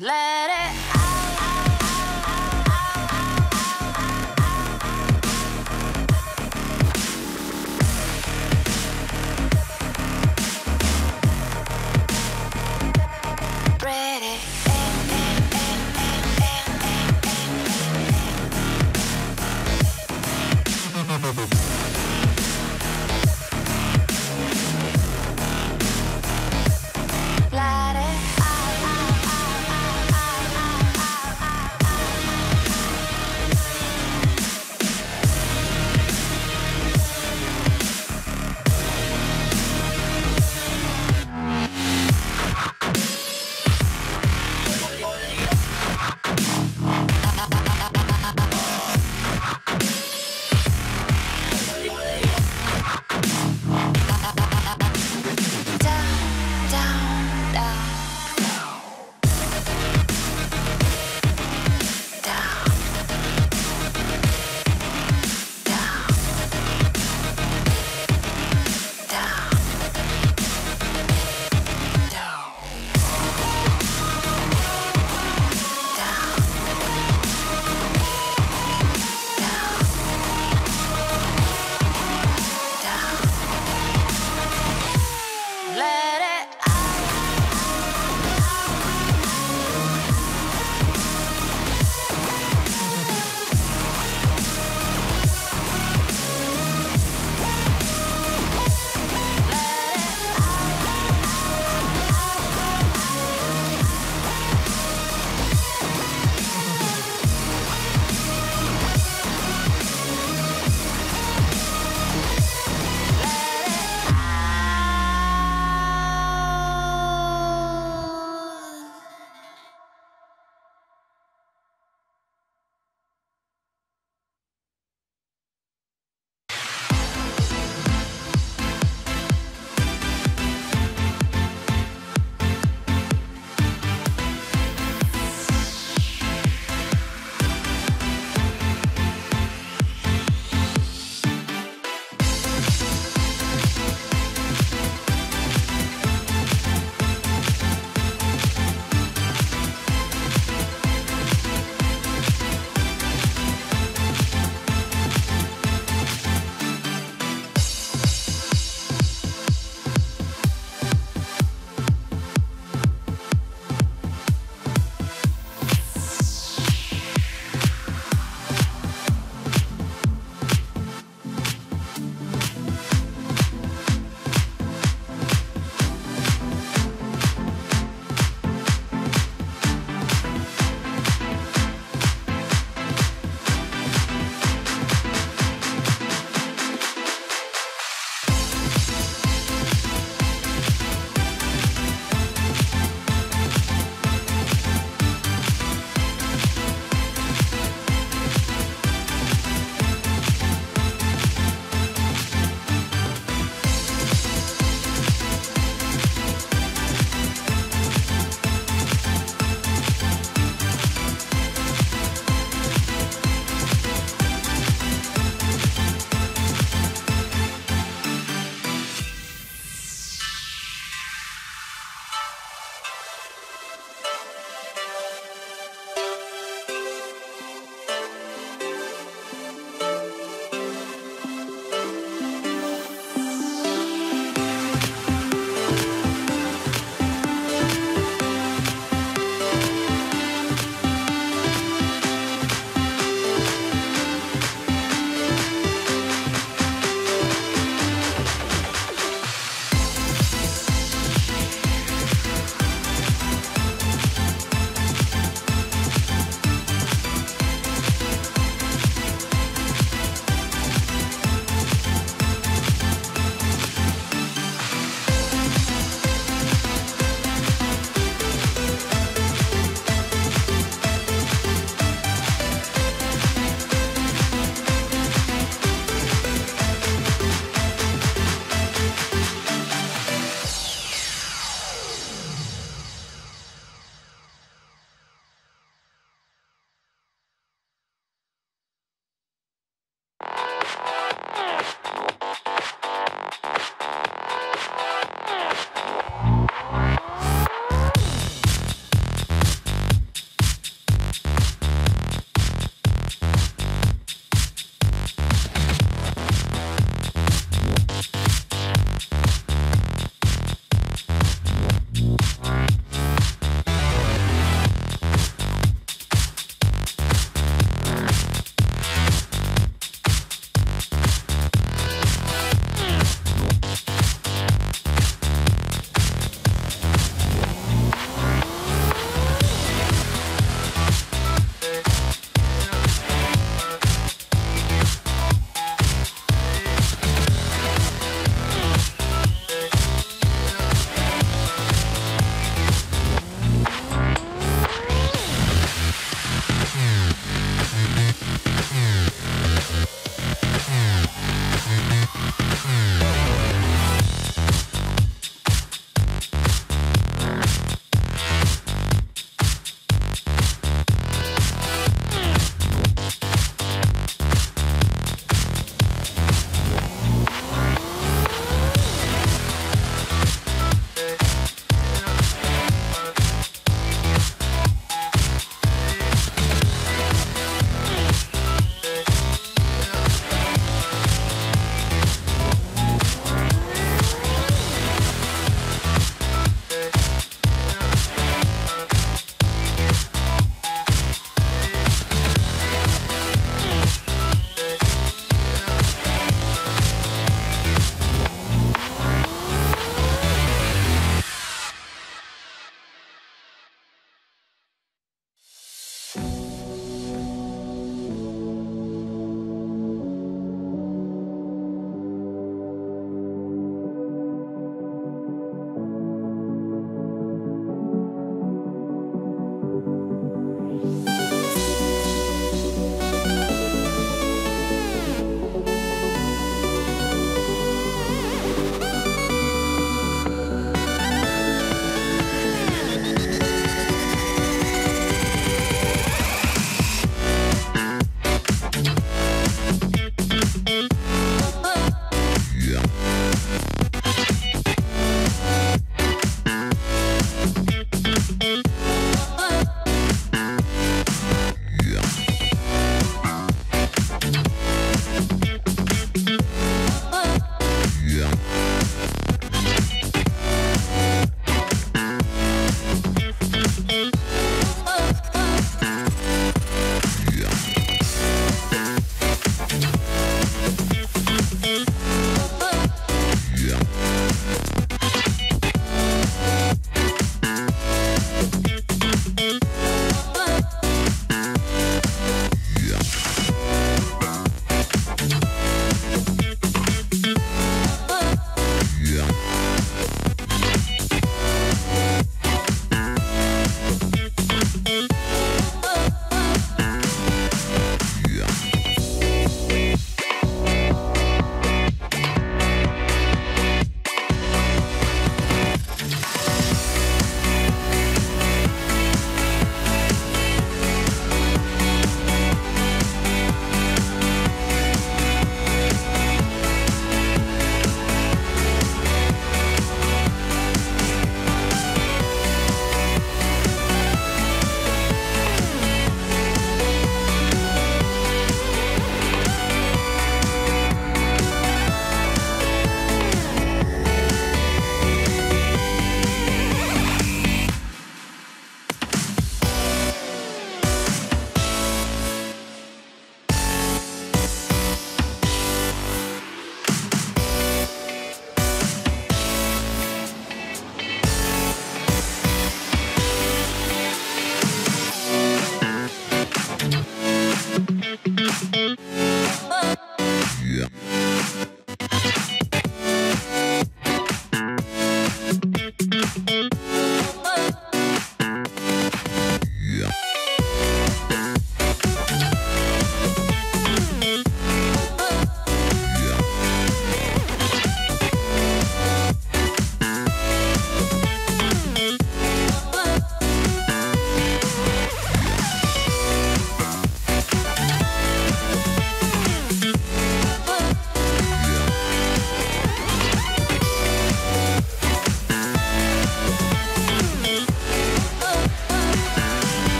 Let it ready. Let it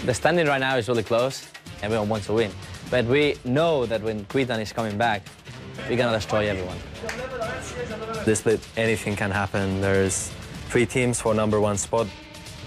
The standing right now is really close. Everyone wants to win. But we know that when Quitan is coming back, we're going to destroy everyone. This split, anything can happen. There's 3 teams for #1 spot.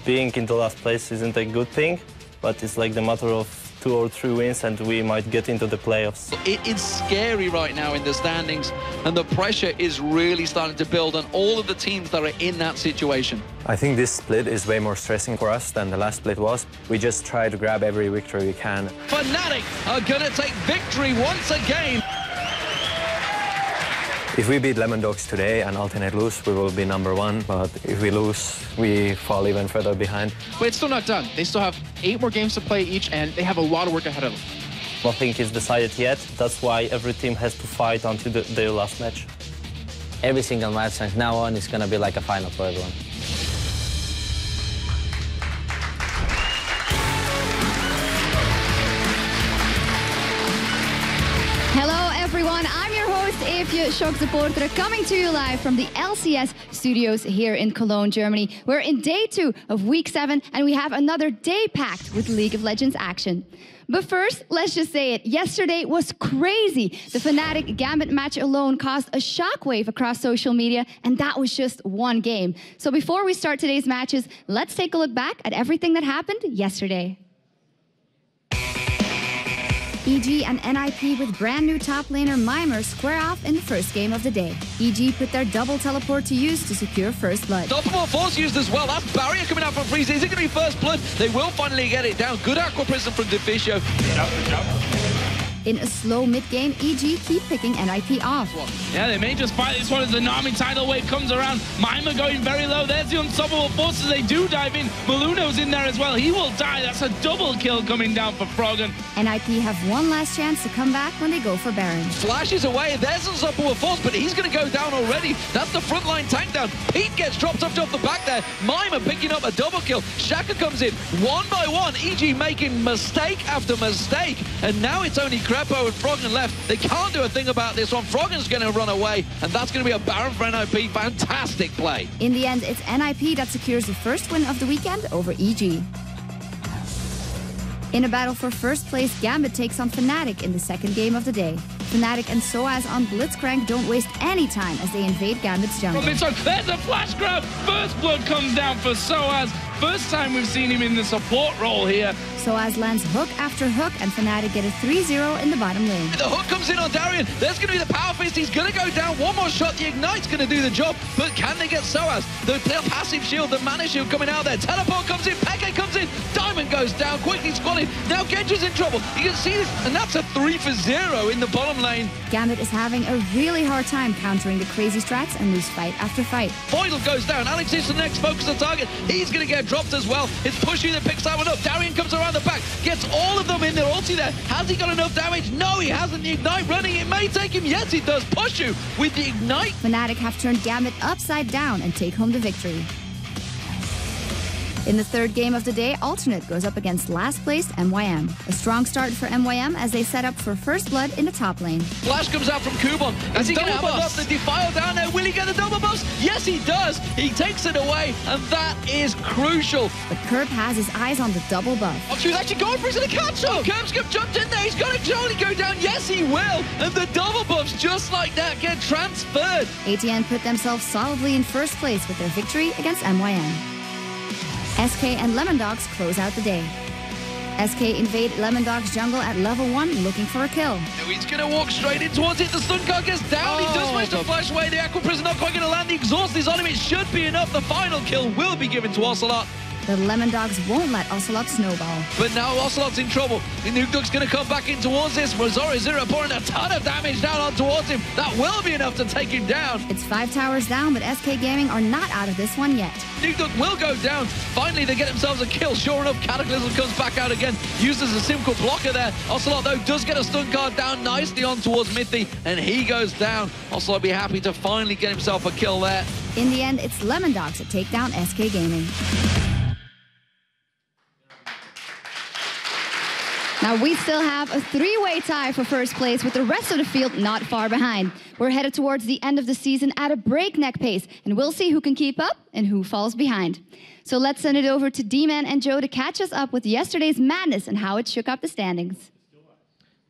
Being in the last place isn't a good thing, but it's like the matter of 2 or 3 wins and we might get into the playoffs. It is scary right now in the standings, and the pressure is really starting to build on all of the teams that are in that situation. I think this split is way more stressing for us than the last split was. We just try to grab every victory we can. Fnatic are going to take victory once again. If we beat Lemon Dogs today and alternate lose, we will be #1. But if we lose, we fall even further behind. But it's still not done. They still have 8 more games to play each, and they have a lot of work ahead of them. Nothing is decided yet. That's why every team has to fight until their last match. Every single match from now on is going to be like a final for everyone. Hello everyone, I'm your host Eefje Shock Supporter, coming to you live from the LCS studios here in Cologne, Germany. We're in day 2 of week 7 and we have another day packed with League of Legends action. But first, let's just say it, yesterday was crazy. The Fnatic Gambit match alone caused a shockwave across social media, and that was just one game. So before we start today's matches, let's take a look back at everything that happened yesterday. EG and NIP with brand new top laner Mimer square off in the first game of the day. EG put their double teleport to use to secure first blood. Double force used as well. That's barrier coming out from Freeze. Is it going to be first blood? They will finally get it down. Good Aqua Prism from Deficio. In a slow mid-game, EG keep picking NIP off. Yeah, they may just fight this one as the Nami tidal wave comes around. Mima going very low. There's the unstoppable forces. They do dive in. Maluno's in there as well. He will die. That's a double kill coming down for Froggen. NIP have one last chance to come back when they go for Baron. Flashes away. There's unstoppable force, but he's going to go down already. That's the frontline tank down. Pete gets dropped off the back there. Mima picking up a double kill. Shaka comes in one by one. EG making mistake after mistake. And now it's only Crepo and Froggen left. They can't do a thing about this one. Froggen's going to run away, and that's going to be a Baron for NIP. Fantastic play. In the end, it's NIP that secures the first win of the weekend over EG. In a battle for first place, Gambit takes on Fnatic in the second game of the day. Fnatic and Soaz on Blitzcrank don't waste any time as they invade Gambit's jungle. There's a flash grab. First blood comes down for Soaz. First time we've seen him in the support role here. Soaz lands hook after hook, and Fnatic get a 3-0 in the bottom lane. The hook comes in on Darien. There's going to be the power fist. He's going to go down. One more shot. The Ignite's going to do the job. But can they get Soaz? The passive shield, the mana shield coming out there. Teleport comes in. Peke comes in. Diamond goes down. Quickly squatted. Now Genji's in trouble. You can see this. And that's a 3-for-0 in the bottom lane. Gambit is having a really hard time countering the crazy strats and lose fight after fight. Voidal goes down. Alex is the next focus on target. He's going to get dropped as well. It's Pushy that picks that one up. Darien comes around the back. Gets all of them in their ulti there. Has he got enough damage? No, he hasn't. The Ignite running. It may take him. Yes, he does. Pushu with the Ignite. Fnatic have turned Gambit upside down and take home the victory. In the third game of the day, Alternate goes up against last placed MYM. A strong start for MYM as they set up for first blood in the top lane. Flash comes out from Kubon. Is he going to have enough to defile down there? Will he get a double bust? Yes, he does. He takes it away, and that is crucial. But Kerb has his eyes on the double buff. He's actually going for it. He's going to catch him. Kerbskip jumped in there. He's going to surely go down. Yes, he will. And the double buffs, just like that, get transferred. ATN put themselves solidly in first place with their victory against MYM. SK and Lemondogs close out the day. SK invade Lemondog's jungle at level 1 looking for a kill. No, he's going to walk straight in towards it. The stun card gets down. He does manage to flash away. The Aqua Prison not quite going to land. The exhaust is on him. It should be enough. The final kill will be given to Ocelot. The Lemondogs won't let Ocelot snowball. But now Ocelot's in trouble. The Nuke Duck's going to come back in towards this. Rosori Zero pouring a ton of damage down on towards him. That will be enough to take him down. It's 5 towers down, but SK Gaming are not out of this one yet. Nuke Duck will go down. Finally, they get themselves a kill. Sure enough, Cataclysm comes back out again. Uses a simple blocker there. Ocelot, though, does get a stun card down nicely on towards Mithy, and he goes down. Ocelot will be happy to finally get himself a kill there. In the end, it's Lemondogs that take down SK Gaming. Now we still have a 3-way tie for first place with the rest of the field not far behind. We're headed towards the end of the season at a breakneck pace, and we'll see who can keep up and who falls behind. So let's send it over to D-Man and Joe to catch us up with yesterday's madness and how it shook up the standings.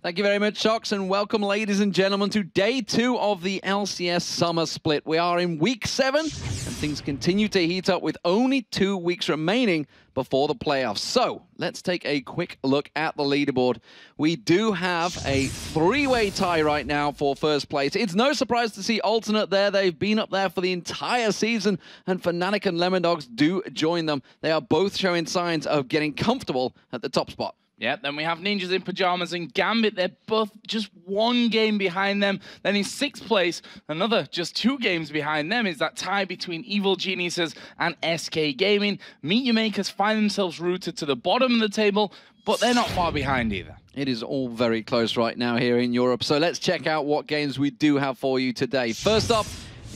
Thank you very much, Shocks, and welcome, ladies and gentlemen, to day 2 of the LCS Summer Split. We are in week 7, and things continue to heat up with only 2 weeks remaining before the playoffs. So, let's take a quick look at the leaderboard. We do have a 3-way tie right now for first place. It's no surprise to see Alternate there. They've been up there for the entire season, and Fnatic and Lemondogs do join them. They are both showing signs of getting comfortable at the top spot. Yeah, then we have Ninjas in Pajamas and Gambit. They're both just 1 game behind them. Then in 6th place, another just 2 games behind them is that tie between Evil Geniuses and SK Gaming. Meet Your Makers find themselves rooted to the bottom of the table, but they're not far behind either. It is all very close right now here in Europe. So let's check out what games we do have for you today. First up,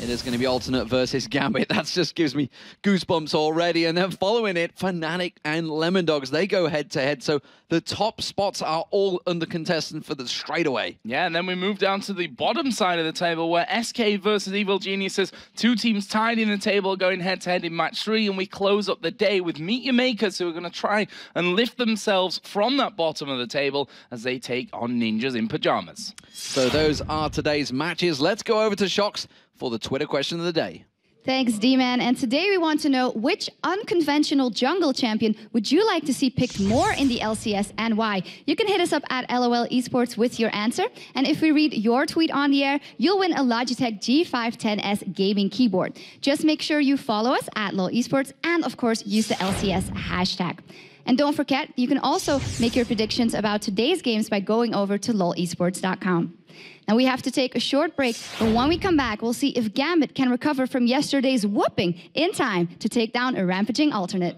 it is going to be Alternate versus Gambit. That just gives me goosebumps already. And then following it, Fnatic and Lemondogs, they go head-to-head. So the top spots are all under contestant for the straightaway. Yeah, and then we move down to the bottom side of the table where SK versus Evil Geniuses, 2 teams tied in the table going head-to-head in match 3. And we close up the day with Meet Your Makers, who are going to try and lift themselves from that bottom of the table as they take on Ninjas in Pajamas. So those are today's matches. Let's go over to Shocks for the Twitter question of the day. Thanks, D-Man. And today we want to know, which unconventional jungle champion would you like to see picked more in the LCS and why? You can hit us up at LOL Esports with your answer. And if we read your tweet on the air, you'll win a Logitech G510S gaming keyboard. Just make sure you follow us at LOL Esports and, of course, use the LCS hashtag. And don't forget, you can also make your predictions about today's games by going over to lolesports.com. Now we have to take a short break, but when we come back, we'll see if Gambit can recover from yesterday's whooping in time to take down a rampaging alternate.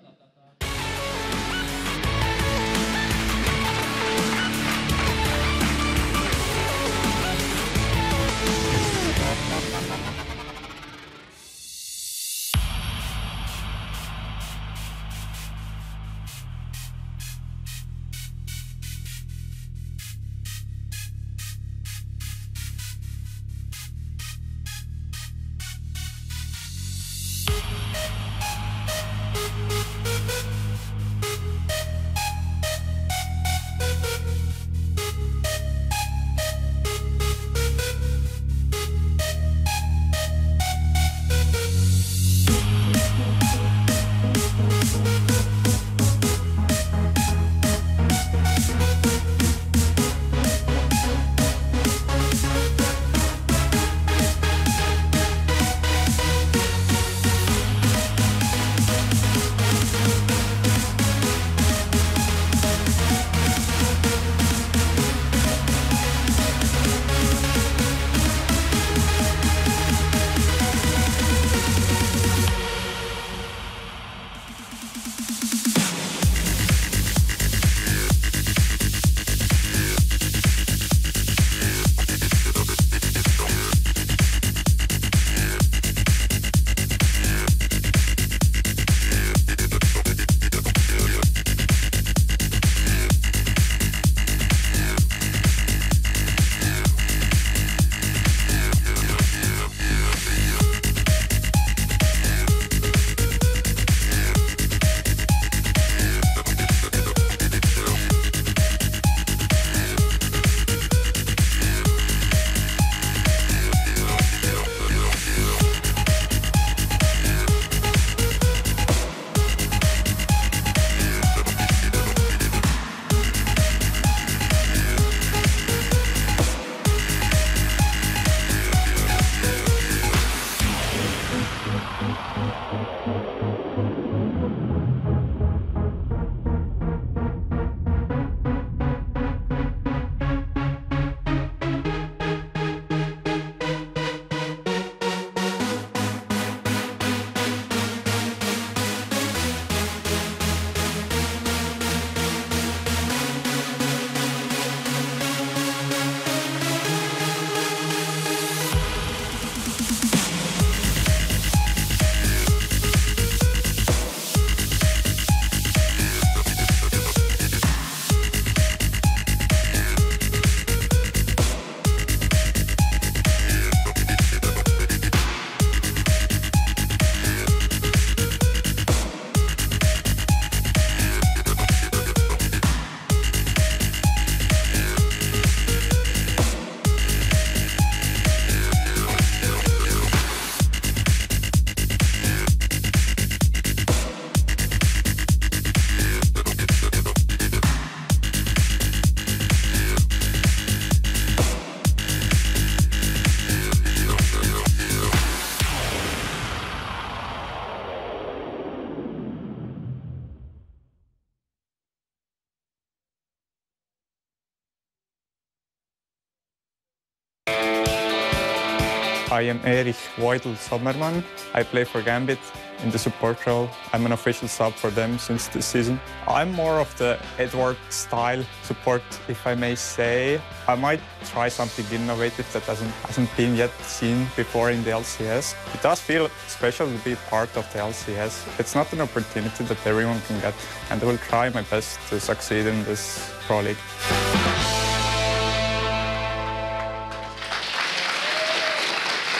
I am Erich Weidel Sommermann. I play for Gambit in the support role. I'm an official sub for them since this season. I'm more of the Edward style support, if I may say. I might try something innovative that hasn't been yet seen before in the LCS. It does feel special to be part of the LCS. It's not an opportunity that everyone can get, and I will try my best to succeed in this Pro League.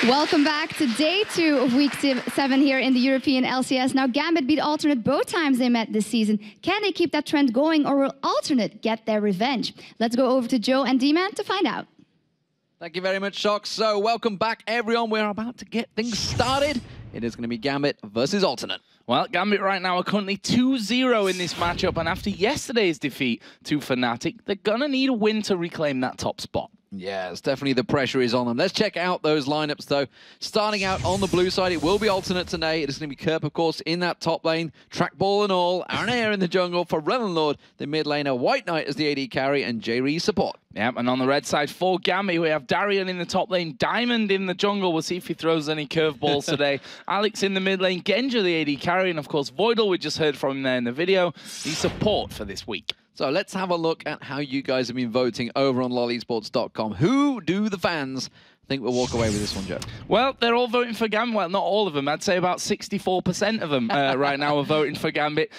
Welcome back to day 2 of week 7 here in the European LCS. Now, Gambit beat Alternate both times they met this season. Can they keep that trend going, or will Alternate get their revenge? Let's go over to Joe and D-Man to find out. Thank you very much, Shock. So, welcome back, everyone. We're about to get things started. It is going to be Gambit versus Alternate. Well, Gambit right now are currently 2-0 in this matchup, and after yesterday's defeat to Fnatic, they're going to need a win to reclaim that top spot. Yes, definitely the pressure is on them. Let's check out those lineups, though. Starting out on the blue side, it will be alternate today. It is going to be Kerp, of course, in that top lane. Trackball and all. Aranea in the jungle for Rellenlord, the mid laner. White Knight as the AD carry, and J-Ree support. Yep, and on the red side for Gambit, we have Darian in the top lane, Diamond in the jungle. We'll see if he throws any curveballs today. Alex in the mid lane, Genja the AD carry, and of course Voidal, we just heard from him there in the video, the support for this week. So let's have a look at how you guys have been voting over on lolesports.com. Who do the fans think will walk away with this one, Joe? Well, they're all voting for Gambit. Well, not all of them. I'd say about 64% of them right now are voting for Gambit,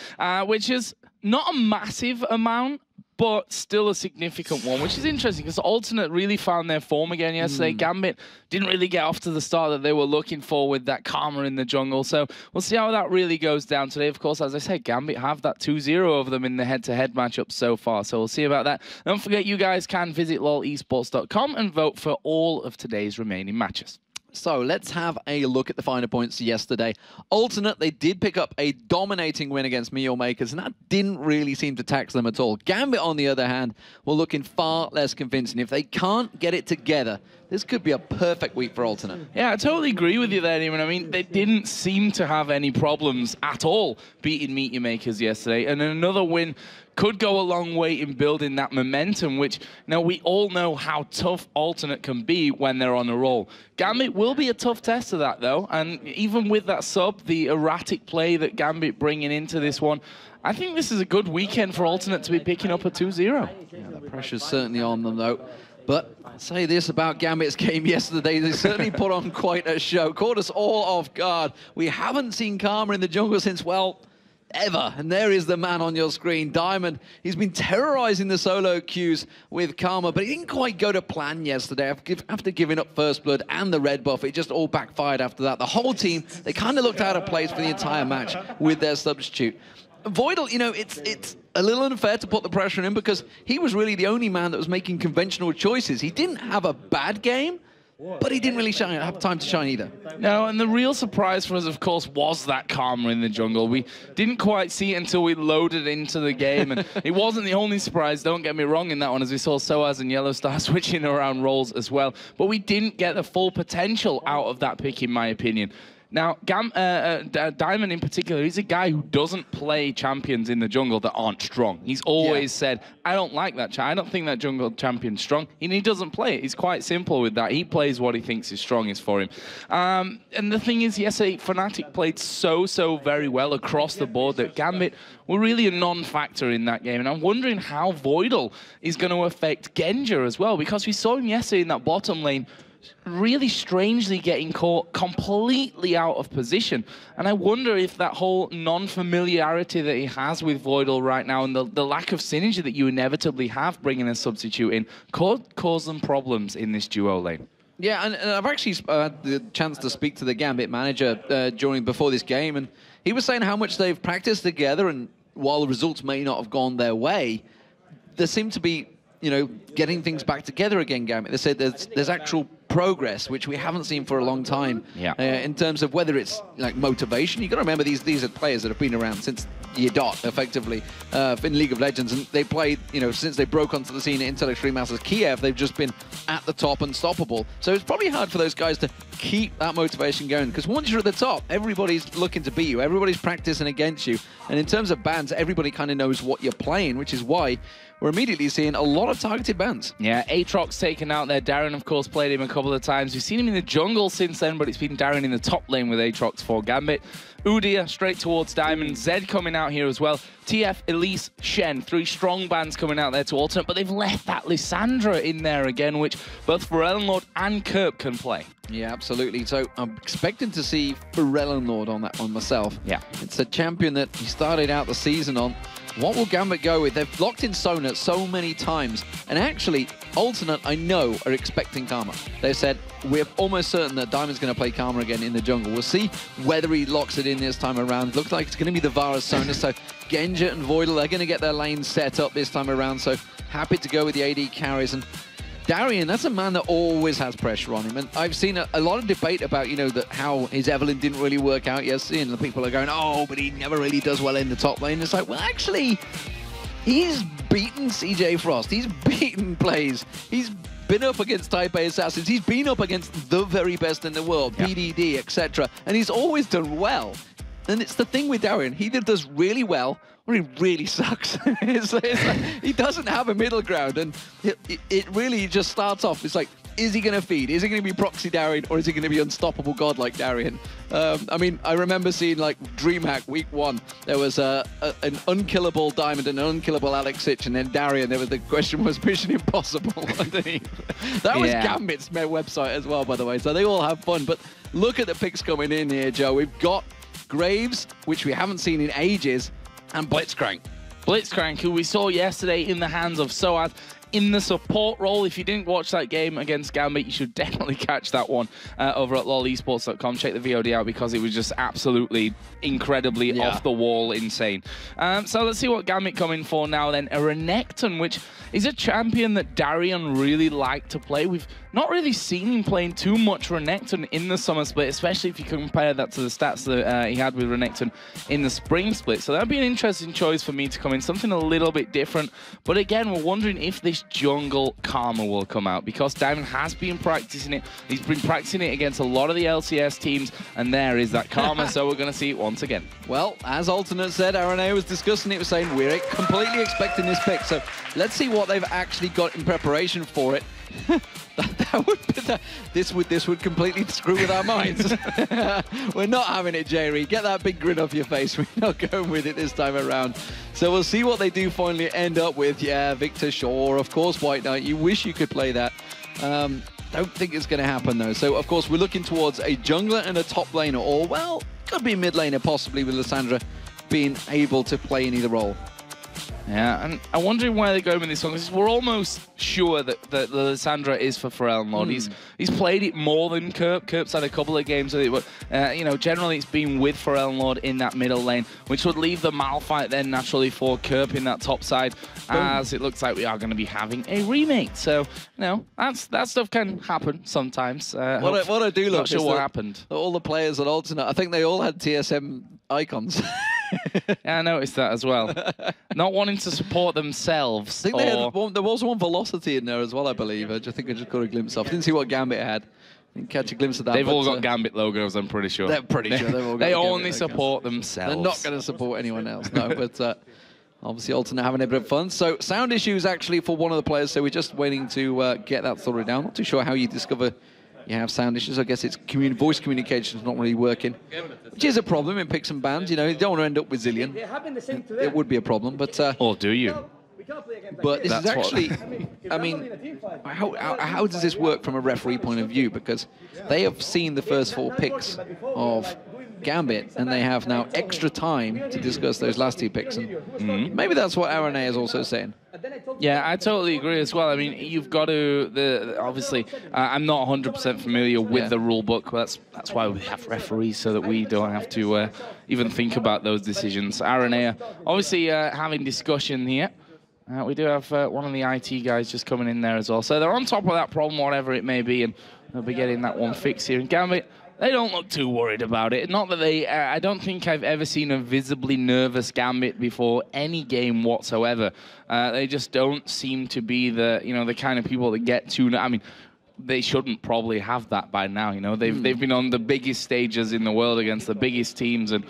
which is not a massive amount, but still a significant one, which is interesting because Alternate really found their form again yesterday. Gambit didn't really get off to the start that they were looking for with that Karma in the jungle. So we'll see how that really goes down today. Of course, as I said, Gambit have that 2-0 over them in the head-to-head matchup so far. So we'll see about that. Don't forget, you guys can visit lolesports.com and vote for all of today's remaining matches. So let's have a look at the finer points yesterday. Alternate, they did pick up a dominating win against Meal Makers, and that didn't really seem to tax them at all. Gambit, on the other hand, were looking far less convincing. If they can't get it together, this could be a perfect week for Alternate. Yeah, I totally agree with you there, Neiman. I mean, they didn't seem to have any problems at all beating Meteor Makers yesterday, and another win could go a long way in building that momentum, which, you know, we all know how tough Alternate can be when they're on a roll. Gambit will be a tough test of that, though, and even with that sub, the erratic play that Gambit bringing into this one, I think this is a good weekend for Alternate to be picking up a 2-0. Yeah, the pressure's certainly on them, though. But I'll say this about Gambit's game yesterday, they certainly put on quite a show. Caught us all off guard. We haven't seen Karma in the jungle since, well, ever. And there is the man on your screen, Diamond. He's been terrorizing the solo queues with Karma, but he didn't quite go to plan yesterday. After giving up First Blood and the red buff, it just all backfired after that. The whole team, they kind of looked out of place for the entire match with their substitute. Voidal, you know, it's a little unfair to put the pressure on him because he was really the only man that was making conventional choices. He didn't have a bad game, but he didn't really have time to shine either. No, and the real surprise for us, of course, was that Karma in the jungle. We didn't quite see it until we loaded into the game, and it wasn't the only surprise, don't get me wrong, in that one, as we saw Soaz and Yellowstar switching around roles as well. But we didn't get the full potential out of that pick, in my opinion. Now, Diamond in particular, he's a guy who doesn't play champions in the jungle that aren't strong. He's always said, I don't like that. I don't think that jungle champion's strong. And he doesn't play it. He's quite simple with that. He plays what he thinks is strongest for him. And the thing is, yesterday, Fnatic played so very well across the board that Gambit were really a non-factor in that game. And I'm wondering how Voidal is going to affect Genja as well, because we saw him yesterday in that bottom lane really strangely getting caught completely out of position. And I wonder if that whole non-familiarity that he has with Voidal right now and the lack of synergy that you inevitably have bringing a substitute in could cause them problems in this duo lane. Yeah, and I've actually had the chance to speak to the Gambit manager before this game, and he was saying how much they've practiced together, and while the results may not have gone their way, there seem to be, you know, getting things back together again, Gambit. They said there's actual progress, which we haven't seen for a long time. Yeah. In terms of whether it's like motivation. You got to remember these are players that have been around since year dot, effectively, in League of Legends, and they played, you know, since they broke onto the scene at Intel Extreme Masters Kiev, they've just been at the top, unstoppable. So it's probably hard for those guys to keep that motivation going, because once you're at the top, everybody's looking to beat you, everybody's practicing against you, and in terms of bans, everybody kind of knows what you're playing, which is why we're immediately seeing a lot of targeted bans. Yeah, Aatrox taken out there. Darren, of course, played him a couple of times. We've seen him in the jungle since then, but it's been Darren in the top lane with Aatrox for Gambit. Udyr straight towards Diamond. Zed coming out here as well. TF, Elise, Shen. 3 strong bans coming out there to alternate, but they've left that Lissandra in there again, which both Rellenlord and Kerp can play. Yeah, absolutely. So I'm expecting to see Rellenlord on that one myself. Yeah. It's a champion that he started out the season on. What will Gambit go with? They've locked in Sona so many times. And actually, Alternate, I know, are expecting Karma. They've said, we're almost certain that Diamond's going to play Karma again in the jungle. We'll see whether he locks it in this time around. Looks like it's going to be the Varus Sona. So Genja and Voidal, they're going to get their lanes set up this time around. So happy to go with the AD carries. And Darian, that's a man that always has pressure on him. And I've seen a lot of debate about, you know, that how his Evelyn didn't really work out yesterday. And the people are going, oh, but he never really does well in the top lane. It's like, well, actually, he's beaten CJ Frost. He's beaten plays. He's been up against Taipei Assassins. He's been up against the very best in the world, PDD, etc. And he's always done well. And it's the thing with Darian. He either does really well or he really sucks. It's like, he doesn't have a middle ground. And it really just starts off. It's like, is he going to feed? Is he going to be proxy Darian, or is he going to be unstoppable god like Darian? I mean, I remember seeing like DreamHack week 1. There was an unkillable Diamond and an unkillable Alex Sitch, and then Darian. The question was Mission Impossible underneath. That was Gambit's website as well, by the way. So they all have fun. But look at the picks coming in here, Joe. We've got Graves, which we haven't seen in ages, and Blitzcrank. Blitzcrank, who we saw yesterday in the hands of Soaz in the support role. If you didn't watch that game against Gambit, you should definitely catch that one over at lolesports.com. Check the VOD out because it was just absolutely incredibly off the wall insane. So let's see what Gambit coming for now then. A Renekton, which is a champion that Darian really liked to play. We've not really seen him playing too much Renekton in the summer split, especially if you compare that to the stats that he had with Renekton in the spring split. So that'd be an interesting choice for me to come in, something a little bit different. But again, we're wondering if this jungle Karma will come out, because Diamond has been practicing it. He's been practicing it against a lot of the LCS teams, and there is that Karma. So we're going to see it once again. Well, as Alternate said, RNA was discussing it, was saying we're completely expecting this pick. So let's see what they've actually got in preparation for it. This would completely screw with our minds. We're not having it, Jerry. Get that big grin off your face. We're not going with it this time around. So we'll see what they do finally end up with. Yeah, Victor Shaw, of course, White Knight. You wish you could play that. Don't think it's going to happen, though. So, of course, we're looking towards a jungler and a top laner, or, well, could be mid laner, possibly, with Lissandra being able to play in either role. Yeah, and I'm wondering where they're going with this one, because we're almost sure that Lissandra is for Pharrell Lord. He's played it more than Kerp. Kerp's had a couple of games with it, but you know, generally it's been with Pharrell Lord in that middle lane, which would leave the Malphite then naturally for Kerp in that top side, as it looks like we are going to be having a remake. So, you know, that stuff can happen sometimes. What I do love not sure is what happened. All the players at Alternate, I think they all had TSM icons. Yeah, I noticed that as well. Not wanting to support themselves. I think there was one Velocity in there as well, I believe. I think I just got a glimpse of. I didn't see what Gambit had. Didn't catch a glimpse of that. They've all got Gambit logos, I'm pretty sure. They're pretty sure they've all got They Gambit only logos. support themselves. They're not going to support anyone else, no. But obviously Alternate having a bit of fun. So sound issues actually for one of the players, so we're just waiting to get that sorted out. Not too sure how you discover you have sound issues. I guess it's voice communication is not really working, which is a problem in picks and bans. You know, you don't want to end up with Zillion. It would be a problem, but or do you? But this is actually, I mean, how does this work from a referee point of view? Because they have seen the first 4 picks of Gambit, and they have now extra time to discuss those last 2 picks. And maybe that's what RNA is also saying. Yeah, I totally agree as well. I mean, you've got to, obviously, I'm not 100% familiar with the rule book. That's why we have referees, so that we don't have to even think about those decisions. RNA obviously having discussion here. We do have one of the IT guys just coming in there as well. So they're on top of that problem, whatever it may be, and they'll be getting that one fixed here. And Gambit, they don't look too worried about it. Not that they, I don't think I've ever seen a visibly nervous Gambit before any game whatsoever. They just don't seem to be the kind of people that get too, I mean, they shouldn't probably have that by now, you know. They've been on the biggest stages in the world against the biggest teams, and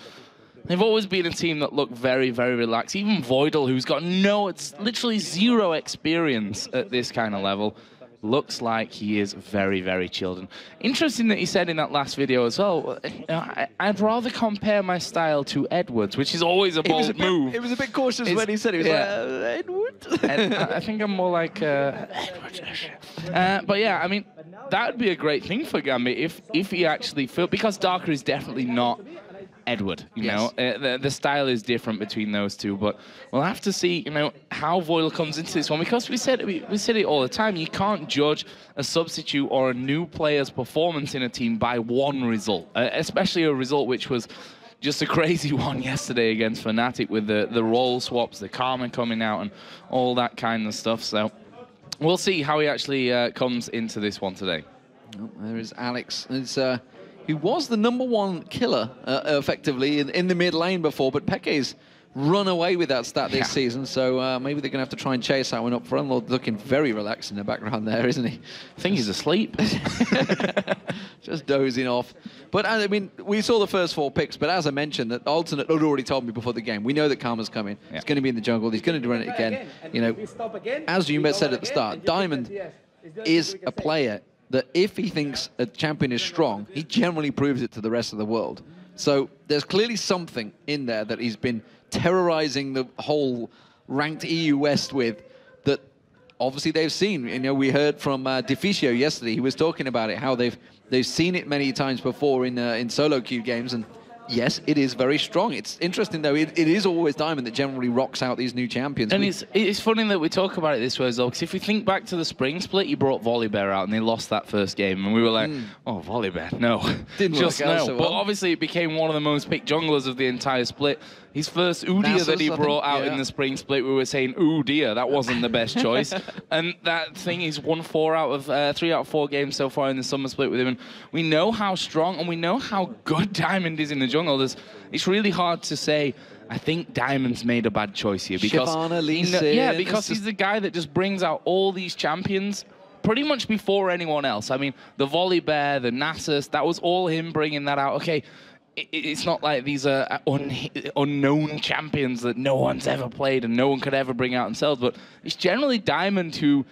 they've always been a team that look very, very relaxed. Even Voidal, who's got it's literally 0 experience at this kind of level, looks like he is very, very chilled. And interesting that he said in that last video as well, I'd rather compare my style to Edward's, which is always a bold move. It was a bit cautious when he said it. He was like, Edward? I think I'm more like Edward. But yeah, I mean, that would be a great thing for Gambit if he actually because Darker is definitely not Edward, you know. The style is different between those two, but we'll have to see, you know, how Voidal comes into this one, because we said it all the time. You can't judge a substitute or a new player's performance in a team by one result, especially a result which was just a crazy one yesterday against Fnatic with the role swaps, the Karma coming out, and all that kind of stuff. So we'll see how he actually comes into this one today. Oh, there is Alex. Who was the #1 killer, effectively, in the mid lane before, but Peke's run away with that stat this season, so maybe they're going to have to try and chase that one up. Fronlord looking very relaxed in the background there, isn't he? I think he's asleep. Just dozing off. But I mean, we saw the first 4 picks, but as I mentioned, that Alternate had already told me before the game, we know that Karma's coming. He's going to be in the jungle. He's going to run it again. You know, as you said at the start, Diamond is a player that if he thinks a champion is strong, he generally proves it to the rest of the world. So there's clearly something in there that he's been terrorizing the whole ranked EU West with, that obviously they've seen. You know, we heard from Deficio yesterday. He was talking about it, how they've seen it many times before in solo queue games, and yes, it is very strong. It's interesting, though. It is always Diamond that generally rocks out these new champions. And it's funny that we talk about it this way as well, because if we think back to the spring split, you brought Volibear out and they lost that first game, and we were like, oh, Volibear, no. Didn't just work out no. so well. But obviously it became one of the most picked junglers of the entire split. His first Udyr that he brought out in the spring split, we were saying, ooh dear, that wasn't the best choice. And that thing, he's won 3 out of 4 games so far in the summer split with him. And we know how strong and we know how good Diamond is in the jungle. It's really hard to say, I think Diamond's made a bad choice here. Because because he's the guy that just brings out all these champions pretty much before anyone else. I mean, the Volibear, the Nasus, that was all him bringing that out. Okay, it's not like these are unknown champions that no one's ever played and no one could ever bring out themselves, but it's generally Diamond who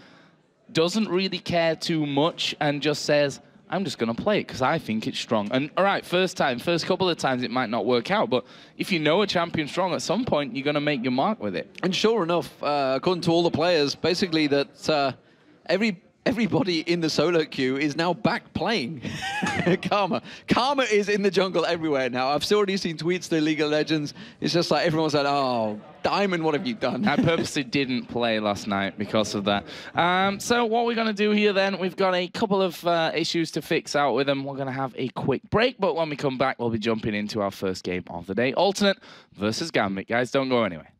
doesn't really care too much and just says, I'm just going to play it because I think it's strong. And all right, first couple of times it might not work out, but if you know a champion's strong, at some point you're going to make your mark with it. And sure enough, according to all the players, basically that everybody in the solo queue is now back playing Karma. Karma is in the jungle everywhere now. I've already seen tweets to League of Legends. It's just like everyone's like, oh, Diamond, what have you done? I purposely didn't play last night because of that. So what we're going to do here then, we've got a couple of issues to fix out with them. We're going to have a quick break, but when we come back, we'll be jumping into our first game of the day. Alternate versus Gambit. Guys, don't go anywhere.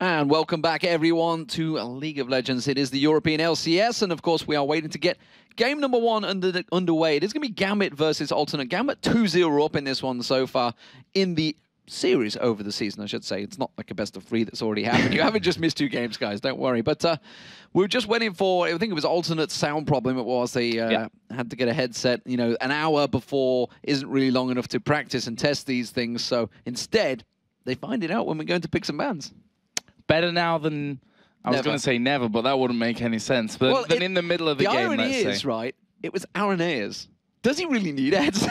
And welcome back, everyone, to League of Legends. It is the European LCS, and of course, we are waiting to get game number one underway. It is going to be Gambit versus Alternate. Gambit 2-0 up in this one so far in the series over the season, I should say. It's not like a best of three that's already happened. You haven't just missed 2 games, guys. Don't worry. But we were just waiting for, I think it was Alternate sound problem. It was they had to get a headset, you know, an hour before isn't really long enough to practice and test these things. So instead, they find it out when we're going to pick some bands. Better now than, I was going to say never, but that wouldn't make any sense. But well, than in the middle of the game, irony is, right, it was Areneas. Does he really need heads?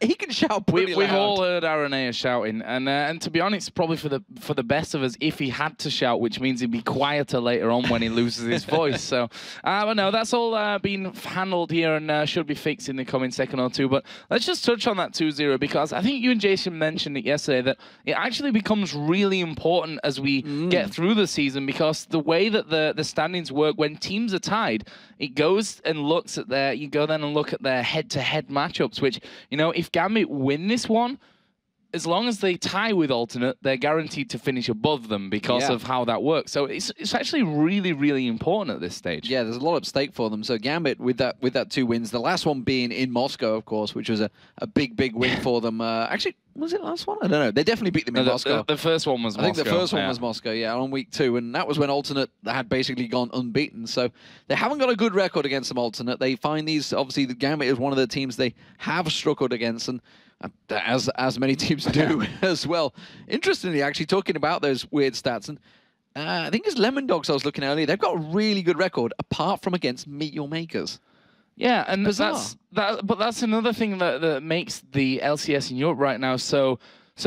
He can shout pretty loud. We've all heard Areneas shouting, and to be honest, probably for the best of us, if he had to shout, which means he'd be quieter later on when he loses his voice. So, but no, that's all been handled here and should be fixed in the coming second or two. But let's just touch on that 2-0, because I think you and Jason mentioned it yesterday that it actually becomes really important as we get through the season, because the way that the standings work when teams are tied, it goes and looks at their, you go then and look at their head-to-head matchups, which, you know, if Gambit win this one, as long as they tie with Alternate, they're guaranteed to finish above them because of how that works. So it's actually really, really important at this stage. Yeah, there's a lot at stake for them. So Gambit with that 2 wins, the last one being in Moscow, of course, which was a big win for them. Actually, was it last one? I don't know. They definitely beat them in Moscow. The first one was Moscow. I think the first one was Moscow, yeah, on week 2. And that was when Alternate had basically gone unbeaten. So they haven't got a good record against them, Alternate. They find these, obviously, the Gambit is one of the teams they have struggled against. And as many teams do as well. Interestingly, actually, talking about those weird stats, and I think it's Lemon Dogs I was looking at earlier, they've got a really good record, apart from against Meet Your Makers. Yeah, and but that's another thing that makes the LCS in Europe right now so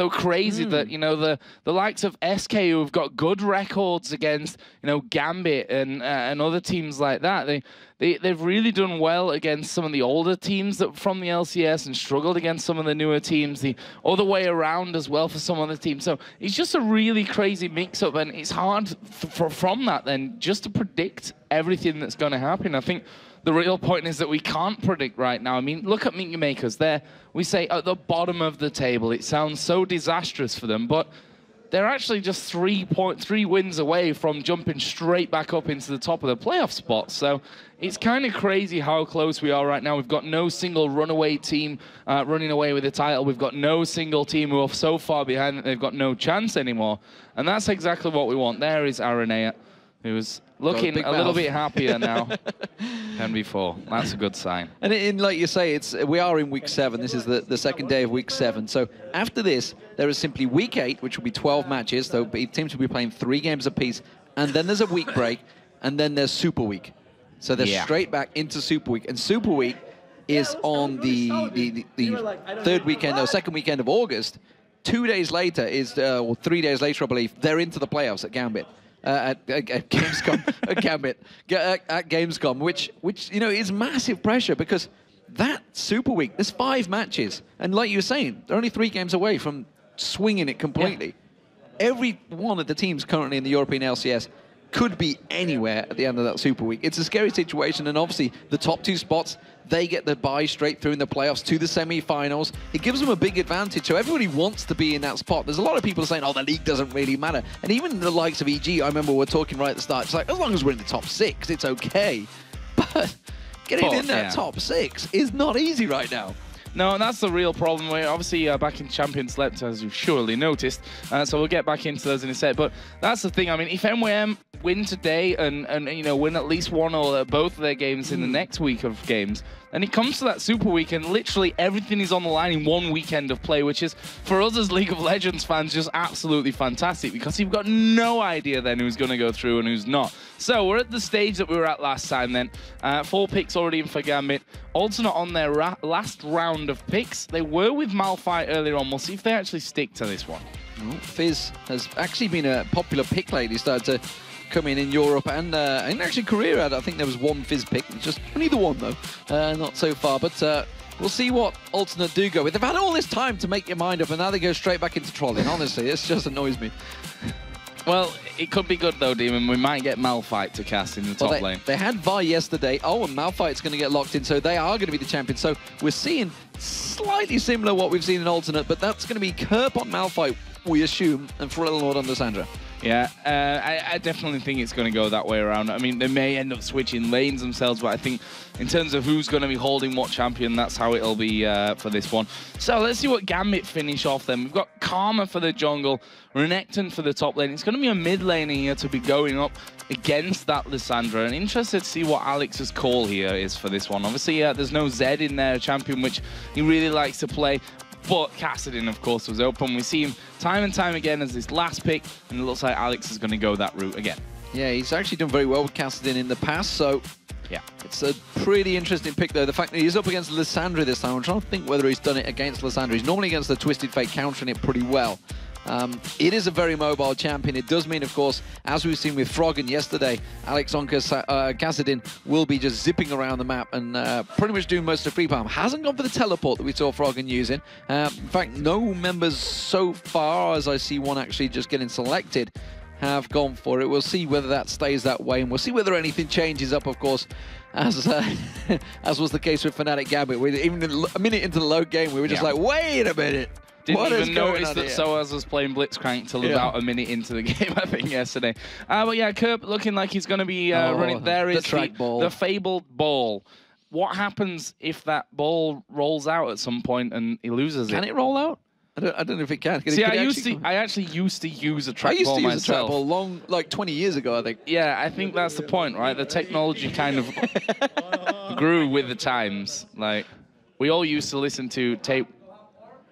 crazy, that, you know, the likes of SK, who've got good records against, you know, Gambit and other teams like that, they've really done well against some of the older teams that from the LCS and struggled against some of the newer teams, the other way around as well for some other teams. So it's just a really crazy mix-up, and it's hard from that then just to predict everything that's going to happen. I think the real point is that we can't predict right now. I mean, look at Meet Your Makers. There, we say at the bottom of the table. It sounds so disastrous for them, but they're actually just 3 wins away from jumping straight back up into the top of the playoff spot. So it's kind of crazy how close we are right now. We've got no single runaway team running away with the title. We've got no single team who are so far behind that they've got no chance anymore. And that's exactly what we want. There is Aranea, who's looking a little bit happier now than before. That's a good sign. And like you say, we are in week 7. This is the second day of week 7. So after this, there is simply week 8, which will be 12 matches. So teams will be playing 3 games apiece. And then there's a week break. And then there's Super Week. So they're straight back into Super Week. And Super Week is on the 3rd weekend, or 2nd weekend of August. 2 days later is, or 3 days later, I believe, they're into the playoffs at Gambit. At Gamescom, at Gambit, at Gamescom, which you know is massive pressure, because that Super Week, there's 5 matches. And like you were saying, they're only 3 games away from swinging it completely. Yeah. Every one of the teams currently in the European LCS could be anywhere at the end of that Super Week. It's a scary situation, and obviously the top 2 spots, they get the bye straight through in the playoffs to the semi-finals. It gives them a big advantage, so everybody wants to be in that spot. There's a lot of people saying, oh, the league doesn't really matter. And even the likes of EG, I remember we were talking right at the start, it's like, as long as we're in the top 6, it's okay. But getting in that top 6 is not easy right now. No, and that's the real problem. We're obviously back in Champions League, as you've surely noticed. So we'll get back into those in a sec. But that's the thing. I mean, if MWM win today and you know, win at least one or both of their games in the next week of games, and it comes to that Super Week, and literally everything is on the line in one weekend of play, which is, for us as League of Legends fans, just absolutely fantastic, because you've got no idea then who's going to go through and who's not. So we're at the stage that we were at last time then. 4 picks already in for Gambit. Alternate on their last round of picks. They were with Malphite earlier on. We'll see if they actually stick to this one. Well, Fizz has actually been a popular pick lately. Started to come in Europe and actually Korea. I think there was 1 Fizz pick, just only the one though, not so far. But we'll see what Alternate do go with. They've had all this time to make your mind up, and now they go straight back into trolling. Honestly, this just annoys me. Well, it could be good though, Demon. We might get Malphite to cast in the top lane. They had Vi yesterday. Oh, and Malphite's going to get locked in, so they are going to be the champion. So we're seeing slightly similar what we've seen in Alternate, but that's going to be Kerp on Malphite, we assume, and Freljord on Lissandra. Yeah, I definitely think it's going to go that way around. I mean, they may end up switching lanes themselves, but I think in terms of who's going to be holding what champion, that's how it'll be for this one. So let's see what Gambit finish off then. We've got Karma for the jungle, Renekton for the top lane. It's going to be a mid laner here to be going up against that Lissandra. And interested to see what Alex's call here is for this one. Obviously, there's no Zed in there, a champion which he really likes to play. But Kassadin, of course, was open. We see him time and time again as this last pick, and it looks like Alex is going to go that route again. Yeah, he's actually done very well with Kassadin in the past, so yeah, it's a pretty interesting pick, though. The fact that he's up against Lissandra this time, I'm trying to think whether he's done it against Lissandra. He's normally against the Twisted Fate, countering it pretty well. It is a very mobile champion. It does mean, of course, as we've seen with Froggen yesterday, Alex Kassadin will be just zipping around the map and pretty much doing most of the free farm. Hasn't gone for the teleport that we saw Froggen using. In fact, no members so far, as I see one actually just getting selected, have gone for it. We'll see whether that stays that way, and we'll see whether anything changes up, of course, as was the case with Fnatic Gambit. Even a minute into the load game, we were just like, wait a minute. Didn't even notice that Soaz was playing Blitzcrank till about a minute into the game, I think, yesterday. But yeah, Kerp looking like he's going to be running. There is the fabled ball. What happens if that ball rolls out at some point and he loses it? Can it roll out? I don't know if it can. See, I actually used to use a track ball myself. I used to use a track ball long, like 20 years ago, I think. Yeah, I think that's the point, right? The technology kind of grew with the times. Like, we all used to listen to tape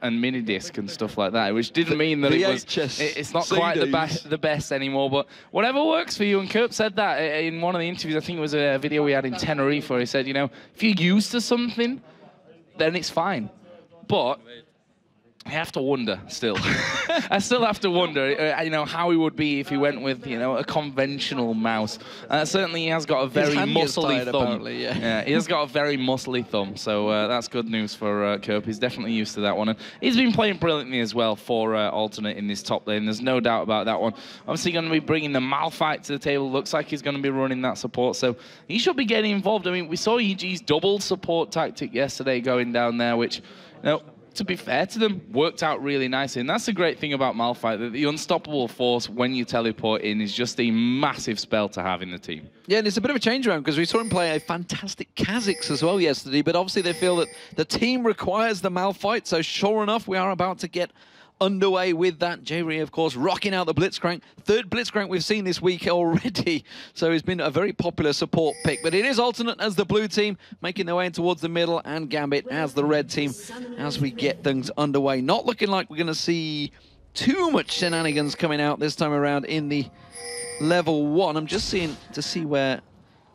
and mini disc and stuff like that, which didn't mean that it's not quite the best anymore, but whatever works for you. And Kerp said that in one of the interviews. I think it was a video we had in Tenerife, where he said, you know, if you're used to something, then it's fine, but I have to wonder still. I still have to wonder, you know, how he would be if he went with, you know, a conventional mouse. Certainly, he has got a very muscly thumb. Yeah, he has got a very muscly thumb. So that's good news for Kerp. He's definitely used to that one, and he's been playing brilliantly as well for Alternate in this top lane. There's no doubt about that one. Obviously, going to be bringing the Malphite to the table. Looks like he's going to be running that support, so he should be getting involved. I mean, we saw EG's double support tactic yesterday going down there, which, you know, to be fair to them, worked out really nicely. And that's the great thing about Malphite, that the unstoppable force when you teleport in is just a massive spell to have in the team. Yeah, and it's a bit of a change around, because we saw him play a fantastic Kha'Zix as well yesterday, but obviously they feel that the team requires the Malphite, so sure enough, we are about to get underway with that. J-Ray, of course, rocking out the Blitzcrank. Third Blitzcrank we've seen this week already, so he's been a very popular support pick. But it is Alternate as the blue team, making their way in towards the middle, and Gambit as the red team as we get things underway. Not looking like we're going to see too much shenanigans coming out this time around in the level 1. I'm just seeing to see where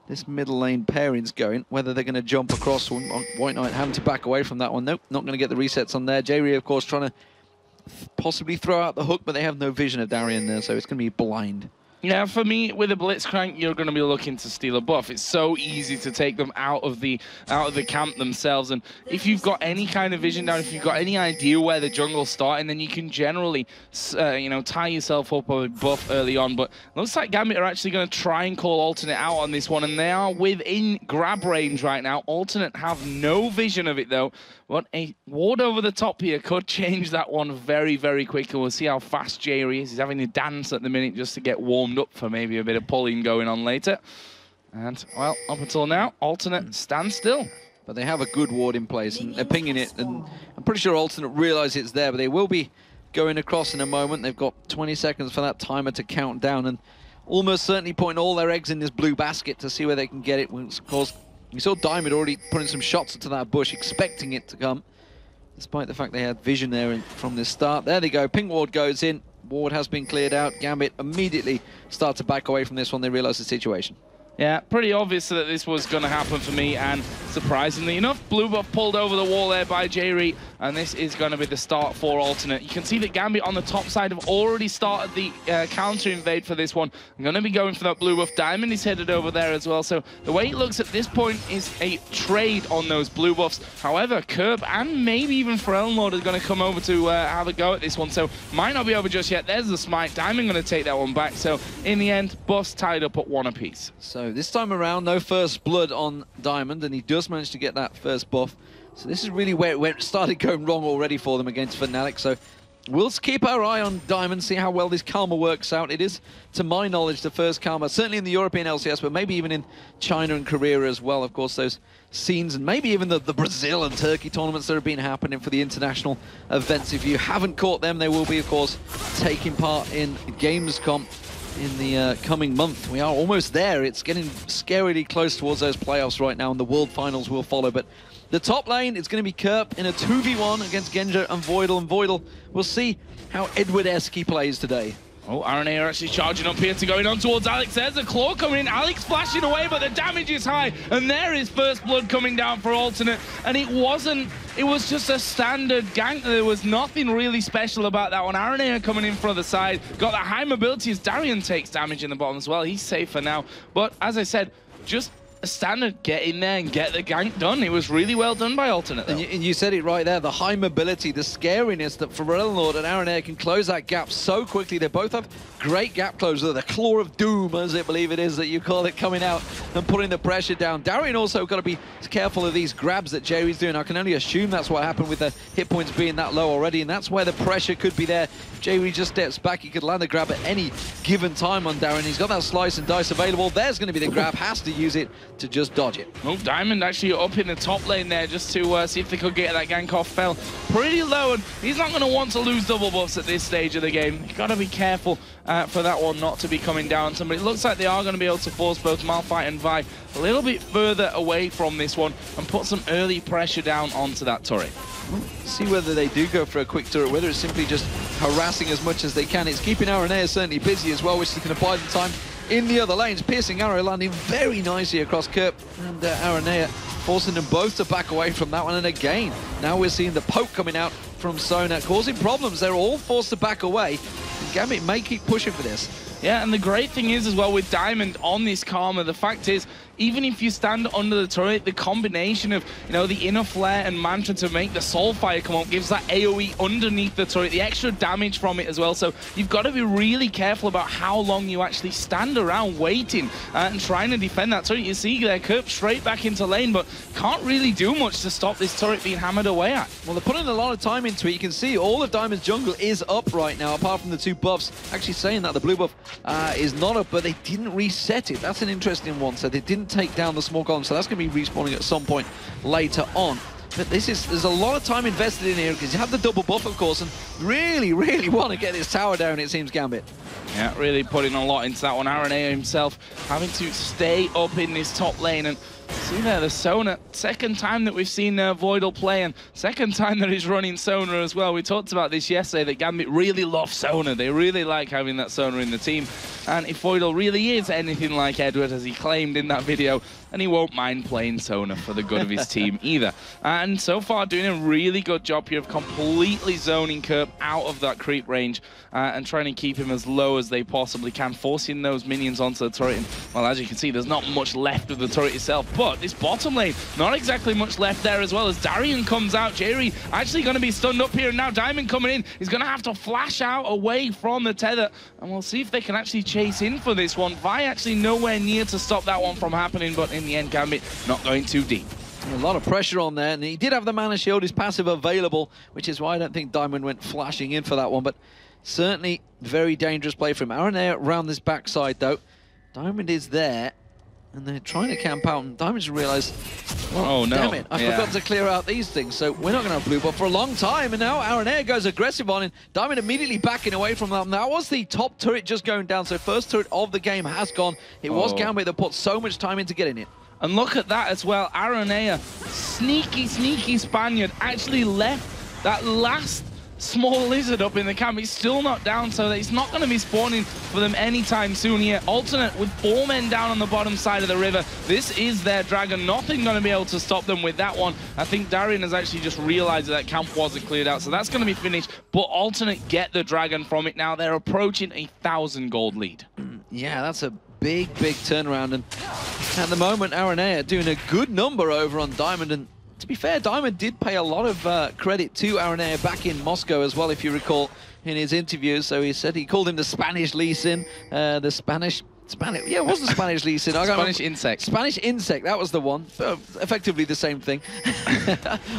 this middle lane pairing's going, whether they're going to jump across. White Knight having to back away from that one. Nope, not going to get the resets on there. J-Ray, of course, trying to possibly throw out the hook, but they have no vision of Darien there, so it's going to be blind. Yeah, for me, with a Blitzcrank, you're going to be looking to steal a buff. It's so easy to take them out of the camp themselves. And if you've got any kind of vision down, if you've got any idea where the jungle's starting, then you can generally, you know, tie yourself up with a buff early on. But it looks like Gambit are actually going to try and call Alternate out on this one, and they are within grab range right now. Alternate have no vision of it, though. But a ward over the top here could change that one very, very quickly. We'll see how fast Jerry is. He's having a dance at the minute just to get warmed up for maybe a bit of pulling going on later. And, well, up until now, Alternate stands still. But they have a good ward in place, and they're pinging it. And I'm pretty sure Alternate realise it's there, but they will be going across in a moment. They've got 20 seconds for that timer to count down, and almost certainly putting all their eggs in this blue basket to see where they can get it. Of course, we saw Diamond already putting some shots into that bush, expecting it to come, despite the fact they had vision there from the start. There they go. Pink ward goes in. Ward has been cleared out. Gambit immediately start to back away from this one. They realise the situation. Yeah, pretty obvious that this was going to happen for me, and surprisingly enough, blue buff pulled over the wall there by J-Reet, and this is going to be the start for Alternate. You can see that Gambit on the top side have already started the counter invade for this one. I'm going to be going for that blue buff. Diamond is headed over there as well, so the way it looks at this point is a trade on those blue buffs. However, Curb and maybe even Lord are going to come over to have a go at this one, so might not be over just yet. There's the smite. Diamond going to take that one back, so in the end, buffs tied up at 1 apiece. So this time around, no first blood on Diamond, and he does manage to get that first buff. So this is really where it started going wrong already for them against Fnatic. So we'll keep our eye on Diamond, see how well this Karma works out. It is, to my knowledge, the first Karma, certainly in the European LCS, but maybe even in China and Korea as well. Of course, those scenes, and maybe even the Brazil and Turkey tournaments that have been happening for the international events. If you haven't caught them, they will be, of course, taking part in Gamescom in the coming month. We are almost there. It's getting scarily close towards those playoffs right now, and the World Finals will follow. But the top lane is going to be Kerp in a 2v1 against Genja and Voidal. And Voidal, we'll see how Edward-esque he plays today. Oh, RNA are actually charging up here to going on towards Alex. There's a claw coming in. Alex flashing away, but the damage is high. And there is first blood coming down for Alternate. And it was just a standard gank. There was nothing really special about that one. RNA are coming in from the side. Got that high mobility as Darian takes damage in the bottom as well. He's safe for now. But as I said, just a standard get in there and get the gank done. It was really well done by Alternate, though. And you said it right there, the high mobility, the scariness that Lord and Aaron Air can close that gap so quickly. They both have great gap closure, the claw of doom, as I believe it is that you call it, coming out and putting the pressure down. Darian also got to be careful of these grabs that Jerry's doing. I can only assume that's what happened with the hit points being that low already, and that's where the pressure could be there. If Jerry just steps back, he could land a grab at any given time on Darian. He's got that slice and dice available. There's going to be the grab, has to use it to just dodge it. Oh, Diamond actually up in the top lane there just to see if they could get that gank off. Fell pretty low, and he's not going to want to lose double buffs at this stage of the game. You've got to be careful for that one not to be coming down. But it looks like they are going to be able to force both Malphite and Vi a little bit further away from this one and put some early pressure down onto that turret. See whether they do go for a quick turret, whether it's simply just harassing as much as they can. It's keeping Aranea certainly busy as well, which is going to buy them time in the other lanes. Piercing arrow landing very nicely across Kerp and Aranea, forcing them both to back away from that one. And again, now we're seeing the poke coming out from Sona, causing problems. They're all forced to back away. And Gambit may keep pushing for this. Yeah, and the great thing is as well with Diamond on this Karma, the fact is, even if you stand under the turret, the combination of, you know, the inner flare and mantra to make the Soulfire come up gives that AoE underneath the turret, the extra damage from it as well. So you've got to be really careful about how long you actually stand around waiting and trying to defend that turret. You see there, Kerp straight back into lane, but can't really do much to stop this turret being hammered away at. Well, they're putting a lot of time into it. You can see all of Diamond's jungle is up right now, apart from the two buffs. Actually saying that the blue buff is not up, but they didn't reset it. That's an interesting one. So they didn't take down the small column, so that's going to be respawning at some point later on. But there's a lot of time invested in here because you have the double buff, of course, and really want to get this tower down, it seems, Gambit. Yeah, really putting a lot into that one. RNA himself having to stay up in this top lane, and see there, the Sona, second time that we've seen Voidal play, and second time that he's running Sona as well. We talked about this yesterday, that Gambit really love Sona. They really like having that Sona in the team. And if Voidal really is anything like Edward, as he claimed in that video, and he won't mind playing Sona for the good of his team either. And so far, doing a really good job here of completely zoning Kerp out of that creep range and trying to keep him as low as they possibly can, forcing those minions onto the turret. And, well, as you can see, there's not much left of the turret itself, but this bottom lane, not exactly much left there as well as Darian comes out. Jerry actually going to be stunned up here, and now Diamond coming in. He's going to have to flash out away from the tether, and we'll see if they can actually chase in for this one. Vi actually nowhere near to stop that one from happening, but in the end, Gambit not going too deep. A lot of pressure on there, and he did have the mana shield, his passive available, which is why I don't think Diamond went flashing in for that one, but certainly very dangerous play from Aranea around this backside though. Diamond is there, and they're trying to camp out, and Diamond's realised, well, oh no, damn it, I forgot to clear out these things, so we're not going to have blue buff for a long time, and now Aranea goes aggressive on, and Diamond immediately backing away from that. That was the top turret just going down, so first turret of the game has gone. It was Gambit that put so much time into getting it. And look at that as well, Aranea, sneaky Spaniard, actually left that last small lizard up in the camp. He's still not down, so he's not going to be spawning for them anytime soon here. Alternate with 4 men down on the bottom side of the river. This is their dragon. Nothing going to be able to stop them with that one. I think Darian has actually just realized that camp wasn't cleared out, so that's going to be finished. But Alternate get the dragon from it now. They're approaching a 1,000 gold lead. Yeah, that's a big turnaround, and at the moment Aranea doing a good number over on Diamond. And to be fair, Diamond did pay a lot of credit to Aranea back in Moscow as well, if you recall, in his interviews. So he said he called him the Spanish Lee Sin, the Spanish, yeah, it was the Spanish Lee Sin. Spanish insect. Spanish insect, that was the one. Effectively the same thing.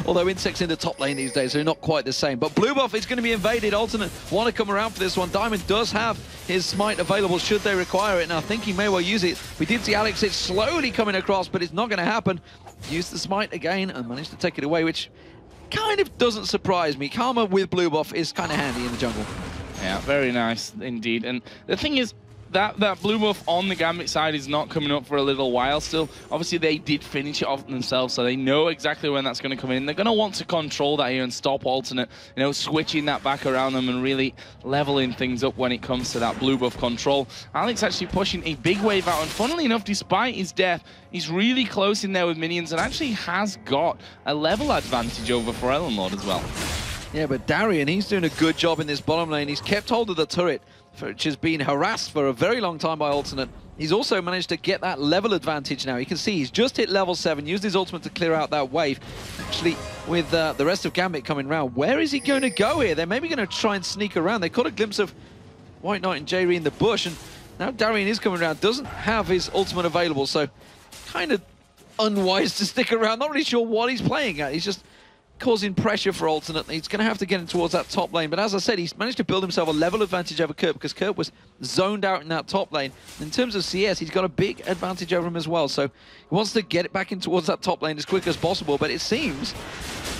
Although insects in the top lane these days are not quite the same. But blue buff is going to be invaded. Alternate want to come around for this one. Diamond does have his smite available should they require it, and I think he may well use it. We did see Alex it's slowly coming across, but it's not going to happen. Used the smite again and managed to take it away, which kind of doesn't surprise me. Karma with blue buff is kind of handy in the jungle. Yeah, very nice indeed. And the thing is, that blue buff on the Gambit side is not coming up for a little while still. Obviously, they did finish it off themselves, so they know exactly when that's going to come in. They're going to want to control that here and stop Alternate, you know, switching that back around them and really leveling things up when it comes to that blue buff control. Alex actually pushing a big wave out, and funnily enough, despite his death, he's really close in there with minions and actually has got a level advantage over Forellan Lord as well. Yeah, but Darian, he's doing a good job in this bottom lane. He's kept hold of the turret, which has been harassed for a very long time by Alternate. He's also managed to get that level advantage now. You can see he's just hit level 7, used his ultimate to clear out that wave. Actually, with the rest of Gambit coming round, where is he going to go here? They're maybe going to try and sneak around. They caught a glimpse of White Knight and Jerry in the bush, and now Darian is coming around, doesn't have his ultimate available, so kind of unwise to stick around. Not really sure what he's playing at. He's just causing pressure for Alternate. He's going to have to get in towards that top lane, but as I said, he's managed to build himself a level advantage over Kurt because Kurt was zoned out in that top lane. In terms of CS, he's got a big advantage over him as well, so he wants to get it back in towards that top lane as quick as possible, but it seems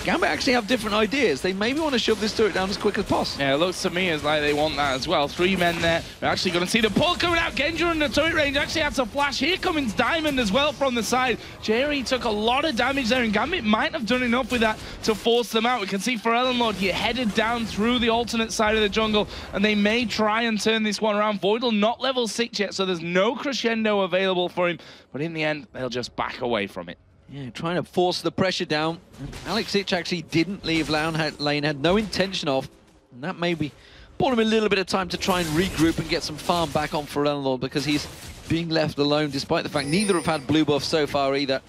Gambit actually have different ideas. They maybe want to shove this turret down as quick as possible. Yeah, it looks to me as like they want that as well. 3 men there. We're actually going to see the pull coming out. Genja in the turret range actually had to flash. Here comes Diamond as well from the side. Jerry took a lot of damage there, and Gambit might have done enough with that to force them out. We can see Forellan Lord here headed down through the Alternate side of the jungle, and they may try and turn this one around. Voidal not level 6 yet, so there's no crescendo available for him, but in the end, they'll just back away from it. Yeah, trying to force the pressure down. Alex Ich actually didn't leave lane, had no intention of, and that maybe bought him a little bit of time to try and regroup and get some farm back on Forellan Lord because he's being left alone, despite the fact neither have had blue buff so far either.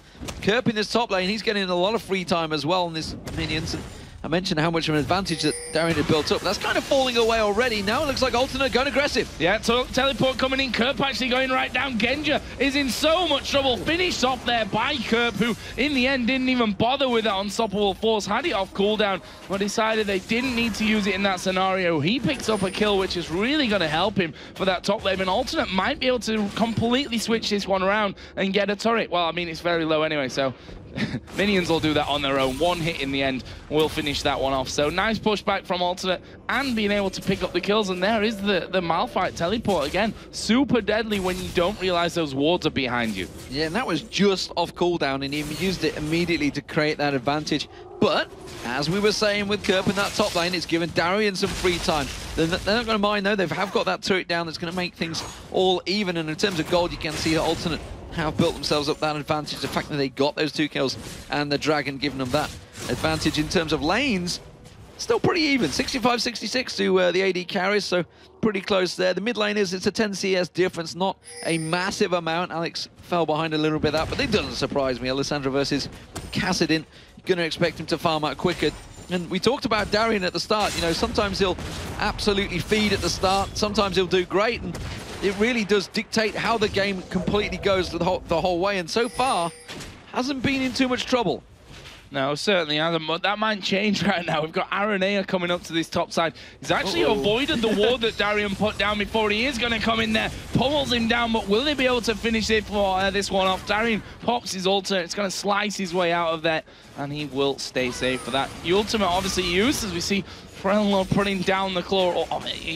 Kerp in this top lane, he's getting a lot of free time as well in this minions. And I mentioned how much of an advantage that Darian had built up. That's kind of falling away already. Now it looks like Alternate going aggressive. Yeah, so teleport coming in. Kerp actually going right down. Genja is in so much trouble. Finished off there by Kerp, who in the end didn't even bother with that unstoppable force. Had it off cooldown, but decided they didn't need to use it in that scenario. He picks up a kill, which is really going to help him for that top lane. And Alternate might be able to completely switch this one around and get a turret. Well, I mean, it's very low anyway, so minions will do that on their own. One hit in the end will finish that one off. So nice pushback from Alternate and being able to pick up the kills. And there is the Malphite teleport again. Super deadly when you don't realize those wards are behind you. Yeah, and that was just off cooldown, and he used it immediately to create that advantage. But as we were saying with Kerp in that top lane, it's given Darian some free time. They're not going to mind though. They have got that turret down that's going to make things all even. And in terms of gold, you can see that Alternate have built themselves up that advantage. The fact that they got those 2 kills and the Dragon giving them that advantage in terms of lanes, still pretty even. 65-66 to the AD carries, so pretty close there. The mid laners, it's a 10 CS difference, not a massive amount. Alex fell behind a little bit of that, but it doesn't surprise me. Alessandro versus Kassadin, gonna expect him to farm out quicker. And we talked about Darian at the start. You know, sometimes he'll absolutely feed at the start, sometimes he'll do great, and it really does dictate how the game completely goes the whole way. And so far, hasn't been in too much trouble. No, certainly hasn't, but that might change right now. We've got Aranea coming up to this top side. He's actually avoided the ward that Darian put down before. He is going to come in there, pummels him down, but will they be able to finish it for this one off? Darian pops his ultimate. It's going to slice his way out of there, and he will stay safe for that. The ultimate obviously used, as we see Frelnor putting down the claw.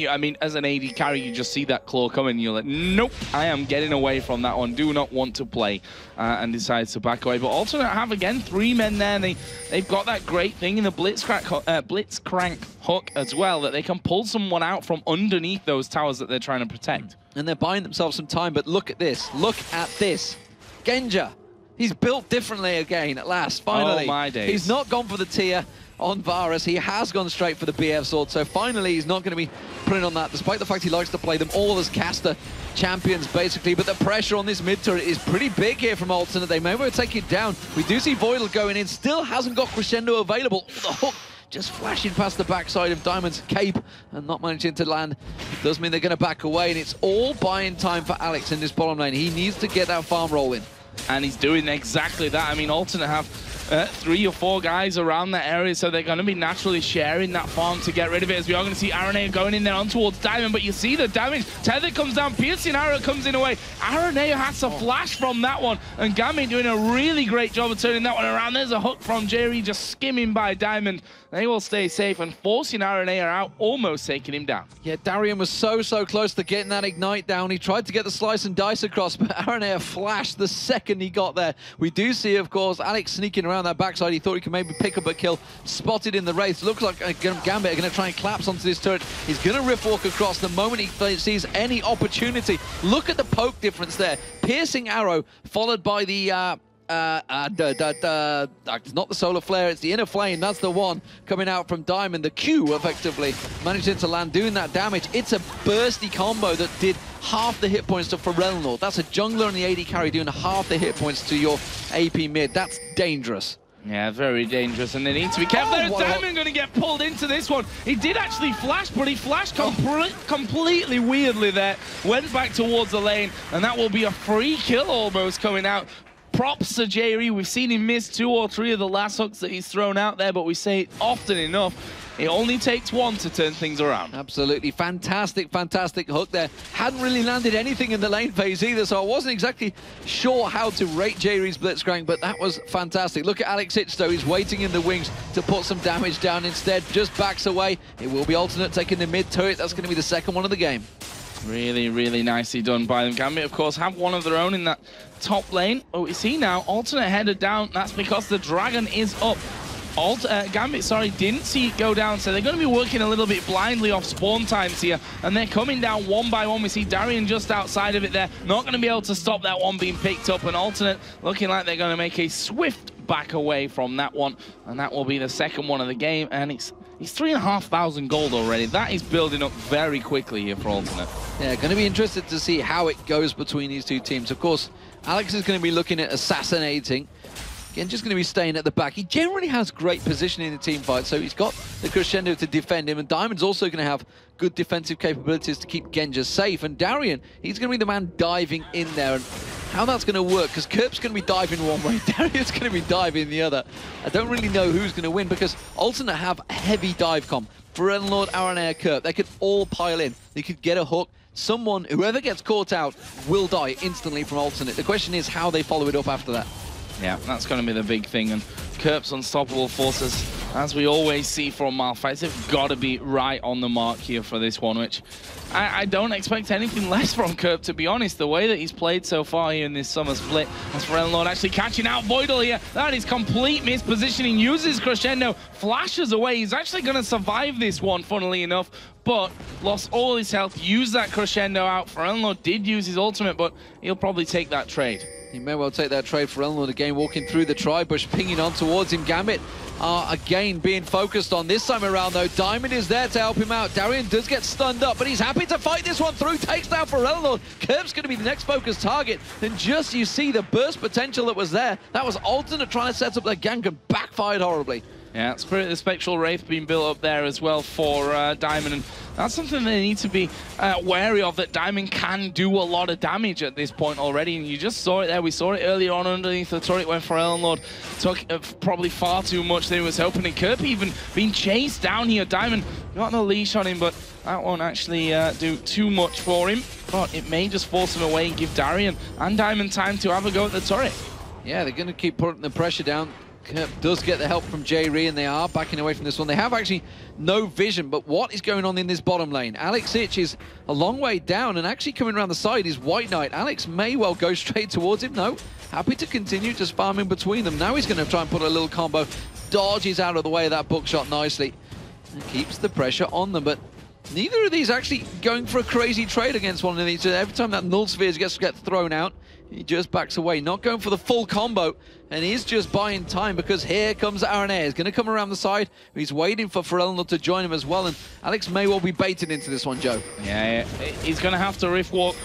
I mean, as an AD carry, you just see that claw coming, you're like, nope, I am getting away from that one. Do not want to play, and decides to back away. But Alternate have, again, 3 men there, and they've got that great thing in the Blitzcrank hook as well, that they can pull someone out from underneath those towers that they're trying to protect. And they're buying themselves some time, but look at this. Look at this. Genja. He's built differently again at last, finally. Oh, my days. He's not gone for the tier on Varus. He has gone straight for the BF sword, so finally he's not going to be putting on that, despite the fact he likes to play them all as caster champions, basically. But the pressure on this mid turret is pretty big here from Alternate. They may well take it down. We do see Voidal going in, still hasn't got Crescendo available. The hook just flashing past the backside of Diamond's cape and not managing to land. It does mean they're going to back away, and it's all buying time for Alex in this bottom lane. He needs to get that farm rolling. And he's doing exactly that. I mean, Alternate have 3 or 4 guys around that area, so they're going to be naturally sharing that farm to get rid of it, as we are going to see Aranea going in there on towards Diamond. But you see the damage. Tether comes down, piercing arrow comes in away. Aranea has to flash from that one, and Gambit doing a really great job of turning that one around. There's a hook from Jerry just skimming by Diamond. They will stay safe and forcing Aranea out, almost taking him down. Yeah, Darian was so close to getting that ignite down. He tried to get the slice and dice across, but Aranea flashed the second he got there. We do see, of course, Alex sneaking around that backside. He thought he could maybe pick up a kill. Spotted in the wraith. Looks like Gambit are going to try and collapse onto this turret. He's going to rift walk across the moment he sees any opportunity. Look at the poke difference there. Piercing arrow, followed by the... it's not the solar flare, it's the inner flame. That's the one coming out from Diamond. The Q effectively managing to land, doing that damage. It's a bursty combo that did half the hit points to Frelnor. That's a jungler and the AD carry doing half the hit points to your AP mid. That's dangerous. Yeah, very dangerous, and they need to be careful. There's Diamond going to get pulled into this one. He did actually flash, but he flashed completely weirdly there. Went back towards the lane, and that will be a free kill almost coming out. Props to Jerry. We've seen him miss 2 or 3 of the last hooks that he's thrown out there, but we say it often enough. It only takes one to turn things around. Absolutely. Fantastic hook there. Hadn't really landed anything in the lane phase either, so I wasn't exactly sure how to rate Jerry's Blitzcrank, but that was fantastic. Look at Alex Hitch, though. He's waiting in the wings to put some damage down instead. Just backs away. It will be Alternate taking the mid turret. That's going to be the second one of the game. Really, really nicely done by them. Gambit, of course, have one of their own in that top lane. Oh, we see now, Alternate headed down. That's because the Dragon is up. Gambit, sorry, didn't see it go down, so they're going to be working a little bit blindly off spawn times here, and they're coming down one by one. We see Darian just outside of it there, not going to be able to stop that one being picked up, and Alternate looking like they're going to make a swift back away from that one, and that will be the second one of the game, and it's 3,500 gold already. That is building up very quickly here for Alternate. Yeah, going to be interested to see how it goes between these two teams. Of course, Alex is going to be looking at assassinating. Again, just going to be staying at the back. He generally has great positioning in the team fight, so he's got the Crescendo to defend him, and Diamond's also going to have good defensive capabilities to keep Genja safe. And Darian, he's going to be the man diving in there. And how that's going to work, because Kerp's going to be diving one way, Darian's going to be diving the other. I don't really know who's going to win, because Alternate have a heavy dive comp. Frelnor, Aranea, Kerp, they could all pile in. They could get a hook. Someone, whoever gets caught out, will die instantly from Alternate. The question is how they follow it up after that. Yeah, that's going to be the big thing, and Kerp's unstoppable forces, as we always see from Malphite, they've got to be right on the mark here for this one, which I don't expect anything less from Kerp, to be honest. The way that he's played so far here in this summer split, as Frelnor actually catching out Voidal here, that is complete mispositioning, uses Crescendo, flashes away. He's actually going to survive this one, funnily enough, but lost all his health, used that Crescendo out. Frelnor did use his ultimate, but he'll probably take that trade. He may well take that trade for Eleanor again, walking through the tri-bush, pinging on towards him. Gambit again being focused on. This time around, though, Diamond is there to help him out. Darian does get stunned up, but he's happy to fight this one through. Takes down for Eleanor. Curv's going to be the next focused target. And just you see the burst potential that was there. That was Alternate trying to set up their gank and backfired horribly. Yeah, Spirit of the Spectral Wraith being built up there as well for Diamond, and that's something they need to be wary of, that Diamond can do a lot of damage at this point already, and you just saw it there. We saw it earlier on underneath the turret when Forellenlord took probably far too much than he was hoping, and Kirby even being chased down here. Diamond got the leash on him, but that won't actually do too much for him, but it may just force him away and give Darian and Diamond time to have a go at the turret. Yeah, they're going to keep putting the pressure down. Kerp does get the help from J-Ree, and they are backing away from this one. They have actually no vision, but what is going on in this bottom lane? Alex Ich is a long way down, and actually coming around the side is White Knight. Alex may well go straight towards him. No, happy to continue just farming between them. Now he's going to try and put a little combo. Dodges out of the way of that bookshot nicely. And keeps the pressure on them, but neither of these actually going for a crazy trade against one of these. Every time that Null Spheres gets thrown out, he just backs away, not going for the full combo, and he's just buying time because here comes RNA. He's going to come around the side. He's waiting for Forellenlord to join him as well, and Alex may well be baited into this one, Joe. Yeah, he's going to have to riff walk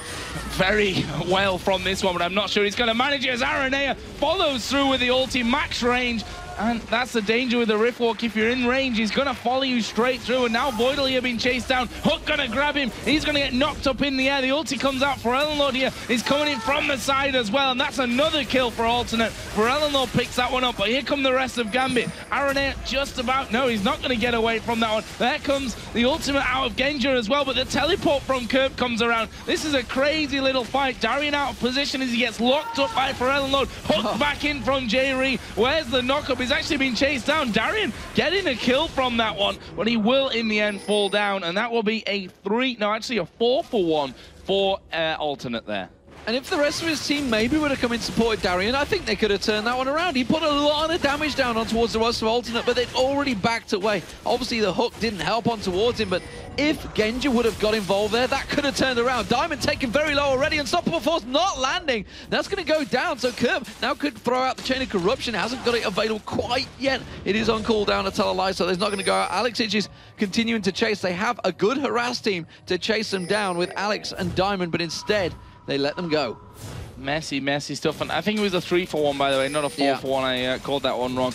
very well from this one, but I'm not sure he's going to manage it as RNA follows through with the ulti max range. And that's the danger with the Rift Walk. If you're in range, he's going to follow you straight through. And now Voidal here being chased down. Hook going to grab him. He's going to get knocked up in the air. The ulti comes out. Forellenlord here is coming in from the side as well. And that's another kill for Alternate. Forellenlord picks that one up. But here come the rest of Gambit. Aranea just about... No, he's not going to get away from that one. There comes the ultimate out of Genja as well. But the teleport from Kerp comes around. This is a crazy little fight. Darian out of position as he gets locked up by Forellenlord. Hooked back in from J-Ree. Where's the knockup? He's actually been chased down. Darian getting a kill from that one, but he will in the end fall down, and that will be a 4-for-1 for Alternate there. And if the rest of his team maybe would have come in support Darian, I think they could have turned that one around. He put a lot of damage down on towards the roster of Alternate, but they'd already backed away. Obviously, the hook didn't help on towards him, but if Genja would have got involved there, that could have turned around. Diamond taken very low already, Unstoppable Force not landing. That's going to go down, so Kerp now could throw out the Chain of Corruption. Hasn't got it available quite yet. It is on cooldown to tell a lie, so there's not going to go out. Alex Ich is continuing to chase. They have a good harass team to chase them down with Alex and Diamond, but instead, they let them go. Messy stuff. And I think it was a 3-for-1, by the way, not a 4-for-1. I called that one wrong.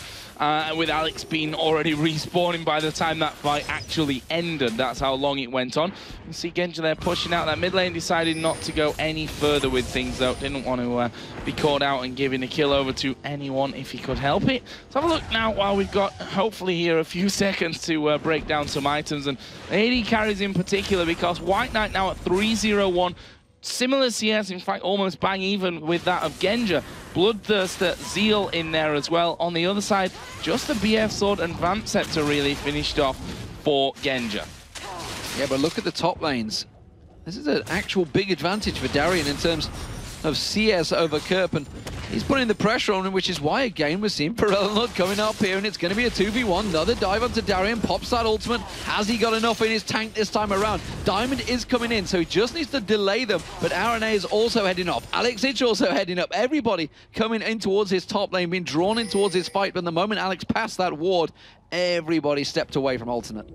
With Alex being already respawning by the time that fight actually ended. That's how long it went on. You see Genja there pushing out that mid lane, decided not to go any further with things, though. Didn't want to be caught out and giving a kill over to anyone if he could help it. Let's have a look now while we've got, hopefully here, a few seconds to break down some items. And AD carries in particular, because White Knight now at 3-0-1. Similar CS, in fact, almost bang even with that of Genja. Bloodthirster, Zeal in there as well. On the other side, just the BF Sword and Vamp Scepter really finished off for Genja. Yeah, but look at the top lanes. This is an actual big advantage for Darian in terms of CS over Kerp, and he's putting the pressure on him, which is why, again, we're seeing Forellenlord coming up here, and it's going to be a 2v1. Another dive onto Darian, pops that ultimate. Has he got enough in his tank this time around? Diamond is coming in, so he just needs to delay them, but RNA is also heading off. Alex Ich also heading up. Everybody coming in towards his top lane, being drawn in towards his fight, but the moment Alex passed that ward, everybody stepped away from Alternate.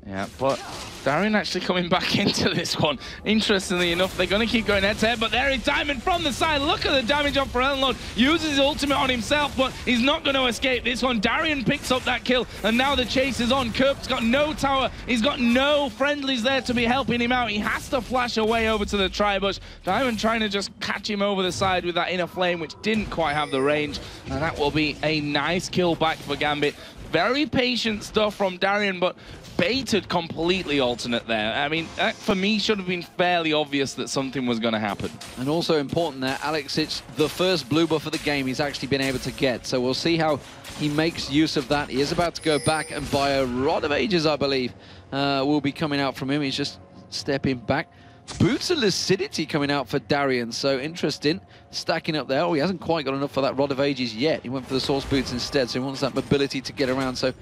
Yeah, but Darian actually coming back into this one. Interestingly enough, they're going to keep going head-to-head, but there is Diamond from the side. Look at the damage on Forellenlord. Uses his ultimate on himself, but he's not going to escape this one. Darian picks up that kill, and now the chase is on. Kerp's got no tower. He's got no friendlies there to be helping him out. He has to flash away over to the tri-bush. Diamond trying to just catch him over the side with that inner flame, which didn't quite have the range, and that will be a nice kill back for Gambit. Very patient stuff from Darian, but baited completely Alternate there. I mean, that for me should have been fairly obvious that something was going to happen. And also important there, Alex Ich, the first blue buff of the game he's actually been able to get. So we'll see how he makes use of that. He is about to go back and buy a Rod of Ages, I believe, will be coming out from him. He's just stepping back. Boots of Lucidity coming out for Darian, so interesting. Stacking up there. Oh, he hasn't quite got enough for that Rod of Ages yet. He went for the Source Boots instead, so he wants that mobility to get around. So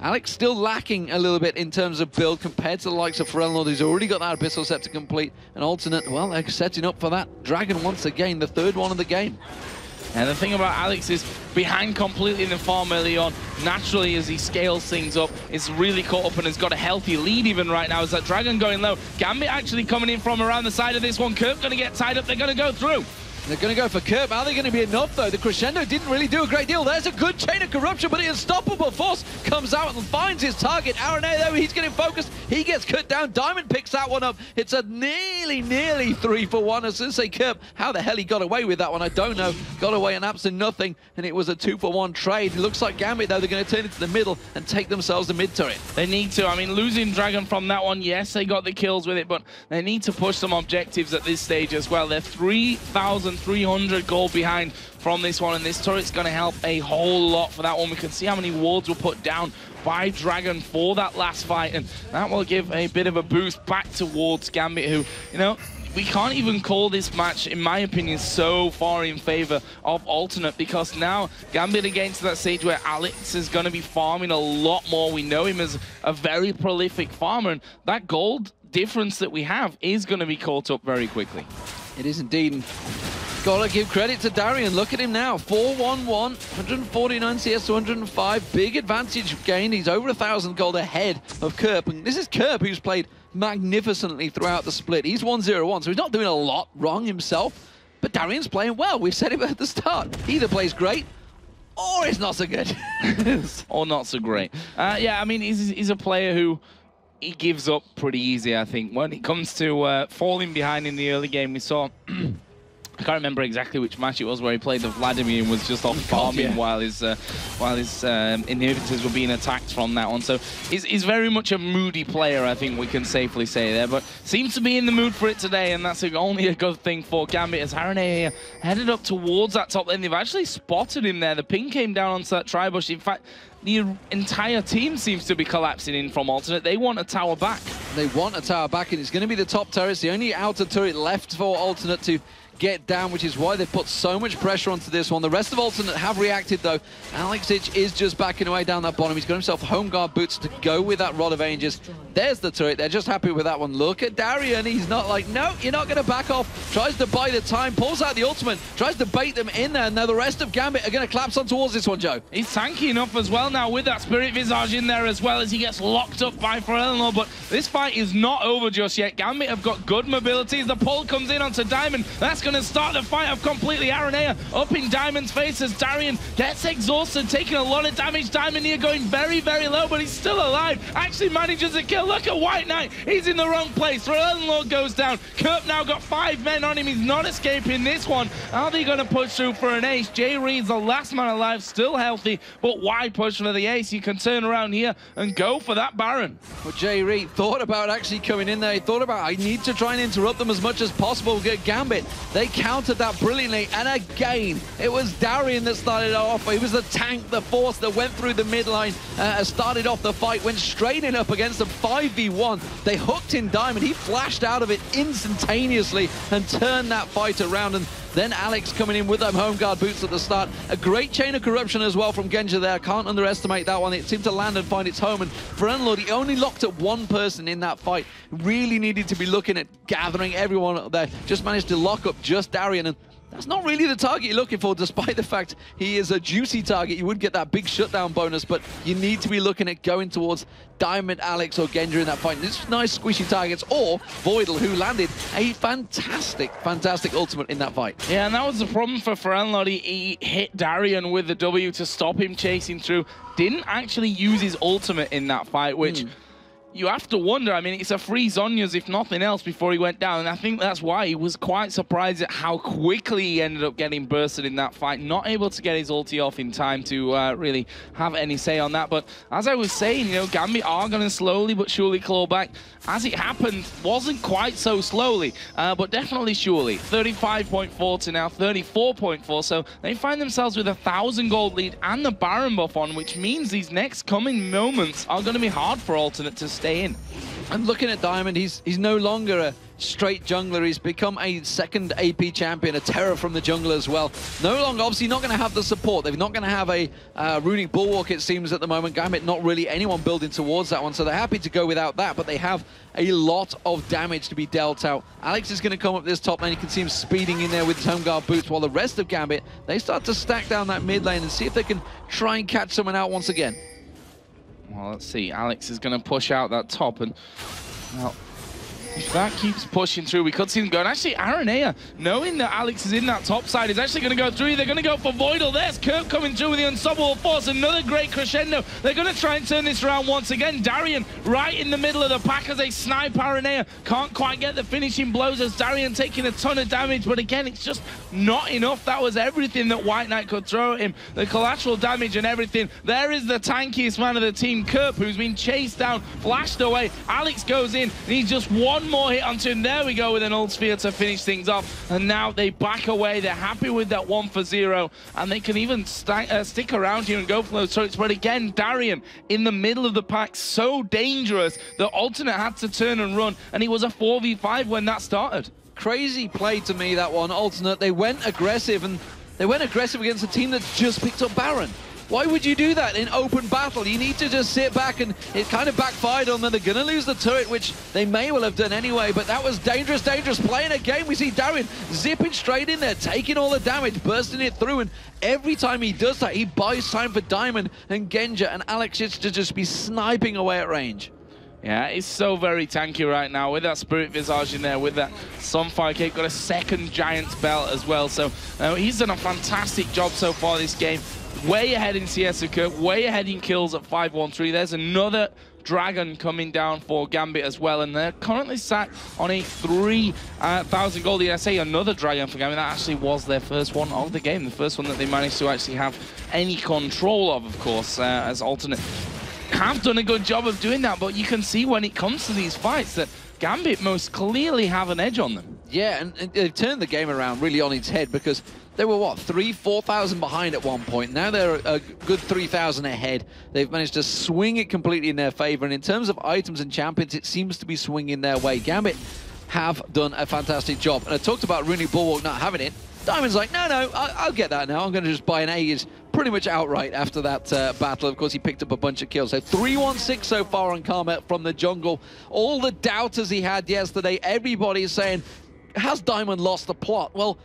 Alex still lacking a little bit in terms of build compared to the likes of Ferelnord, who's already got that Abyssal Scepter complete. And Alternate, well, they're setting up for that Dragon once again, the third one of the game. And the thing about Alex is behind completely in the farm early on. Naturally, as he scales things up, it's really caught up and has got a healthy lead even right now. Is that Dragon going low? Gambit actually coming in from around the side of this one. Kirk going to get tied up. They're going to go through. They're going to go for Kerp. Are they going to be enough, though? The Crescendo didn't really do a great deal. There's a good chain of corruption, but the Unstoppable Force comes out and finds his target. Aranea, though, he's getting focused. He gets cut down. Diamond picks that one up. It's a nearly 3-for-1. As soon as they Kerp, how the hell he got away with that one, I don't know. Got away and absolutely nothing, and it was a 2-for-1 trade. It looks like Gambit, though, they're going to turn into the middle and take themselves the mid turret. They need to. I mean, losing Dragon from that one, yes, they got the kills with it, but they need to push some objectives at this stage as well. They're 3,300 gold behind from this one, and this turret's going to help a whole lot for that one. We can see how many wards were put down by Dragon for that last fight, and that will give a bit of a boost back towards Gambit, who, you know, we can't even call this match, in my opinion, so far in favor of Alternate, because now Gambit against that stage where Alex is going to be farming a lot more. We know him as a very prolific farmer, and that gold difference that we have is going to be caught up very quickly. It is indeed. And gotta give credit to Darian. Look at him now. 4-1-1, 149 CS to 105. Big advantage gained. He's over 1,000 gold ahead of Kerp. And this is Kerp, who's played magnificently throughout the split. He's 1-0-1, so he's not doing a lot wrong himself. But Darian's playing well. We've said it at the start. He either plays great or he's not so good. Or not so great. Yeah, I mean, he's a player who he gives up pretty easy, I think. When it comes to falling behind in the early game, we saw... I can't remember exactly which match it was where he played the Vladimir and was just off farming while his inhibitors were being attacked from that one. So he's very much a moody player, I think we can safely say there. But seems to be in the mood for it today, and that's only a good thing for Gambit, as Aranea headed up towards that top lane. They've actually spotted him there. The ping came down onto that tri-bush. In fact, the entire team seems to be collapsing in from Alternate. They want a tower back. They want a tower back, and it's going to be the top turret. It's the only outer turret left for Alternate to get down, which is why they've put so much pressure onto this one. The rest of Alternate have reacted, though. Alex Ich is just backing away down that bottom. He's got himself home guard boots to go with that Rod of Ages. There's the turret. They're just happy with that one. Look at Darian. He's not like, no, you're not going to back off. Tries to buy the time, pulls out the ultimate, tries to bait them in there. And now the rest of Gambit are going to collapse on towards this one, Joe. He's tanky enough as well now with that Spirit Visage in there as well, as he gets locked up by Ferelnord. But this fight is not over just yet. Gambit have got good mobilities. The pull comes in onto Diamond. That's going to start the fight up completely. Aranea up in Diamond's face as Darian gets exhausted, taking a lot of damage. Diamond here going very, very low, but he's still alive. Actually manages to kill. Look at White Knight. He's in the wrong place. Ferelnord goes down. Kerp now got 5 men on him. He's not escaping this one. Are they going to push through for an ace? Jay Reed's the last man alive, still healthy, but wide push for the ace. You can turn around here and go for that Baron. Well, Jay Reed thought about actually coming in there. He thought about, I need to try and interrupt them as much as possible. Get Gambit. They countered that brilliantly, and again, it was Darian that started off. It was the tank, the force that went through the midline, started off the fight, went straight in up against them 5v1. They hooked in Diamond. He flashed out of it instantaneously and turned that fight around. And then Alex coming in with them home guard boots at the start. A great chain of corruption as well from Genja there. Can't underestimate that one. It seemed to land and find its home. And for Ferelnord, he only locked at one person in that fight. Really needed to be looking at gathering everyone up there. Just managed to lock up just Darian. And that's not really the target you're looking for, despite the fact he is a juicy target. You would get that big shutdown bonus, but you need to be looking at going towards Diamond, Alex, or Genja in that fight. And it's nice squishy targets, or Voidal, who landed a fantastic ultimate in that fight. Yeah, and that was the problem for Ferelnord. He hit Darian with the W to stop him chasing through. Didn't actually use his ultimate in that fight, which... You have to wonder. I mean, it's a free Zhonya's, if nothing else, before he went down. And I think that's why he was quite surprised at how quickly he ended up getting bursted in that fight. Not able to get his ulti off in time to really have any say on that. But as I was saying, you know, Gambit are going to slowly but surely claw back. As it happened, wasn't quite so slowly, but definitely surely. 35.4 to now 34.4. So they find themselves with 1,000 gold lead and the Baron buff on, which means these next coming moments are going to be hard for Alternate to stay in. And looking at Diamond, he's no longer a straight jungler. He's become a second AP champion, a terror from the jungle as well. No longer, obviously not going to have the support. They're not going to have a Runic Bulwark, it seems, at the moment. Gambit, not really anyone building towards that one, so they're happy to go without that, but they have a lot of damage to be dealt out. Alex is going to come up this top lane. You can see him speeding in there with his home guard boots, while the rest of Gambit, they start to stack down that mid lane and see if they can try and catch someone out once again. Well, let's see. Alex is going to push out that top, and well, if that keeps pushing through, we could see them going. Actually, Aranea, knowing that Alex is in that top side, is actually going to go through. They're going to go for Voidal. There's Kirk coming through with the Unstoppable Force. Another great crescendo. They're going to try and turn this around once again. Darian right in the middle of the pack as they snipe Aranea. Can't quite get the finishing blows as Darian taking a ton of damage. But again, it's just not enough. That was everything that White Knight could throw at him. The collateral damage and everything. There is the tankiest man of the team, Kirk, who's been chased down, flashed away. Alex goes in. Needs just one more hit onto him. There we go with an ult sphere to finish things off. And now they back away. They're happy with that 1-for-0. And they can even stick around here and go for those turrets. But again, Darian in the middle of the pack, so dangerous that Alternate had to turn and run. And he was a 4v5 when that started. Crazy play to me, that one. Alternate, they went aggressive, and they went aggressive against a team that just picked up Baron. Why would you do that in open battle? You need to just sit back, and it kind of backfired on them. They're going to lose the turret, which they may well have done anyway, but that was dangerous, dangerous play in a game. We see Darian zipping straight in there, taking all the damage, bursting it through, and every time he does that, he buys time for Diamond and Genja, and Alex is to just be sniping away at range. Yeah, it's so very tanky right now with that Spirit Visage in there, with that Sunfire Cape. Got a second Giant's Belt as well, so he's done a fantastic job so far this game. Way ahead in CS, way ahead in kills at 5-1-3. There's another Dragon coming down for Gambit as well, and they're currently sat on a 3,000 gold. I say another Dragon for Gambit. That actually was their first one of the game, the first one that they managed to actually have any control of course, as Alternate have done a good job of doing that, but you can see when it comes to these fights that Gambit most clearly have an edge on them. Yeah, and they've turned the game around really on its head, because they were, what, 4,000 behind at one point. Now they're a good 3,000 ahead. They've managed to swing it completely in their favor, and in terms of items and champions, it seems to be swinging their way. Gambit have done a fantastic job, and I talked about Runic Bulwark not having it. Diamond's like, no, I'll get that now. I'm going to just buy an Aegis pretty much outright after that battle. Of course, he picked up a bunch of kills. So 3-1-6 so far on Karma from the jungle. All the doubters he had yesterday, everybody is saying, has Diamond lost the plot? Well,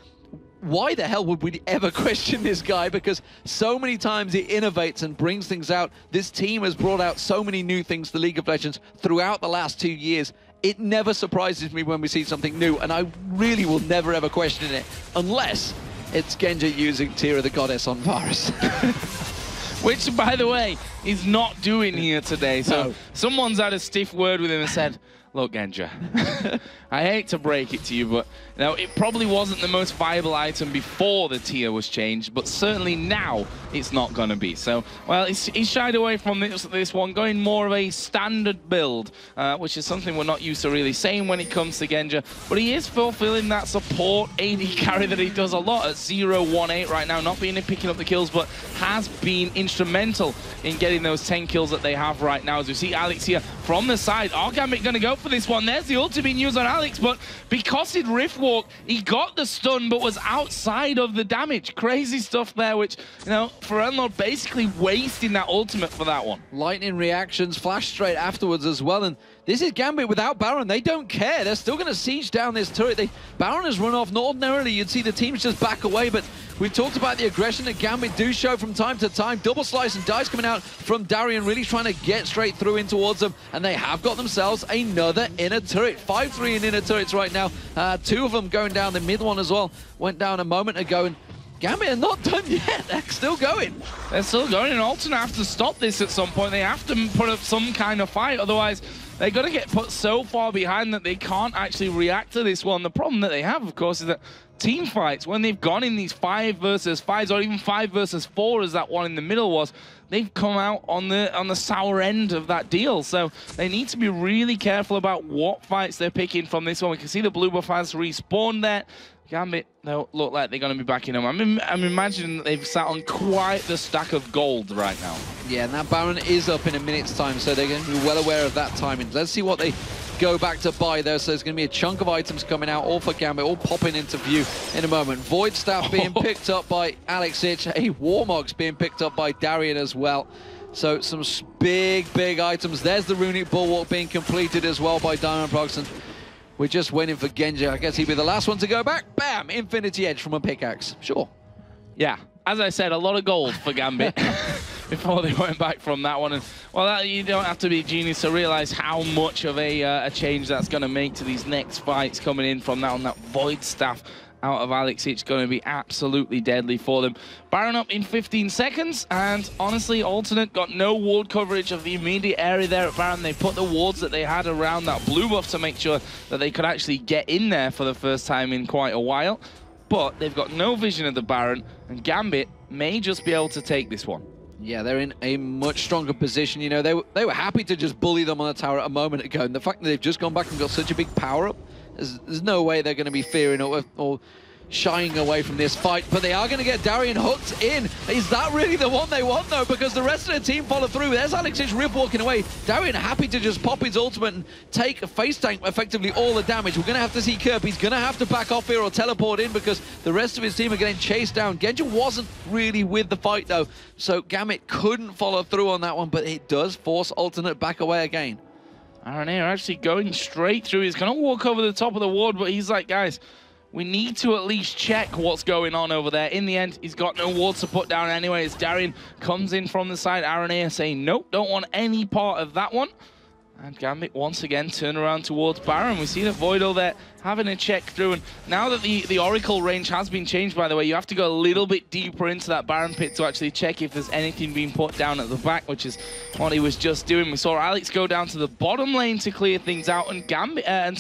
why the hell would we ever question this guy? Because so many times he innovates and brings things out. This team has brought out so many new things to League of Legends throughout the last 2 years. It never surprises me when we see something new, and I really will never ever question it, unless it's Genja using Tira the Goddess on Varus. Which, by the way, he's not doing here today. So someone's had a stiff word with him and said, look, Genja, I hate to break it to you, but it probably wasn't the most viable item before the tier was changed, but certainly now it's not going to be. So, well, he's shied away from this one, going more of a standard build, which is something we're not used to really saying when it comes to Genja, but he is fulfilling that support AD carry that he does a lot at 0-1-8 right now, not being in picking up the kills, but has been instrumental in getting those 10 kills that they have right now. As we see Alex here from the side, Gambit going to go for this one. There's the ulti being used on Alex, but because he'd Rift Walk, he got the stun, but was outside of the damage. Crazy stuff there, which, for Unlord basically wasting that ultimate for that one. Lightning reactions, flash straight afterwards as well, and this is Gambit without Baron. They don't care. They're still going to siege down this turret. Baron has run off. Not ordinarily, you'd see the teams just back away, but we've talked about the aggression that Gambit do show from time to time. Double slice and dice coming out from Darian, really trying to get straight through in towards them, and they have got themselves another inner turret. 5-3 in inner turrets right now. 2 of them going down. The mid one as well went down a moment ago, and Gambit are not done yet. They're still going. They're still going, and Alternate have to stop this at some point. They have to put up some kind of fight, otherwise they're going to get put so far behind that they can't actually react to this one. The problem that they have, of course, is that team fights, when they've gone in these 5 versus 5s, or even 5 versus 4 as that one in the middle was, they've come out on the sour end of that deal. So they need to be really careful about what fights they're picking from this one. We can see the blue buff has respawned there. Gambit, they look like they're going to be backing them. I'm imagining that they've sat on quite the stack of gold right now. Yeah, and that Baron is up in a minute's time, so they're going to be well aware of that timing. Let's see what they go back to buy there, so there's going to be a chunk of items coming out, all for Gambit, all popping into view in a moment. Void Staff being picked up by Alex Ich, a Warmog's being picked up by Darian as well. So some big items. There's the Runic Bulwark being completed as well by Diamond Prox, and we're just waiting for Genji. I guess he'd be the last one to go back. Bam! Infinity Edge from a pickaxe. Sure. Yeah, as I said, a lot of gold for Gambit before they went back from that one. And well, you don't have to be a genius to realize how much of a change that's going to make to these next fights coming in from that one. That Void Staff out of Alex It's going to be absolutely deadly for them. Baron up in 15 seconds, and honestly, Alternate got no ward coverage of the immediate area there at Baron. They put the wards that they had around that blue buff to make sure that they could actually get in there for the first time in quite a while. But they've got no vision of the Baron, and Gambit may just be able to take this one. Yeah, they're in a much stronger position. You know, they were happy to just bully them on the tower a moment ago, and the fact that they've just gone back and got such a big power-up, there's no way they're going to be fearing or shying away from this fight, but they are going to get Darian hooked in. Is that really the one they want, though? Because the rest of the team follow through. There's Alex's Rift walking away. Darian happy to just pop his ultimate and take a face tank effectively all the damage. We're going to have to see Kerp. He's going to have to back off here or teleport in because the rest of his team are getting chased down. Genji wasn't really with the fight, though, so Gambit couldn't follow through on that one, but it does force Alternate back away again. RNA are actually going straight through. He's going to walk over the top of the ward, but he's like, guys, we need to at least check what's going on over there. In the end, he's got no wards to put down anyway as Darian comes in from the side. RNA saying, nope, don't want any part of that one. And Gambit once again turn around towards Baron. We see the Voidal there having a check through. And now that the Oracle range has been changed, by the way, you have to go a little bit deeper into that Baron pit to actually check if there's anything being put down at the back, which is what he was just doing. We saw Alex go down to the bottom lane to clear things out, and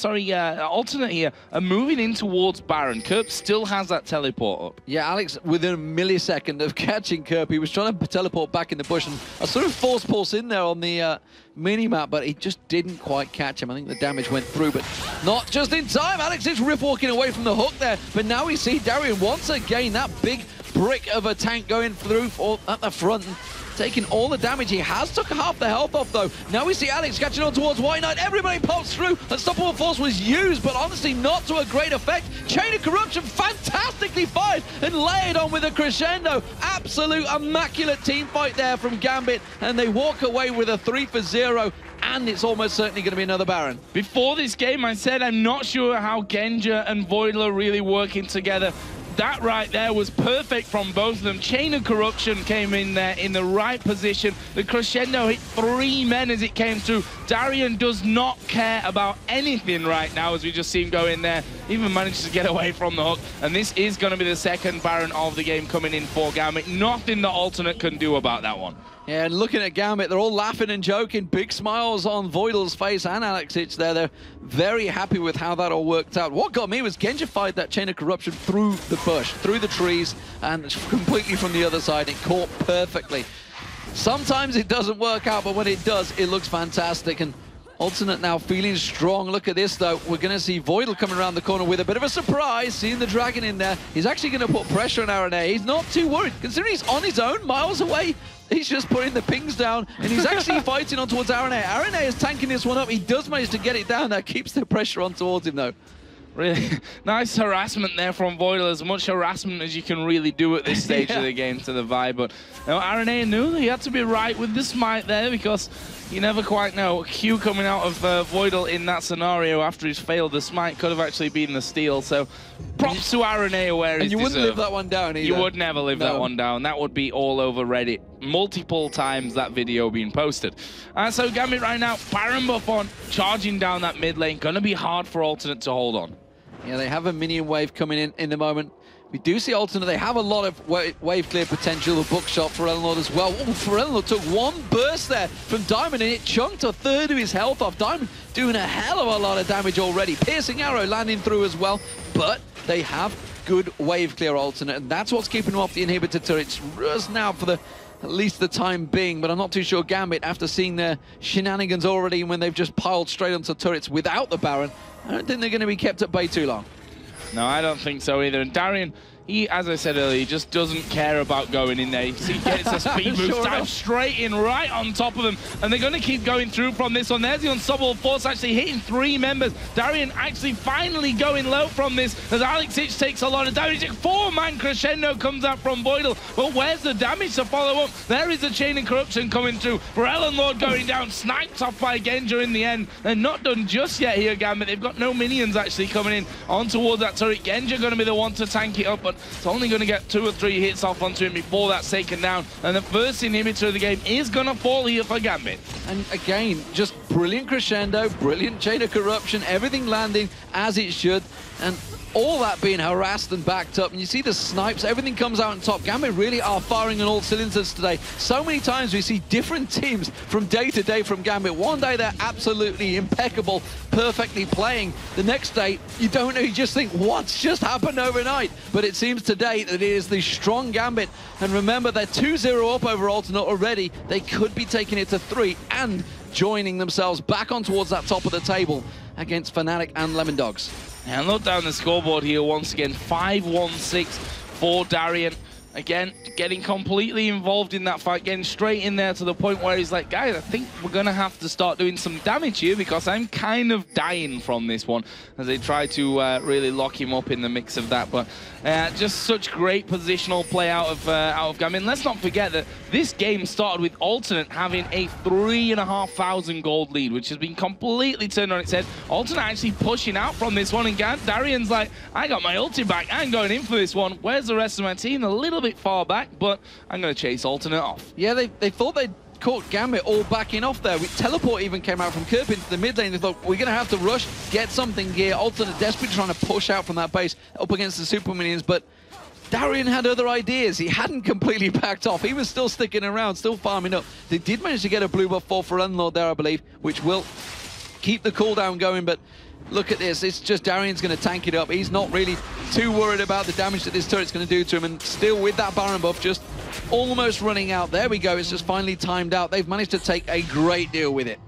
Alternate here are moving in towards Baron. Kerp still has that teleport up. Yeah, Alex, within a millisecond of catching Kerp, he was trying to teleport back in the bush, and a sort of force pulse in there on the mini-map, but he just didn't quite catch him. I think the damage went through, but not just in time. Alex is Rift walking away from the hook there, but now we see Darian once again, that big brick of a tank going through at the front and taking all the damage. He has took half the health off, though. Now we see Alex catching on towards White Knight. Everybody pops through. Unstoppable Force was used, but honestly not to a great effect. Chain of Corruption fantastically fired and layered on with a crescendo. Absolute immaculate team fight there from Gambit, and they walk away with a 3-for-0. And it's almost certainly going to be another Baron. Before this game, I said I'm not sure how Genja and Voidal are really working together. That right there was perfect from both of them. Chain of Corruption came in there in the right position. The crescendo hit 3 men as it came through. Darian does not care about anything right now as we just see him go in there. Even managed to get away from the hook. And this is going to be the second Baron of the game coming in for Gambit. Nothing that Alternate can do about that one. Yeah, and looking at Gambit, they're all laughing and joking. Big smiles on Voidal's face and Alex Itch there. They're very happy with how that all worked out. What got me was Genja fired that Chain of Corruption through the bush, through the trees, and completely from the other side. It caught perfectly. Sometimes it doesn't work out, but when it does, it looks fantastic. And Alternate now feeling strong. Look at this, though. We're going to see Voidal coming around the corner with a bit of a surprise. Seeing the Dragon in there. He's actually going to put pressure on RNA. He's not too worried. Considering he's on his own, miles away, he's just putting the pings down, and he's actually fighting on towards RNA. RNA is tanking this one up. He does manage to get it down. That keeps the pressure on towards him, though. Really nice harassment there from Voidal. As much harassment as you can really do at this stage of the game to the vibe. But you know, RNA knew that he had to be right with the smite there because you never quite know. Q coming out of Voidal in that scenario after he's failed the smite could have actually been the steal. So props to RNA where he's deserved. And you wouldn't live that one down either. You would never live that one down. That would be all over Reddit. Multiple times that video being posted. So Gambit right now, Baron buff on, charging down that mid lane. Gonna be hard for Alternate to hold on. Yeah, they have a minion wave coming in the moment. We do see Alternate. They have a lot of wave clear potential. The bookshot for Eleanor as well. Oh, for Eleanor took one burst there from Diamond, and it chunked a third of his health off. Diamond doing a hell of a lot of damage already. Piercing arrow landing through as well, but they have good wave clear Alternate, and that's what's keeping them off the inhibitor turrets just now for at least the time being. But I'm not too sure Gambit, after seeing their shenanigans already when they've just piled straight onto turrets without the Baron, I don't think they're going to be kept at bay too long. No, I don't think so either. And Darian, He, as I said earlier, just doesn't care about going in there. He gets a speed boost, dives straight in right on top of them, and they're going to keep going through from this one. There's the unstoppable force actually hitting 3 members. Darien actually finally going low from this as Alexic takes a lot of damage. 4-man crescendo comes out from Voidal, but where's the damage to follow up? There is a chain of corruption coming through. Ellen Lord going down, sniped off by Genja in the end. They're not done just yet here, Gambit. They've got no minions actually coming in on towards that turret. Genja going to be the one to tank it up, but it's only going to get 2 or 3 hits off onto him before that's taken down. And the first inhibitor of the game is going to fall here for Gambit. And again, just brilliant crescendo, brilliant chain of corruption, everything landing as it should. And all that being harassed and backed up, and you see the snipes, everything comes out on top. Gambit really are firing on all cylinders today. So many times we see different teams from day to day from Gambit. One day they're absolutely impeccable, perfectly playing. The next day, you don't know, you just think, what's just happened overnight? But it seems today that it is the strong Gambit. And remember, they're 2-0 up over Alternate already. They could be taking it to 3 and joining themselves back on towards that top of the table against Fnatic and Lemon Dogs. And look down the scoreboard here once again, 5-1-6 for Darien. Again, getting completely involved in that fight, getting straight in there to the point where he's like, guys, I think we're going to have to start doing some damage here because I'm kind of dying from this one, as they try to really lock him up in the mix of that. But just such great positional play out of Gambit. Let's not forget that this game started with Alternate having a 3,500 gold lead, which has been completely turned on its head. Alternate actually pushing out from this one, and Darian's like, I got my ulti back, I'm going in for this one. Where's the rest of my team? A little bit far back, but I'm going to chase Alternate off. Yeah, they thought they'd caught Gambit all backing off there. Teleport even came out from Kerp into the mid lane. They thought, we're going to have to rush, get something here. Alternate desperately trying to push out from that base up against the super minions, but Darien had other ideas. He hadn't completely backed off. He was still sticking around, still farming up. They did manage to get a blue buff for Unlord there, I believe, which will keep the cooldown going, but look at this. It's just Darian's going to tank it up. He's not really too worried about the damage that this turret's going to do to him, and still with that Baron buff just almost running out. There we go. It's just finally timed out. They've managed to take a great deal with it.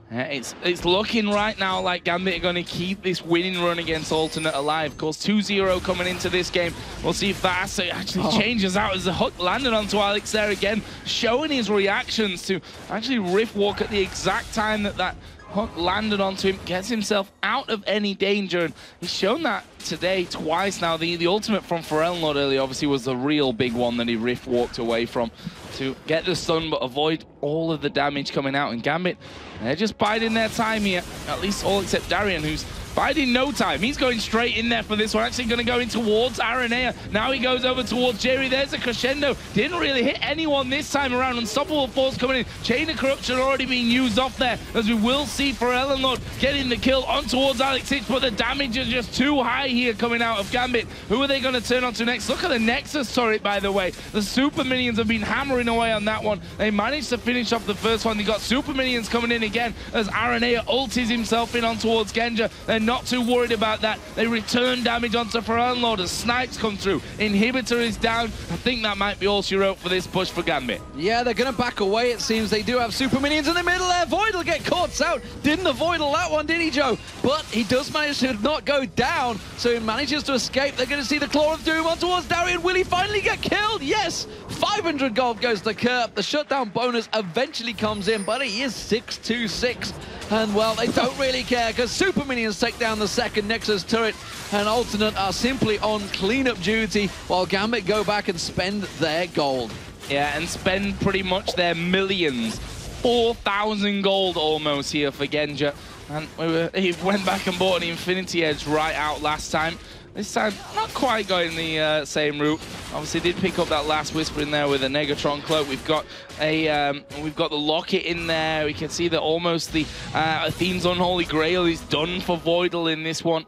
It's looking right now like Gambit are going to keep this winning run against Alternate alive. Of course, 2-0 coming into this game. We'll see if that actually changes out as the hook landed onto Alex there again, showing his reactions to actually Rift Walk at the exact time that hook landed onto him, gets himself out of any danger, and he's shown that today twice now. The ultimate from Pharrell earlier obviously was the real big one that he Rift walked away from to get the stun but avoid all of the damage coming out. And Gambit, they're just biding their time here, at least all except Darien, who's biding no time. He's going straight in there for this one, actually going to go in towards Aranea. Now he goes over towards Jerry. There's a crescendo. Didn't really hit anyone this time around. Unstoppable force coming in. Chain of corruption already being used off there, as we will see for Ellenlord getting the kill on towards Alex Hitch, but the damage is just too high here coming out of Gambit. Who are they going to turn on to next? Look at the Nexus turret, by the way. The super minions have been hammering away on that one. They managed to finish off the first one. They got super minions coming in again as Aranea ultis himself in on towards Genja. They're not too worried about that. They return damage onto Pharrell as snipes come through. Inhibitor is down. I think that might be all she wrote for this push for Gambit. Yeah, they're going to back away, it seems. They do have super minions in the middle there. Void will get caught out. Didn't avoid that one, did he, Joe? But he does manage to not go down, so he manages to escape. They're going to see the Claw of Doom on towards Darien. Will he finally get killed? Yes! 500 gold goes to Kerp. The shutdown bonus eventually comes in, but he is 626. And, well, they don't really care because super minions take down the second Nexus turret, and Alternate are simply on cleanup duty while Gambit go back and spend their gold. Yeah, and spend pretty much their millions. 4,000 gold almost here for Genja. And he went back and bought an Infinity Edge right out last time. This time, not quite going the same route. Obviously, did pick up that last Whisper in there with a Negatron cloak. We've got the locket in there. We can see that almost the Athene's Unholy Grail is done for Voidal in this one.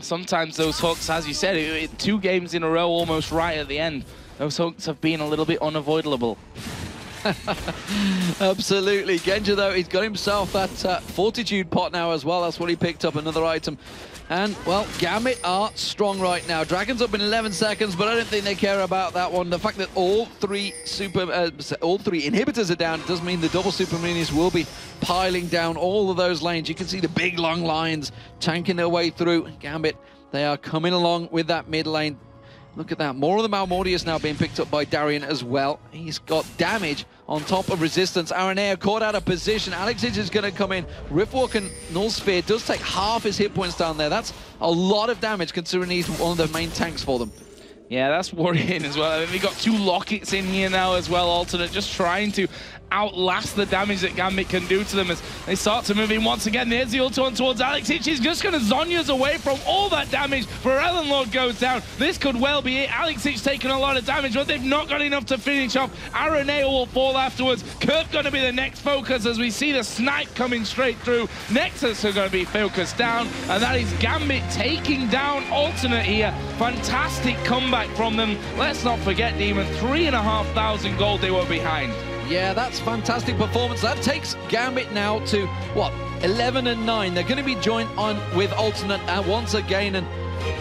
Sometimes those hooks, as you said, 2 games in a row, almost right at the end. Those hooks have been a little bit unavoidable. Absolutely. Genja, though, he's got himself that Fortitude pot now as well. That's what he picked up, another item. And, well, Gambit are strong right now. Dragon's up in 11 seconds, but I don't think they care about that one. The fact that all three inhibitors are down does mean the double super minions will be piling down all of those lanes. You can see the big, long lines tanking their way through. Gambit, they are coming along with that mid lane. Look at that. More of the Malmortius now being picked up by Darian as well. He's got damage on top of resistance. Aranea caught out of position. Alexic is going to come in. Riftwalk and Null Sphere does take half his hit points down there. That's a lot of damage considering he's one of the main tanks for them. Yeah, that's worrying as well. I mean, we got 2 Lockets in here now as well, Alternate, just trying to outlast the damage that Gambit can do to them as they start to move in once again. There's the ult on towards Alexic. He's just going to Zhonya's away from all that damage. Pharrell Lord goes down. This could well be it. Alexic's taking a lot of damage, but they've not got enough to finish off. Aranea will fall afterwards. Kurt going to be the next focus as we see the snipe coming straight through. Nexus are going to be focused down, and that is Gambit taking down Alternate here. Fantastic comeback from them. Let's not forget, Demon, 3,500 gold they were behind. Yeah, that's fantastic performance. That takes Gambit now to, what, 11-9. They're going to be joined on with Alternate once again. And,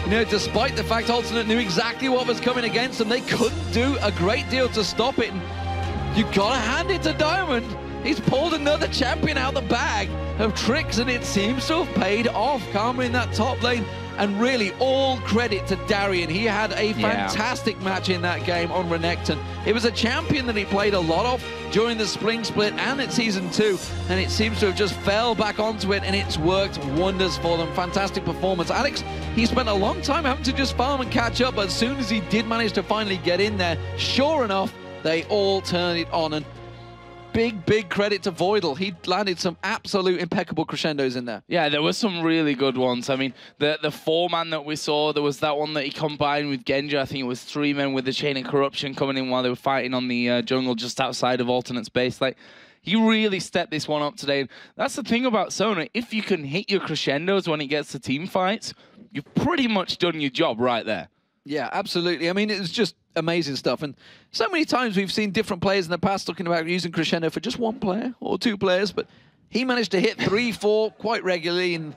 you know, despite the fact Alternate knew exactly what was coming against them, they couldn't do a great deal to stop it. And you got to hand it to Diamond. He's pulled another champion out the bag of tricks, and it seems to have paid off. Karma in that top lane. And really, all credit to Darian. He had a fantastic match in that game on Renekton. It was a champion that he played a lot of during the Spring Split and at Season 2, and it seems to have just fell back onto it, and it's worked wonders for them. Fantastic performance. Alex, he spent a long time having to just farm and catch up, but as soon as he did manage to finally get in there, sure enough, they all turned it on. And big credit to Voidal. He landed some absolute impeccable crescendos in there. Yeah, there were some really good ones. I mean, the 4-man that we saw, there was that one that he combined with Genji. I think it was 3 men with the Chain of Corruption coming in while they were fighting on the jungle just outside of Alternate's base. Like, he really stepped this one up today. And that's the thing about Sona. If you can hit your crescendos when it gets to team fights, you've pretty much done your job right there. Yeah, absolutely. I mean, it was just amazing stuff. And so many times we've seen different players in the past talking about using crescendo for just 1 player or 2 players, but he managed to hit 3, 4 quite regularly. And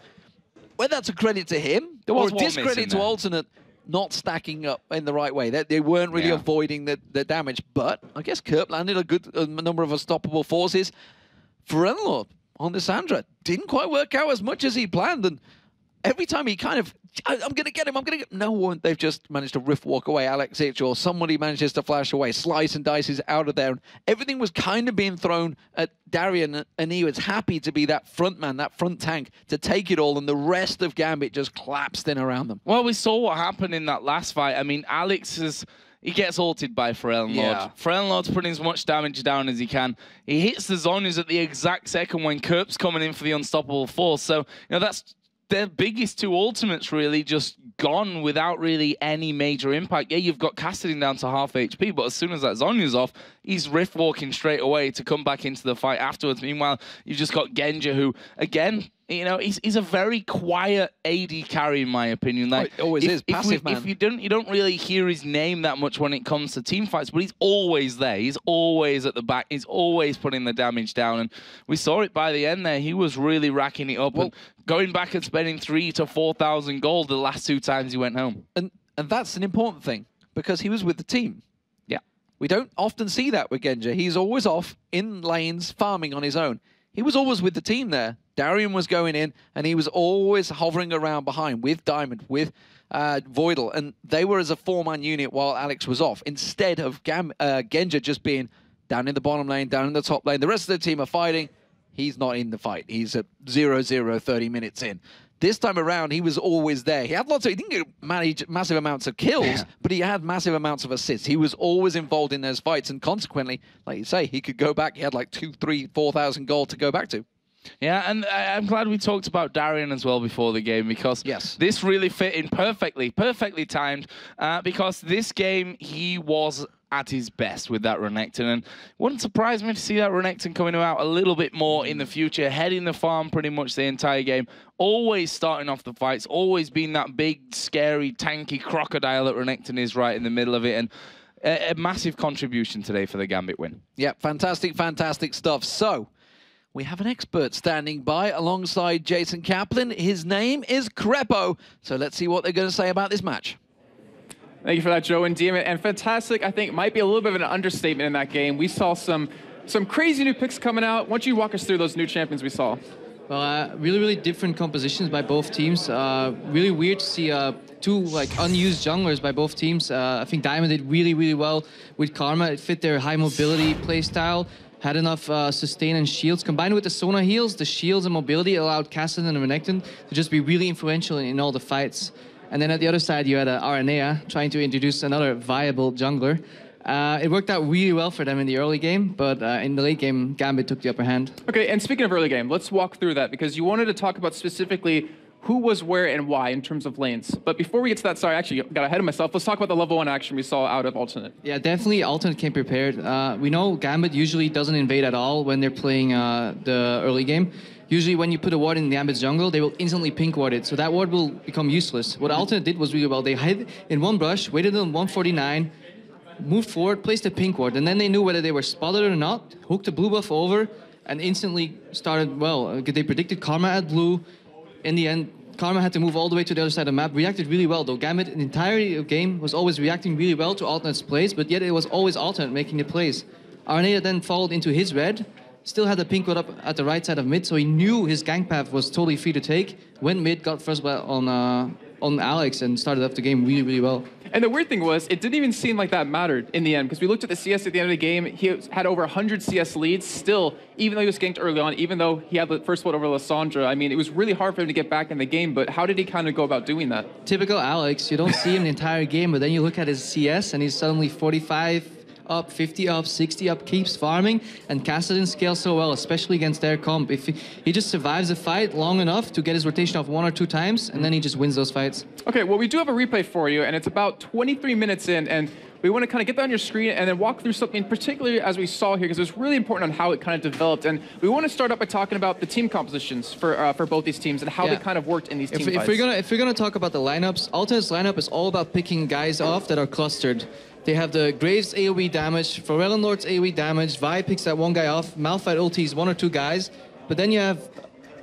whether that's a credit to him or a discredit to Alternate not stacking up in the right way, they weren't really avoiding the damage. But I guess Kurt landed a number of unstoppable forces. Pharrell on the Sandra didn't quite work out as much as he planned. And every time he kind of, I'm going to get him, no one, they've just managed to rift walk away Alexic, or somebody manages to flash away, slice and dice is out of there. And everything was kind of being thrown at Darian, and he was happy to be that front man, that front tank, to take it all, and the rest of Gambit just collapsed in around them. Well, we saw what happened in that last fight. I mean, he gets ulted by Pharrell Lord. Pharrell Lord's putting as much damage down as he can. He hits the Zhonya's at the exact second when Kerp's coming in for the unstoppable force. So, you know, that's their biggest 2 ultimates really just gone without really any major impact. Yeah, you've got Cassidy down to half HP, but as soon as that Zhonya's off, he's rift walking straight away to come back into the fight afterwards. Meanwhile, you've just got Genji, who, again, you know, he's a very quiet AD carry, in my opinion. Like, it always is, passive man. If you don't really hear his name that much when it comes to team fights, but he's always there. He's always at the back. He's always putting the damage down. And we saw it by the end there. He was really racking it up and going back and spending 3,000 to 4,000 gold the last 2 times he went home. And that's an important thing, because he was with the team. Yeah. We don't often see that with Genji. He's always off in lanes farming on his own. He was always with the team there. Darian was going in, and he was always hovering around behind with Diamond, with Voidal, and they were as a 4-man unit while Alex was off, instead of Genji just being down in the bottom lane, down in the top lane. The rest of the team are fighting. He's not in the fight. He's at 0-0, 30 minutes in. This time around, he was always there. He had he didn't manage massive amounts of kills, but he had massive amounts of assists. He was always involved in those fights, and consequently, like you say, he could go back. He had like 2,000, 3,000, 4,000 gold to go back to. Yeah, and I'm glad we talked about Darian as well before the game, because this really fit in perfectly timed, because this game, he was at his best with that Renekton, and wouldn't surprise me to see that Renekton coming out a little bit more in the future, heading the farm pretty much the entire game, always starting off the fights, always being that big, scary, tanky crocodile that Renekton is right in the middle of it, and a massive contribution today for the Gambit win. Yeah, fantastic stuff. So, we have an expert standing by alongside Jason Kaplan. His name is Crepo. So let's see what they're going to say about this match. Thank you for that, Joe and Demon. And fantastic, I think, might be a little bit of an understatement in that game. We saw some crazy new picks coming out. Why don't you walk us through those new champions we saw? Well, really different compositions by both teams. Really weird to see two like unused junglers by both teams. I think Diamond did really well with Karma. It fit their high mobility playstyle. Had enough sustain and shields. Combined with the Sona heals, the shields and mobility allowed Kassadin and Renekton to just be really influential in all the fights. And then at the other side, you had Aranea trying to introduce another viable jungler. It worked out really well for them in the early game, but in the late game, Gambit took the upper hand. Okay, and speaking of early game, let's walk through that because you wanted to talk about specifically who was where and why in terms of lanes. But before we get to that, sorry, I actually got ahead of myself. Let's talk about the level 1 action we saw out of Alternate. Yeah, definitely Alternate came prepared. We know Gambit usually doesn't invade at all when they're playing the early game. Usually when you put a ward in Gambit's jungle, they will instantly pink ward it, so that ward will become useless. What Alternate did was really well. They hid in one brush, waited on 149, moved forward, placed a pink ward, and then they knew whether they were spotted or not, hooked the blue buff over, and instantly started well. They predicted Karma at blue. In the end, Karma had to move all the way to the other side of the map. Reacted really well, though. Gambit, in the entire game, was always reacting really well to Alternate's plays, but yet it was always Alternate making the plays. Aranea then followed into his red, still had the pink ward up at the right side of mid, so he knew his gank path was totally free to take. Went mid, got first blood on Alex, and started off the game really well. And the weird thing was, it didn't even seem like that mattered in the end, because we looked at the CS at the end of the game. He had over 100 CS leads still, even though he was ganked early on, even though he had the first blood over Lissandra. I mean, it was really hard for him to get back in the game, but how did he kind of go about doing that? Typical Alex. You don't see him the entire game, but then you look at his CS, and he's suddenly 45 up, 50 up, 60 up, keeps farming, and Kassadin scales so well, especially against their comp. If he just survives a fight long enough to get his rotation off 1 or 2 times, and then he just wins those fights. Okay, well, we do have a replay for you, and it's about 23 minutes in, and we want to kind of get that on your screen and then walk through something, particularly as we saw here, because it was really important on how it kind of developed. And we want to start up by talking about the team compositions for both these teams and how they kind of worked in these team fights. If we're gonna talk about the lineups, Alternate's lineup is all about picking guys off that are clustered. They have the Graves AoE damage, Pharrell Lord's AoE damage, Vi picks that one guy off, Malphite ultis 1 or 2 guys, but then you have,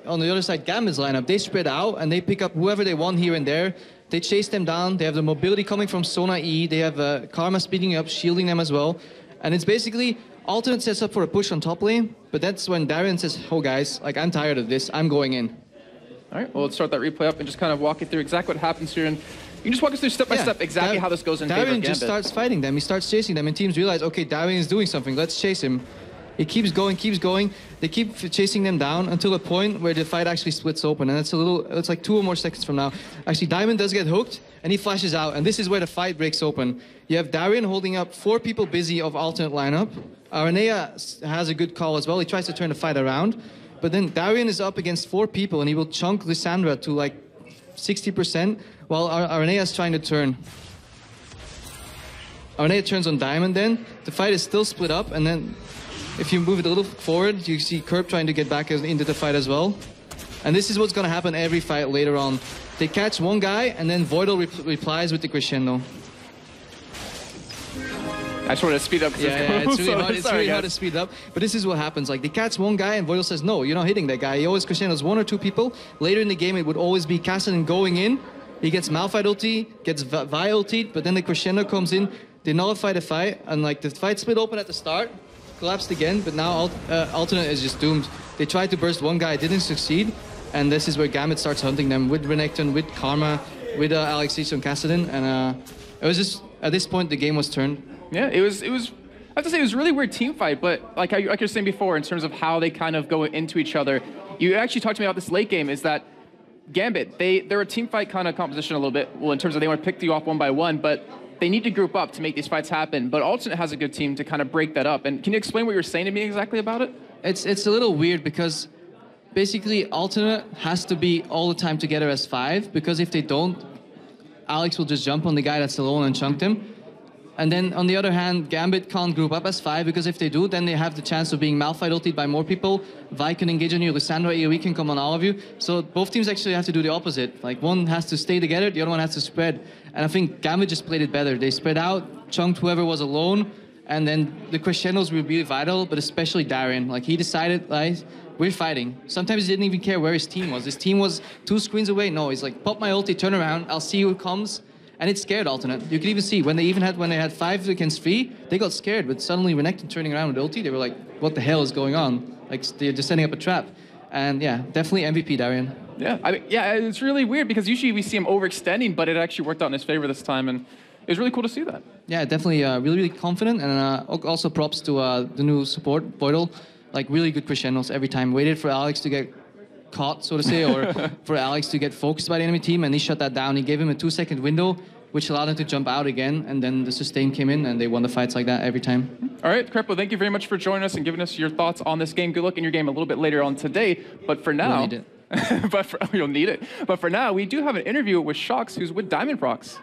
on the other side, Gambit's lineup. They spread out and they pick up whoever they want here and there. They chase them down, they have the mobility coming from Sona E, they have Karma speeding up, shielding them as well. And it's basically, Alternate sets up for a push on top lane, but that's when Darien says, oh guys, like I'm tired of this, I'm going in. All right, well, let's start that replay up and just kind of walk you through exactly what happps here. And you can just walk us through step by step exactly how this goes in favor of Gambit. Darien just starts fighting them. He starts chasing them, and teams realize, okay, Darien is doing something. Let's chase him. He keeps going. They keep chasing them down until a point where the fight actually splits open, and it's like 2 or more seconds from now. Actually, Diamond does get hooked, and he flashes out, and this is where the fight breaks open. You have Darien holding up 4 people busy of Alternate lineup. Aranea has a good call as well. He tries to turn the fight around, but then Darien is up against 4 people, and he will chunk Lissandra to like 60%, while Aranea is trying to turn. Aranea turns on Diamond then. The fight is still split up, and then if you move it a little forward, you see Kerb trying to get back into the fight as well. And this is what's going to happen every fight later on. They catch one guy, and then Voidal replies with the crescendo. I just wanted to speed up. It's really hard to speed up. But this is what happens. Like, they catch one guy, and Voidal says, no, you're not hitting that guy. He always crescendos 1 or 2 people. Later in the game, it would always be Kassadin going in. He gets Malphite ulti, gets Vi ulti, but then the crescendo comes in. They nullify the fight, and like the fight split open at the start, collapsed again, but now Alternate is just doomed. They tried to burst one guy, didn't succeed, and this is where Gambit starts hunting them with Renekton, with Karma, with Alex and Kassadin, and it was just, at this point, the game was turned. Yeah, it was. I have to say, it was a really weird team fight, but like you were saying before, in terms of how they kind of go into each other, you actually talked to me about this late game, is that Gambit, they're a team fight kind of composition a little bit, well, in terms of they want to pick you off 1 by 1, but they need to group up to make these fights happen. But Alternate has a good team to kind of break that up. And can you explain what you were saying to me exactly about it? It's a little weird because basically Alternate has to be all the time together as 5, because if they don't, Alex will just jump on the guy that's alone and chunk him. And then on the other hand, Gambit can't group up as 5, because if they do, then they have the chance of being Malphite ultied by more people. Vi can engage on you, Lissandra AoE can come on all of you. So both teams actually have to do the opposite. Like, one has to stay together, the other one has to spread. And I think Gambit just played it better. They spread out, chunked whoever was alone, and then the crescendos were really vital, but especially Darien. Like, he decided, like, we're fighting. Sometimes he didn't even care where his team was. His team was 2 screens away. No, he's like, pop my ulti, turn around, I'll see who comes. And it scared Alternate. You could even see when they had 5 against 3, they got scared. But suddenly Renekton turning around with ulti, they were like, "What the hell is going on? Like, they're just setting up a trap." And yeah, definitely MVP, Darian. Yeah, I mean, yeah, it's really weird because usually we see him overextending, but it actually worked out in his favor this time, and it was really cool to see that. Yeah, definitely really confident, and also props to the new support, Voidal. Like really good crescendos every time. Waited for Alex to get caught, so to say, or for Alex to get focused by the enemy team, and he shut that down. He gave him a 2-second window, which allowed him to jump out again, and then the sustain came in, and they won the fights like that every time. All right, Crepo, thank you very much for joining us and giving us your thoughts on this game. Good luck in your game a little bit later on today, but for now... We'll need it. You'll need it. But for now, we do have an interview with Shox, who's with Diamond Prox.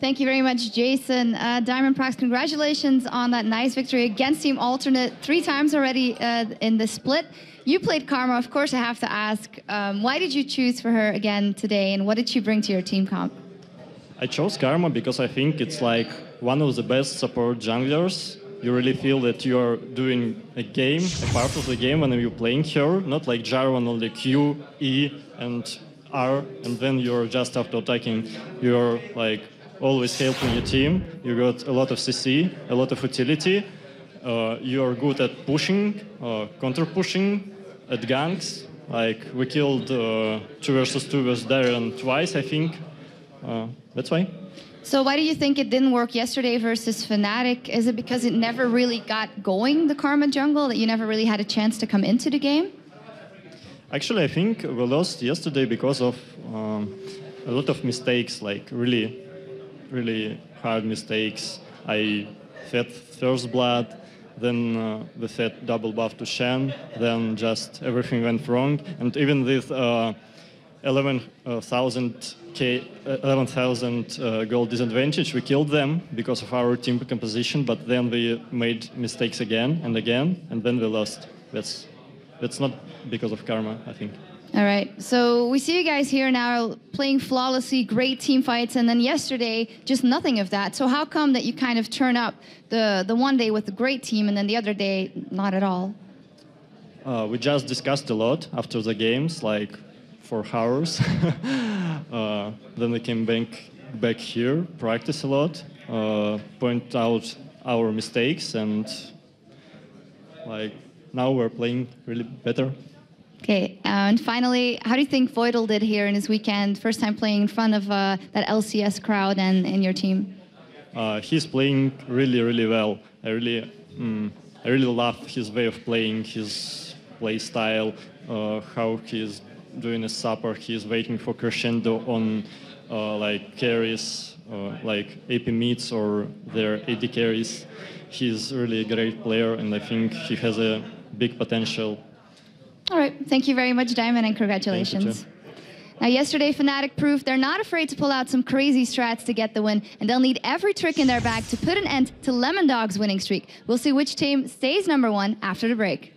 Thank you very much, Jason. Diamond Prox, congratulations on that nice victory against Team Alternate 3 times already in the split. You played Karma, of course I have to ask. Why did you choose for her again today, and what did she bring to your team comp? I chose Karma because I think it's like one of the best support junglers. You really feel that you are doing a game, a part of the game when you're playing her, not like Jarvan only Q, E, and R, and then you're just after attacking. You're like always helping your team. You got a lot of CC, a lot of utility. You're good at pushing, counter-pushing, at ganks. Like we killed 2 versus 2 with Darren twice, I think. That's why. So why do you think it didn't work yesterday versus Fnatic? Is it because it never really got going, the Karma jungle, that you never really had a chance to come into the game? Actually, I think we lost yesterday because of a lot of mistakes, like really, really hard mistakes. I fed first blood, then we fed double buff to Shen, then just everything went wrong. And even with 11,000 gold disadvantage, we killed them because of our team composition, but then we made mistakes again, and then we lost. That's not because of Karma, I think. All right, so we see you guys here now playing flawlessly, great team fights, and then yesterday, just nothing of that. So how come that you kind of turn up the one day with a great team, and then the other day, not at all? We just discussed a lot after the games, like for hours. Then we came back here, practice a lot, point out our mistakes, and like now we're playing really better. Okay, and finally, how do you think Voidal did here in his weekend? First time playing in front of that LCS crowd and in your team. He's playing really, really well. I really love his way of playing, his play style, how he's doing a support. He's waiting for crescendo on like carries, like AP mids or their AD carries. He's really a great player, and I think he has a big potential. All right, thank you very much, Diamond, and congratulations. Now, yesterday, Fnatic proved they're not afraid to pull out some crazy strats to get the win, and they'll need every trick in their bag to put an end to Lemon Dog's winning streak. We'll see which team stays #1 after the break.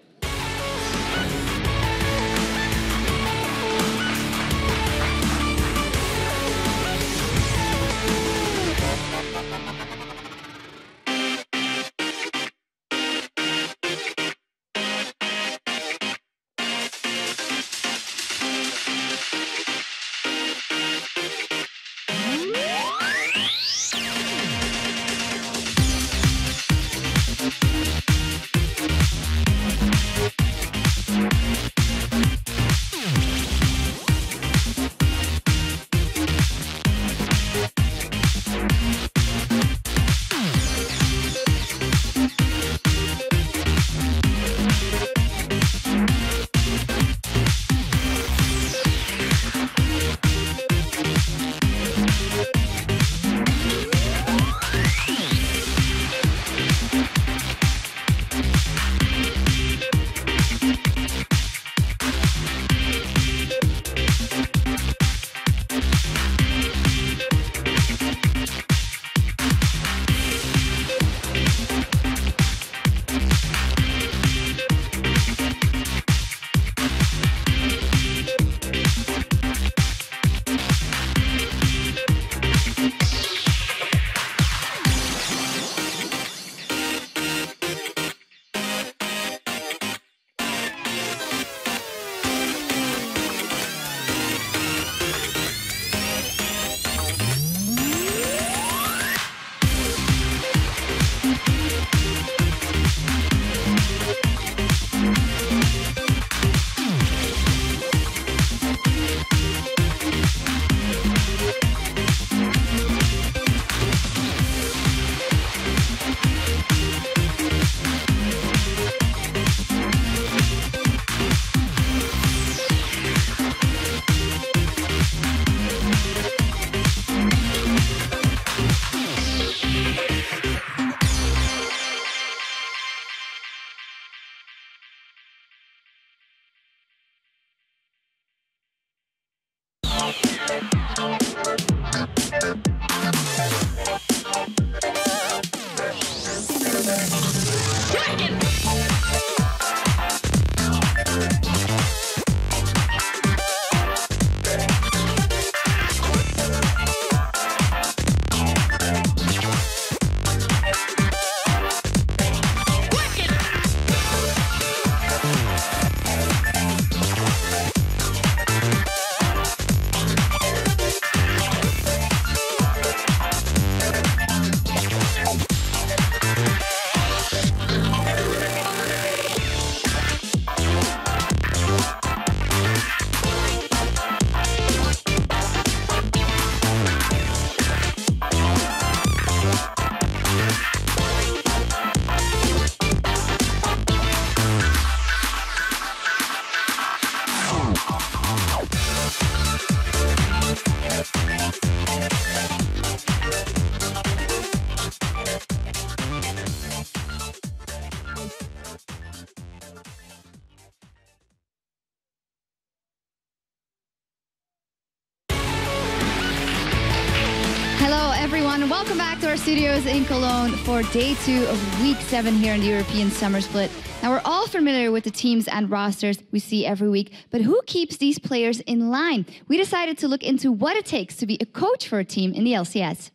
everyone. Welcome back to our studios in Cologne for day 2 of week 7 here in the European Summer Split. Now, we're all familiar with the teams and rosters we see every week, but who keeps these players in line? We decided to look into what it takes to be a coach for a team in the LCS.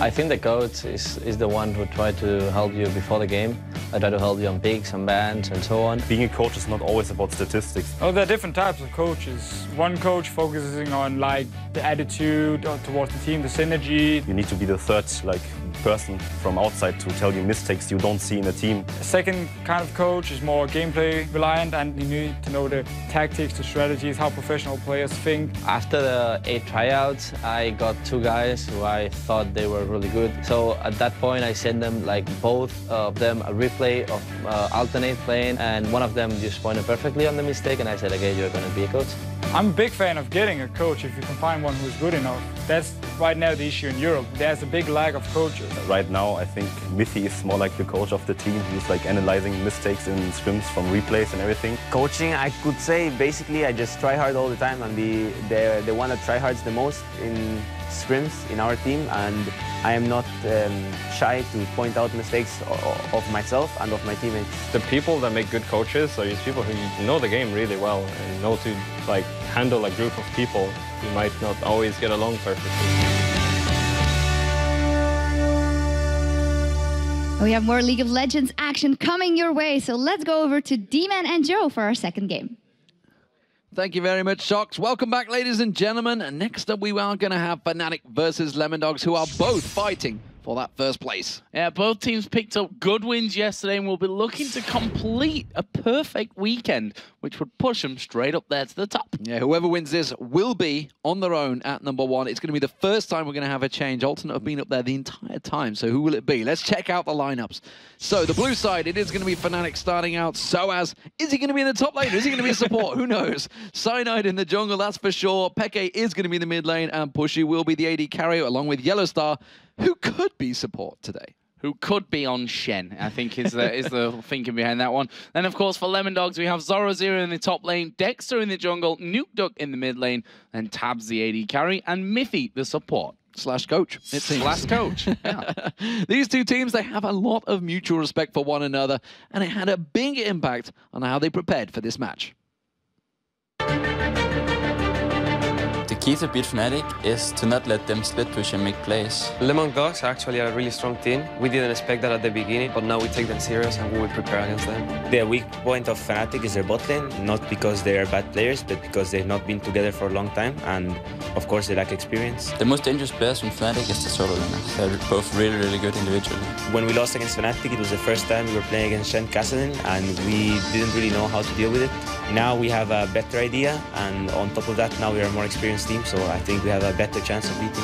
I think the coach is the one who tries to help you before the game. I try to help you on picks and bans and so on. Being a coach is not always about statistics. Oh, there are different types of coaches. One coach focusing on like the attitude towards the team, the synergy. You need to be the third person from outside to tell you mistakes you don't see in a team. The second kind of coach is more gameplay reliant, and you need to know the tactics, the strategies, how professional players think. After the 8 tryouts, I got 2 guys who I thought they were really good. So at that point, I sent them like both of them a replay of alternate playing, and one of them just pointed perfectly on the mistake, and I said, okay, you're going to be a coach. I'm a big fan of getting a coach if you can find one who's good enough. That's right now the issue in Europe. There's a big lack of coaches. Right now, I think Mithy is more like the coach of the team. He's like analyzing mistakes in scrims from replays and everything. Coaching, I could say, basically, I just try hard all the time and be the one that try hards the most in scrims in our team, and I am not shy to point out mistakes of myself and of my teammates. The people that make good coaches are these people who know the game really well and know to like handle a group of people who might not always get along perfectly. We have more League of Legends action coming your way, so let's go over to D-Man and Joe for our second game. Thank you very much, Shocks. Welcome back, ladies and gentlemen. And next up, we are going to have Fnatic versus Lemondogs, who are both fighting for that first place. Yeah, both teams picked up good wins yesterday and will be looking to complete a perfect weekend, which would push them straight up there to the top. Yeah, whoever wins this will be on their own at #1. It's going to be the first time we're going to have a change. Alternate have been up there the entire time, so who will it be? Let's check out the lineups. So the blue side, it is going to be Fnatic starting out. Soaz, is he going to be in the top lane? Or is he going to be a support? Who knows? Cyanide in the jungle, that's for sure. Peke is going to be in the mid lane, and Pushy will be the AD carrier, along with Yellowstar, who could be support today. Who could be on Shen, I think is the thinking behind that one. Then, of course, for Lemondogs, we have Zorozero in the top lane, Dexter in the jungle, Nuke Duck in the mid lane, and Tabs the AD carry, and Mithy the support. Slash coach, it seems. Slash coach, yeah. These two teams, they have a lot of mutual respect for one another, and it had a big impact on how they prepared for this match. The key to beat Fnatic is to not let them split push and make plays. Lemondogs actually are a really strong team. We didn't expect that at the beginning, but now we take them serious and we will prepare against them. The weak point of Fnatic is their bot lane, not because they are bad players, but because they've not been together for a long time, and of course they lack experience. The most dangerous players from Fnatic is the solo laners. They're both really, really good individually. When we lost against Fnatic, it was the first time we were playing against Shen Kassadin, and we didn't really know how to deal with it. Now we have a better idea, and on top of that, now we are a more experienced team, so I think we have a better chance of beating.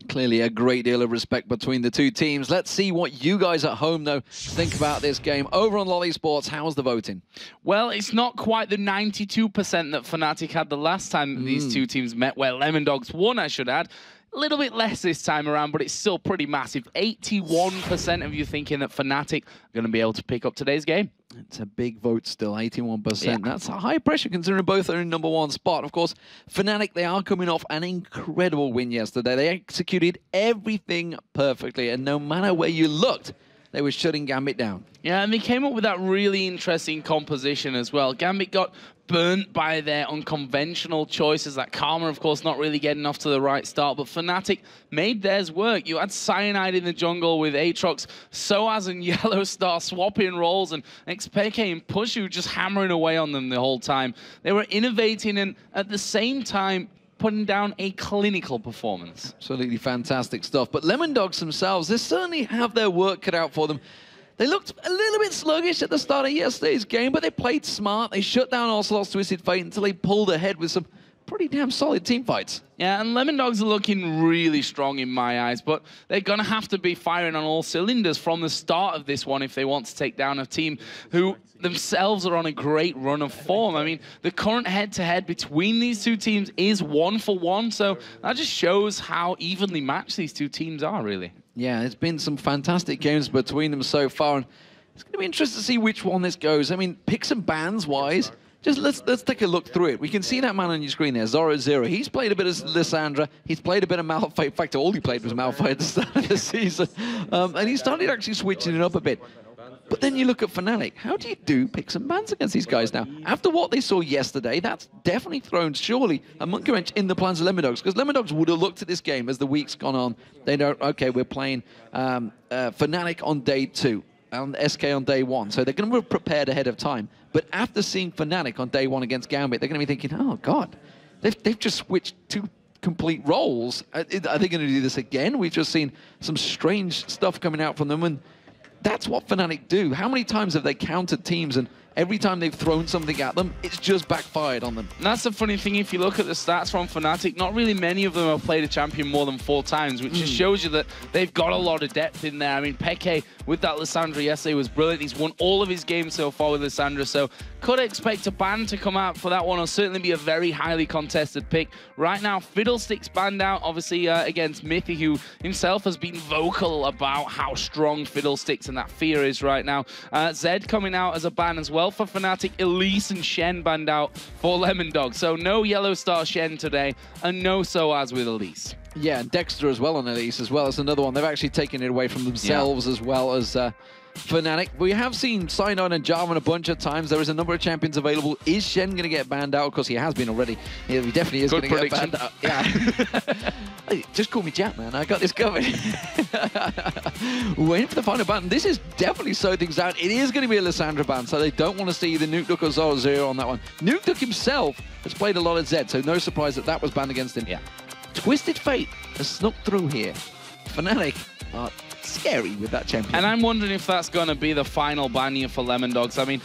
Clearly a great deal of respect between the two teams. Let's see what you guys at home, though, think about this game. Over on Lolly Sports, how's the voting? Well, it's not quite the 92% that Fnatic had the last time these two teams met, where Lemondogs won, I should add. A little bit less this time around, but it's still pretty massive. 81% of you thinking that Fnatic are going to be able to pick up today's game. It's a big vote still, 81%. Yeah. That's a high pressure considering both are in #1 spot. Of course, Fnatic, they are coming off an incredible win yesterday. They executed everything perfectly, and no matter where you looked, they were shutting Gambit down. Yeah, and they came up with that really interesting composition as well. Gambit got burnt by their unconventional choices. That Karma, of course, not really getting off to the right start, but Fnatic made theirs work. You had Cyanide in the jungle with Aatrox, Soaz and Yellow Star swapping roles, and XPK and Pushu just hammering away on them the whole time. They were innovating and at the same time putting down a clinical performance. Absolutely fantastic stuff. But Lemon Dogs themselves, they certainly have their work cut out for them. They looked a little bit sluggish at the start of yesterday's game, but they played smart. They shut down Ocelot's Twisted Fate until they pulled ahead with some pretty damn solid team fights. Yeah, and Lemon Dogs are looking really strong in my eyes, but they're going to have to be firing on all cylinders from the start of this one if they want to take down a team who themselves are on a great run of form. I mean, the current head-to-head between these two teams is 1-for-1, so that just shows how evenly matched these two teams are, really. Yeah, there's been some fantastic games between them so far, and it's going to be interesting to see which one this goes. I mean, picks and bans-wise, just let's take a look through it. We can see that man on your screen there, Zoro0. He's played a bit of Lissandra. He's played a bit of Malphite. In fact, all he played was Malphite at the start of the season. And he started actually switching it up a bit. But then you look at Fnatic. How do you do picks and bans against these guys now? After what they saw yesterday, that's definitely thrown, surely, a monkey wrench in the plans of Lemon Dogs. Because Lemon Dogs would have looked at this game as the week's gone on. They know, okay, we're playing Fnatic on day 2. And SK on day 1. So they're going to be prepared ahead of time. But after seeing Fnatic on day 1 against Gambit, they're going to be thinking, oh, God, they've just switched 2 complete roles. Are they going to do this again? We've just seen some strange stuff coming out from them. And that's what Fnatic do. How many times have they countered teams and every time they've thrown something at them, it's just backfired on them? And that's the funny thing, if you look at the stats from Fnatic, not really many of them have played a champion more than 4 times, which just shows you that they've got a lot of depth in there. I mean, Peke with that Lissandra yesterday was brilliant. He's won all of his games so far with Lissandra, so could expect a ban to come out for that one. It'll certainly be a very highly contested pick. Right now, Fiddlesticks banned out, obviously, against Mithy, who himself has been vocal about how strong Fiddlesticks and that fear is right now. Zed coming out as a ban as well for Fnatic. Elise and Shen banned out for Lemon Dog. So no Yellow Star Shen today, and no Soaz with Elise. Yeah, and Dexter as well on Elise as well. That's another one. They've actually taken it away from themselves as well as Fnatic. We have seen Cyanide and Jarvan a bunch of times. There is a number of champions available. Is Shen going to get banned out? Of course, he has been already. He definitely is going to get banned out. Yeah. Hey, just call me Jack, man. I got this covered. Waiting for the final ban. This is definitely slowing things down. It is going to be a Lissandra ban, so they don't want to see either Nuke Duck or Zoro0 on that one. Nuke Duck himself has played a lot of Zed, so no surprise that that was banned against him. Yeah. Twisted Fate has snuck through here. Fnatic are scary with that champion. And I'm wondering if that's going to be the final ban here for Lemon Dogs. I mean,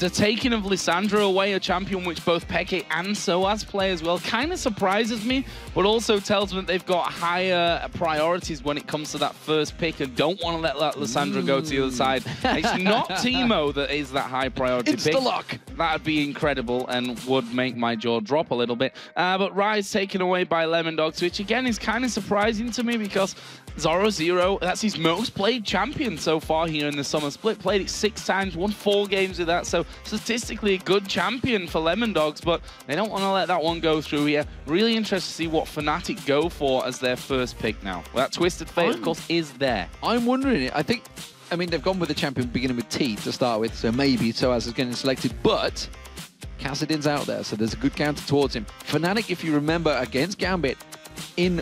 the taking of Lissandra away, a champion which both Peke and Soaz play as well, kind of surprises me, but also tells me that they've got higher priorities when it comes to that first pick and don't want to let that Lissandra go to the other side. It's not Teemo that is that high priority pick. Insta-lock. That'd be incredible and would make my jaw drop a little bit. But Rise taken away by Lemon Dogs, which again is kind of surprising to me because Zoro0, that's his most played champion so far here in the summer split. Played it 6 times, won 4 games with that. So statistically a good champion for Lemon Dogs, but they don't want to let that one go through here. Really interested to see what Fnatic go for as their first pick now. Well, that Twisted Fate, of course, is there. I'm wondering, I mean, they've gone with the champion beginning with T to start with, so maybe Soaz is getting selected, but Kassadin's out there, so there's a good counter towards him. Fnatic, if you remember, against Gambit in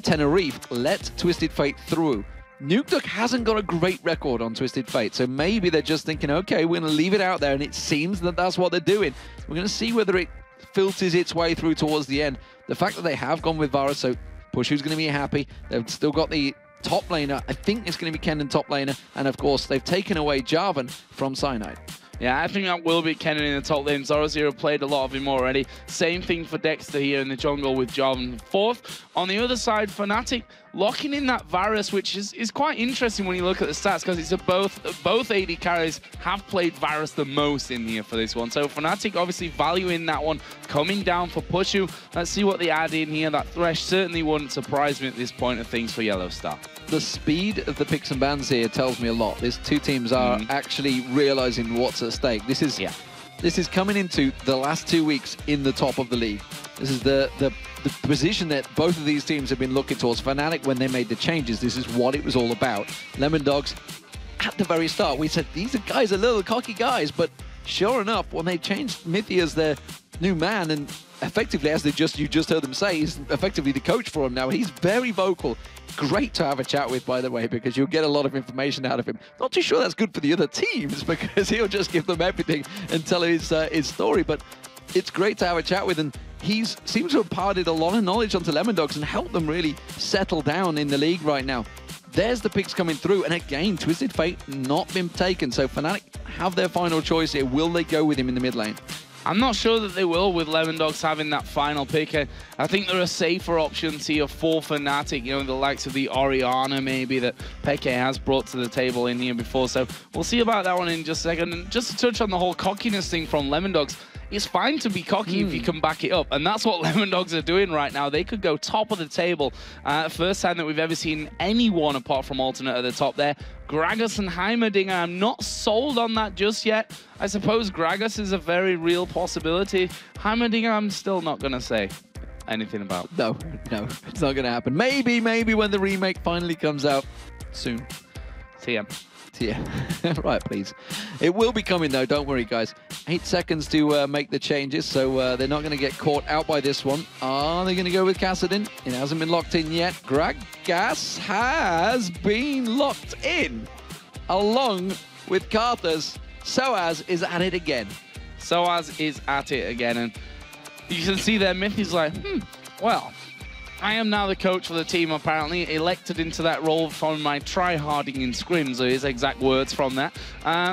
Tenerife, let Twisted Fate through. Nuke Duck hasn't got a great record on Twisted Fate, so maybe they're just thinking, okay, we're going to leave it out there, and it seems that that's what they're doing. We're going to see whether it filters its way through towards the end. The fact that they have gone with Varus, so Pushu's going to be happy. They've still got the top laner. I think it's going to be Kennen top laner, and of course, they've taken away Jarvan from Cyanide. Yeah, I think that will be Kennen in the top lane. Zoro0 played a lot of him already. Same thing for Dexter here in the jungle with Jarvan 4th. On the other side, Fnatic locking in that Varus, which is quite interesting when you look at the stats, because it's both AD carries have played Varus the most in here for this one. So Fnatic obviously valuing that one, coming down for Pushu. Let's see what they add in here. That Thresh certainly wouldn't surprise me at this point of things for Yellow Star. The speed of the picks and bans here tells me a lot. These two teams are actually realizing what's at stake. This is coming into the last 2 weeks in the top of the league. This is the position that both of these teams have been looking towards. Fnatic, when they made the changes, this is what it was all about. Lemondogs, at the very start, we said these guys are little cocky guys, but sure enough, when they changed Mithy as their new man, and effectively, as you just heard them say, he's effectively the coach for him now. He's very vocal. Great to have a chat with, by the way, because you'll get a lot of information out of him. Not too sure that's good for the other teams, because he'll just give them everything and tell his story, but it's great to have a chat with, and he seems to have imparted a lot of knowledge onto Lemondogs and helped them really settle down in the league right now. There's the picks coming through, and again, Twisted Fate not been taken, so Fnatic have their final choice here. Will they go with him in the mid lane? I'm not sure that they will, with Lemondogs having that final pick. I think there are safer options here for Fnatic, you know, the likes of the Orianna maybe that Peke has brought to the table in here before. So we'll see about that one in just a second. And just to touch on the whole cockiness thing from Lemondogs, it's fine to be cocky if you can back it up. And that's what Lemondogs are doing right now. They could go top of the table. First time that we've ever seen anyone apart from Alternate at the top there. Gragas and Heimerdinger, I'm not sold on that just yet. I suppose Gragas is a very real possibility. Heimerdinger, I'm still not going to say anything about. No, it's not going to happen. Maybe when the remake finally comes out soon. TM. Right, please. It will be coming, though. Don't worry, guys. 8 seconds to make the changes, so they're not going to get caught out by this one. Are they going to go with Kassadin? It hasn't been locked in yet. Gragas has been locked in, along with Karthus. Soaz is at it again. Soaz is at it again, and you can see there, Mithy's like, well, I am now the coach for the team, apparently, elected into that role from my try-harding in scrims, are his exact words from that.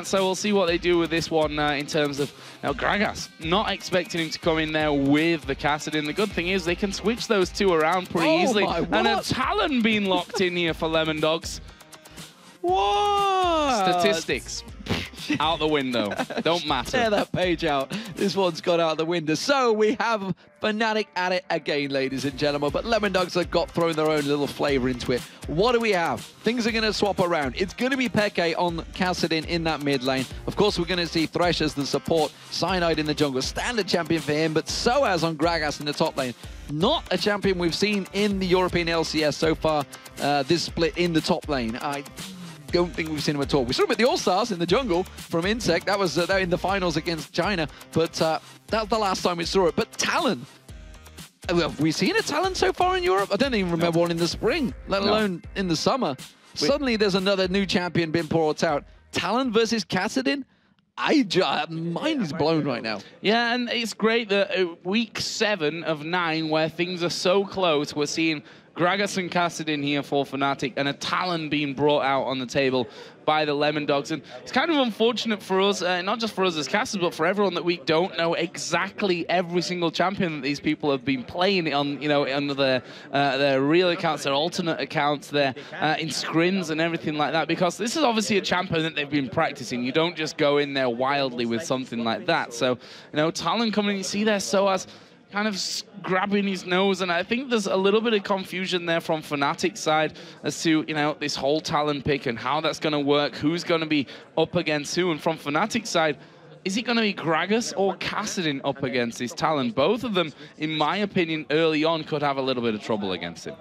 So we'll see what they do with this one in terms of Gragas. Not expecting him to come in there with the Kassadin. The good thing is they can switch those two around pretty easily. And a Talon being locked in here for Lemondogs. What? Statistics. Out the window. Don't matter. Tear that page out. This one's gone out the window. So we have Fnatic at it again, ladies and gentlemen. But Lemondogs have thrown their own little flavor into it. What do we have? Things are going to swap around. It's going to be Peke on Kassadin in that mid lane. Of course, we're going to see Thresh as the support. Cyanide in the jungle. Standard champion for him. But Soaz on Gragas in the top lane. Not a champion we've seen in the European LCS so far. This split in the top lane. I don't think we've seen him at all. We saw him at the All-Stars in the jungle from Insect. That was in the finals against China, but that's the last time we saw it. But Talon, have we seen a Talon so far in Europe? I don't even remember one in the spring, let alone in the summer. Suddenly there's another new champion being brought out. Talon versus Kassadin? Mine is blown right now. Yeah, and it's great that week 7 of 9, where things are so close, we're seeing Gragas and Kassadin here for Fnatic, and a Talon being brought out on the table by the Lemondogs. And it's kind of unfortunate for us, not just for us as casters, but for everyone, that we don't know exactly every single champion that these people have been playing on, under their real accounts, their alternate accounts, their in scrims and everything like that. Because this is obviously a champion that they've been practicing. You don't just go in there wildly with something like that. So, Talon coming in, you see there Soaz kind of grabbing his nose, and I think there's a little bit of confusion there from Fnatic's side as to, this whole Talon pick and how that's going to work, who's going to be up against who. And from Fnatic's side, is it going to be Gragas or Kassadin up against this Talon? Both of them, in my opinion, early on could have a little bit of trouble against him.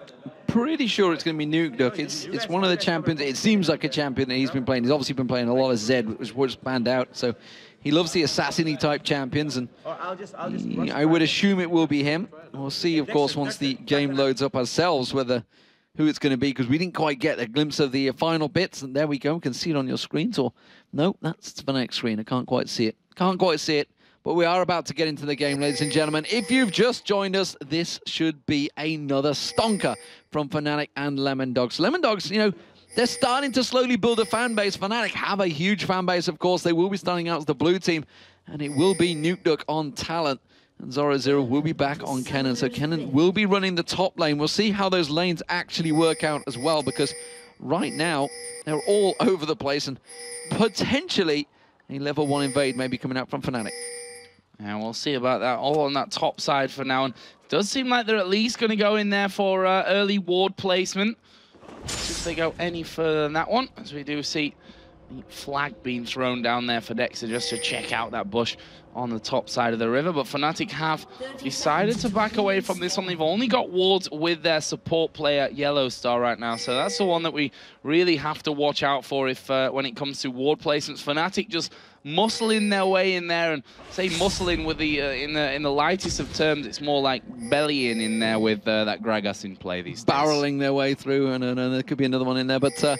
Pretty sure it's going to be Nukeduck. It's one of the champions. It seems like a champion that he's been playing. He's obviously been playing a lot of Zed, which was panned out. So he loves the assassin-y type champions, and I would assume it will be him. We'll see, of course, once the game loads up ourselves, who it's going to be, because we didn't quite get a glimpse of the final bits. And there we go. You can see it on your screens, or no, that's the next screen. I can't quite see it. Can't quite see it. But we are about to get into the game, ladies and gentlemen. If you've just joined us, this should be another stonker from Fnatic and Lemondogs. Lemondogs, they're starting to slowly build a fan base. Fnatic have a huge fan base, of course. They will be starting out as the blue team, and it will be Nukeduck on Talent. And Zoro will be back on Kennen. So Kennen will be running the top lane. We'll see how those lanes actually work out as well, because right now they're all over the place, and potentially a level 1 invade may be coming out from Fnatic. And we'll see about that, all on that top side for now. And it does seem like they're at least going to go in there for early ward placement. See if they go any further than that one, as we do see the flag being thrown down there for Dexter just to check out that bush on the top side of the river. But Fnatic have decided to back away from this one. They've only got wards with their support player Yellow Star right now, so that's the one that we really have to watch out for if when it comes to ward placements. Fnatic just muscling their way in there, and say muscling with the in the lightest of terms, it's more like bellying in there with that Gragas in play these days. Barreling their way through, and there could be another one in there, but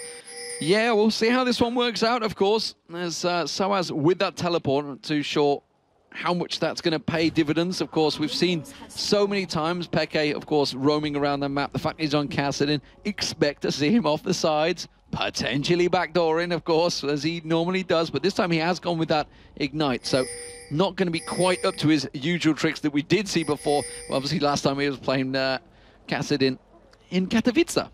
yeah, we'll see how this one works out, of course. There's Soaz with that teleport, not too sure how much that's going to pay dividends. Of course, we've seen so many times Peke, of course, roaming around the map. The fact he's on Kassadin, expect to see him off the sides, potentially backdooring, of course, as he normally does. But this time he has gone with that Ignite, so not going to be quite up to his usual tricks that we did see before. Well, obviously, last time he was playing Kassadin in Katowice.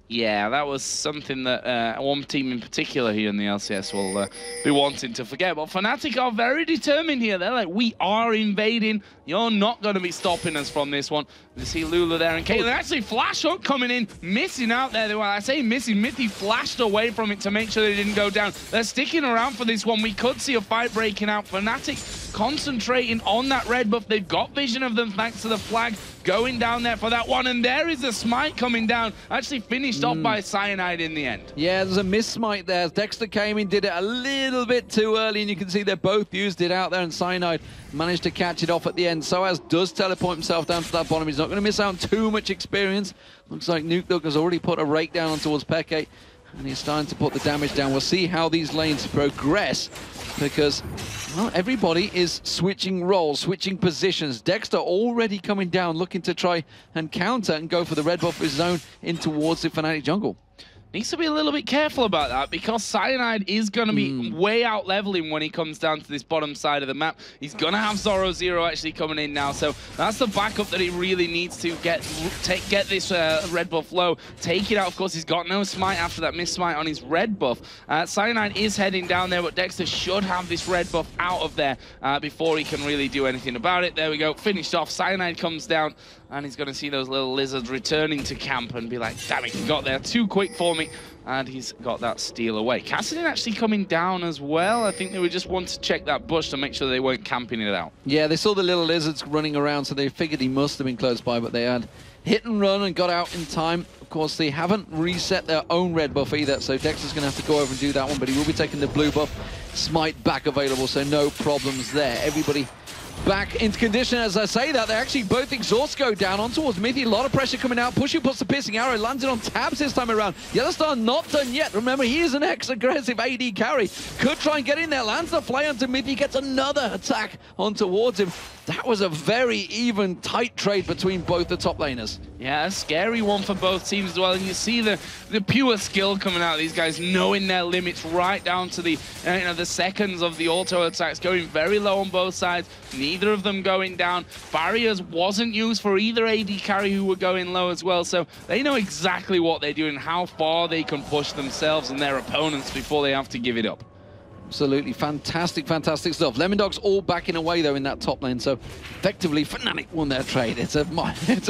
Yeah, that was something that one team in particular here in the LCS will be wanting to forget. But Fnatic are very determined here. They're like, we are invading. You're not going to be stopping us from this one. You see Lulu there and Caitlyn. Actually, Flash Hook coming in, missing out there. Well, I say missing. Mithy flashed away from it to make sure they didn't go down. They're sticking around for this one. We could see a fight breaking out. Fnatic concentrating on that red buff. They've got vision of them thanks to the flag going down there for that one. And there is a smite coming down. Actually finished off by Cyanide in the end. Yeah, there's a miss smite there. Dexter came in, did it a little bit too early, and you can see they both used it out there, and Cyanide managed to catch it off at the end. Soaz does teleport himself down to that bottom. He's not going to miss out on too much experience. Looks like Nuke has already put a rake down towards Peke, and he's starting to put the damage down. We'll see how these lanes progress, because, well, everybody is switching roles, switching positions. Dexter already coming down, looking to try and counter and go for the red buff of his own in towards the Fnatic jungle. Needs to be a little bit careful about that, because Cyanide is going to be way out leveling when he comes down to this bottom side of the map. He's going to have Zoro actually coming in now, so that's the backup that he really needs to get this red buff low, take it out. Of course, he's got no smite after that miss smite on his red buff. Cyanide is heading down there, but Dexter should have this red buff out of there before he can really do anything about it. There we go, finished off. Cyanide comes down, and he's going to see those little lizards returning to camp and be like, damn it, he got there too quick for me. And he's got that steal away. Kassadin actually coming down as well. I think they would just want to check that bush to make sure they weren't camping it out. Yeah, they saw the little lizards running around, so they figured he must have been close by, but they had hit and run and got out in time. Of course, they haven't reset their own red buff either, so Dexter's going to have to go over and do that one, but he will be taking the blue buff. Smite back available, so no problems there. Everybody back into condition. As I say that, they actually both exhaust go down on towards Mithy. A lot of pressure coming out. Pushy puts the piercing arrow, lands it on tabs this time around. Yellowstar not done yet. Remember, he is an ex-aggressive AD carry. Could try and get in there. Lands the fly onto Mithy. Gets another attack on towards him. That was a very even, tight trade between both the top laners. Yeah, a scary one for both teams as well. And you see the pure skill coming out of these guys, knowing their limits right down to the the seconds of the auto attacks, going very low on both sides. Neither of them going down. Barriers wasn't used for either AD carry who were going low as well. So they know exactly what they're doing, how far they can push themselves and their opponents before they have to give it up. Absolutely fantastic, fantastic stuff. Lemon Dog's all backing away, though, in that top lane, so effectively Fnatic won their trade. It's a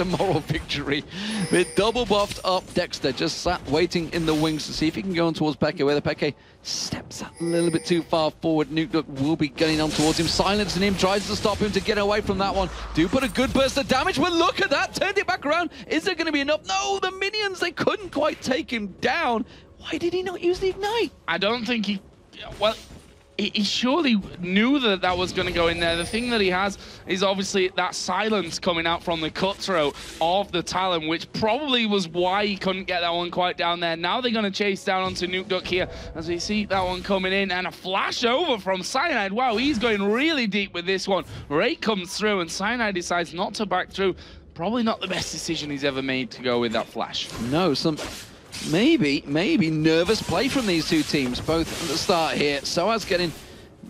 moral victory. With double buffed up Dexter, just sat waiting in the wings to see if he can go on towards Peke, whether Peke steps a little bit too far forward. Nuke will be getting on towards him, silencing him, tries to stop him to get away from that one. Do put a good burst of damage, well, look at that, turned it back around. Is there going to be enough? No, the minions, they couldn't quite take him down. Why did he not use the Ignite? I don't think he... Well, he surely knew that that was going to go in there. The thing that he has is obviously that silence coming out from the cutthroat of the Talon, which probably was why he couldn't get that one quite down there. Now they're going to chase down onto Nuke here as we see that one coming in, and a flash over from Cyanide. Wow, he's going really deep with this one. Ray comes through and Cyanide decides not to back through. Probably not the best decision he's ever made to go with that flash. No, maybe nervous play from these two teams, both at the start here. Soaz getting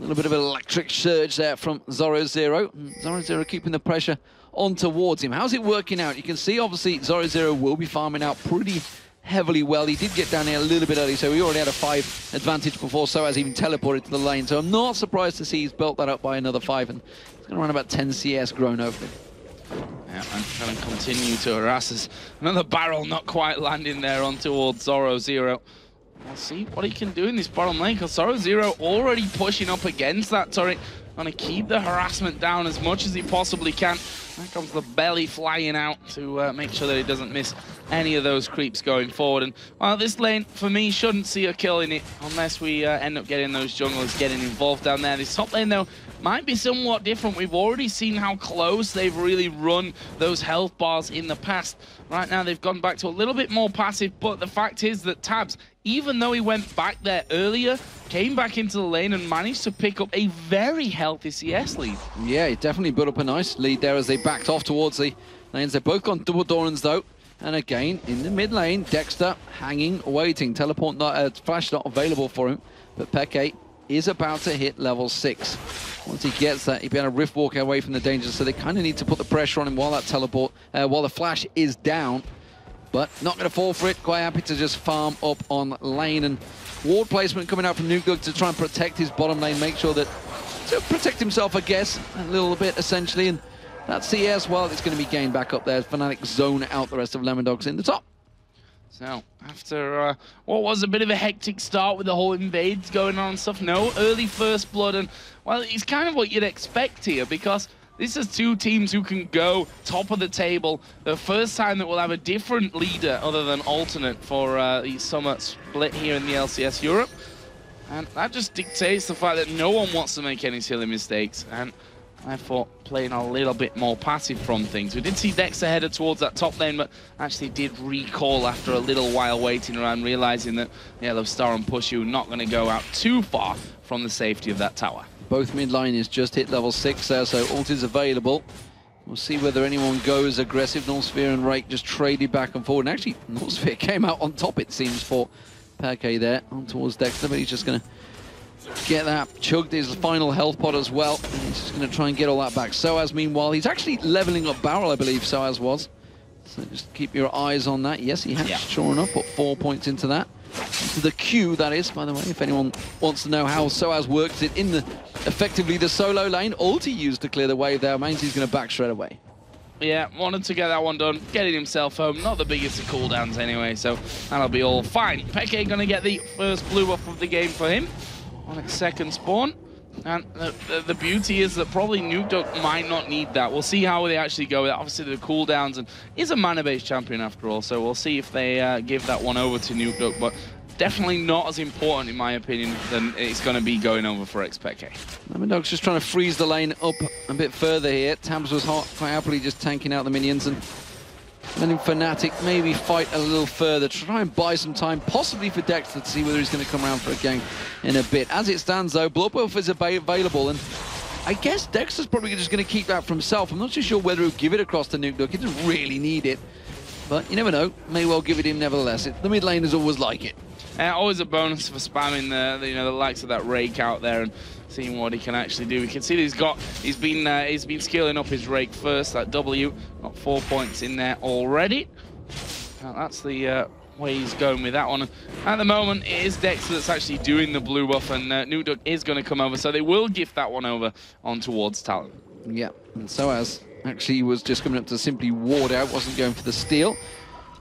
little bit of an electric surge there from Zoro Zero. Zoro Zero keeping the pressure on towards him. How's it working out? You can see, obviously, Zoro Zero will be farming out pretty heavily well. He did get down here a little bit early, so he already had a 5 advantage before Soaz even teleported to the lane. So I'm not surprised to see he's built that up by another 5, and he's going to run about 10 CS grown over him. Yeah, and trying to continue to harass us. Another barrel not quite landing there on towards Zoro Zero. We'll see what he can do in this bottom lane, because Zoro Zero already pushing up against that turret. Going to keep the harassment down as much as he possibly can. There comes the belly flying out to make sure that he doesn't miss any of those creeps going forward. And, well, this lane, for me, shouldn't see a kill in it unless we end up getting those junglers getting involved down there. This top lane, though, might be somewhat different. We've already seen how close they've really run those health bars in the past. Right now, they've gone back to a little bit more passive, but the fact is that Tabs, even though he went back there earlier, came back into the lane and managed to pick up a very healthy CS lead. Yeah, he definitely built up a nice lead there as they backed off towards the lanes. They've both gone double Dorans, though. And again, in the mid lane, Dexter hanging, waiting. Teleport, flash not available for him, but Peke is about to hit level 6. Once he gets that, he'll be able to rift walk away from the danger, so they kind of need to put the pressure on him while that teleport, while the flash is down. But not going to fall for it. Quite happy to just farm up on lane. And ward placement coming out from Nuke to try and protect his bottom lane, make sure that, to protect himself, I guess, a little bit, essentially. And that CS, well, it's going to be gained back up there. Fnatic zone out the rest of Lemondogs in the top. So, after what was a bit of a hectic start with the whole invades going on and stuff, no early first blood, and, well, it's kind of what you'd expect here, because this is two teams who can go top of the table. The first time that we'll have a different leader other than alternate for the summer split here in the LCS Europe. And that just dictates the fact that no one wants to make any silly mistakes. And therefore, playing a little bit more passive from things. We did see Dexter headed towards that top lane, but actually did recall after a little while waiting around, realizing that Yellow Star and Pushu not going to go out too far from the safety of that tower. Both mid line is just hit level 6 there, so ult is available. We'll see whether anyone goes aggressive. Northsphere and Rake just traded back and forward. And actually, Northsphere came out on top, it seems, for Peke there, on towards Dexter, but he's just going to get that, chugged his final health pot as well, and he's just going to try and get all that back. Soaz, meanwhile, he's actually leveling up barrel, I believe Soaz was. So just keep your eyes on that. Yes, he has, sure enough, put 4 points into that. Into the queue, that is, by the way, if anyone wants to know how Soaz works it in the, effectively the solo lane. Ult he used to clear the wave there, means he's going to back straight away. Yeah, wanted to get that one done, getting himself home. Not the biggest of cooldowns anyway, so that'll be all fine. Peke going to get the first blue buff of the game for him on its second spawn. And the beauty is that probably Nuke might not need that. We'll see how they actually go with it. Obviously, the cooldowns, and is a mana-based champion after all, so we'll see if they give that one over to Nuke, but definitely not as important, in my opinion, than it's going to be going over for Xpeke. Lemondog's just trying to freeze the lane up a bit further here. Tabs was quite happily just tanking out the minions, and letting Fnatic maybe fight a little further, try and buy some time, possibly for Dexter to see whether he's going to come around for a gank in a bit. As it stands, though, Blood Buff is available, and I guess Dexter's probably just going to keep that for himself. I'm not too sure whether he'll give it across to Nuke. He doesn't really need it, but you never know. May well give it him nevertheless. The mid laners always like it. Always a bonus for spamming the likes of that Rake out there and seeing what he can actually do. We can see that he's been scaling up his Rake first. That W got 4 points in there already. Now that's the way he's going with that one. At the moment, it is Dexter that's actually doing the blue buff, and Nuke is going to come over, so they will gift that one over on towards Talon. Yeah, and Soaz actually was just coming up to simply ward out, wasn't going for the steal.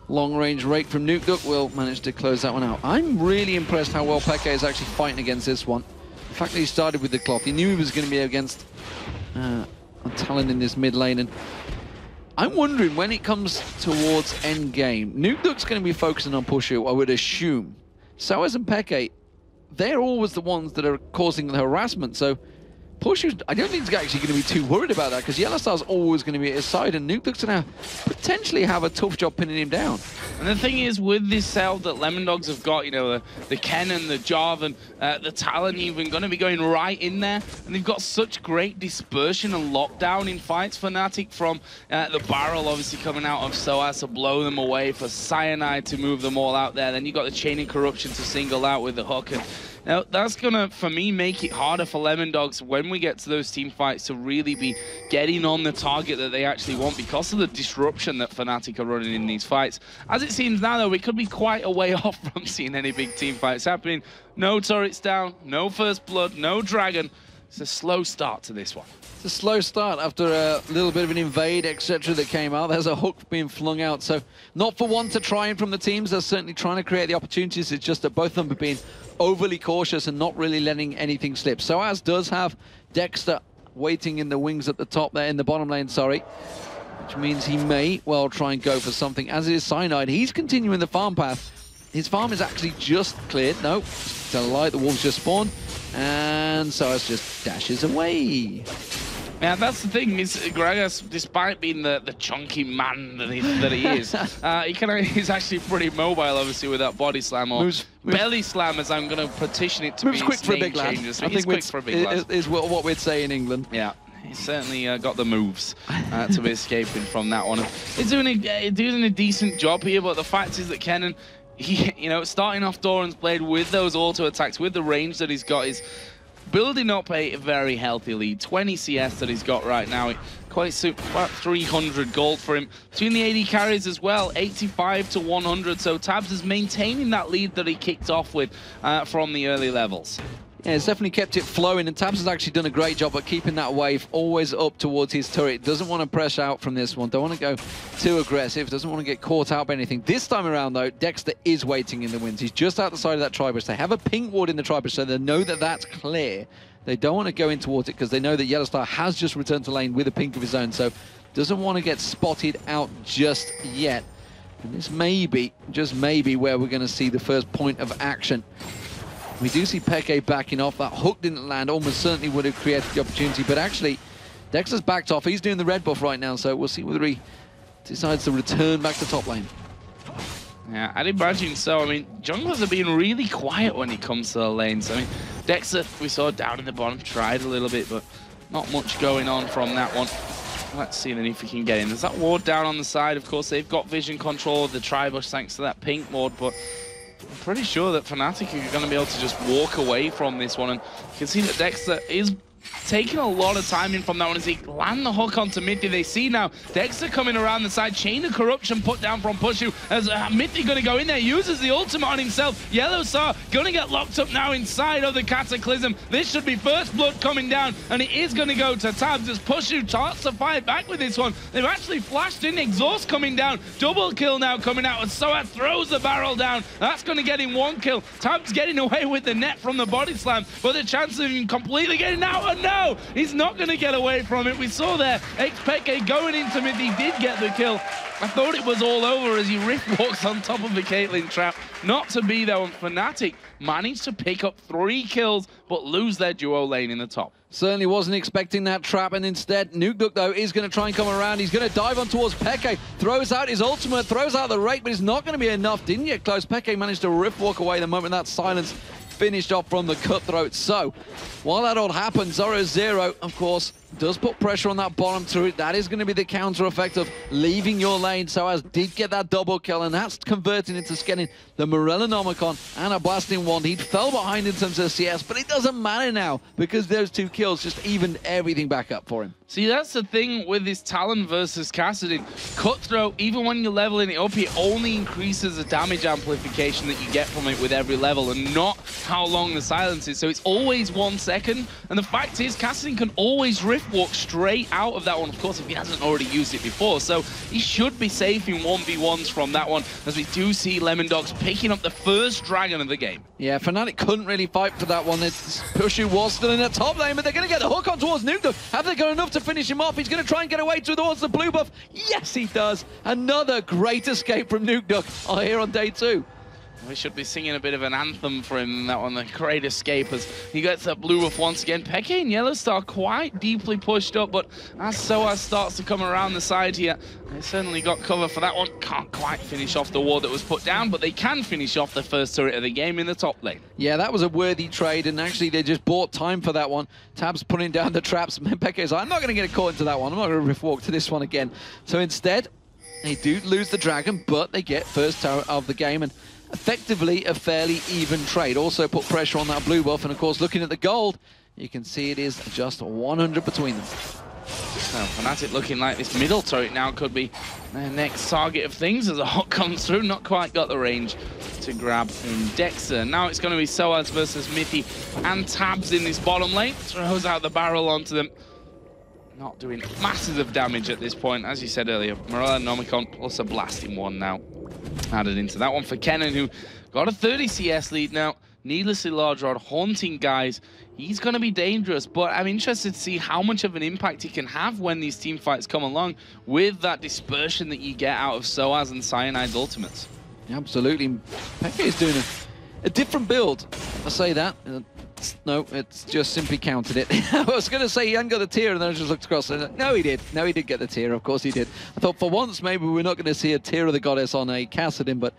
Long-range Rake from Nuke will manage to close that one out. I'm really impressed how well Peke is actually fighting against this one. The fact that he started with the cloth, he knew he was going to be against Talon in this mid lane, and I'm wondering when it comes towards end game, Nuke's going to be focusing on Pushu, I would assume. Soaz and Peke, they're always the ones that are causing the harassment, so Pushu, I don't think he's actually going to be too worried about that, because Yellow Star's always going to be at his side, and Nuke looks to potentially have a tough job pinning him down. And the thing is, with this cell that Lemondogs have got, you know, the Ken and the Jarvan, the Talon even going to be going right in there, and they've got such great dispersion and lockdown in fights. Fnatic from the barrel obviously coming out of Soaz to blow them away, for Cyanide to move them all out there. Then you've got the Chaining Corruption to single out with the hook, and Now, that's going to, for me, make it harder for Lemondogs when we get to those team fights to really be getting on the target that they actually want because of the disruption that Fnatic are running in these fights. As it seems now, though, we could be quite a way off from seeing any big team fights happening. No turrets down, no first blood, no dragon. It's a slow start to this one. It's a slow start after a little bit of an invade, etc. that came out. There's a hook being flung out, so not for one to try in from the teams. They're certainly trying to create the opportunities. It's just that both of them have been overly cautious and not really letting anything slip. So as does have Dexter waiting in the wings at the top there, in the bottom lane, sorry. Which means he may well try and go for something. As it is Cyanide, he's continuing the farm path. His farm is actually just cleared. No, to light, the wolves just spawned. And Soas just dashes away. Yeah, that's the thing, is Gragas, despite being the chunky man that he is, he's actually pretty mobile, obviously, with that body slam, or belly slam, as I'm going to petition it to be. Moves quick for a big lad. I think quick for a big lad. Is what we'd say in England. Yeah. He's certainly got the moves to be escaping from that one. He's doing a decent job here, but the fact is that Kennen, starting off Doran's Blade with those auto attacks, with the range that he's got, is building up a very healthy lead. 20 CS that he's got right now. Quite soon, about 300 gold for him. Between the AD carries as well, 85 to 100. So Tabs is maintaining that lead that he kicked off with from the early levels. Yeah, it's definitely kept it flowing, and Tabs has actually done a great job at keeping that wave always up towards his turret. Doesn't want to press out from this one, don't want to go too aggressive, doesn't want to get caught out by anything. This time around, though, Dexter is waiting in the winds. He's just out the side of that tri-bush. They have a pink ward in the tri-bush, so they know that that's clear. They don't want to go in towards it because they know that Yellowstar has just returned to lane with a pink of his own, so doesn't want to get spotted out just yet. And this may be, just maybe, where we're going to see the first point of action. We do see Peke backing off. That hook didn't land. Almost certainly would have created the opportunity. But actually, Dexter's backed off. He's doing the red buff right now. So we'll see whether he decides to return back to top lane. Yeah, I'd imagine so. I mean, junglers are being really quiet when it comes to the lanes. I mean, Dexter, we saw down in the bottom, tried a little bit, but not much going on from that one. Let's see then if we can get in. There's that ward down on the side. Of course, they've got vision control of the tri-bush thanks to that pink ward, but I'm pretty sure that Fnatic are going to be able to just walk away from this one. And you can see that Dexter is taking a lot of time in from that one as he land the hook onto Mithy. They see now Dexter coming around the side, chain of corruption put down from Pushu as Mithy going to go in there, uses the ultimate on himself. Yellowstar going to get locked up now inside of the Cataclysm. This should be first blood coming down, and it is going to go to Tabs as Pushu starts to fight back with this one. They've actually flashed in, exhaust coming down, double kill now coming out, and Soa throws the barrel down. That's going to get him one kill. Tabs getting away with the net from the body slam, but the chance of him completely getting out, and no, he's not going to get away from it. We saw there XPK going into mid, he did get the kill. I thought it was all over as he rift walks on top of the Caitlyn trap. Not to be though, and Fnatic managed to pick up 3 kills but lose their duo lane in the top. Certainly wasn't expecting that trap, and instead Nukeduck though is going to try and come around. He's going to dive on towards Peke, throws out his ultimate, throws out the rake, but it's not going to be enough. Didn't get close. Peke managed to rift walk away the moment that silence finished off from the cutthroat. So while that all happened, Zoro, of course, does put pressure on that bottom turret. That is going to be the counter effect of leaving your lane. Soaz did get that double kill, and that's converting into getting the Morellonomicon and a blasting wand. He fell behind in terms of CS, but it doesn't matter now because those 2 kills just evened everything back up for him. See, that's the thing with this Talon versus Kassadin. Cutthroat, even when you're leveling it up, it only increases the damage amplification that you get from it with every level, and not how long the silence is. So it's always 1 second, and the fact is Kassadin can always rift walk straight out of that one, of course, if he hasn't already used it before. So he should be safe in 1v1s from that one, as we do see Lemondogs picking up the first dragon of the game. Yeah, Fnatic couldn't really fight for that one. Pushu was still in the top lane, but they're going to get the hook on towards Nukeduck. Have they got enough to finish him off? He's going to try and get away towards the blue buff. Yes, he does. Another great escape from Nukeduck here on day 2. We should be singing a bit of an anthem for him in that one, the great escape, as he gets that blue buff once again. Peke and Yellowstar quite deeply pushed up, but as Soaz starts to come around the side here, they certainly got cover for that one. Can't quite finish off the ward that was put down, but they can finish off the first turret of the game in the top lane. Yeah, that was a worthy trade, and actually they just bought time for that one. Tabs putting down the traps. Peke's like, I'm not going to get caught into that one. I'm not going to rift walk to this one again. So instead, they do lose the dragon, but they get first turret of the game, and effectively a fairly even trade. Also put pressure on that blue buff, and of course, looking at the gold, you can see it is just 100 between them. Now, Fnatic looking like this middle turret now could be their next target of things as a hot comes through. Not quite got the range to grab in Dexter. Now it's going to be Soaz versus Mithy and Tabs in this bottom lane. Throws out the barrel onto them. Not doing massive damage at this point. As you said earlier, Morella Nomicon plus a blasting one now added into that one for Kennen, who got a 30 CS lead now. Needlessly large rod, haunting guys. He's going to be dangerous, but I'm interested to see how much of an impact he can have when these team fights come along with that dispersion that you get out of Soaz and Cyanide's ultimates. Absolutely. Peke is doing a different build. I say that. No, it's just simply counted it. I was going to say he hadn't got the tier, and then I just looked across and no, he did. No, he did get the tier. Of course he did. I thought for once maybe we're not going to see a tier of the goddess on a Kassadin, but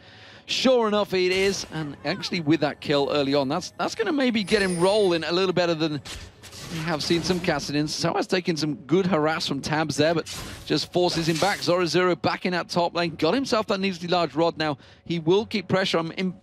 sure enough, it is, and actually with that kill early on, that's going to maybe get him rolling a little better than we have seen some Kassadins. So has taken some good harass from Tabs there, but just forces him back. Zoro back in that top lane, got himself that needlessly large rod now. He will keep pressure. I'm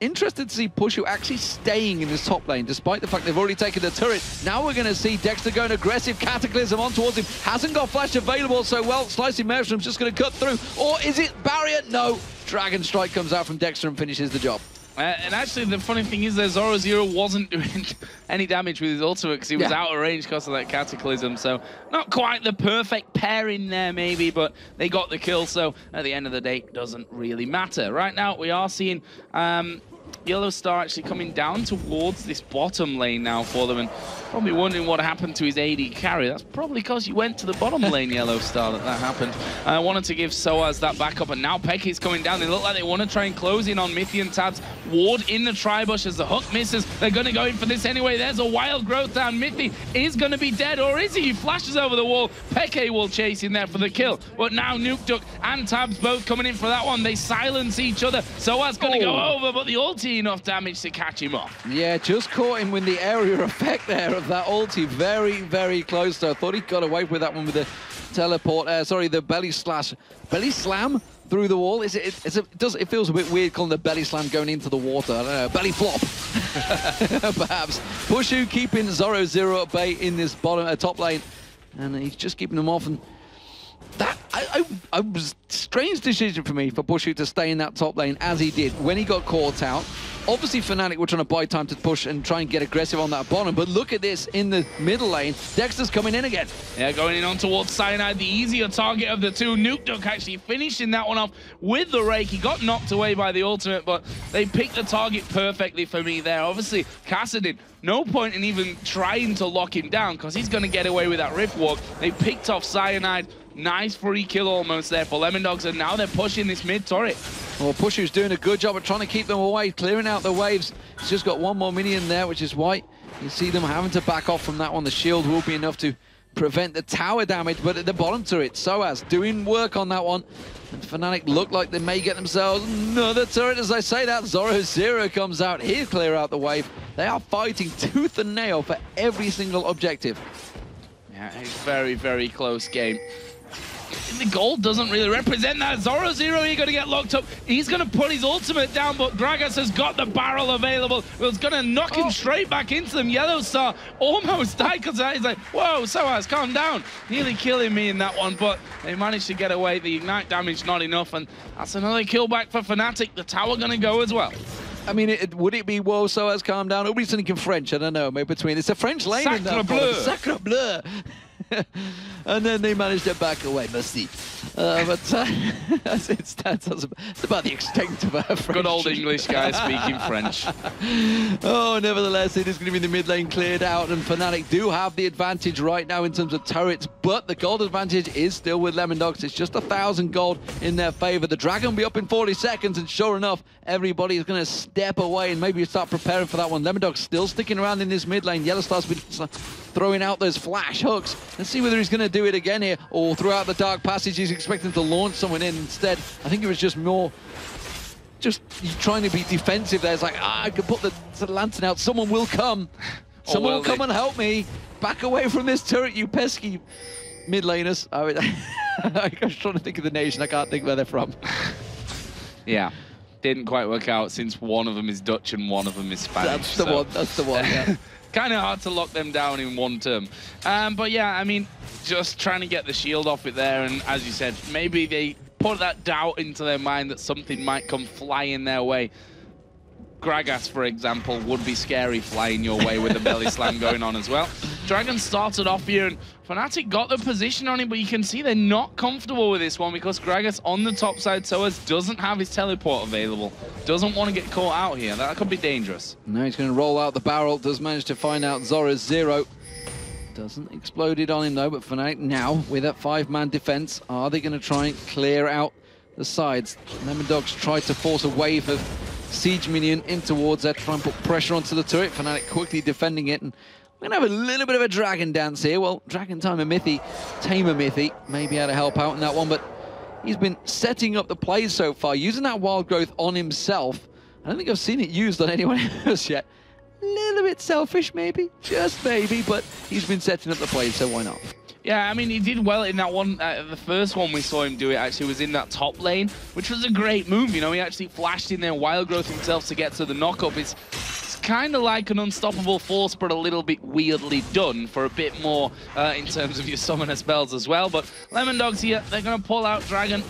interested to see Pushu actually staying in this top lane, despite the fact they've already taken the turret. Now we're going to see Dexter going aggressive, Cataclysm on towards him. Hasn't got flash available, so well, Slicing Maelstrom's just going to cut through. Or is it Barrier? No. Dragon Strike comes out from Dexter and finishes the job. And actually, the funny thing is that Zoro wasn't doing any damage with his ultimate because he was out of range because of that Cataclysm. So not quite the perfect pairing there, maybe, but they got the kill. So at the end of the day, it doesn't really matter. Right now, we are seeing Yellow Star actually coming down towards this bottom lane now for them, and probably wondering what happened to his AD carry. That's probably because you went to the bottom lane, Yellow Star, that happened. I wanted to give Soaz that backup, and now Peke's coming down. They look like they want to try and close in on Mithy and Tabs. Ward in the Tribush as the hook misses. They're going to go in for this anyway. There's a wild growth down. Mithy is going to be dead, or is he? He flashes over the wall. Peke will chase in there for the kill, but now Nuke Duck and Tabs both coming in for that one. They silence each other. Soaz going to go over, but the ulti enough damage to catch him off. Yeah, just caught him with the area effect there of that ulti. Very, very close though. Thought he got away with that one with the teleport. Sorry, the belly slam through the wall. It feels a bit weird calling the belly slam going into the water. I don't know, belly flop, perhaps. Pushu keeping Zoro at bay in this bottom top lane, and he's just keeping them off. And that I was strange decision for me for Pushu to stay in that top lane as he did when he got caught out. Obviously, Fnatic were trying to buy time to push and try and get aggressive on that bottom, but look at this in the middle lane. Dexter's coming in again. Yeah, going in on towards Cyanide, the easier target of the two. Nuke Duck actually finishing that one off with the rake. He got knocked away by the ultimate, but they picked the target perfectly for me there. Obviously, Kassadin, no point in even trying to lock him down because he's going to get away with that Rift Walk. They picked off Cyanide. Nice free kill almost there for Lemondogs, and now they're pushing this mid turret. Well, Pushu's doing a good job of trying to keep them away, clearing out the waves. He's just got one more minion there, which is why you see them having to back off from that one. The shield will be enough to prevent the tower damage, but at the bottom turret, Soaz doing work on that one. And Fnatic look like they may get themselves another turret. As I say that, Zoro comes out. He'll clear out the wave. They are fighting tooth and nail for every single objective. Yeah, it's a very, very close game. The gold doesn't really represent that. Zoro here going to get locked up. He's going to put his ultimate down, but Gragas has got the barrel available. Well, it's going to knock him straight back into them. Yellow Star almost died because he's like, whoa, Soaz, calm down. Nearly killing me in that one, but they managed to get away. The ignite damage not enough, and that's another kill back for Fnatic. The tower going to go as well. I mean, would it be whoa, Soaz, calm down? It'll be something in French. I don't know. Maybe between. It's a French lane in that. Sacre bleu. And then they managed to back away, merci. But it's about the extent of our French. Good old English guy speaking French. Oh, nevertheless, it is going to be the mid lane cleared out, and Fnatic do have the advantage right now in terms of turrets, but the gold advantage is still with Lemondogs. It's just 1,000 gold in their favor. The Dragon will be up in 40 seconds, and sure enough, everybody is going to step away and maybe start preparing for that one. Lemondogs still sticking around in this mid lane. Yellow Star's been throwing out those flash hooks. Let's see whether he's going to do it again here, or throughout the dark passage he's expecting to launch someone in instead. I think it was just more trying to be defensive there. It's like, I can put the lantern out, someone will come. Someone will come and help me. Back away from this turret, you pesky mid laners. I was trying to think of the nation, I can't think where they're from. Yeah. Didn't quite work out since one of them is Dutch and one of them is Spanish. That's the one, yeah. Kind of hard to lock them down in one term. But yeah, I mean, just trying to get the shield off it there. And as you said, maybe they put that doubt into their mind that something might come flying their way. Gragas, for example, would be scary flying your way with the belly slam going on as well. Dragon started off here, and Fnatic got the position on him, but you can see they're not comfortable with this one because Gragas on the top side, Soaz doesn't have his teleport available. Doesn't want to get caught out here. That could be dangerous. No, he's going to roll out the barrel. Does manage to find out Zora's 0. Doesn't explode it on him, though, but Fnatic now, with that 5-man defense, are they going to try and clear out the sides? Lemondogs tried to force a wave of siege minion in towards that, try and put pressure onto the turret. Fnatic quickly defending it, and we're going to have a little bit of a dragon dance here. Well, Dragon Tamer Mithy may be able to help out in that one, but he's been setting up the plays so far, using that wild growth on himself. I don't think I've seen it used on anyone else yet. A little bit selfish, maybe, just maybe, but he's been setting up the plays, so why not? Yeah, I mean, he did well in that one. The first one we saw him do it actually was in that top lane, which was a great move. You know, he actually flashed in there, wild growth himself to get to the knock-up. It's kind of like an unstoppable force, but a little bit weirdly done for a bit more in terms of your summoner spells as well. But Lemondogs here, they're going to pull out Dragon.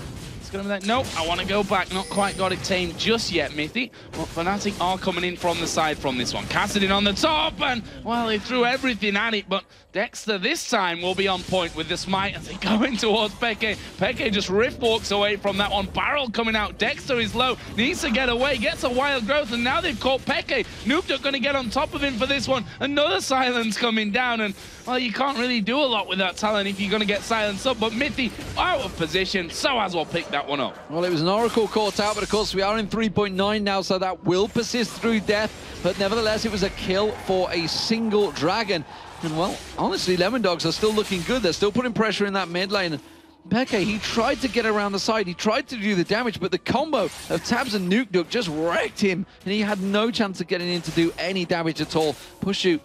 Gonna be like, nope, I want to go back. Not quite got it tamed just yet, Mithy. But Fnatic are coming in from the side from this one. Cassidy on the top, and, well, they threw everything at it, but Dexter this time will be on point with the smite as they go in towards Peke. Peke just rift walks away from that one. Barrel coming out. Dexter is low, needs to get away, gets a wild growth, and now they've caught Peke. Noobduk going to get on top of him for this one. Another silence coming down, and, well, you can't really do a lot with that talent if you're going to get silenced up, but Mithy out of position. Soaz will pick that one up. Well, it was an Oracle caught out, but of course we are in 3.9 now, so that will persist through death. But nevertheless, it was a kill for a single dragon. And, well, honestly, Lemondogs are still looking good. They're still putting pressure in that mid lane. Peke, he tried to get around the side. He tried to do the damage, but the combo of Tabs and Noobduk just wrecked him, and he had no chance of getting in to do any damage at all. Pushu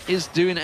is doing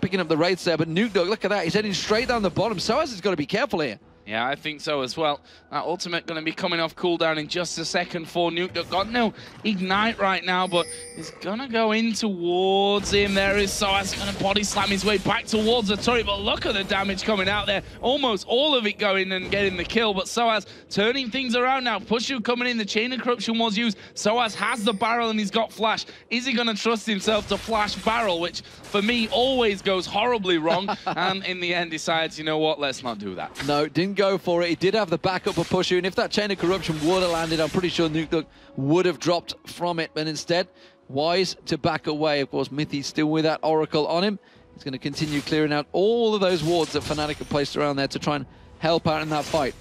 picking up the raids there, but Noobduk, look at that. He's heading straight down the bottom. Soaz has got to be careful here. Yeah, I think so as well. That ultimate going to be coming off cooldown in just a second for Noobduk. Got no ignite right now, but he's going to go in towards him. There is Soaz going to body slam his way back towards the turret, but look at the damage coming out there. Almost all of it going and getting the kill, but Soaz turning things around now. Pushu coming in, the Chain of Corruption was used. Soaz has the barrel and he's got flash. Is he going to trust himself to flash barrel, which for me always goes horribly wrong, and in the end decides, you know what, let's not do that. No, didn't go for it. He did have the backup of Pushu, and if that Chain of Corruption would have landed, I'm pretty sure Noobduk would have dropped from it, but instead, wise to back away. Of course, Mithy's still with that Oracle on him. He's going to continue clearing out all of those wards that Fnatic have placed around there to try and help out in that fight.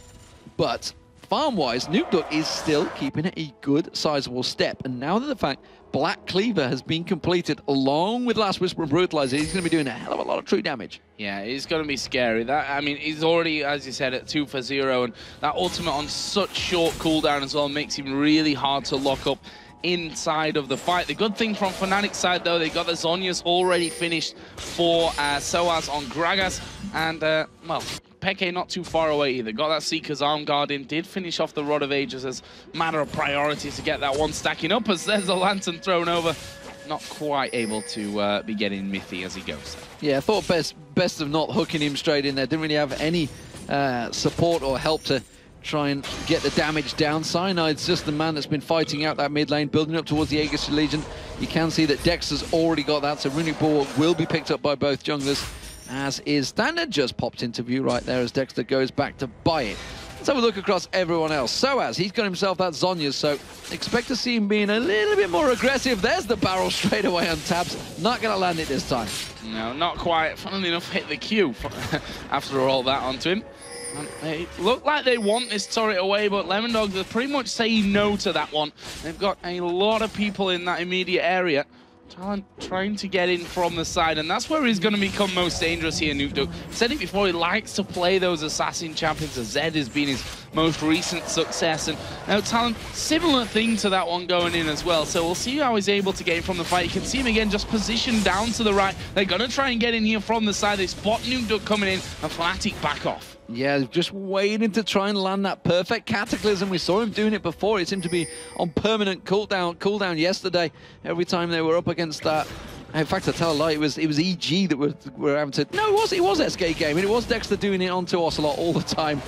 But farm-wise, Noobduk is still keeping a good, sizable step, and now that the fact Black Cleaver has been completed along with Last Whisper and Brutalizer, he's going to be doing a hell of a lot of true damage. Yeah, it's going to be scary. That, I mean, he's already, as you said, at 2 for 0, and that ultimate on such short cooldown as well makes him really hard to lock up inside of the fight. The good thing from Fnatic's side, though, they got the Zhonya's already finished for Soaz on Gragas, and, well, Peke not too far away either. Got that Seeker's Arm Guard in, did finish off the Rod of Ages as a matter of priority to get that one stacking up as there's a Lantern thrown over. Not quite able to be getting Mithy as he goes. Yeah, I thought best of not hooking him straight in there. Didn't really have any support or help to try and get the damage down. Cyanide's just the man that's been fighting out that mid lane, building up towards the Aegis Legion. You can see that Dexter's already got that, so Runic Bulwark will be picked up by both junglers, as is Standard. Just popped into view right there as Dexter goes back to buy it. Let's have a look across everyone else. Soaz, he's got himself that Zhonya's, so expect to see him being a little bit more aggressive. There's the barrel straight away on Tabs. Not going to land it this time. No, not quite. Funnily enough, hit the Q after all that onto him. And they look like they want this turret away, but Lemondogs are pretty much saying no to that one. They've got a lot of people in that immediate area. Talon trying to get in from the side, and that's where he's going to become most dangerous here, Noobduk. I've said it before, he likes to play those assassin champions. Zed has been his most recent success, and now Talon, similar thing to that one going in as well. So we'll see how he's able to get in from the fight. You can see him again just positioned down to the right. They're going to try and get in here from the side. They spot Noobduk coming in, and Fnatic back off. Yeah, just waiting to try and land that perfect Cataclysm. We saw him doing it before. It seemed to be on permanent cooldown yesterday every time they were up against that. In fact, I tell a lie, it was EG that were having to... No, it was SK Game, and it was Dexter doing it onto Ocelot all the time.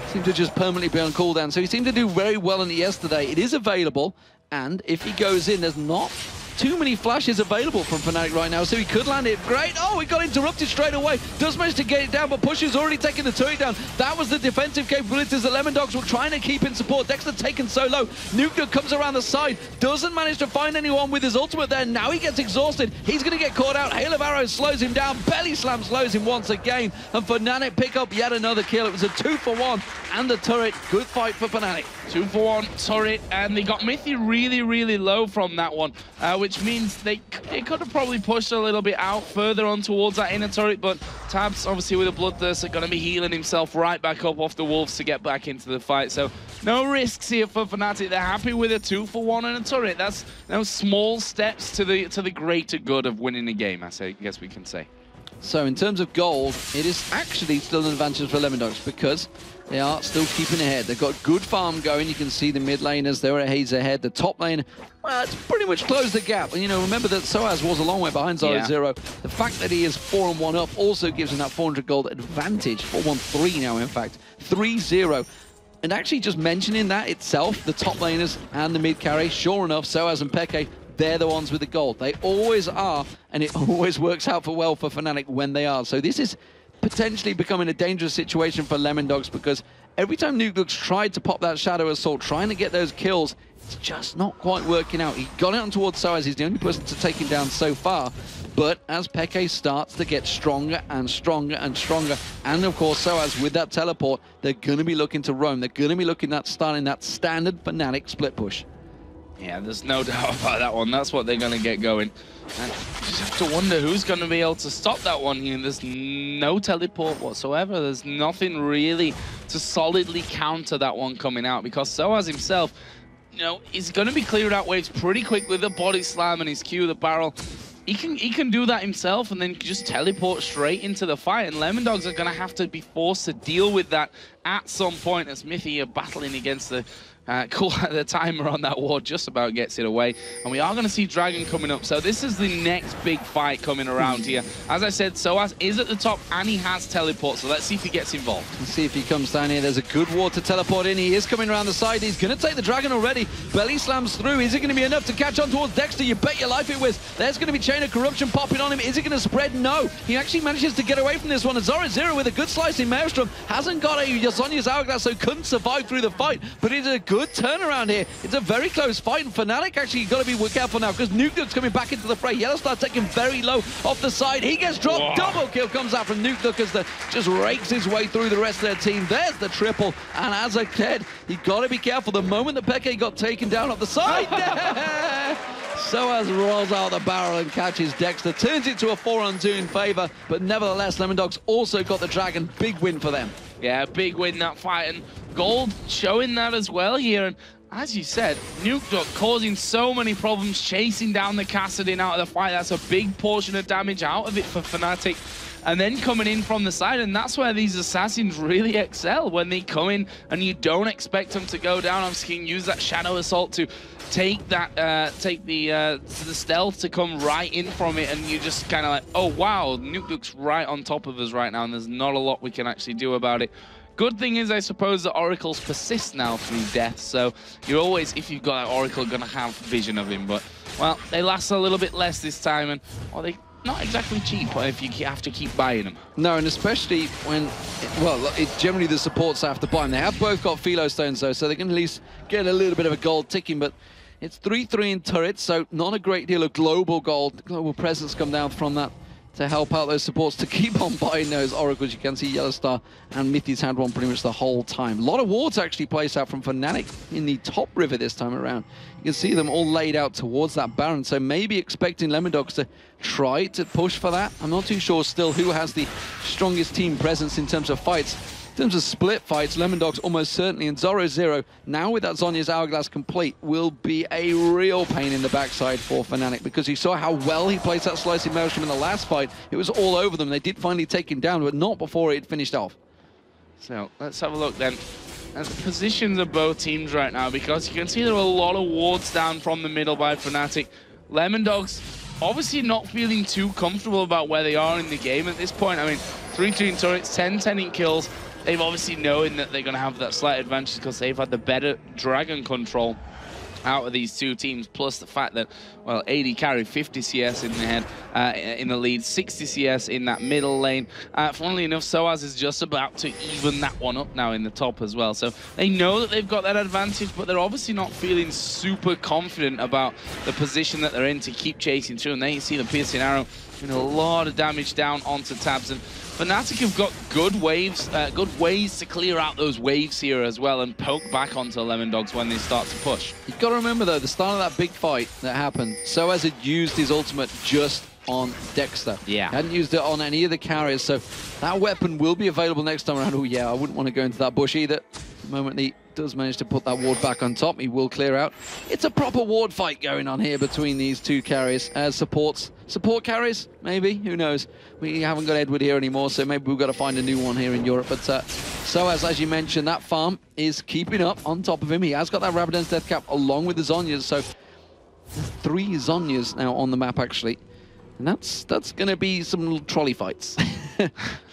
Seemed to just permanently be on cooldown. So he seemed to do very well in it yesterday. It is available, and if he goes in, there's not too many flashes available from Fnatic right now, so he could land it. Great. Oh, he got interrupted straight away. Does manage to get it down, but Push is already taking the turret down. That was the defensive capabilities that Lemondogs were trying to keep in support. Dexter taken so low. Nuke comes around the side. Doesn't manage to find anyone with his ultimate there. Now he gets exhausted. He's going to get caught out. Hail of Arrows slows him down. Belly Slam slows him once again. And Fnatic pick up yet another kill. It was a 2-for-1 and the turret. Good fight for Fnatic. 2-for-1 turret, and they got Mithy really, really low from that one, which means they could have probably pushed a little bit out further on towards that inner turret, but Tabs, obviously with a Bloodthirst, are going to be healing himself right back up off the Wolves to get back into the fight. So no risks here for Fnatic. They're happy with a 2-for-1 and a turret. That's those small steps to the greater good of winning a game, I guess we can say. So in terms of gold, it is actually still an advantage for Lemondogs because they are still keeping ahead. They've got good farm going. You can see the mid laners, they're ahead. The top lane, well, it's pretty much closed the gap. And, you know, remember that Soaz was a long way behind Zoro Zero. The fact that he is 4-1 up also gives him that 400 gold advantage. 4-1-3 now, in fact. 3-0. And actually just mentioning that itself, the top laners and the mid carry, sure enough, Soaz and Peke, they're the ones with the gold. They always are, and it always works out for well for Fnatic when they are. So this is potentially becoming a dangerous situation for Lemondogs because every time Nuke tried to pop that Shadow Assault, trying to get those kills, it's just not quite working out. He got it on towards Soaz. He's the only person to take him down so far. But as Peke starts to get stronger and stronger and stronger, and of course Soaz with that teleport, they're going to be looking to roam. They're going to be looking at starting that standard Fnatic split push. Yeah, there's no doubt about that one. That's what they're going to get going. And you just have to wonder who's going to be able to stop that one here. There's no teleport whatsoever. There's nothing really to solidly counter that one coming out because Soaz himself, you know, he's going to be clearing out waves pretty quick with the body slam and his Q, the barrel. He can do that himself and then just teleport straight into the fight. And Lemondogs are going to have to be forced to deal with that at some point as Mithy are battling against the the timer on that ward just about gets it away. And we are going to see Dragon coming up. So this is the next big fight coming around here. As I said, Soaz is at the top and he has teleport. So let's see if he gets involved. Let's see if he comes down here. There's a good ward to teleport in. He is coming around the side. He's going to take the Dragon already. Belly slams through. Is it going to be enough to catch on towards Dexter? You bet your life it was. There's going to be Chain of Corruption popping on him. Is it going to spread? No. He actually manages to get away from this one. And Zoro Zero with a good slice in Maelstrom hasn't got a Sonya's Hourglass, so couldn't survive through the fight. But it's a good turnaround here. It's a very close fight, and Fnatic actually got to be careful now because Nuke's coming back into the fray. Yellowstar taking very low off the side. He gets dropped. Whoa. Double kill comes out from Nuke as the just rakes his way through the rest of their team. There's the triple, and as I said, you got to be careful. The moment that Peke got taken down off the side, Soaz rolls out the barrel and catches Dexter, turns it to a 4-on-2 in favor, but nevertheless, Lemondogs also got the Dragon. Big win for them. Yeah, big win that fight, and Gold showing that as well here. And as you said, Nuke causing so many problems, chasing down the Kassadin out of the fight. That's a big portion of damage out of it for Fnatic. And then coming in from the side, and that's where these assassins really excel, when they come in and you don't expect them to go down. Obviously, you can use that Shadow Assault to take that, the stealth to come right in from it, and you just kind of like, oh wow, Nuke's right on top of us right now, and there's not a lot we can actually do about it. Good thing is, I suppose, that oracles persist now through death, so you're always, if you've got an oracle, gonna have vision of him. But well, they last a little bit less this time, and well, they not exactly cheap if you have to keep buying them. No, and especially when, well, generally the supports have to buy them. They have both got Philo Stones though, so they can at least get a little bit of a gold ticking, but it's 3-3 in turrets, so not a great deal of global gold. Global presence come down from that to help out those supports to keep on buying those oracles. You can see Yellowstar and Mithy's had one pretty much the whole time. A lot of wards actually placed out from Fnatic in the top river this time around. You can see them all laid out towards that Baron, so maybe expecting Lemondogs to try to push for that. I'm not too sure still who has the strongest team presence in terms of fights. In terms of split fights, Lemondogs almost certainly, and Zoro Zero, now with that Sonya's Hourglass complete, will be a real pain in the backside for Fnatic, because you saw how well he placed that slicing Maelstrom in the last fight. It was all over them. They did finally take him down, but not before it finished off. So let's have a look then at the positions of both teams right now, because you can see there are a lot of wards down from the middle by Fnatic. Lemondogs obviously not feeling too comfortable about where they are in the game at this point. I mean, 3-2 in turrets, 10-10 in kills. They've obviously knowing that they're going to have that slight advantage because they've had the better dragon control out of these two teams, plus the fact that, well, AD carried 50 CS in the head, in the lead, 60 CS in that middle lane. Funnily enough, Soaz is just about to even that one up now in the top as well. So they know that they've got that advantage, but they're obviously not feeling super confident about the position that they're in to keep chasing through. And then you see the piercing arrow doing a lot of damage down onto Tabs. And Fnatic have got good waves, good ways to clear out those waves here as well and poke back onto Lemondogs when they start to push. You've got to remember, though, the start of that big fight that happened, Soaz had used his ultimate just on Dexter. Yeah. He hadn't used it on any of the carriers, so that weapon will be available next time around. Oh, yeah, I wouldn't want to go into that bush either. The moment he does manage to put that ward back on top, he will clear out. It's a proper ward fight going on here between these two carriers as support carriers, maybe, who knows. We haven't got Edward here anymore, so maybe we've got to find a new one here in Europe. But Soaz, as you mentioned, that farm is keeping up on top of him. He has got that Rabadon's Death Cap along with the Zhonyas, so 3 Zhonyas now on the map, actually. And that's going to be some little trolley fights.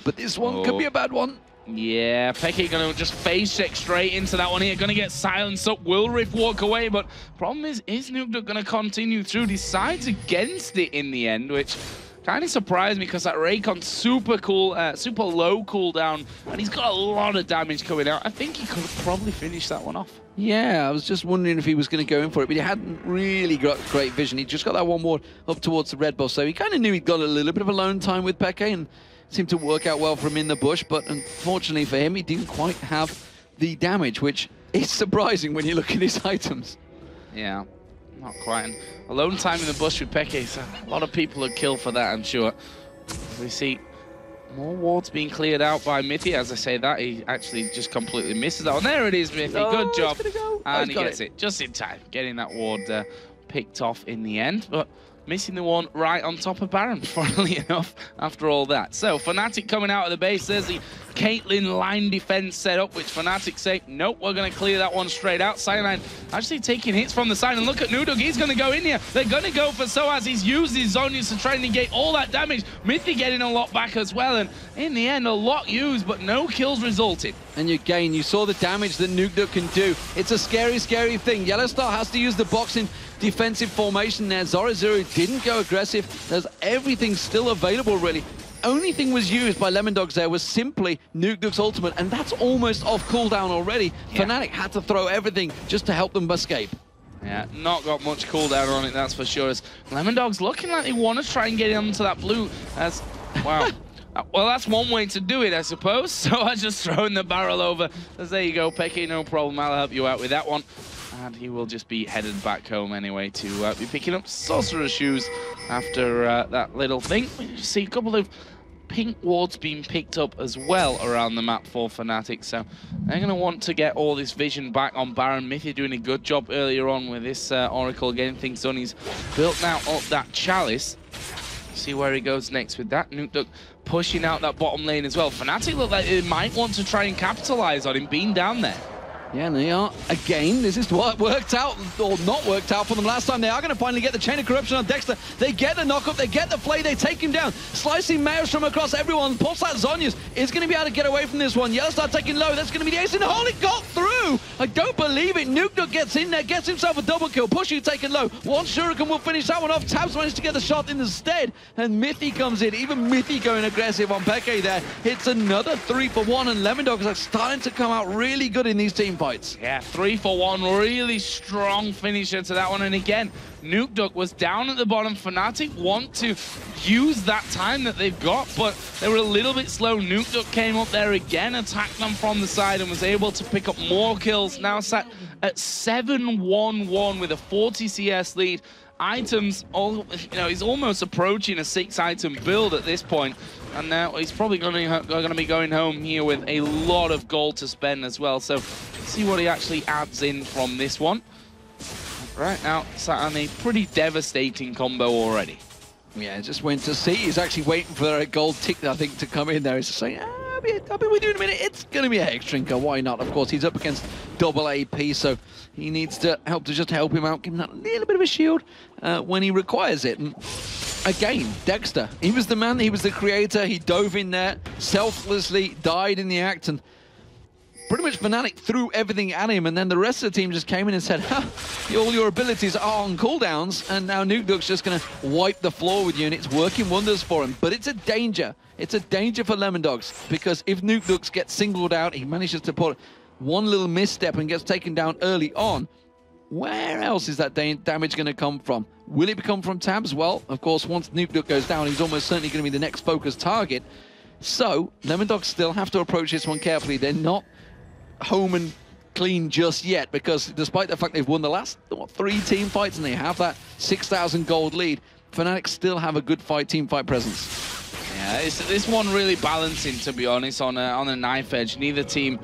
But this one could be a bad one. Yeah, Peke going to just phase check straight into that one here. Going to get silenced up. Will Rift walk away? But problem is Nukduk going to continue through? Decides against it in the end, which kind of surprised me because that Raycon super cool, super low cooldown, and he's got a lot of damage coming out. I think he could have probably finished that one off. Yeah, I was just wondering if he was going to go in for it, but he hadn't really got great vision. He just got that one ward up towards the red buff, so he kind of knew he'd got a little bit of alone time with Peke, and seemed to work out well for him in the bush, but unfortunately for him, he didn't quite have the damage, which is surprising when you look at his items. Yeah, not quite. And alone time in the bush with Peke, so a lot of people would kill for that, I'm sure. We see more wards being cleared out by Mithy. As I say that, he actually just completely misses that one. There it is, Mithy. Oh, good job. And he got gets it just in time, getting that ward picked off in the end. But missing the one right on top of Baron, funnily enough, after all that. So, Fnatic coming out of the base. There's the Caitlyn line defense set up, which Fnatic say, nope, we're going to clear that one straight out. Cyanide actually taking hits from the side, and look at Nudog, he's going to go in here. They're going to go for Soaz. He's used his Zhonyas to try and negate all that damage. Mithy getting a lot back as well, and in the end, a lot used, but no kills resulted. And again, you saw the damage that Nukduk can do. It's a scary, scary thing. Yellowstar has to use the boxing defensive formation there. Zorazuru didn't go aggressive. There's everything still available, really. Only thing was used by Lemondogs there was simply Nukduk's ultimate, and that's almost off cooldown already. Yeah. Fnatic had to throw everything just to help them escape. Yeah, not got much cooldown on it, that's for sure. As Lemondogs looking like they want to try and get onto that blue. As, wow. Well, that's one way to do it, I suppose. So I just throwing the barrel over. As there you go, Peke, no problem. I'll help you out with that one. And he will just be headed back home anyway to be picking up Sorcerer's Shoes after that little thing. We see a couple of pink wards being picked up as well around the map for Fnatic. So they're going to want to get all this vision back on Baron. Mithy doing a good job earlier on with this Oracle getting things done. He's built now up that Chalice. See where he goes next with that. Nukduk pushing out that bottom lane as well. Fnatic look like they might want to try and capitalize on him being down there. Yeah, and they are, again, this is what worked out, or not worked out for them last time. They are going to finally get the Chain of Corruption on Dexter. They get the knock-up, they get the flay, they take him down. Slicing Maelstrom across everyone, pulls that Zhonyas. Is going to be able to get away from this one. Yellowstar taking low, that's going to be the ace in the hole. It got through! I don't believe it. Nukduk gets in there, gets himself a double kill. Pushu taken low. One Shuriken will finish that one off. Tabs managed to get the shot instead, and Mithy comes in. Even Mithy going aggressive on Peke there. It's another 3-for-1, and Lemondogs are starting to come out really good in these team fights. Yeah, 3-for-1, really strong finisher to that one. And again, Nukduk was down at the bottom. Fnatic want to use that time that they've got, but they were a little bit slow. Nukduk came up there again, attacked them from the side, and was able to pick up more kills. Now sat at 7-1-1 with a 40 CS lead. Items, he's almost approaching a 6-item build at this point, and now he's probably going to be going home here with a lot of gold to spend as well. So see what he actually adds in from this one. Right now, sat on a pretty devastating combo already. Yeah, just went to see. He's actually waiting for a gold tick, I think, to come in there. He's just saying, I'll be with you in a minute. It's going to be a Hex Drinker. Why not? Of course, he's up against double AP, so he needs to help him out, give him that little bit of a shield when he requires it. And again, Dexter, he was the man, he was the creator. He dove in there, selflessly died in the act, and pretty much Fnatic threw everything at him, and then the rest of the team just came in and said, all your abilities are on cooldowns, and now Nukeduck's just going to wipe the floor with you, and it's working wonders for him. But it's a danger. It's a danger for Lemondogs, because if Nukeduck gets singled out, he manages to put one little misstep and gets taken down early on, where else is that damage going to come from? Will it come from Tabs? Well, of course, once Nukeduck goes down, he's almost certainly going to be the next focus target. So, Lemondogs still have to approach this one carefully. They're not home and clean just yet, because despite the fact they've won the last 3 team fights and they have that 6,000 gold lead, Fnatic still have a good team fight presence. Yeah, it's this one really balancing, to be honest, on a knife edge. Neither team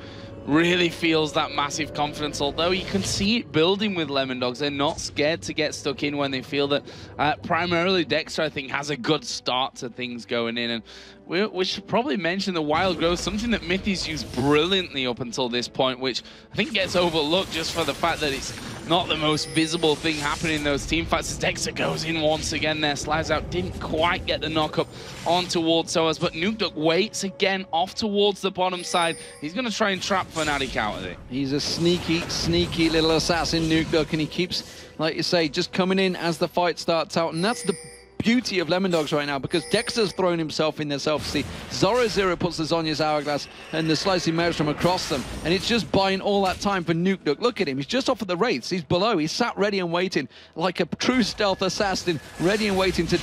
really feels that massive confidence, although you can see it building with Lemondogs. They're not scared to get stuck in when they feel that primarily Dexter, I think, has a good start to things going in. And we should probably mention the Wild Growth, something that Mythi's used brilliantly up until this point, which I think gets overlooked just for the fact that it's not the most visible thing happening in those team fights. As Dexter goes in once again there, slides out, didn't quite get the knock up on towards Soaz, but Nukeduck waits again off towards the bottom side. He's going to try and trap Fnatic out of it. He's a sneaky, sneaky little assassin, Nukeduck, and he keeps, like you say, just coming in as the fight starts out, and that's the beauty of Lemondogs right now, because Dexter's thrown himself in their self-see. Zoro Zero puts the Zhonya's Hourglass and the Slicing Maelstrom across them, and it's just buying all that time for Nukeduck. Look at him, he's just off of the Wraiths, he's below, he's sat ready and waiting, like a true stealth assassin, ready and waiting to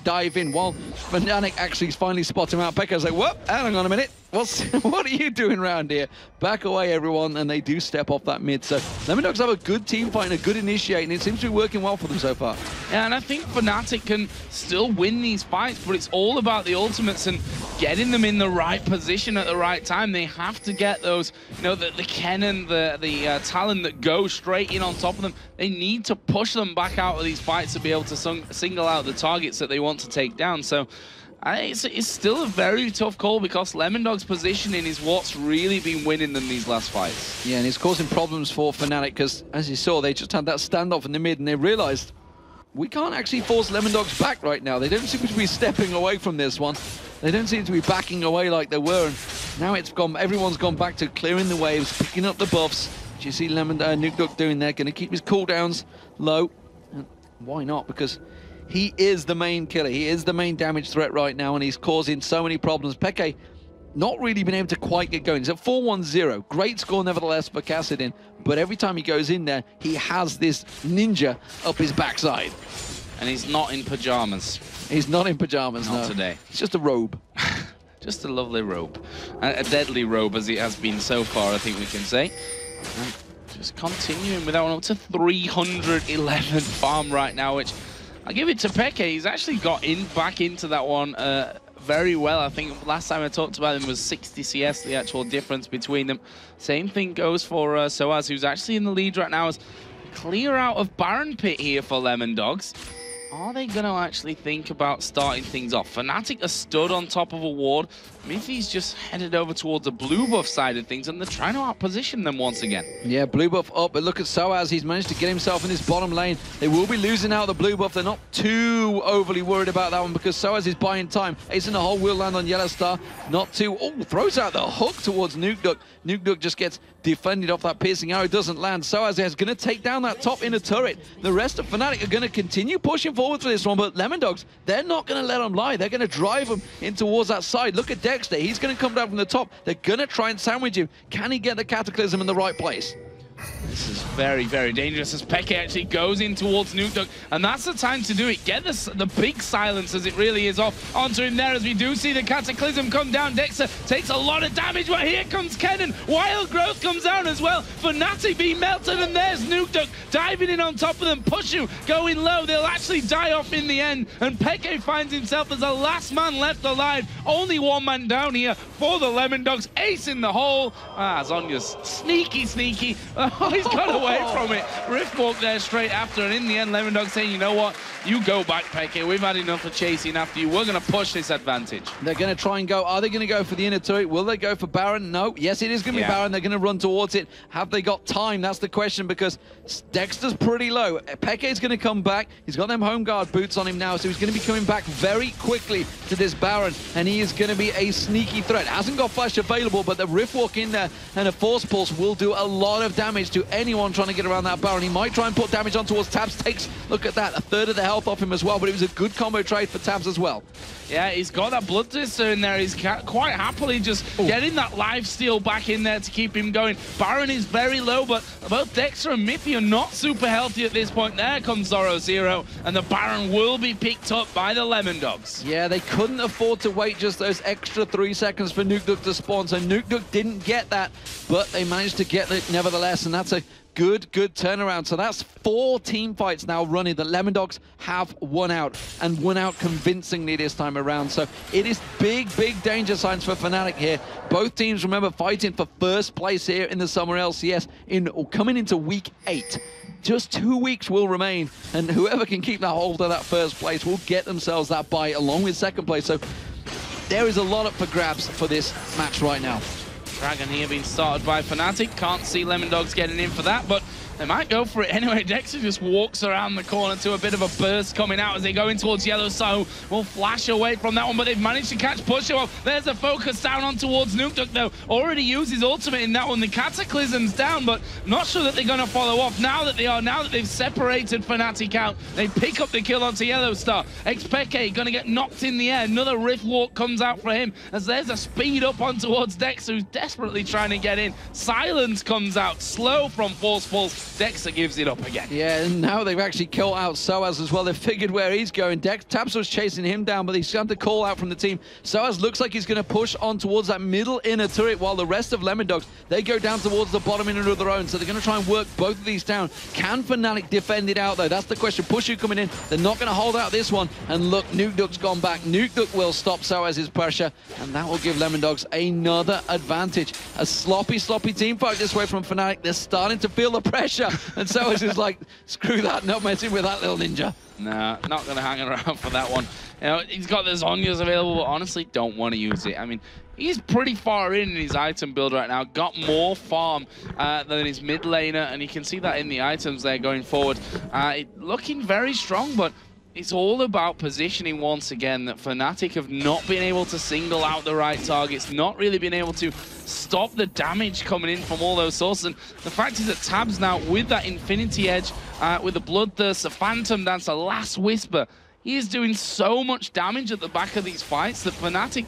dive in, while Fnatic actually finally spots him out. Pekka's like, whoop, hang on a minute. What are you doing around here? Back away, everyone, and they do step off that mid. So Lemondogs have a good team fight and a good initiate, and it seems to be working well for them so far. Yeah, and I think Fnatic can still win these fights, but it's all about the ultimates and getting them in the right position at the right time. They have to get those, you know, the cannon, the Talon that go straight in on top of them. They need to push them back out of these fights to be able to single out the targets that they want to take down. So it's still a very tough call, because Lemondogs' positioning is what's really been winning them these last fights. Yeah, and it's causing problems for Fnatic, because, as you saw, they just had that standoff in the mid, and they realized we can't actually force Lemondogs back right now. They don't seem to be stepping away from this one. They don't seem to be backing away like they were, and now it's gone. Everyone's gone back to clearing the waves, picking up the buffs. Do you see Nukeduck doing there? Going to keep his cooldowns low. And why not? Because he is the main killer. He is the main damage threat right now, and he's causing so many problems. Peke not really been able to quite get going. He's at 4-1-0. Great score, nevertheless, for Kassadin. But every time he goes in there, he has this ninja up his backside. And he's not in pajamas. He's not in pajamas, not no. today. It's just a robe. Just a lovely robe. A deadly robe, as it has been so far, I think we can say. And just continuing with that one up to 311 farm right now, which I give it to Peke. He's actually got back into that one very well. I think last time I talked about him was 60 CS, the actual difference between them. Same thing goes for Soaz, who's actually in the lead right now. Is clear out of Baron Pit here for Lemondogs. Are they going to actually think about starting things off? Fnatic are stood on top of a ward. Mythi's just headed over towards the blue buff side of things, and they're trying to outposition them once again. Yeah, blue buff up, but look at Soaz. He's managed to get himself in his bottom lane. They will be losing out the blue buff. They're not too overly worried about that one, because Soaz is buying time. Ace in the hole will land on Yellow Star. Not too. Oh, throws out the hook towards Nukeduck. Nukeduck just gets defended off that piercing arrow. Doesn't land. Soaz is going to take down that top inner turret. The rest of Fnatic are going to continue pushing forward for this one, but Lemondogs, they're not going to let them lie. They're going to drive them in towards that side. Look at Dexter. He's going to come down from the top. They're going to try and sandwich him. Can he get the Cataclysm in the right place? This is very, very dangerous as Peke actually goes in towards Nukeduck, and that's the time to do it. Get the big silence, as it really is, off onto him there, as we do see the Cataclysm come down. Dexter takes a lot of damage, but here comes Kennen. Wild Growth comes down as well. Fnatic being melted, and there's Nukeduck diving in on top of them. Pushu going low. They'll actually die off in the end, and Peke finds himself as the last man left alive. Only one man down here for the Lemondogs. Ace in the hole. Zhonya's sneaky. Oh, he's got away from it. Riftwalk there straight after, and in the end, Lemon Dog saying, you know what? You go back, Peke. We've had enough of chasing after you. We're going to push this advantage. They're going to try and go. Are they going to go for the inner turret? Will they go for Baron? No. Yes, it is going to be Baron. They're going to run towards it. Have they got time? That's the question, because Dexter's pretty low. Peke's going to come back. He's got them home guard boots on him now, so he's going to be coming back very quickly to this Baron, and he is going to be a sneaky threat. Hasn't got flash available, but the Riftwalk in there and a Force Pulse will do a lot of damage to anyone trying to get around that Baron. He might try and put damage on towards Tabs. Takes, look at that, a third of the health off him as well, but it was a good combo trade for Tabs as well. Yeah, he's got that Bloodthirster in there. He's quite happily just getting that lifesteal back in there to keep him going. Baron is very low, but both Dexter and Miffy are not super healthy at this point. There comes Zoro Zero, and the Baron will be picked up by the Lemon Dogs. Yeah, they couldn't afford to wait just those extra 3 seconds for Nukeduck to spawn, so Nukeduck didn't get that, but they managed to get it nevertheless, and that's a good turnaround. So that's 4 team fights now running. The Lemon Dogs have won out, and won out convincingly this time around. So it is big danger signs for Fnatic here. Both teams, remember, fighting for first place here in the Summer LCS coming into week 8. Just 2 weeks will remain, and whoever can keep that hold of that first place will get themselves that bye along with second place. So there is a lot up for grabs for this match right now. Dragon here being started by Fnatic. Can't see Lemon Dogs getting in for that, but they might go for it anyway. Dexter just walks around the corner to a bit of a burst coming out as they go in towards Yellow. So will flash away from that one, but they've managed to catch Pusho. There's a focus down on towards Nukeduck, though. Already used his ultimate in that one. The Cataclysm's down, but not sure that they're going to follow off. Now that they've separated Fnatic out, they pick up the kill onto Yellow Star. Xpeke going to get knocked in the air. Another Rift Walk comes out for him as there's a speed up on towards Dexter, who's desperately trying to get in. Silence comes out, slow from Force Pulse. Dexter gives it up again. Yeah, and now they've actually killed out Soaz as well. They've figured where he's going. Tabs was chasing him down, but he's got the call out from the team. Soaz looks like he's going to push on towards that middle inner turret, while the rest of Lemon Dogs, they go down towards the bottom inner of their own. So they're going to try and work both of these down. Can Fnatic defend it out, though? That's the question. Pushu coming in. They're not going to hold out this one. And look, Nukeduck's gone back. Nukeduck will stop Soaz's pressure, and that will give Lemon Dogs another advantage. A sloppy team fight this way from Fnatic. They're starting to feel the pressure. And Soaz is like, screw that, not messing with that little ninja. Nah, not going to hang around for that one. You know, he's got the Zhonya's available, but honestly, don't want to use it. I mean, he's pretty far in his item build right now. Got more farm than his mid laner, and you can see that in the items there going forward. Looking very strong, but it's all about positioning once again. That Fnatic have not been able to single out the right targets, not really been able to stop the damage coming in from all those sources. And the fact is that Tabs now, with that Infinity Edge, with the Bloodthirst, the Phantom Dance, the Last Whisper, he is doing so much damage at the back of these fights that Fnatic,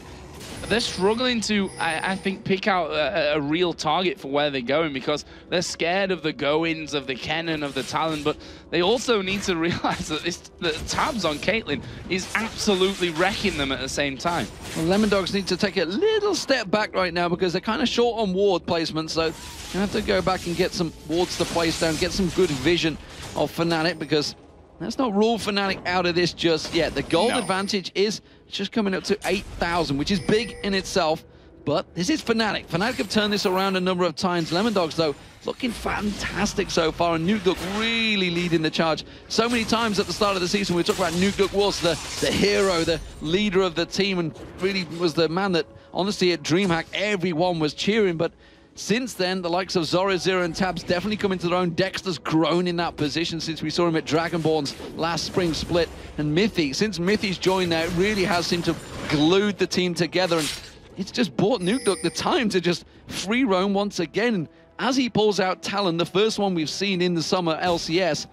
they're struggling to, I think, pick out a real target for where they're going, because they're scared of the go-ins of the Kennen, of the Talon, but they also need to realize that the Tabs on Caitlyn is absolutely wrecking them at the same time. Well, Lemon Dogs need to take a little step back right now, because they're kind of short on ward placement, so you have to go back and get some wards to place down, get some good vision of Fnatic, because let's not rule Fnatic out of this just yet. The gold advantage is just coming up to 8,000, which is big in itself, but this is Fnatic. Fnatic have turned this around a number of times. Lemon Dogs, though, looking fantastic so far, and Nukeduck really leading the charge. So many times at the start of the season, we talked about Nukeduck was the hero, the leader of the team, and really was the man that, honestly, at DreamHack, everyone was cheering, but since then, the likes of Zoro, Zero, and Tabs definitely come into their own. Dexter's grown in that position since we saw him at Dragonborn's last spring split. And Miffy, since Miffy's joined there, it really has seemed to have glued the team together. And it's just bought Nukeduck the time to just free roam once again. And as he pulls out Talon, the first one we've seen in the Summer LCS,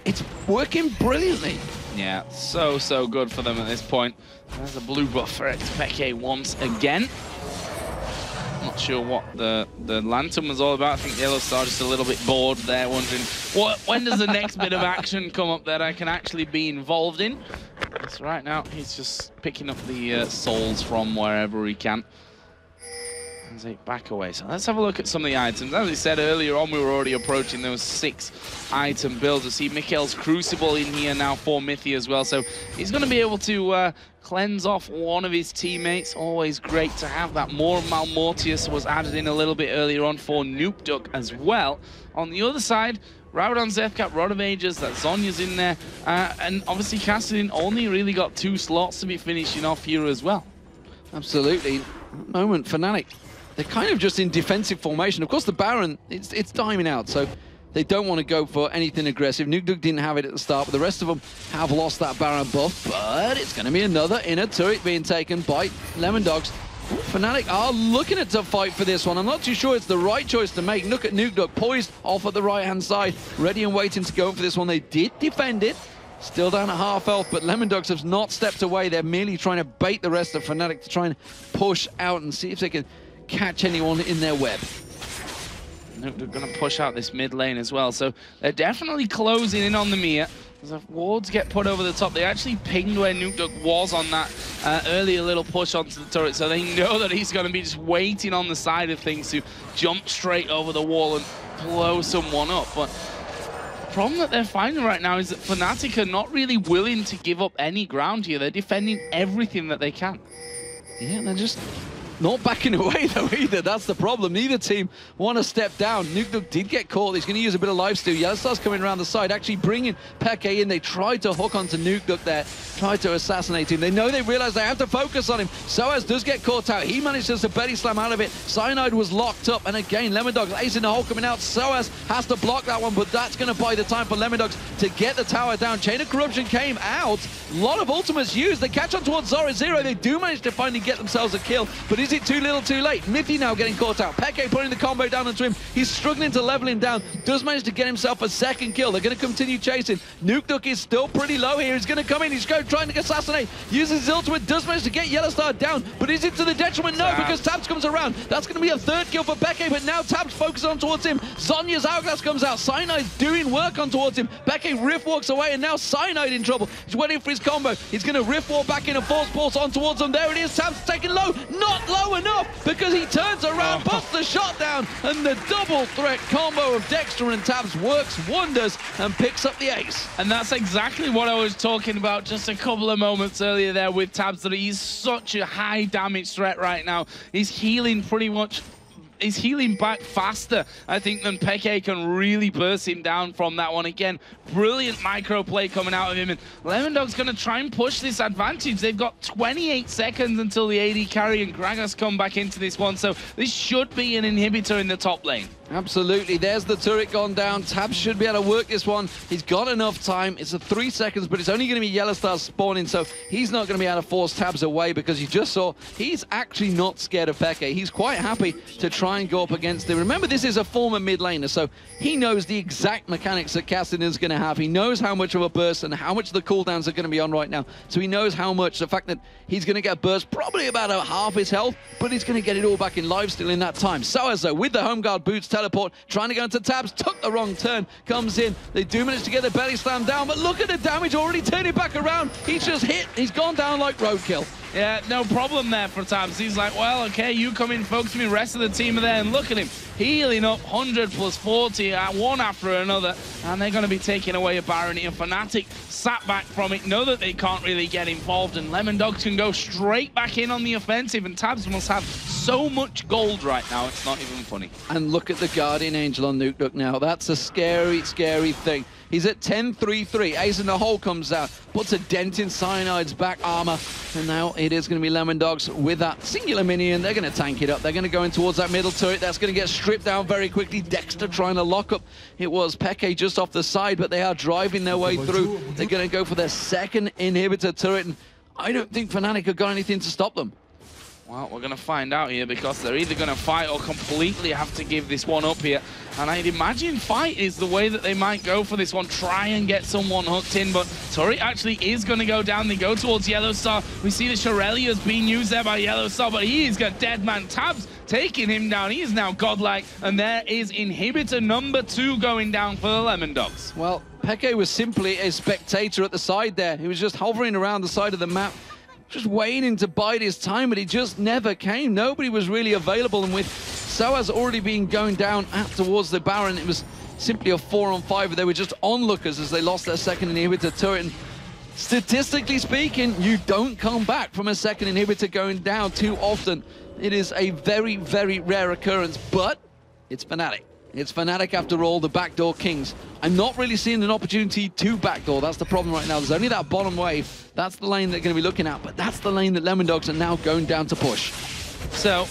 it's working brilliantly. Yeah, so good for them at this point. There's a blue buff for Xpeke once again. Not sure what the Lantern was all about. I think Yellow Star just a little bit bored there, wondering when does the next bit of action come up that I can actually be involved in. So right now he's just picking up the souls from wherever he can. As they back away. So let's have a look at some of the items. As I said earlier on, we were already approaching those 6-item builds. We see Mikhail's Crucible in here now for Mithy as well. So he's going to be able to cleanse off one of his teammates. Always great to have that. More Malmortius was added in a little bit earlier on for Nuke Duck as well. On the other side, Raudan, Zefcat, Rod of Ages, that Zonya's in there. And obviously Kassadin only really got 2 slots to be finishing off here as well. Absolutely. Moment, Fnatic. They're kind of just in defensive formation. Of course, the Baron, it's timing out, so they don't want to go for anything aggressive. Nuke Duck didn't have it at the start, but the rest of them have lost that Baron buff. But it's going to be another inner turret being taken by Lemondogs. Fnatic are looking at to fight for this one. I'm not too sure it's the right choice to make. Look at Nuke Duck poised off at the right-hand side, ready and waiting to go for this one. They did defend it. Still down at half health, but Lemondogs have not stepped away. They're merely trying to bait the rest of Fnatic to try and push out and see if they can catch anyone in their web. They're going to push out this mid lane as well, so they're definitely closing in on the Mia. As the wards get put over the top, they actually pinged where Nuke Duck was on that earlier little push onto the turret, so they know that he's going to be just waiting on the side of things to jump straight over the wall and blow someone up. But the problem that they're finding right now is that Fnatic are not really willing to give up any ground here. They're defending everything that they can. Yeah, they're just not backing away though either. That's the problem. Neither team want to step down. Nuke Duck did get caught. He's going to use a bit of lifesteal. Yellowstar's coming around the side, actually bringing Peke in. They tried to hook onto Nuke Duck there, tried to assassinate him. They realize they have to focus on him. Soaz does get caught out. He manages to belly slam out of it. Cyanide was locked up, and again, Lemondogs ace in the hole coming out. Soaz has to block that one, but that's going to buy the time for Lemondogs to get the tower down. Chain of Corruption came out. A lot of ultimates used. They catch on towards Zora Zero. They do manage to finally get themselves a kill, but is it too little too late? Mithy now getting caught out. Peke putting the combo down onto him. He's struggling to level him down. Does manage to get himself a second kill. They're going to continue chasing. Nuke Duck is still pretty low here. He's going to come in. He's trying to assassinate. Uses his ultimate. Does manage to get Yellowstar down, but is it to the detriment? No, because Tabs comes around. That's going to be a 3rd kill for Peke, but now Tabs focuses on towards him. Zonya's Hourglass comes out. Cyanide's doing work on towards him. Peke Rift walks away, and now Cyanide in trouble. He's waiting for his combo. He's going to Rift walk back in a force pulse on towards them. There it is. Tabs taken low. Not low enough, because he turns around, puts the shot down, and the double threat combo of Dexter and Tabs works wonders and picks up the ace. And that's exactly what I was talking about just a couple of moments earlier there with Tabs, that he's such a high damage threat right now. He's healing pretty much. He's healing back faster, I think, than Peke can really burst him down from that one. Again, brilliant micro play coming out of him. And Lemondog's going to try and push this advantage. They've got 28 seconds until the AD carry and Gragas come back into this one. So this should be an inhibitor in the top lane. Absolutely. There's the turret gone down. Tabs should be able to work this one. He's got enough time. It's a 3 seconds, but it's only going to be Yellowstar spawning, so he's not going to be able to force Tabs away, because you just saw he's actually not scared of Peke. He's quite happy to try and go up against him. Remember, this is a former mid laner, so he knows the exact mechanics that Kassadin is going to have. He knows how much of a burst and how much the cooldowns are going to be on right now. So he knows how much, the fact that he's going to get burst probably about half his health, but he's going to get it all back in lifesteal in that time. Soaz, though, with the home guard boots, teleport, trying to go into Tabs, took the wrong turn, comes in. They do manage to get the belly slam down, but look at the damage already turning back around. He's just hit. He's gone down like roadkill. Yeah, no problem there for Tabs. He's like, well, okay, you come in, focus me, rest of the team are there, and look at him, healing up 100 plus 40, one after another, and they're going to be taking away a Baron here. Fnatic sat back from it, know that they can't really get involved, and Lemondogs can go straight back in on the offensive, and Tabs must have so much gold right now, it's not even funny. And look at the Guardian Angel on Nuke Duck now. That's a scary, scary thing. He's at 10-3-3. Ace in the hole comes out, puts a dent in Cyanide's back armor, and now it is going to be Lemondogs with that singular minion. They're going to tank it up. They're going to go in towards that middle turret. That's going to get stripped down very quickly. Dexter trying to lock up. It was Peke just off the side, but they are driving their way through. They're going to go for their second inhibitor turret, and I don't think Fnatic have got anything to stop them. Well, we're going to find out here, because they're either going to fight or completely have to give this one up here. And I'd imagine fight is the way that they might go for this one. Try and get someone hooked in, but turret actually is going to go down. They go towards Yellowstar. We see the Shirelia's being used there by Yellowstar, but he has got dead man. Tabs taking him down. He is now godlike, and there is inhibitor number 2 going down for the Lemondogs. Well, Peke was simply a spectator at the side there. He was just hovering around the side of the map, just waiting to bide his time, but he just never came. Nobody was really available, and with Soaz already being going down towards the Baron, it was simply a 4-on-5. They were just onlookers as they lost their second inhibitor turret. And statistically speaking, you don't come back from a second inhibitor going down too often. It is a very, very rare occurrence, but it's Fnatic. It's Fnatic after all, the backdoor kings. I'm not really seeing an opportunity to backdoor. That's the problem right now. There's only that bottom wave. That's the lane they're going to be looking at, but that's the lane that Lemondogs are now going down to push. So,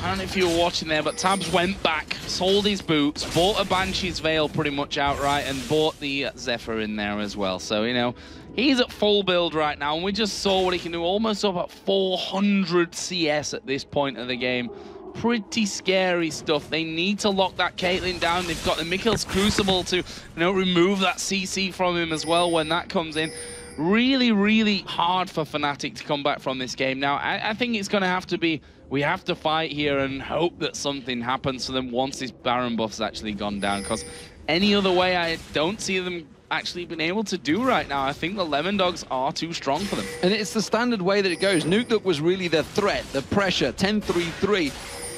I don't know if you were watching there, but Tabs went back, sold his boots, bought a Banshee's Veil pretty much outright, and bought the Zephyr in there as well. So, you know, he's at full build right now, and we just saw what he can do, almost up at 400 CS at this point of the game. Pretty scary stuff. They need to lock that Caitlyn down. They've got the Mikhail's Crucible to, you know, remove that CC from him as well when that comes in. Really, really hard for Fnatic to come back from this game. Now, I think it's going to have to be, we have to fight here and hope that something happens to them once this Baron buff's actually gone down, because any other way, I don't see them actually been able to do right now. I think the Lemondogs are too strong for them. And it's the standard way that it goes. Nukeduck was really the threat, the pressure, 10-3-3.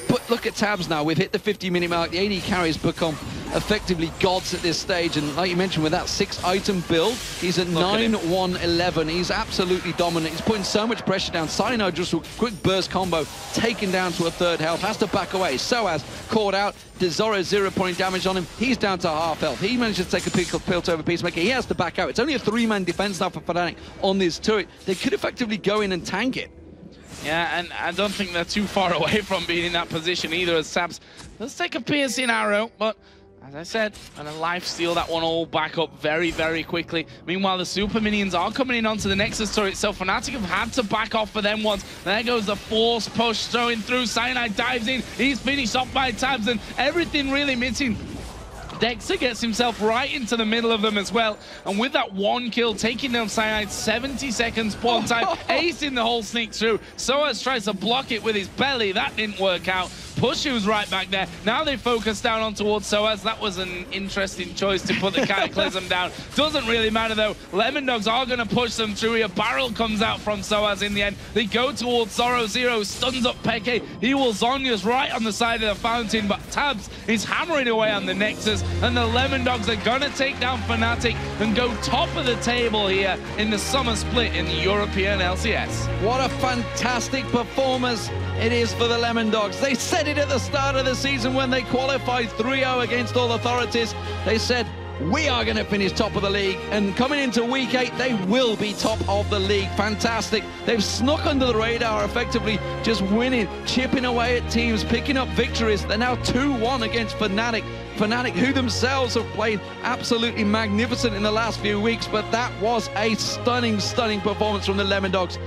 But look at Tabs now. We've hit the 50-minute mark. The AD carries become effectively gods at this stage. And like you mentioned, with that 6-item build, he's at 9-1-11. He's absolutely dominant. He's putting so much pressure down. Cyanide just a quick burst combo, taken down to a third health. Has to back away. Soaz caught out. Zoro 0-point damage on him. He's down to half health. He managed to take a pill over Peacemaker. He has to back out. It's only a 3-man defense now for Fnatic on this turret. They could effectively go in and tank it. Yeah, and I don't think they're too far away from being in that position either, as Tabs does take a piercing arrow, but as I said, and a lifesteal that one all back up very, very quickly. Meanwhile, the super minions are coming in onto the Nexus turret, so Fnatic have had to back off for them once. There goes the force push, throwing through. Cyanide dives in. He's finished off by Tabs, and everything really missing. Dexter gets himself right into the middle of them as well. And with that one kill, taking down Cyanide, 70 seconds spawn time, acing the whole sneak through. Soaz tries to block it with his belly. That didn't work out. Push was right back there. Now they focus down on towards Soaz. That was an interesting choice to put the Cataclysm down. Doesn't really matter though. Lemondogs are going to push them through here. Barrel comes out from Soaz in the end. They go towards Zoro. Zero stuns up Peke. He will Zonya's right on the side of the fountain, but Tabs is hammering away on the Nexus, and the Lemondogs are going to take down Fnatic and go top of the table here in the summer split in the European LCS. What a fantastic performance it is for the Lemondogs. They said it at the start of the season when they qualified 3-0 against all authorities. They said, we are going to finish top of the league, and coming into week 8 they will be top of the league. Fantastic. They've snuck under the radar, effectively just winning, chipping away at teams, picking up victories. They're now 2-1 against Fnatic. Fnatic, who themselves have played absolutely magnificent in the last few weeks, but that was a stunning, stunning performance from the Lemondogs.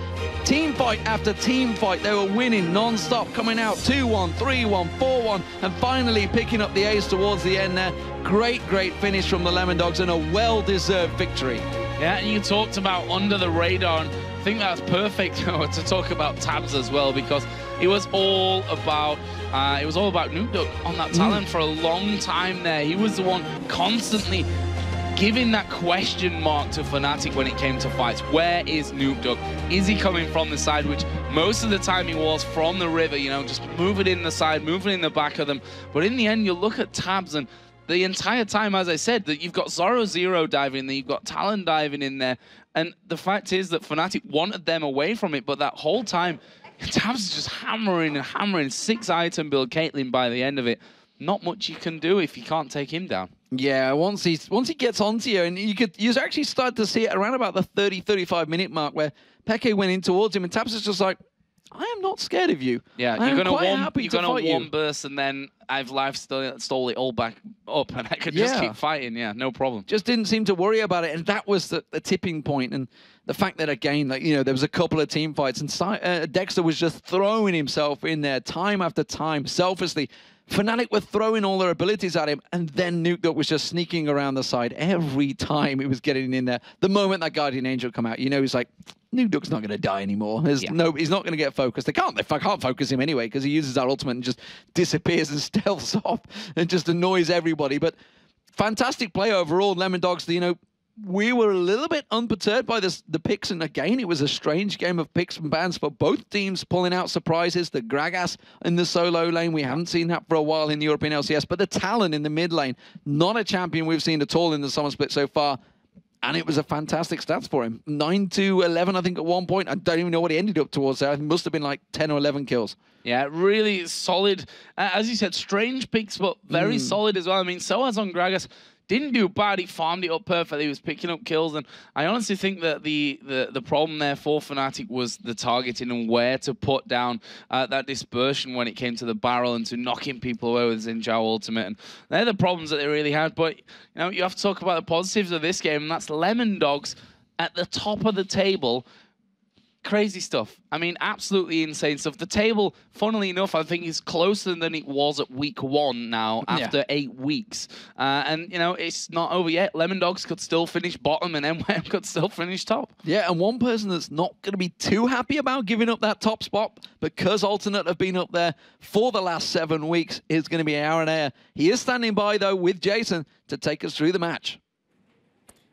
Team fight after team fight, they were winning non-stop, coming out 2-1, 3-1, 4-1, and finally picking up the ace towards the end there. Great, great finish from the Lemondogs and a well-deserved victory. Yeah, you talked about under the radar, and I think that's perfect to talk about Tabs as well, because it was all about Nukeduck on that talent for a long time there. He was the one constantly giving that question mark to Fnatic when it came to fights. Where is Nukeduck? Is he coming from the side, which most of the time he was from the river, you know, just moving in the side, moving in the back of them. But in the end, you look at Tabs, and the entire time, as I said, that you've got Zoro Zero diving in there, you've got Talon diving in there, and the fact is that Fnatic wanted them away from it, but that whole time, Tabs is just hammering and hammering. 6-item build Caitlyn by the end of it. Not much you can do if you can't take him down. Yeah, once he gets onto you, and you actually start to see it around about the 30-35 minute mark where Peke went in towards him, and Tabs is just like, I am not scared of you. Yeah, you're gonna one burst, and then I've stole it all back up, and I could just keep fighting. Yeah, no problem. Just didn't seem to worry about it, and that was the tipping point. And the fact that again, like, you know, there was a couple of team fights, and Dexter was just throwing himself in there time after time, selflessly. Fnatic were throwing all their abilities at him, and then Nukeduck was just sneaking around the side every time he was getting in there. The moment that Guardian Angel come out, you know, he's like, Nukeduck's not going to die anymore. He's not going to get focused. They can't focus him anyway, because he uses that ultimate and just disappears and stealths off and just annoys everybody. But fantastic play overall. Lemondogs, you know, we were a little bit unperturbed by the picks, and again, it was a strange game of picks and bans for both teams, pulling out surprises. The Gragas in the solo lane, we haven't seen that for a while in the European LCS, but the Talon in the mid lane, not a champion we've seen at all in the Summer Split so far, and it was a fantastic stats for him. 9-11, I think, at one point. I don't even know what he ended up towards there. It must have been like 10 or 11 kills. Yeah, really solid. As you said, strange picks, but very solid as well. I mean, Soaz on Gragas didn't do bad. He farmed it up perfectly. He was picking up kills, and I honestly think that the problem there for Fnatic was the targeting and where to put down that dispersion when it came to the barrel and to knocking people away with Xin Zhao ultimate. And they're the problems that they really had. But you know, you have to talk about the positives of this game, and that's Lemon Dogs at the top of the table. Crazy stuff. I mean, absolutely insane stuff. The table, funnily enough, I think is closer than it was at week 1 now after 8 weeks. And, you know, it's not over yet. Lemon Dogs could still finish bottom and MWM could still finish top. Yeah, and one person that's not going to be too happy about giving up that top spot because Alternate have been up there for the last 7 weeks is going to be Aaron Ayer. He is standing by, though, with Jason to take us through the match.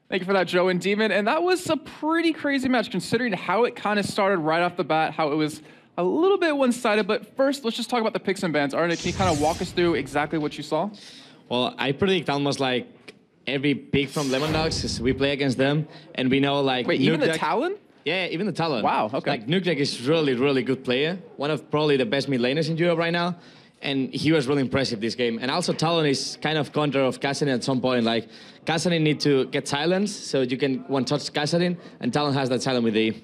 Thank you for that, Joe and Demon. And that was a pretty crazy match considering how it kind of started right off the bat, how it was a little bit one-sided. But first, let's just talk about the picks and bans. Arne, can you kind of walk us through exactly what you saw? Well, I predict almost like every pick from Lemon Dogs because we play against them and we know like... Wait, even the Talon? Yeah, even the Talon. Wow, okay. Like Nukdek is really, really good player. One of probably the best mid laners in Europe right now. And he was really impressive this game. And also Talon is kind of counter of Kassadin at some point. Like Kassadin need to get silenced so you can one-touch Kassadin, and Talon has that silent with E.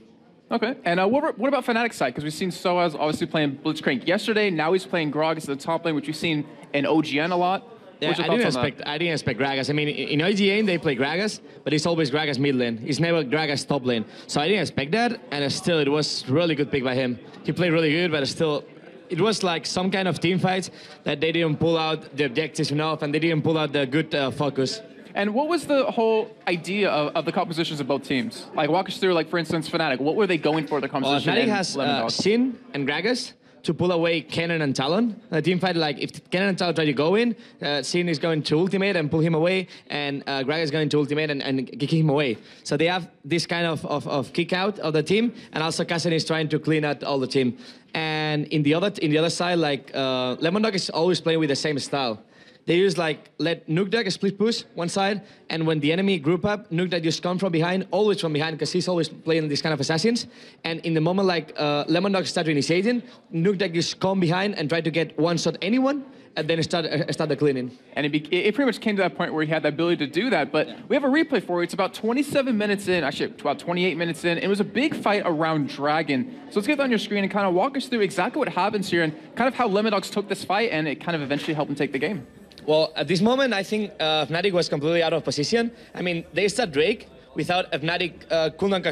Okay, and what about Fnatic's side? Because we've seen Soaz obviously playing Blitzcrank yesterday. Now he's playing Gragas at the top lane, which we've seen in OGN a lot. Yeah, I didn't expect Gragas. I mean, in OGN they play Gragas, but it's always Gragas mid lane. It's never Gragas top lane. So I didn't expect that, and still it was really good pick by him. He played really good, but still... It was like some kind of team fight that they didn't pull out the objectives enough and they didn't pull out the good focus. And what was the whole idea of the compositions of both teams? Like, walk us through, like, for instance, Fnatic. What were they going for, the composition? Fnatic has Xin and Gragas to pull away Kennen and Talon. The team fight, like, if Kennen and Talon try to go in, Xin is going to ultimate and pull him away, and Gragas is going to ultimate and kick him away. So they have this kind of kick out of the team, and also Kassadin is trying to clean out all the team. And in the other side, like Lemon Dog is always playing with the same style. They use like let Nukdog split push one side, and when the enemy group up, Nukdog just come from behind, always from behind, because he's always playing these kind of assassins. And in the moment like Lemon Dog start initiating, Nukdog just come behind and try to get one shot anyone, and then start the cleaning. And it pretty much came to that point where he had the ability to do that. But we have a replay for you. It's about 27 minutes in, actually about 28 minutes in. It was a big fight around Dragon. So let's get that on your screen and kind of walk us through exactly what happens here and kind of how Lemon Dogs took this fight and it kind of eventually helped them take the game. Well, at this moment, I think Fnatic was completely out of position. I mean, they start Drake without a Fnatic cooldown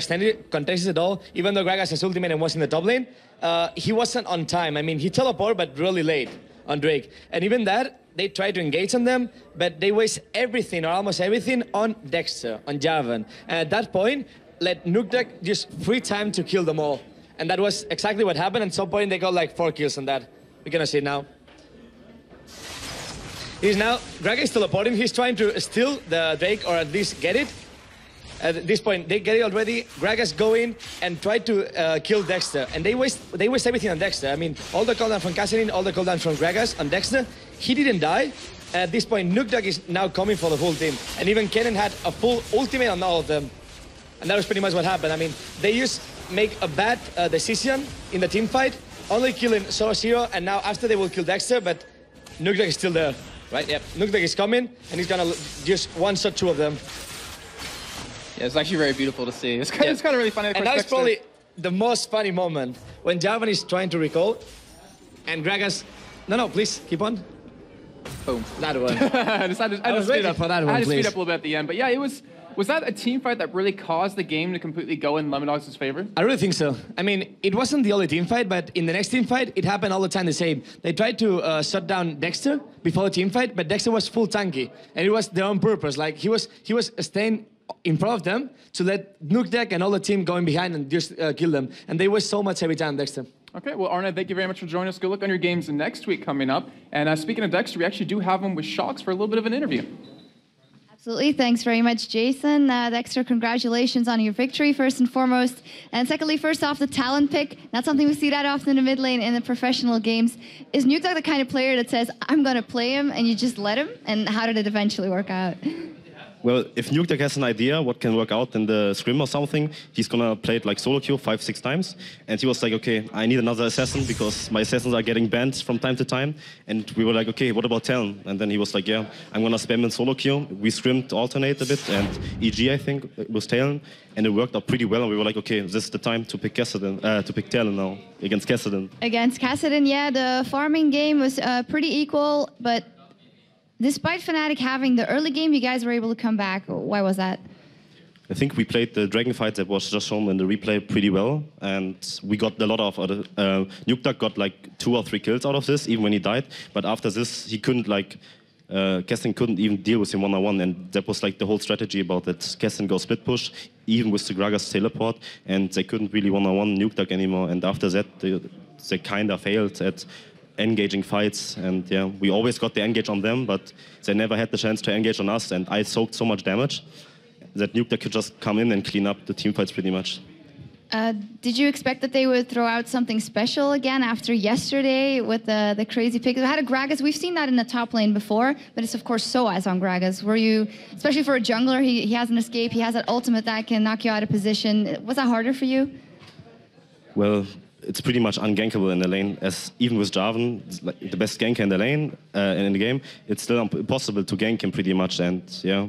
contested at all, even though Gragas has ultimate and was in the top lane. He wasn't on time. I mean, he teleported, but really late on Drake. And even that, they tried to engage on them, but they waste everything, or almost everything, on Dexter, on Jarvan. And at that point, let Nukdog just free time to kill them all. And that was exactly what happened. At some point, they got like 4 kills on that. We're gonna see it now. Gragas is teleporting. He's trying to steal the Drake, or at least get it. At this point, they get it already. Gragas go in and try to kill Dexter. And they waste everything on Dexter. I mean, all the cooldown from Kassadin, all the cooldown from Gragas on Dexter. He didn't die. At this point, Nukdog is now coming for the whole team. And even Kennen had a full ultimate on all of them. And that was pretty much what happened. I mean, they just make a bad decision in the team fight, only killing Zero, and now after they will kill Dexter, but Nukdog is still there. Right, yep. Nukdog is coming, and he's gonna just one-shot 2 of them. Yeah, it's actually very beautiful to see. It's kind of really funny. And that's probably the most funny moment, when Jarvan is trying to recall, and Gragas... No, please, keep on. Boom. That one. I had to speed up for that one, I had to please. speed up a little bit at the end. But yeah, was that a team fight that really caused the game to completely go in Lemon Dogs' favor? I really think so. I mean, it wasn't the only team fight, but in the next team fight, it happened all the time the same. They tried to shut down Dexter before the team fight, but Dexter was full tanky, and it was their own purpose. Like he was staying in front of them to let Nukdog and all the team go in behind and just kill them. And they waste so much every time, Dexter. Okay, well, Arne, thank you very much for joining us. Good luck on your games next week coming up. And speaking of Dexter, we actually do have him with Shocks for a little bit of an interview. Absolutely. Thanks very much, Jason. Dexter, congratulations on your victory, first and foremost. And secondly, first off, the talent pick. Not something we see that often in the mid lane in the professional games. Is Nukeduck the kind of player that says, I'm going to play him, and you just let him? And how did it eventually work out? Well, if Nukeduck has an idea what can work out in the scrim or something, he's gonna play it like solo queue 5-6 times. And he was like, okay, I need another assassin because my assassins are getting banned from time to time. And we were like, okay, what about Talon? And then he was like, yeah, I'm gonna spam in solo queue. We scrimmed alternate a bit, and EG, I think, was Talon. And it worked out pretty well. And we were like, okay, this is the time to pick Talon now against Kassadin. Against Kassadin, yeah, the farming game was pretty equal, but despite Fnatic having the early game, you guys were able to come back. Why was that? I think we played the dragon fight that was just shown in the replay pretty well, and we got a lot of Nukeduck got like 2 or 3 kills out of this, even when he died. But after this, he couldn't Kessin couldn't even deal with him one-on-one, and that was like the whole strategy about it. Kessin goes split push, even with the Gragas teleport, and they couldn't really one-on-one Nukeduck anymore. And after that, they kind of failed at engaging fights, and yeah, we always got the engage on them, but they never had the chance to engage on us, and I soaked so much damage that Nukeduck could just come in and clean up the team fights pretty much. Did you expect that they would throw out something special again after yesterday with the crazy pick? They had a Gragas. We've seen that in the top lane before, but it's of course Soaz on Gragas. Were you, especially for a jungler, he has an escape, he has that ultimate that can knock you out of position. Was that harder for you? Well, it's pretty much ungankable in the lane, as even with Jarvan, like the best ganker in the lane, in the game, it's still impossible to gank him pretty much, and yeah,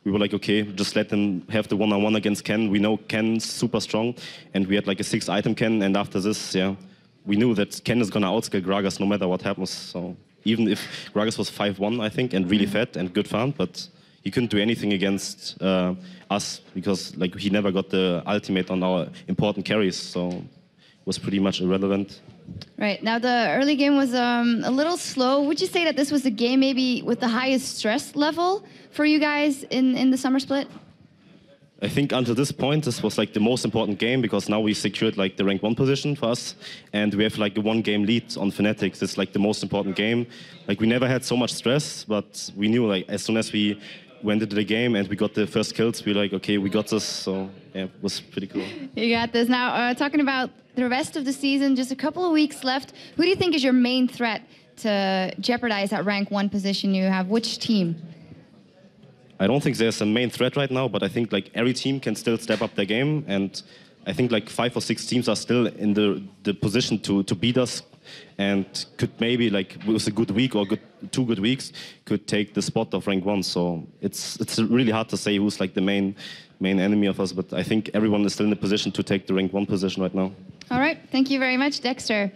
we were like, okay, just let them have the one-on-one against Ken. We know Ken's super strong, and we had like a 6-item Ken, and after this, yeah, we knew that Ken is gonna outscale Gragas no matter what happens, so even if Gragas was 5-1, I think, and really fat and good farm, but he couldn't do anything against us, because like he never got the ultimate on our important carries, so was pretty much irrelevant. Right, now the early game was a little slow. Would you say that this was the game maybe with the highest stress level for you guys in the summer split? I think until this point, this was like the most important game, because now we secured like the rank 1 position for us, and we have like a 1-game lead on Fnatic. It's like the most important game. Like we never had so much stress, but we knew like as soon as we went into the game and we got the first kills, we were like, okay, we got this. So yeah, it was pretty cool. You got this. Now, talking about the rest of the season, just a couple of weeks left. Who do you think is your main threat to jeopardize that rank 1 position you have? Which team? I don't think there's a main threat right now, but I think like every team can still step up their game, and I think like 5 or 6 teams are still in the position to beat us, and could maybe like with a good week or 2 good weeks could take the spot of rank 1. So it's really hard to say who's like the main enemy of us, but I think everyone is still in a position to take the rank 1 position right now. All right, thank you very much, Dexter.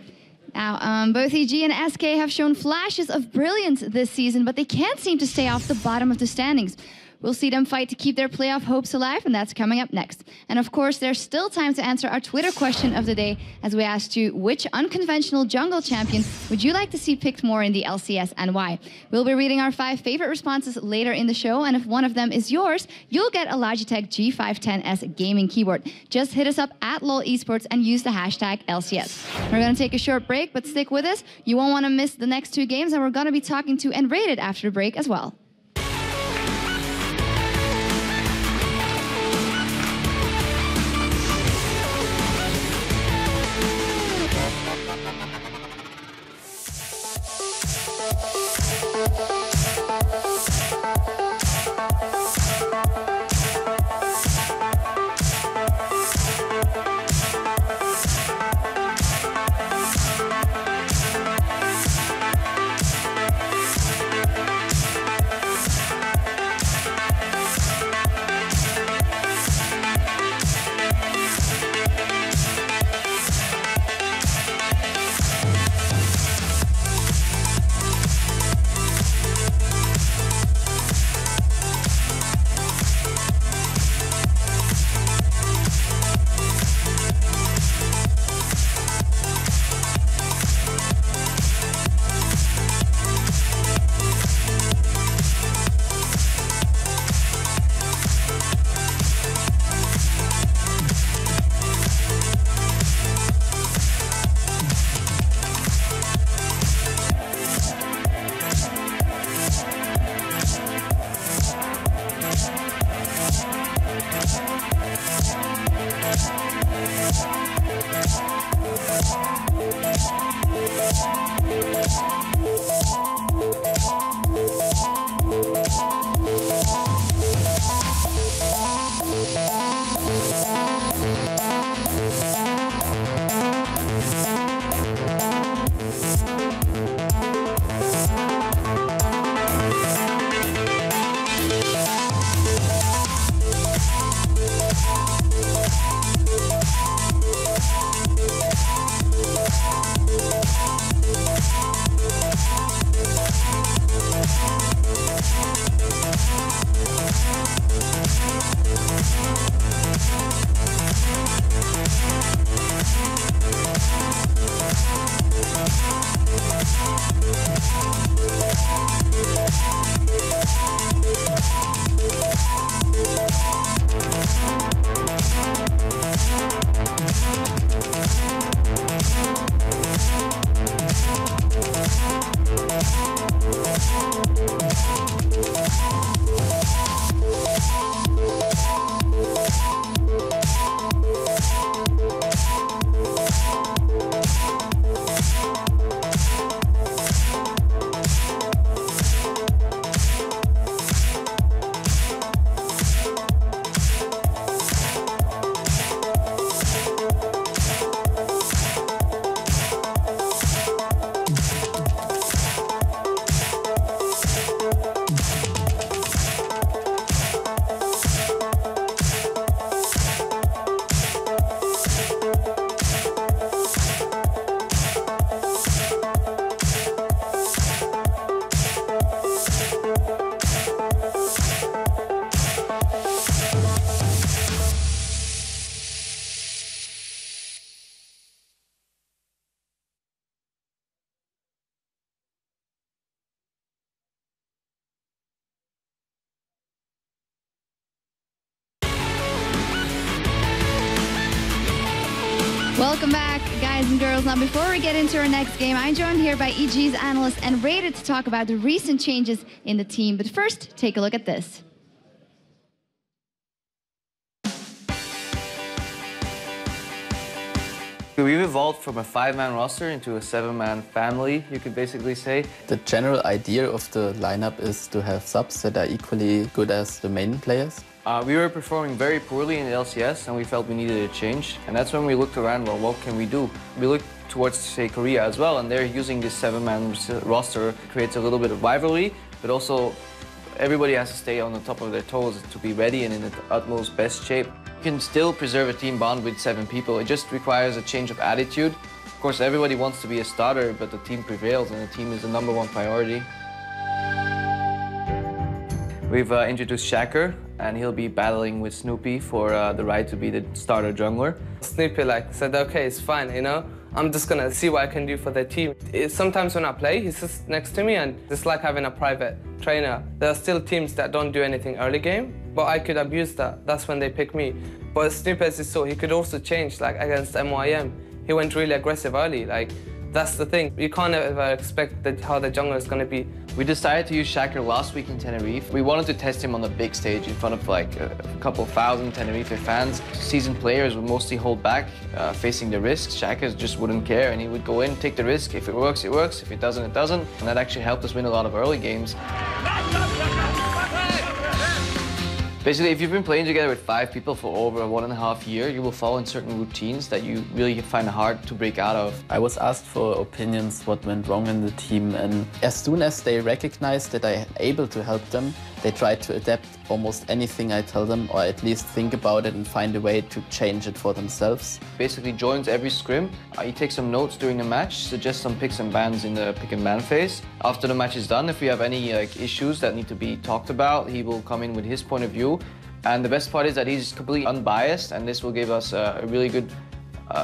Now, both EG and SK have shown flashes of brilliance this season, but they can't seem to stay off the bottom of the standings. We'll see them fight to keep their playoff hopes alive, and that's coming up next. And of course, there's still time to answer our Twitter question of the day, as we asked you, which unconventional jungle champion would you like to see picked more in the LCS and why? We'll be reading our 5 favorite responses later in the show, and if one of them is yours, you'll get a Logitech G510S gaming keyboard. Just hit us up at LOL Esports and use the hashtag LCS. We're going to take a short break, but stick with us. You won't want to miss the next 2 games, and we're going to be talking to Enrated after the break as well. welcome back, guys and girls. Now, before we get into our next game, I'm joined here by EG's analyst and Rated to talk about the recent changes in the team. But first, take a look at this. We've evolved from a 5-man roster into a 7-man family, you could basically say. The general idea of the lineup is to have subs that are equally good as the main players. We were performing very poorly in the LCS and we felt we needed a change. And that's when we looked around, well, what can we do? We looked towards, say, Korea as well, and they're using this 7-man roster. It creates a little bit of rivalry, but also everybody has to stay on the top of their toes to be ready and in the utmost best shape. You can still preserve a team bond with 7 people. It just requires a change of attitude. Of course, everybody wants to be a starter, but the team prevails and the team is the #1 priority. We've introduced Shaker, and he'll be battling with Snoopy for the right to be the starter jungler. Snoopy said, okay, it's fine, you know? I'm just gonna see what I can do for the team. Sometimes when I play, he sits next to me and it's like having a private trainer. There are still teams that don't do anything early game, but I could abuse that. That's when they pick me. But Snoopy, as you saw, he could also change, against MYM. He went really aggressive early, that's the thing. You can't ever expect how the jungler is going to be. We decided to use Shaker last week in Tenerife. We wanted to test him on the big stage in front of a couple thousand Tenerife fans. Seasoned players would mostly hold back, facing the risks. Shaker just wouldn't care and he would go in, take the risk. If it works, it works. If it doesn't, it doesn't. And that actually helped us win a lot of early games. Basically, if you've been playing together with 5 people for over 1.5 years, you will fall in certain routines that you really find hard to break out of. I was asked for opinions, what went wrong in the team, and as soon as they recognized that I'm able to help them, they try to adapt almost anything I tell them, or at least think about it and find a way to change it for themselves. Basically joins every scrim. He takes some notes during the match, suggests some picks and bans in the pick and ban phase. After the match is done, if we have any issues that need to be talked about, he will come in with his point of view. And the best part is that he's completely unbiased, and this will give us a really good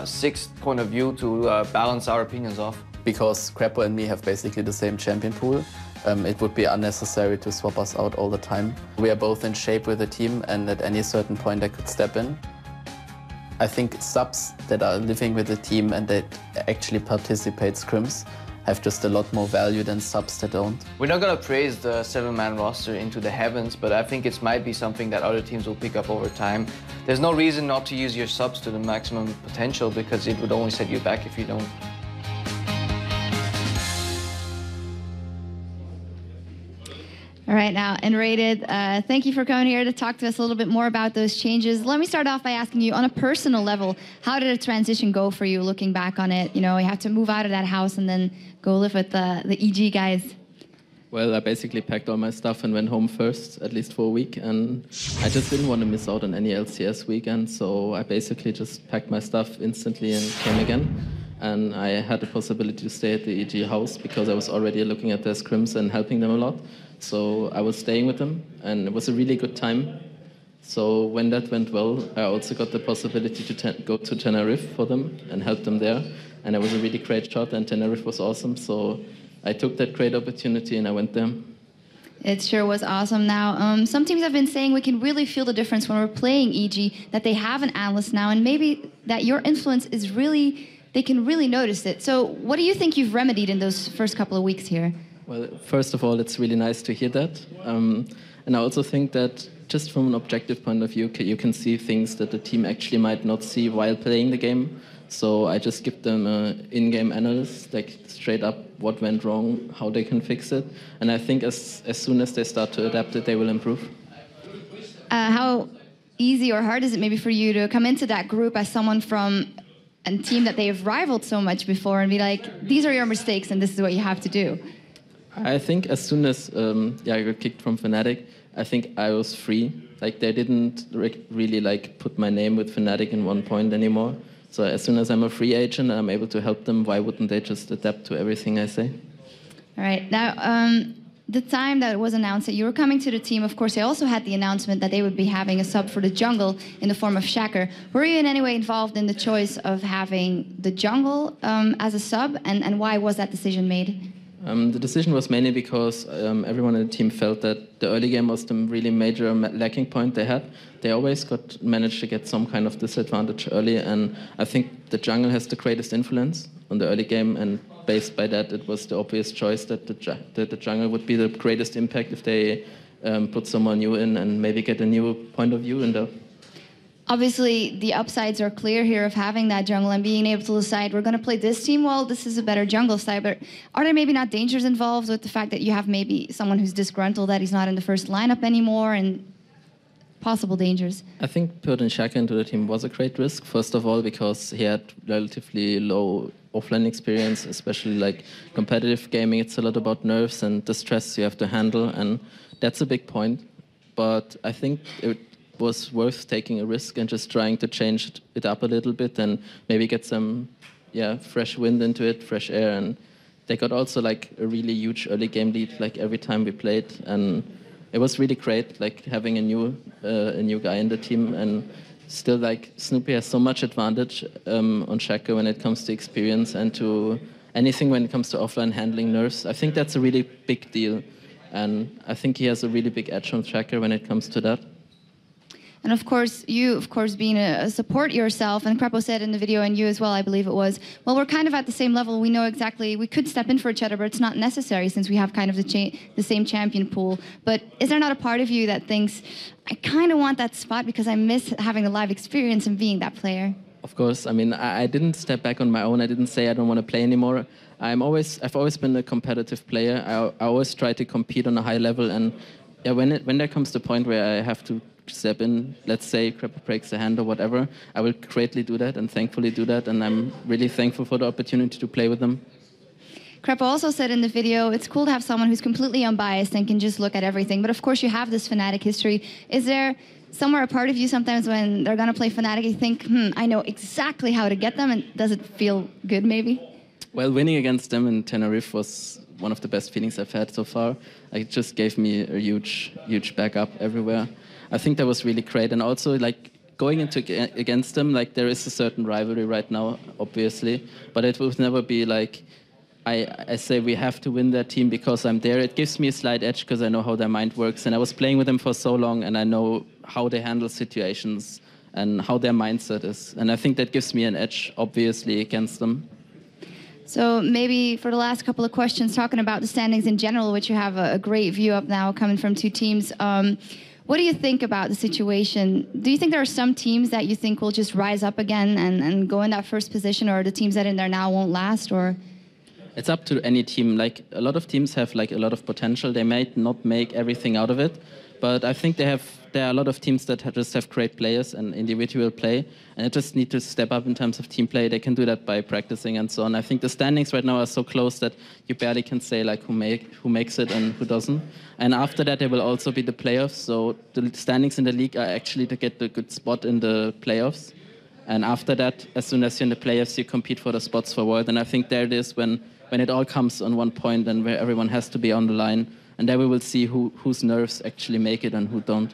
sixth point of view to balance our opinions off. Because Crappo and me have basically the same champion pool, it would be unnecessary to swap us out all the time. We are both in shape with the team, and at any certain point I could step in. I think subs that are living with the team and that actually participate scrims have just a lot more value than subs that don't. We're not going to praise the 7-man roster into the heavens, but I think it might be something that other teams will pick up over time. There's no reason not to use your subs to the maximum potential, because it would only set you back if you don't. All right, now, and Rated, thank you for coming here to talk to us a little bit more about those changes. Let me start off by asking you, on a personal level, how did the transition go for you, looking back on it? You know, you have to move out of that house and then go live with the EG guys. Well, I basically packed all my stuff and went home first, at least for a week, and I just didn't want to miss out on any LCS weekend, so I basically just packed my stuff instantly and came again. And I had the possibility to stay at the EG house because I was already looking at their scrims and helping them a lot. So I was staying with them, and it was a really good time. So when that went well, I also got the possibility to go to Tenerife for them and help them there. And it was a really great shot, and Tenerife was awesome. So I took that great opportunity and I went there. It sure was awesome. Now, some teams have been saying we can really feel the difference when we're playing EG, that they have an analyst now, and maybe that your influence is really, they can really notice it. So what do you think you've remedied in those first couple of weeks here? Well, first of all, it's really nice to hear that. And I also think that just from an objective point of view, you can see things that the team actually might not see while playing the game. So I just give them an in-game analysis, like straight up what went wrong, how they can fix it. And I think as soon as they start to adapt it, they will improve. How easy or hard is it maybe for you to come into that group as someone from a team that they've rivaled so much before and be like, these are your mistakes and this is what you have to do? I think as soon as I got kicked from Fnatic, I think I was free. Like they didn't really put my name with Fnatic in one point anymore. So as soon as I'm a free agent and I'm able to help them, why wouldn't they just adapt to everything I say? All right. Now, the time that it was announced that you were coming to the team, of course, they also had the announcement that they would be having a sub for the jungle in the form of Shaker. Were you in any way involved in the choice of having the jungle as a sub, and why was that decision made? The decision was mainly because everyone in the team felt that the early game was the really major lacking point they had. They always managed to get some kind of disadvantage early, and I think the jungle has the greatest influence on the early game, and based by that, it was the obvious choice that the jungle would be the greatest impact if they put someone new in and maybe get a new point of view in there. Obviously, the upsides are clear here of having that jungle and being able to decide, we're going to play this team, well, this is a better jungle side, but are there maybe not dangers involved with the fact that you have maybe someone who's disgruntled that he's not in the first lineup anymore, and possible dangers? I think putting Shaka into the team was a great risk, first of all, because he had relatively low offline experience, especially like competitive gaming. It's a lot about nerves and the stress you have to handle, and that's a big point. But I think it was worth taking a risk and just trying to change it up a little bit and maybe get some fresh wind into it, fresh air. And they got also like a really huge early game lead like every time we played, and it was really great like having a new guy in the team. And still like Snoopy has so much advantage on Shaka when it comes to experience and to anything when it comes to offline handling nerves. I think that's a really big deal, and I think he has a really big edge on Shaka when it comes to that. And of course, you, being a support yourself, and Crepo said in the video, and you as well, I believe it was, well, we're kind of at the same level. We know exactly, we could step in for each other, but it's not necessary since we have kind of the same champion pool. But is there not a part of you that thinks, I kind of want that spot because I miss having a live experience and being that player? Of course. I mean, I didn't step back on my own. I didn't say I don't want to play anymore. I've always been a competitive player. I always try to compete on a high level. And yeah, when there comes the point where I have to step in, let's say Crepo breaks a hand or whatever, I will greatly do that and thankfully do that, and I'm really thankful for the opportunity to play with them. Crepo also said in the video, it's cool to have someone who's completely unbiased and can just look at everything, but of course you have this Fnatic history. Is there somewhere a part of you sometimes when they're going to play Fnatic, you think, I know exactly how to get them, and does it feel good maybe? Well, winning against them in Tenerife was one of the best feelings I've had so far. It just gave me a huge backup everywhere. I think that was really great, and also like going into against them, like there is a certain rivalry right now, obviously, but it will never be like I say we have to win that team because I'm there. It gives me a slight edge because I know how their mind works, and I was playing with them for so long, and I know how they handle situations and how their mindset is, and I think that gives me an edge, obviously, against them. So maybe for the last couple of questions, talking about the standings in general, which you have a great view of now, coming from two teams. What do you think about the situation? Do you think there are some teams that you think will just rise up again and go in that first position, or the teams that are in there now won't last? Or it's up to any team. Like a lot of teams have like a lot of potential. They might not make everything out of it, but I think there are a lot of teams that just have great players and individual play, and they just need to step up in terms of team play. They can do that by practicing and so on. I think the standings right now are so close that you barely can say like who makes it and who doesn't. And after that, there will also be the playoffs. So the standings in the league are actually to get the good spot in the playoffs. And after that, as soon as you're in the playoffs, you compete for the spots forward. And I think there it is when it all comes on one point and where everyone has to be on the line. And there we will see whose nerves actually make it and who don't.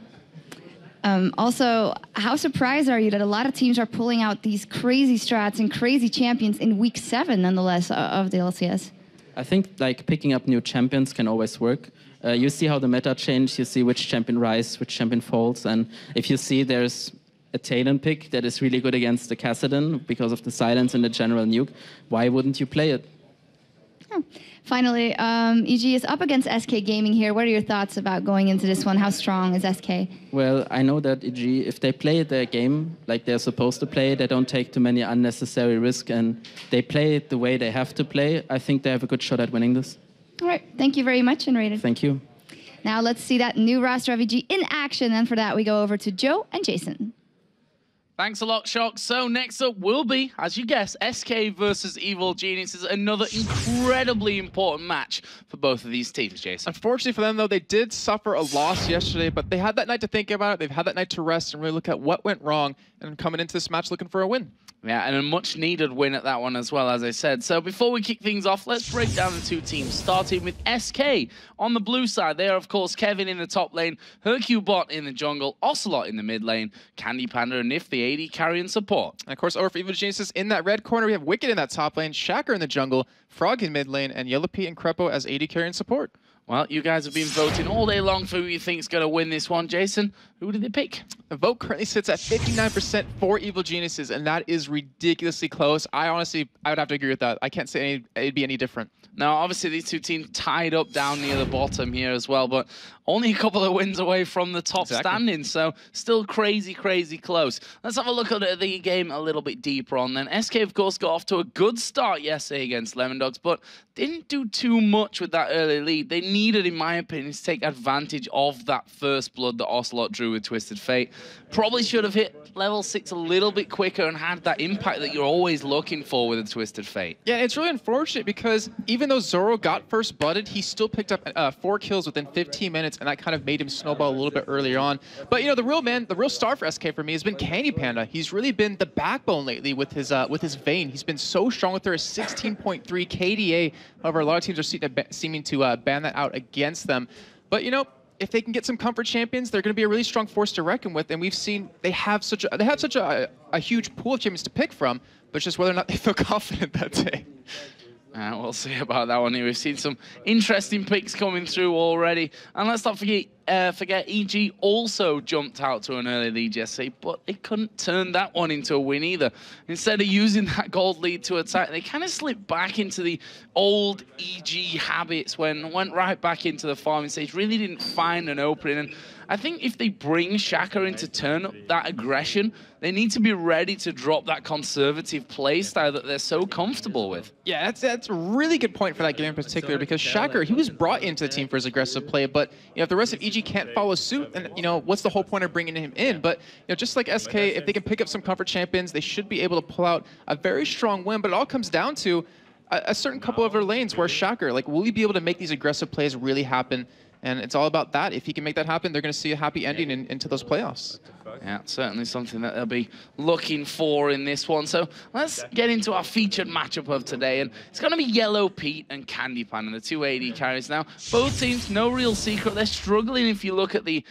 Also, how surprised are you that a lot of teams are pulling out these crazy strats and crazy champions in week 7, nonetheless, of the LCS? I think like picking up new champions can always work. You see how the meta changed, you see which champion rises, which champion falls, and if you see there's a Talon pick that is really good against the Kassadin because of the silence and the general nuke, why wouldn't you play it? Oh. Finally, EG is up against SK Gaming here. What are your thoughts about going into this one? How strong is SK? Well, I know that EG, if they play their game like they're supposed to play, they don't take too many unnecessary risks, and they play it the way they have to play, I think they have a good shot at winning this. All right. Thank you very much, Unrated. Thank you. Now let's see that new roster of EG in action. And for that, we go over to Joe and Jason. Thanks a lot, Shock. So next up will be, as you guess, SK versus Evil Geniuses, another incredibly important match for both of these teams, Jason. Unfortunately for them, though, they did suffer a loss yesterday, but they had that night to think about it. They've had that night to rest and really look at what went wrong, and coming into this match looking for a win. Yeah, and a much-needed win at that one as well, as I said. So before we kick things off, let's break down the two teams, starting with SK. On the blue side, they are, of course, Kevin in the top lane, Hercubot in the jungle, Ocelot in the mid lane, Candy Panda and Nif, the AD carry and support. And of course, over for Evil Geniuses in that red corner, we have Wicked in that top lane, Shacker in the jungle, Frog in mid lane, and Yellow Pete and Crepo as AD carry and support. Well, you guys have been voting all day long for who you think is going to win this one. Jason, who did they pick? The vote currently sits at 59% for Evil Geniuses, and that is ridiculously close. I would have to agree with that. I can't say it'd be any different. Now, obviously, these two teams tied up down near the bottom here as well, but only a couple of wins away from the top standing, so still crazy, crazy close. Let's have a look at the game a little bit deeper on then. SK, of course, got off to a good start yesterday against Lemon Dogs, but didn't do too much with that early lead. They needed, in my opinion, to take advantage of that first blood that Ocelot drew with Twisted Fate. Probably should have hit level 6 a little bit quicker and had that impact that you're always looking for with a Twisted Fate. Yeah, it's really unfortunate because even though Zoro got first blooded, he still picked up 4 kills within 15 minutes, and that kind of made him snowball a little bit earlier on. But, you know, the real star for SK for me has been Candy Panda. He's really been the backbone lately with his Vayne. He's been so strong with her 16.3 KDA. However, a lot of teams are seeming to ban that out against them. But, you know, if they can get some comfort champions, they're going to be a really strong force to reckon with. And we've seen they have such a huge pool of champions to pick from, but it's just whether or not they feel confident that day. We'll see about that one here. We've seen some interesting picks coming through already. And let's not forget EG also jumped out to an early lead yesterday, but they couldn't turn that one into a win either. Instead of using that gold lead to attack, they kind of slipped back into the old EG habits went right back into the farming stage, really didn't find an opening. And I think if they bring Shaka in to turn up that aggression, they need to be ready to drop that conservative play style that they're so comfortable with. Yeah, that's a really good point for that game in particular, because Shaka, he was brought into the team for his aggressive play, but you know, if the rest of EG can't follow suit, then you know, what's the whole point of bringing him in? But you know, just like SK, if they can pick up some comfort champions, they should be able to pull out a very strong win. But it all comes down to a certain couple of their lanes where Shaka, like, will he be able to make these aggressive plays really happen? And it's all about that. If he can make that happen, they're going to see a happy ending into those playoffs. Yeah, certainly something that they'll be looking for in this one. So let's get into our featured matchup of today. And it's going to be Yellow Pete and Candy Pan and the two AD carries. Now, both teams, no real secret. They're struggling if you look at the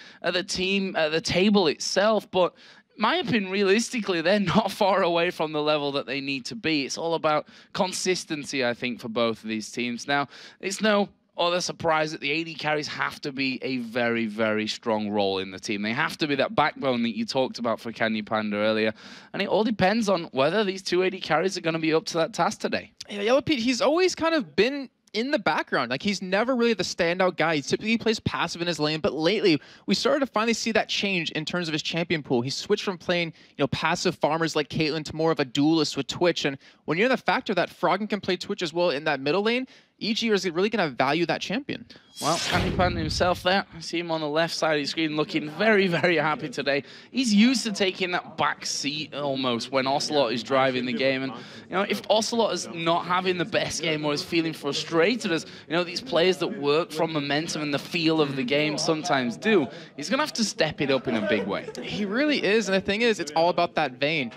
table itself. But my opinion, realistically, they're not far away from the level that they need to be. It's all about consistency, I think, for both of these teams. Now, it's no other surprise that the AD carries have to be a very, very strong role in the team. They have to be that backbone that you talked about for Candy Panda earlier. And it all depends on whether these two AD carries are going to be up to that task today. Yeah, Yellow Pete, he's always kind of been in the background. Like, he's never really the standout guy. He typically plays passive in his lane, but lately we started to finally see that change in terms of his champion pool. He switched from playing, you know, passive farmers like Caitlyn to more of a duelist with Twitch. And when you're the factor that Froggen can play Twitch as well in that middle lane, EG is really going to value that champion. Well, Candy Panda himself there. I see him on the left side of the screen looking very, very happy today. He's used to taking that back seat almost when Ocelot is driving the game. And, you know, if Ocelot is not having the best game or is feeling frustrated, as, you know, these players that work from momentum and the feel of the game sometimes do, he's going to have to step it up in a big way. He really is. And the thing is, it's all about that Vayne.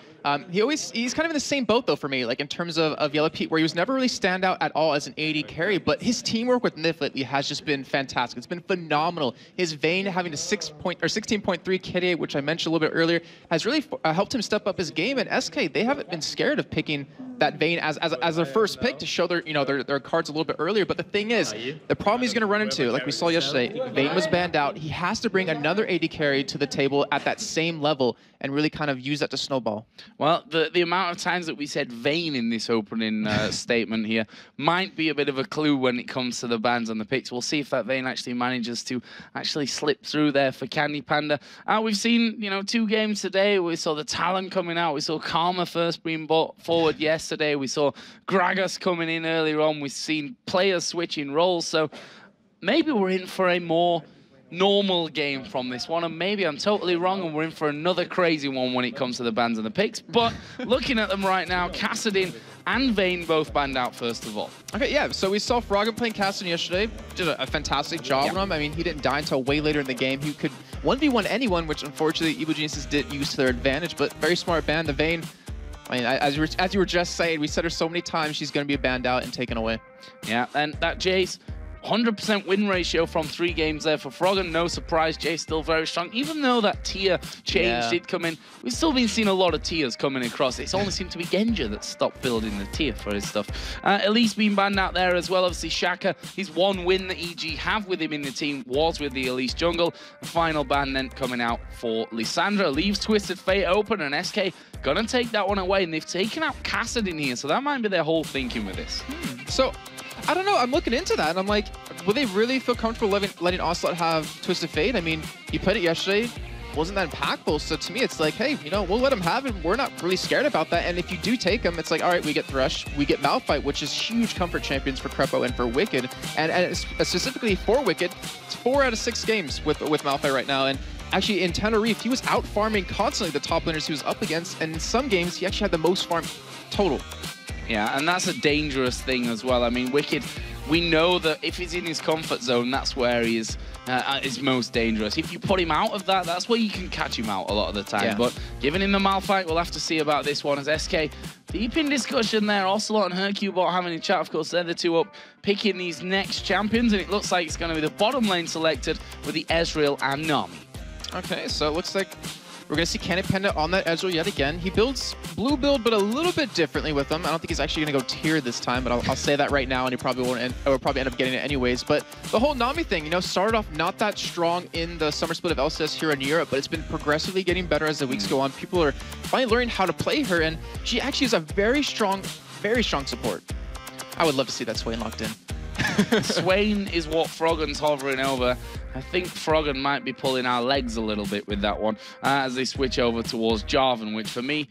He's kind of in the same boat, though, for me, like in terms of Yellow Pete, where he was never really stand out at all as an AD carry, but his teamwork with Nif lately has just been fantastic. It's been phenomenal. His Vayne having a 16.3 KDA, which I mentioned a little bit earlier, has really helped him step up his game. And SK, they haven't been scared of picking that Vayne as their first pick to show their cards a little bit earlier. But the thing is, the problem he's going to run into, like we saw yesterday, Vayne was banned out. He has to bring another AD carry to the table at that same level and really kind of use that to snowball. Well, the amount of times that we said Vayne in this opening statement here might be a bit of a clue when it comes to the bans and the picks. We'll see if that Vayne actually manages to actually slip through there for Candy Panda. We've seen, you know, 2 games today. We saw the Talon coming out. We saw Karma first being brought forward yesterday. We saw Gragas coming in earlier on. We've seen players switching roles. So maybe we're in for a more normal game from this one, and maybe I'm totally wrong and we're in for another crazy one when it comes to the bans and the picks. But looking at them right now, Kassadin and Vayne both banned out first of all. Okay, yeah, so we saw Froggen playing Kassadin yesterday. Did a fantastic job on him. I mean, he didn't die until way later in the game. He could 1v1 anyone, which unfortunately Evil Geniuses did use to their advantage, but very smart ban. The Vayne, I mean, as you were just saying, we said her so many times she's going to be banned out and taken away. Yeah, and that Jace, 100% win ratio from 3 games there for Froggen. No surprise, Jay's still very strong. Even though that tier change did come in, we've still been seeing a lot of tiers coming across. It's only seemed to be Genja that stopped building the tier for his stuff. Elise being banned out there as well. Obviously, Shaka, his one win that EG have with him in the team was with the Elise jungle. The final ban then coming out for Lissandra. Leaves Twisted Fate open, and SK gonna take that one away. And they've taken out Cassidy in here, so that might be their whole thinking with this. So, I don't know. I'm looking into that, and I'm like, will they really feel comfortable letting Ocelot have Twisted Fate? I mean, he played it yesterday. Wasn't that impactful? So to me, it's like, hey, you know, we'll let him have it. We're not really scared about that. And if you do take him, it's like, all right, we get Thresh, we get Malphite, which is huge comfort champions for Crepo and for Wicked. And specifically for Wicked, it's 4 out of 6 games with Malphite right now. And actually, in Tenerife, he was out farming constantly the top laners he was up against. And in some games, he actually had the most farm total. Yeah, and that's a dangerous thing as well. I mean, Wicked, we know that if he's in his comfort zone, that's where he is most dangerous. If you put him out of that, that's where you can catch him out a lot of the time. Yeah. But giving him the Malphite, we'll have to see about this one, as SK deep in discussion there. Ocelot and Hercubot having a chat. Of course, they're the two up picking these next champions, and it looks like it's going to be the bottom lane selected with the Ezreal and Nami. Okay, so it looks like we're going to see Cannon Panda on that Ezreal yet again. He builds blue build, but a little bit differently with them. I don't think he's actually going to go tier this time, but I'll say that right now, and he probably won't end, or probably end up getting it anyways. But the whole Nami thing, you know, started off not that strong in the summer split of LCS here in Europe, but it's been progressively getting better as the weeks go on. People are finally learning how to play her, and she actually is a very strong support. I would love to see that Swain locked in. Swain is what Froggen's hovering over. I think Froggen might be pulling our legs a little bit with that one as they switch over towards Jarvan, which for me,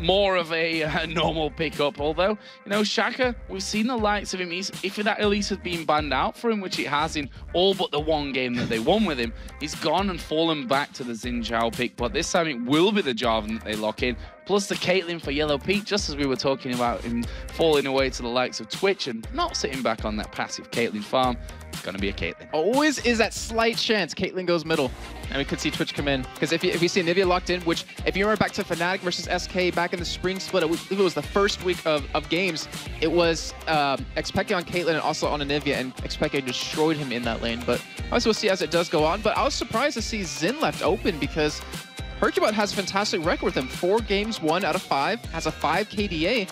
more of a normal pickup. Although, you know, Shaka, we've seen the likes of him. If that Elise has been banned out for him, which it has in all but the one game that they won with him, he's gone and fallen back to the Xin Zhao pick. But this time it will be the Jarvan that they lock in. Plus the Caitlyn for Yellow Peak, just as we were talking about him falling away to the likes of Twitch and not sitting back on that passive Caitlyn farm. It's going to be a Caitlyn. Always is that slight chance Caitlyn goes middle. And we could see Twitch come in. Because if you see Nivea locked in, which if you remember back to Fnatic versus SK back in the spring split, I believe it was the first week of games, it was Xpeke on Caitlyn and also on Nivea, and Xpeke destroyed him in that lane. But obviously we'll see as it does go on. But I was surprised to see Xin left open because Hercubot has a fantastic record with him. 4 games, 1 out of 5, has a 5 KDA.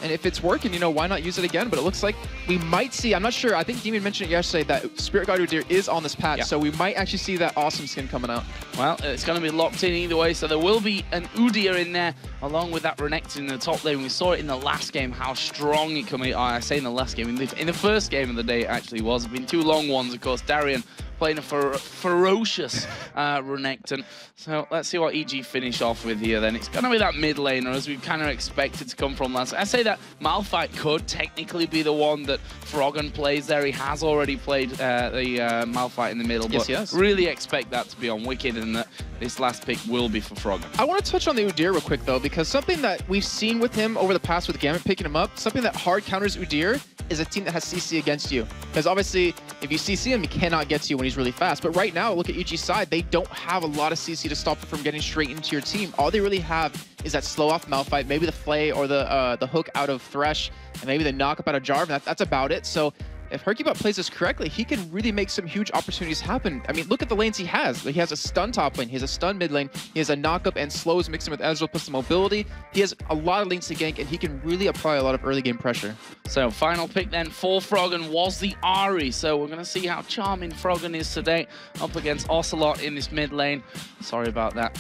And if it's working, you know, why not use it again? But it looks like we might see, I'm not sure, I think Demon mentioned it yesterday that Spirit Guard Udyr is on this patch, so we might actually see that awesome skin coming out. Well, it's going to be locked in either way, so there will be an Udyr in there, along with that Renekton in the top lane. We saw it in the last game, how strong it can be. I say in the last game, in the first game of the day it actually was. It's been 2 long ones, of course. Darian playing a ferocious Renekton. So let's see what EG finish off with here then. It's going to be that mid laner, as we've kind of expected to come from last. I say that Malphite could technically be the one that Froggen plays there. He has already played the Malphite in the middle, but really expect that to be on Wicked, and that this last pick will be for Froggen. I want to touch on the Udyr real quick though, because something that we've seen with him over the past with Gambit picking him up, something that hard counters Udyr is a team that has CC against you. Because obviously, if you CC him, he cannot get to you when he's really fast. But right now, look at EG's side. They don't have a lot of CC to stop it from getting straight into your team. All they really have is that slow off Malphite, maybe the Flay or the hook out of Thresh, and maybe the knock up out of Jarvan. That's about it. So if Hercubot plays this correctly, he can really make some huge opportunities happen. I mean, look at the lanes he has. He has a stun top lane, he has a stun mid lane, he has a knock-up and slows mixing with Ezreal plus the mobility. He has a lot of lanes to gank, and he can really apply a lot of early game pressure. So final pick then for Froggen was the Ahri. So we're going to see how charming Froggen is today up against Ocelot in this mid lane. Sorry about that.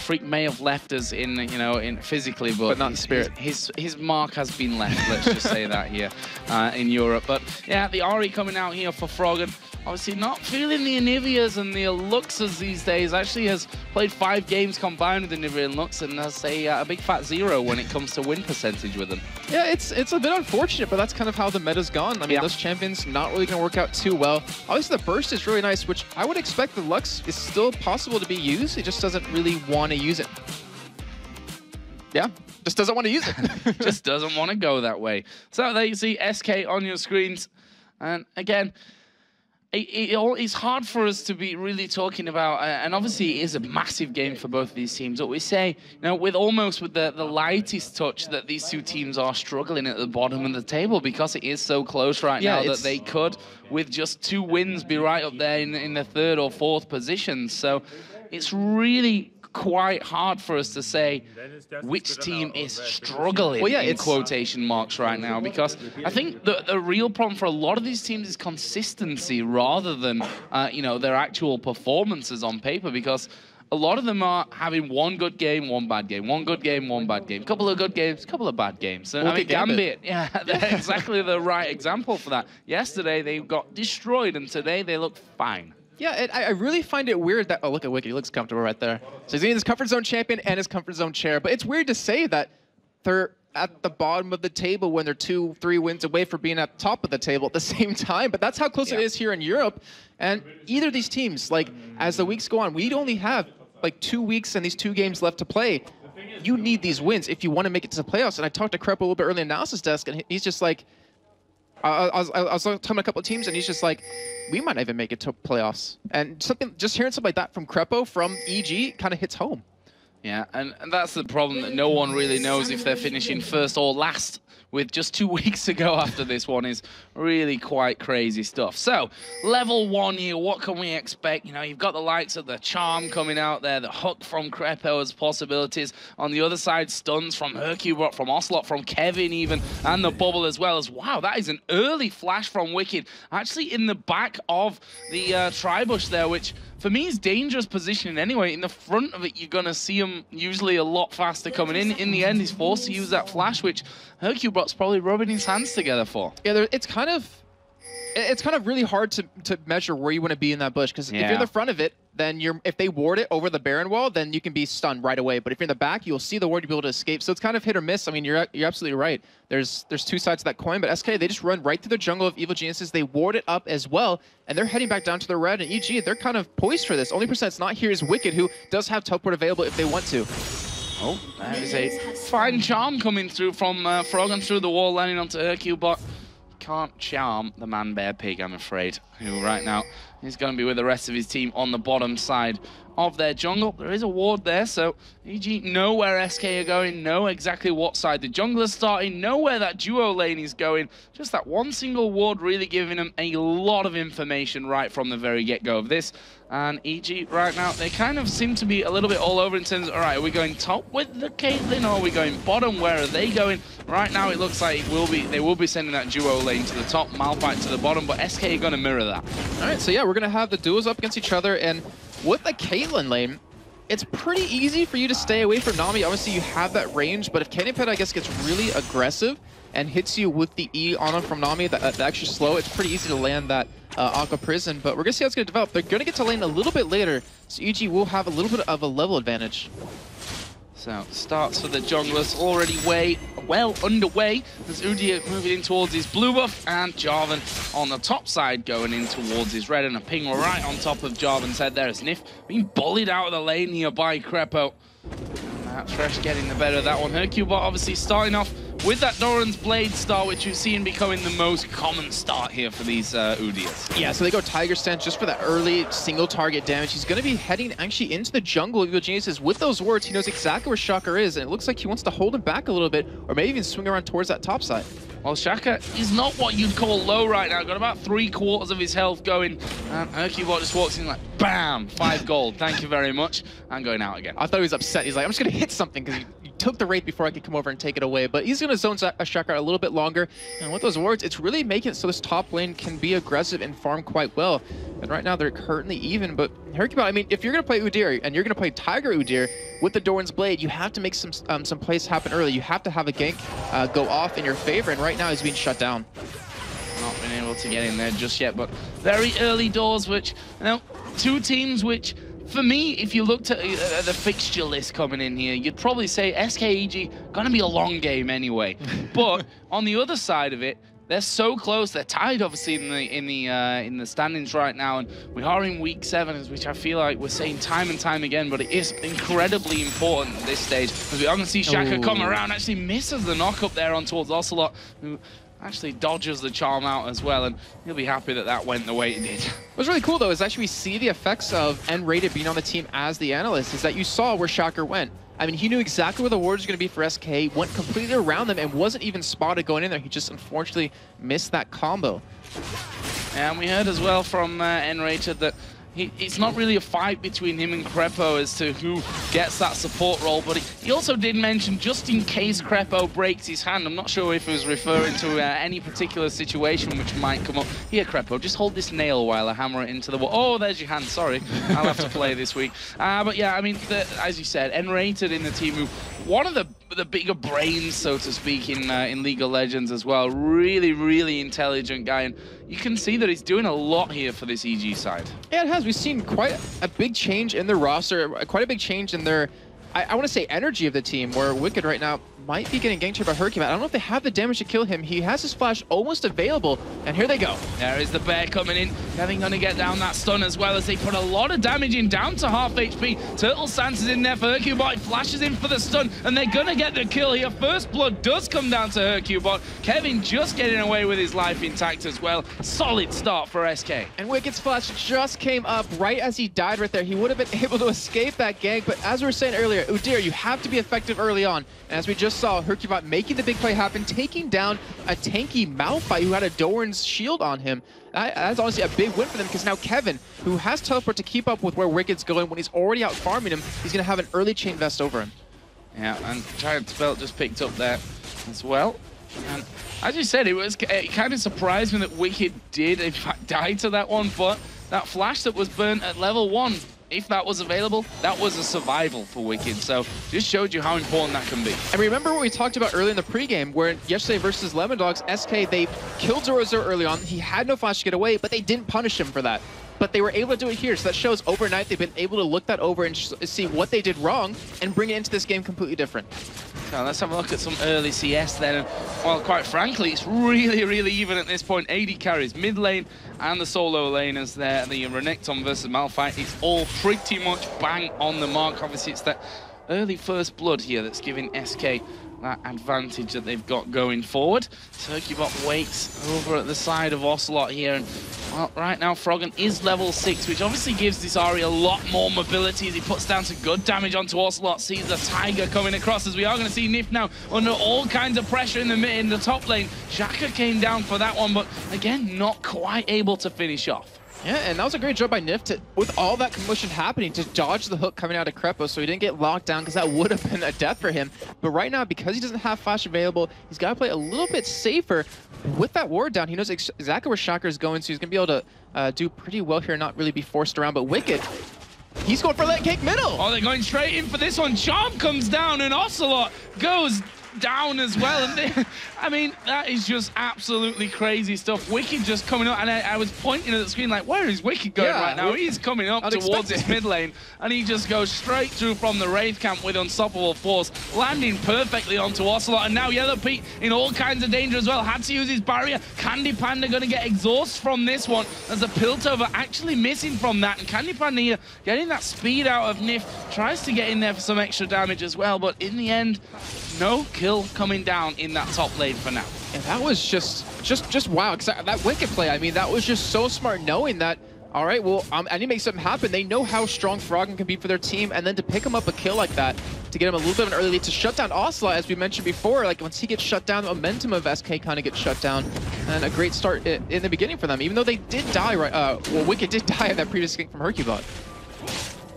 Freak may have left us in, you know, in physically, but not in spirit. His mark has been left. Let's just say that here in Europe. But yeah, the Ahri coming out here for Froggen. Obviously not feeling the Anivias and the Luxas these days. Actually has played 5 games combined with the Anivia and Lux, and has a big fat 0 when it comes to win percentage with them. Yeah, it's a bit unfortunate, but that's kind of how the meta's gone. I mean, those champions not really going to work out too well. Obviously, the burst is really nice, which I would expect the Lux is still possible to be used. It just doesn't really want to use it. Yeah, just doesn't want to use it. Just doesn't want to go that way. So there you see SK on your screens. And again, it's hard for us to be really talking about, and obviously it is a massive game for both of these teams, but we say, with the lightest touch that these two teams are struggling at the bottom of the table because it is so close right now that they could, with just 2 wins, be right up there in the 3rd or 4th position. So it's really quite hard for us to say which team is struggling in quotation marks right now, because I think the real problem for a lot of these teams is consistency rather than their actual performances on paper, because a lot of them are having 1 good game, 1 bad game, 1 good game, 1 bad game, couple of good games, couple of bad games. I mean, Gambit, they're exactly the right example for that. Yesterday they got destroyed, and today they look fine. Yeah, I really find it weird that... Oh, look at Wicked. He looks comfortable right there. So he's in his comfort zone champion and his comfort zone chair. But it's weird to say that they're at the bottom of the table when they're 2-3 wins away from being at the top of the table at the same time. But that's how close it is here in Europe. And either of these teams, like, as the weeks go on, we'd only have, like, 2 weeks and these 2 games left to play. You need these wins if you want to make it to the playoffs. And I talked to Crepo a little bit early in the analysis desk, and he's just like... I was talking to a couple of teams, and he's just like, we might not even make it to playoffs. And just hearing something like that from Crepo, from EG, kind of hits home. Yeah, and that's the problem, that no one really knows if they're finishing first or last, with just 2 weeks to go after this one, is really quite crazy stuff. So, level 1 here, what can we expect? You've got the likes of the Charm coming out there, the Hook from Crepo as possibilities. On the other side, stuns from Hercubot, from Ocelot, from Kevin even, and the Bubble as well. Wow, that is an early flash from Wicked, actually in the back of the Tribush there, which for me is dangerous positioning anyway. In the front of it, you're going to see him usually a lot faster coming in. In the end, he's forced to use that flash, which Hercubot's probably rubbing his hands together for. Yeah, it's kind of really hard to measure where you want to be in that bush, because if you're in the front of it, then if they ward it over the Baron wall, then you can be stunned right away. But if you're in the back, you'll see the ward, you'll be able to escape. So it's kind of hit or miss. I mean, you're absolutely right. There's 2 sides to that coin, but SK, they just run right through the jungle of Evil Geniuses. They ward it up as well, and they're heading back down to the red. And EG, they're kind of poised for this. Only person that's not here is Wicked, who does have teleport available if they want to. Oh, there is a fine charm coming through from Froggen through the wall, landing onto Hercubot. Can't charm the man-bear pig, I'm afraid, who right now is going to be with the rest of his team on the bottom side of their jungle. There is a ward there, so EG know where SK are going, know exactly what side the jungler's starting, know where that duo lane is going. Just that one single ward really giving them a lot of information right from the very get-go of this. And EG right now, they kind of seem to be a little bit all over in terms of, all right, are we going top with the Caitlyn, or are we going bottom? Where are they going? Right now, it looks like they will be sending that duo lane to the top, Malphite to the bottom, but SK are going to mirror that. All right, so yeah, we're going to have the duos up against each other, and with the Caitlyn lane, it's pretty easy for you to stay away from Nami. Obviously, you have that range, but if Caitlyn, I guess, gets really aggressive and hits you with the E on him from Nami, that extra slow, it's pretty easy to land that Aqua Prison. But we're going to see how it's going to develop. They're going to get to lane a little bit later, so EG will have a little bit of a level advantage. So, starts for the junglers already well underway as Udyr moving in towards his blue buff, and Jarvan on the top side going in towards his red, and a ping right on top of Jarvan's head there as Nif being bullied out of the lane here by Crepo. Fresh getting the better of that one. Hercubot obviously starting off with that Doran's Blade start, which you've seen becoming the most common start here for these Udyrs. Yeah, so they go Tiger Stance just for that early single target damage. He's going to be heading actually into the jungle of Evil Geniuses. With those words, he knows exactly where Shaka is, and it looks like he wants to hold him back a little bit, or maybe even swing around towards that top side. Well, Shaka is not what you'd call low right now. Got about 3/4 of his health going, and Hercubot just walks in like, bam, 5 gold. Thank you very much. And going out again. I thought he was upset. He's like, I'm just going to hit something because you took the rate before I could come over and take it away. But he's going to zone Shaka a little bit longer. And with those wards, it's really making it so this top lane can be aggressive and farm quite well. And right now, they're currently even. But Hercubot, I mean, if you're going to play Udyr and you're going to play Tiger Udyr with the Doran's Blade, you have to make some plays happen early. You have to have a gank go off in your favor. And right now, he's being shut down. Not been able to get in there just yet, but very early doors, which, you know, 2 teams which, for me, if you looked at the fixture list coming in here, you'd probably say SKEG gonna be a long game anyway. But on the other side of it, they're so close. They're tied, obviously, in the standings right now, and we are in week 7, which I feel like we're saying time and time again. But it is incredibly important at this stage, because we are going to see Shaka come around, actually misses the knock up there on towards Ocelot, who actually dodges the charm out as well, and he'll be happy that that went the way it did. What's really cool, though, is actually we see the effects of N-Rated being on the team as the analyst, is that you saw where Shocker went. I mean, he knew exactly where the ward was going to be for SK, went completely around them, and wasn't even spotted going in there. He just unfortunately missed that combo. And we heard as well from N-Rated that it's not really a fight between him and Crepo as to who gets that support role, but he also did mention just in case Crepo breaks his hand. I'm not sure if he was referring to any particular situation which might come up. Here, Crepo, just hold this nail while I hammer it into the wall. Oh, there's your hand, sorry. I'll have to play this week. But yeah, I mean, as you said, N-Rated in the team who, one of the bigger brains, so to speak, in League of Legends as well. Really, really intelligent guy, and you can see that he's doing a lot here for this EG side. Yeah, it has. We've seen quite a big change in their roster, quite a big change in their, I want to say, energy of the team, where Wicked right now might be getting ganked here by Hercules. I don't know if they have the damage to kill him. He has his flash almost available, and here they go. There is the bear coming in. Kevin gonna get down that stun as well as they put a lot of damage in, down to half HP. Turtle Stance is in there for Hercubot. Flashes in for the stun, and they're gonna get the kill here. First blood does come down to Hercubot. Kevin just getting away with his life intact as well. Solid start for SK. And Wicked's flash just came up right as he died right there. He would have been able to escape that gank, but as we were saying earlier, Udyr, you have to be effective early on. And as we just saw, Hercubot making the big play happen, taking down a tanky Malphite who had a Doran's shield on him. That's honestly a big win for them, because now Kevin, who has teleport to keep up with where Wicked's going when he's already out farming him, he's going to have an early chain vest over him. Yeah, and Giant's Belt just picked up there as well. And as you said, it kind of surprised me that Wicked did, in fact, die to that one, but that flash that was burnt at level 1, if that was available, that was a survival for Wicked. So just showed you how important that can be. And remember what we talked about earlier in the pregame, where yesterday versus Lemon Dogs, SK, they killed Zoro early on. He had no flash to get away, but they didn't punish him for that. But they were able to do it here, so that shows overnight they've been able to look that over and see what they did wrong and bring it into this game completely different. So let's have a look at some early CS then. And, well, quite frankly, it's really, really even at this point. AD carries mid lane and the solo laners there. The Renekton versus Malphite, it's all pretty much bang on the mark. Obviously, it's that early first blood here that's giving SK that advantage that they've got going forward. Hercubot waits over at the side of Ocelot here, and well, right now Froggen is level 6, which obviously gives this Ahri a lot more mobility as he puts down some good damage onto Ocelot. Sees the Tiger coming across, as we are going to see Nif now under all kinds of pressure in the top lane. Shaka came down for that one, but again, not quite able to finish off. Yeah, and that was a great job by Nif with all that commotion happening, to dodge the hook coming out of Crepo so he didn't get locked down, because that would have been a death for him. But right now, because he doesn't have flash available, he's got to play a little bit safer with that ward down. He knows exactly where Shocker is going, so he's going to be able to do pretty well here, not really be forced around. But Wicked, he's going for that cake middle. Oh, they're going straight in for this one. Charm comes down and Ocelot goes down as well. And I mean, that is just absolutely crazy stuff. Wicked just coming up, and I was pointing at the screen like, where is Wicked going right now? He's coming up towards his mid lane, and he just goes straight through from the Wraith camp with unstoppable force, landing perfectly onto Ocelot. And now Yellow Pete in all kinds of danger as well. Had to use his barrier. Candy Panda going to get exhaust from this one, as the Piltover actually missing from that. And Candy Panda here getting that speed out of Nif, tries to get in there for some extra damage as well, but in the end, no kill coming down in that top lane for now. And that was just wow, because that Wicked play, I mean, that was just so smart, knowing that, all right, well, I need to make something happen. They know how strong Froggen can be for their team, and then to pick him up a kill like that, to get him a little bit of an early lead, to shut down Ocelot, as we mentioned before. Like, once he gets shut down, the momentum of SK kind of gets shut down, and a great start in the beginning for them, even though they did die, right? Well, Wicked did die in that previous gank from Hercubot.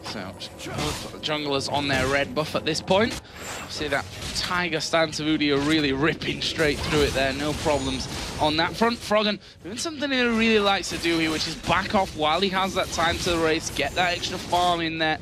So, both junglers on their red buff at this point. See that Tiger stance of Udyr really ripping straight through it there, no problems on that front. Froggen doing something he really likes to do here, which is back off while he has that time to the race, get that extra farm in there,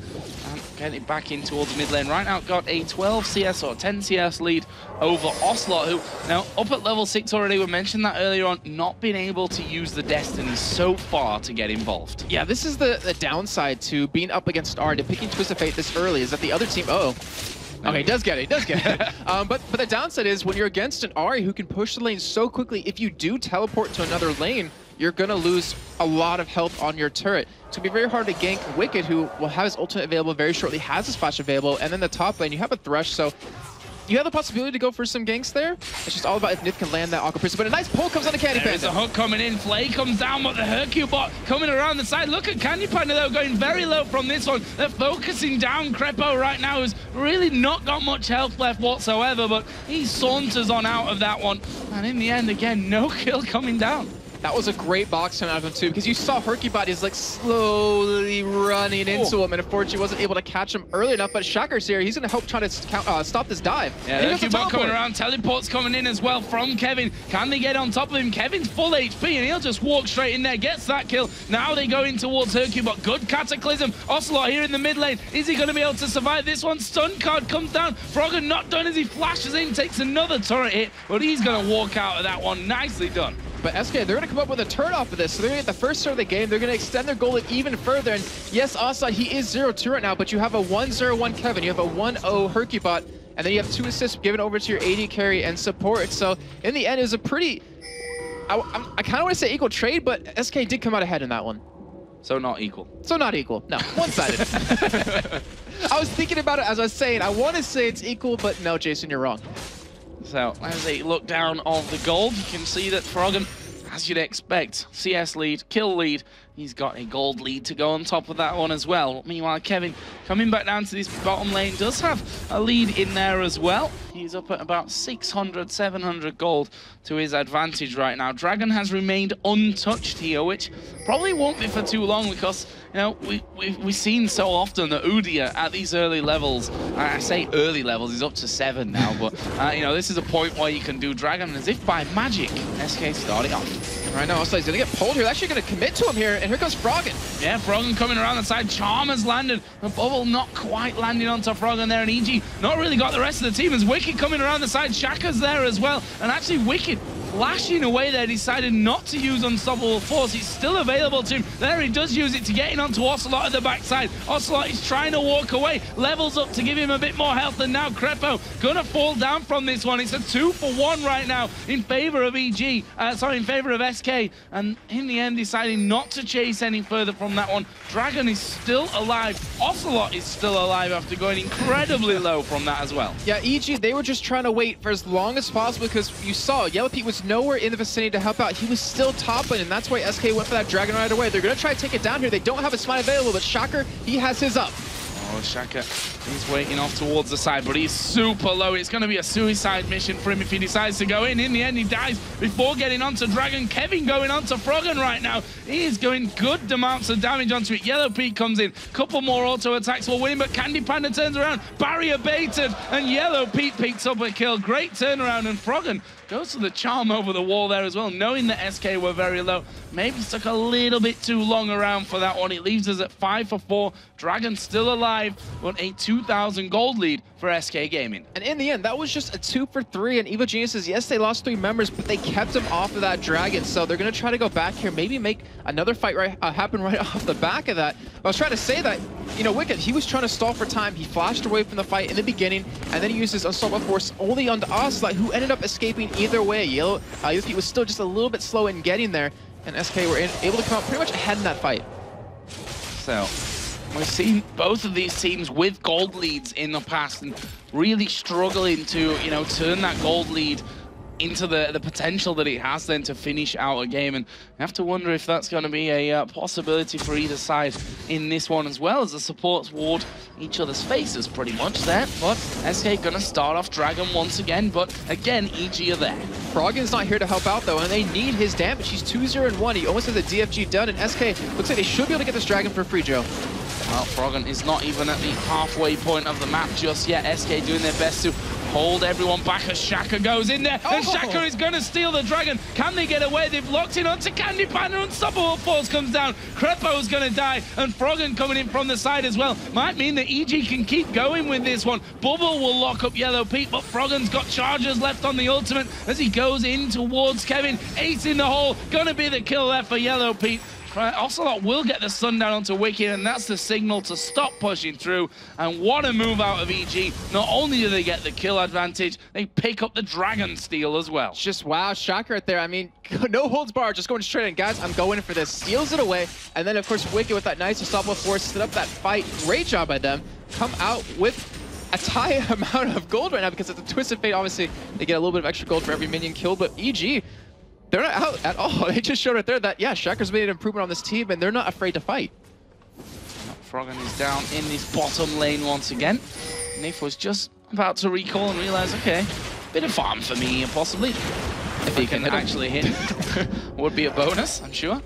and get it back in towards mid lane. Right now, got a 12 CS or 10 CS lead over Ocelot, who now up at level 6 already. We mentioned that earlier on, not being able to use the Destiny so far to get involved. Yeah, this is the downside to being up against R, to picking Twisted Fate this early, is that the other team, okay, he does get it, but the downside is when you're against an Ahri who can push the lane so quickly, if you do teleport to another lane, you're going to lose a lot of health on your turret. It's going to be very hard to gank Wicked, who will have his ultimate available very shortly, has his flash available, and then the top lane, you have a Thresh, so you have the possibility to go for some ganks there. It's just all about if Nith can land that Aqua Prison. But a nice pull comes on the Candy Panda. There's a hook coming in. Flay comes down, but the Hercubot coming around the side. Look at Candy Panda, though, going very low from this one. They're focusing down Crepo right now, who's really not got much health left whatsoever, but he saunters on out of that one. And in the end, again, no kill coming down. That was a great box turn out of him, too, because you saw Hercubot is like slowly running into him, and unfortunately wasn't able to catch him early enough. But Shakar's here. He's going to help try to stop this dive. Yeah, Hercubot coming around. Teleport's coming in as well from Kevin. Can they get on top of him? Kevin's full HP, and he'll just walk straight in there, gets that kill. Now they go in towards Hercubot. Good Cataclysm. Ocelot here in the mid lane. Is he going to be able to survive this one? Stun card comes down. Froggen not done as he flashes in, takes another turret hit, but he's going to walk out of that one. Nicely done. But SK, they're going to come up with a turn off of this. So they're going to get the first turn of the game. They're going to extend their goal lead even further. And yes, Ocelot, he is 0-2 right now, but you have a 1-0-1 Kevin. You have a 1-0 Hercubot. And then you have 2 assists given over to your AD carry and support. So in the end, it was a pretty... I kind of want to say equal trade, but SK did come out ahead in that one. So not equal. So not equal. No, one-sided. I was thinking about it as I was saying. I want to say it's equal, but no, Jason, you're wrong. So as they look down of the gold, you can see that Froggen, as you'd expect, CS lead, kill lead. He's got a gold lead to go on top of that one as well. Meanwhile, Kevin coming back down to this bottom lane does have a lead in there as well. He's up at about 600, 700 gold to his advantage right now. Dragon has remained untouched here, which probably won't be for too long because, you know, we've seen so often that Udyr at these early levels, I say early levels, he's up to 7 now, but, you know, this is a point where you can do Dragon as if by magic. SK starting off. Right now, Ocelot is going to get pulled here. They're actually going to commit to him here, and here comes Froggen. Yeah, Froggen coming around the side. Charm has landed. The bubble not quite landing onto Froggen there, and EG not really got the rest of the team. As Wicked coming around the side, Shaka's there as well. And actually, Wicked flashing away there, decided not to use Unstoppable Force. It's still available to him. There he does use it to get in onto Ocelot at the backside. Ocelot is trying to walk away. Levels up to give him a bit more health, and now Crepo gonna fall down from this one. It's a 2-for-1 right now in favor of EG. In favor of SK. And in the end, deciding not to chase any further from that one. Dragon is still alive. Ocelot is still alive after going incredibly low from that as well. Yeah, EG, they were just trying to wait for as long as possible because you saw Yellow Pete was nowhere in the vicinity to help out. He was still top lane, and that's why SK went for that Dragon right away. They're going to try to take it down here. They don't have a smite available, but Shaka, he has his up. Oh, Shaka, he's waiting off towards the side, but he's super low. It's going to be a suicide mission for him if he decides to go in. In the end, he dies before getting onto Dragon. Kevin going onto Froggen right now. He is going good amounts of damage onto it. Yellow Pete comes in. Couple more auto attacks will win, but Candy Panda turns around. Barrier baited, and Yellow Pete picks up a kill. Great turnaround, and Froggen goes to the charm over the wall there as well, knowing that SK were very low. Maybe stuck a little bit too long around for that one. It leaves us at 5-for-4. Dragon still alive, but a 2,000 gold lead for SK Gaming. And in the end, that was just a 2-for-3. And Evil Geniuses, yes, they lost 3 members, but they kept him off of that Dragon. So they're going to try to go back here, maybe make another fight happen right off the back of that. I was trying to say that, you know, Wicked, he was trying to stall for time. He flashed away from the fight in the beginning, and then he used his Unstoppable Force only onto Ocelot, who ended up escaping either way. Yellow Pete was still just a little bit slow in getting there, and SK were able to come out pretty much ahead in that fight. So we've seen both of these teams with gold leads in the past and really struggling to, you know, turn that gold lead into the potential that it has then to finish out a game. And I have to wonder if that's going to be a possibility for either side in this one, as well as the supports ward each other's faces pretty much there. But SK going to start off Dragon once again, but again, EG are there. Froggen's not here to help out though, and they need his damage. He's 2-0-1. He almost has a DFG done, and SK looks like they should be able to get this Dragon for free, Joe. Well, Froggen is not even at the halfway point of the map just yet. SK doing their best to hold everyone back as Shaka goes in there. And Shaka is going to steal the Dragon. Can they get away? They've locked in onto Candy Panda. Unstoppable Force comes down. Crepo's going to die. And Froggen coming in from the side as well. Might mean that EG can keep going with this one. Bubble will lock up Yellow Pete, but Froggen's got charges left on the ultimate as he goes in towards Kevin. Ace in the hole. Going to be the kill there for Yellow Pete. Ocelot will get the stun down onto Wicked, and that's the signal to stop pushing through. And what a move out of EG. Not only do they get the kill advantage, they pick up the Dragon steal as well. Just wow, shocker right there. I mean, no holds barred, just going straight in. Guys, I'm going for this. Steals it away. And then, of course, Wicked with that nice Unstoppable Force set up that fight. Great job by them. Come out with a high amount of gold right now because it's a Twisted Fate. Obviously, they get a little bit of extra gold for every minion killed, but EG, they're not out at all. They just showed right there that, yeah, Shakker's made an improvement on this team, and they're not afraid to fight. Froggen is down in this bottom lane once again. Nif was just about to recall and realize, okay, bit of farm for me, possibly. If he can actually hit, would be a bonus, I'm sure.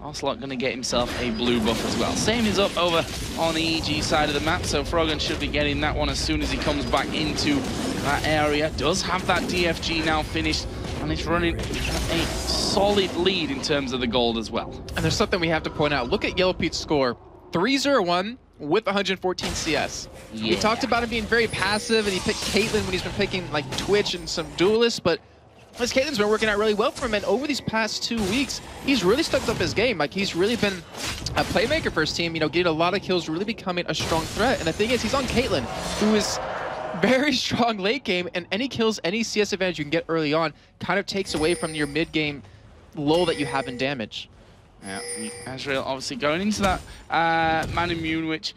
Ocelot going to get himself a blue buff as well. Same is up over on the EG side of the map, so Froggen should be getting that one as soon as he comes back into that area. Does have that DFG now finished, and it's running a solid lead in terms of the gold as well. And there's something we have to point out. Look at Yellow Pete's score. 3-0-1 with 114 CS. Yeah. We talked about him being very passive, and he picked Caitlyn when he's been picking like Twitch and some duelists, but this Caitlyn's been working out really well for him, and over these past 2 weeks, he's really stepped up his game. Like, he's really been a playmaker for his team, you know, getting a lot of kills, really becoming a strong threat. And the thing is, he's on Caitlyn, who is very strong late game, and any kills, any CS advantage you can get early on kind of takes away from your mid-game lull that you have in damage. Yeah, Azrael obviously going into that man immune, which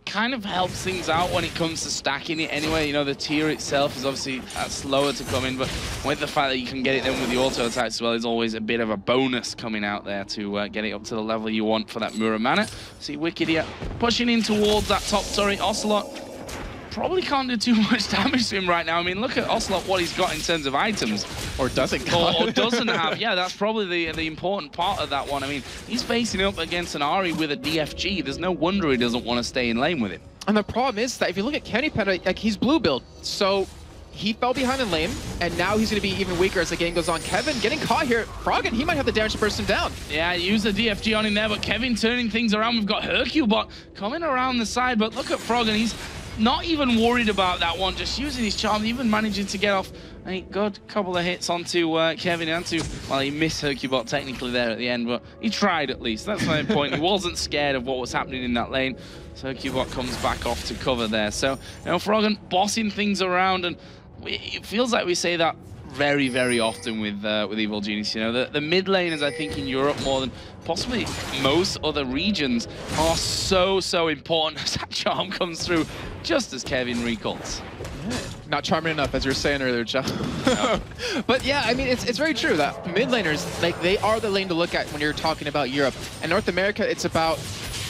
kind of helps things out when it comes to stacking it anyway. You know, the tier itself is obviously slower to come in, but with the fact that you can get it in with the auto attacks as well, is always a bit of a bonus coming out there to get it up to the level you want for that Mura mana. See Wicked here pushing in towards that top turret. Ocelot probably can't do too much damage to him right now. I mean, look at Ocelot, what he's got in terms of items. Or doesn't or doesn't have. Yeah, that's probably the important part of that one. I mean, he's facing up against an Ahri with a DFG. There's no wonder he doesn't want to stay in lane with him. And the problem is that if you look at Kenny Penta, like, he's blue build. So he fell behind in lane, and now he's going to be even weaker as the game goes on. Kevin getting caught here. Froggen, he might have the damage to burst him down. Yeah, use the DFG on him there, but Kevin turning things around. We've got Hercubot coming around the side, but look at Froggen. He's not even worried about that one, just using his charm, even managing to get off a good couple of hits onto Kevin. Well, he missed Hercubot technically there at the end, but he tried at least. That's the point. He wasn't scared of what was happening in that lane. So Hercubot comes back off to cover there. So, you know, Froggen bossing things around, and it feels like we say that very, very often with Evil Genius. You know, the mid laners, I think, in Europe more than possibly most other regions are so important as that charm comes through, just as Kevin recalls. Yeah. Not charming enough, as you were saying earlier, Joe. No. But yeah, I mean, it's very true that mid laners, like, they are the lane to look at when you're talking about Europe. And North America, it's about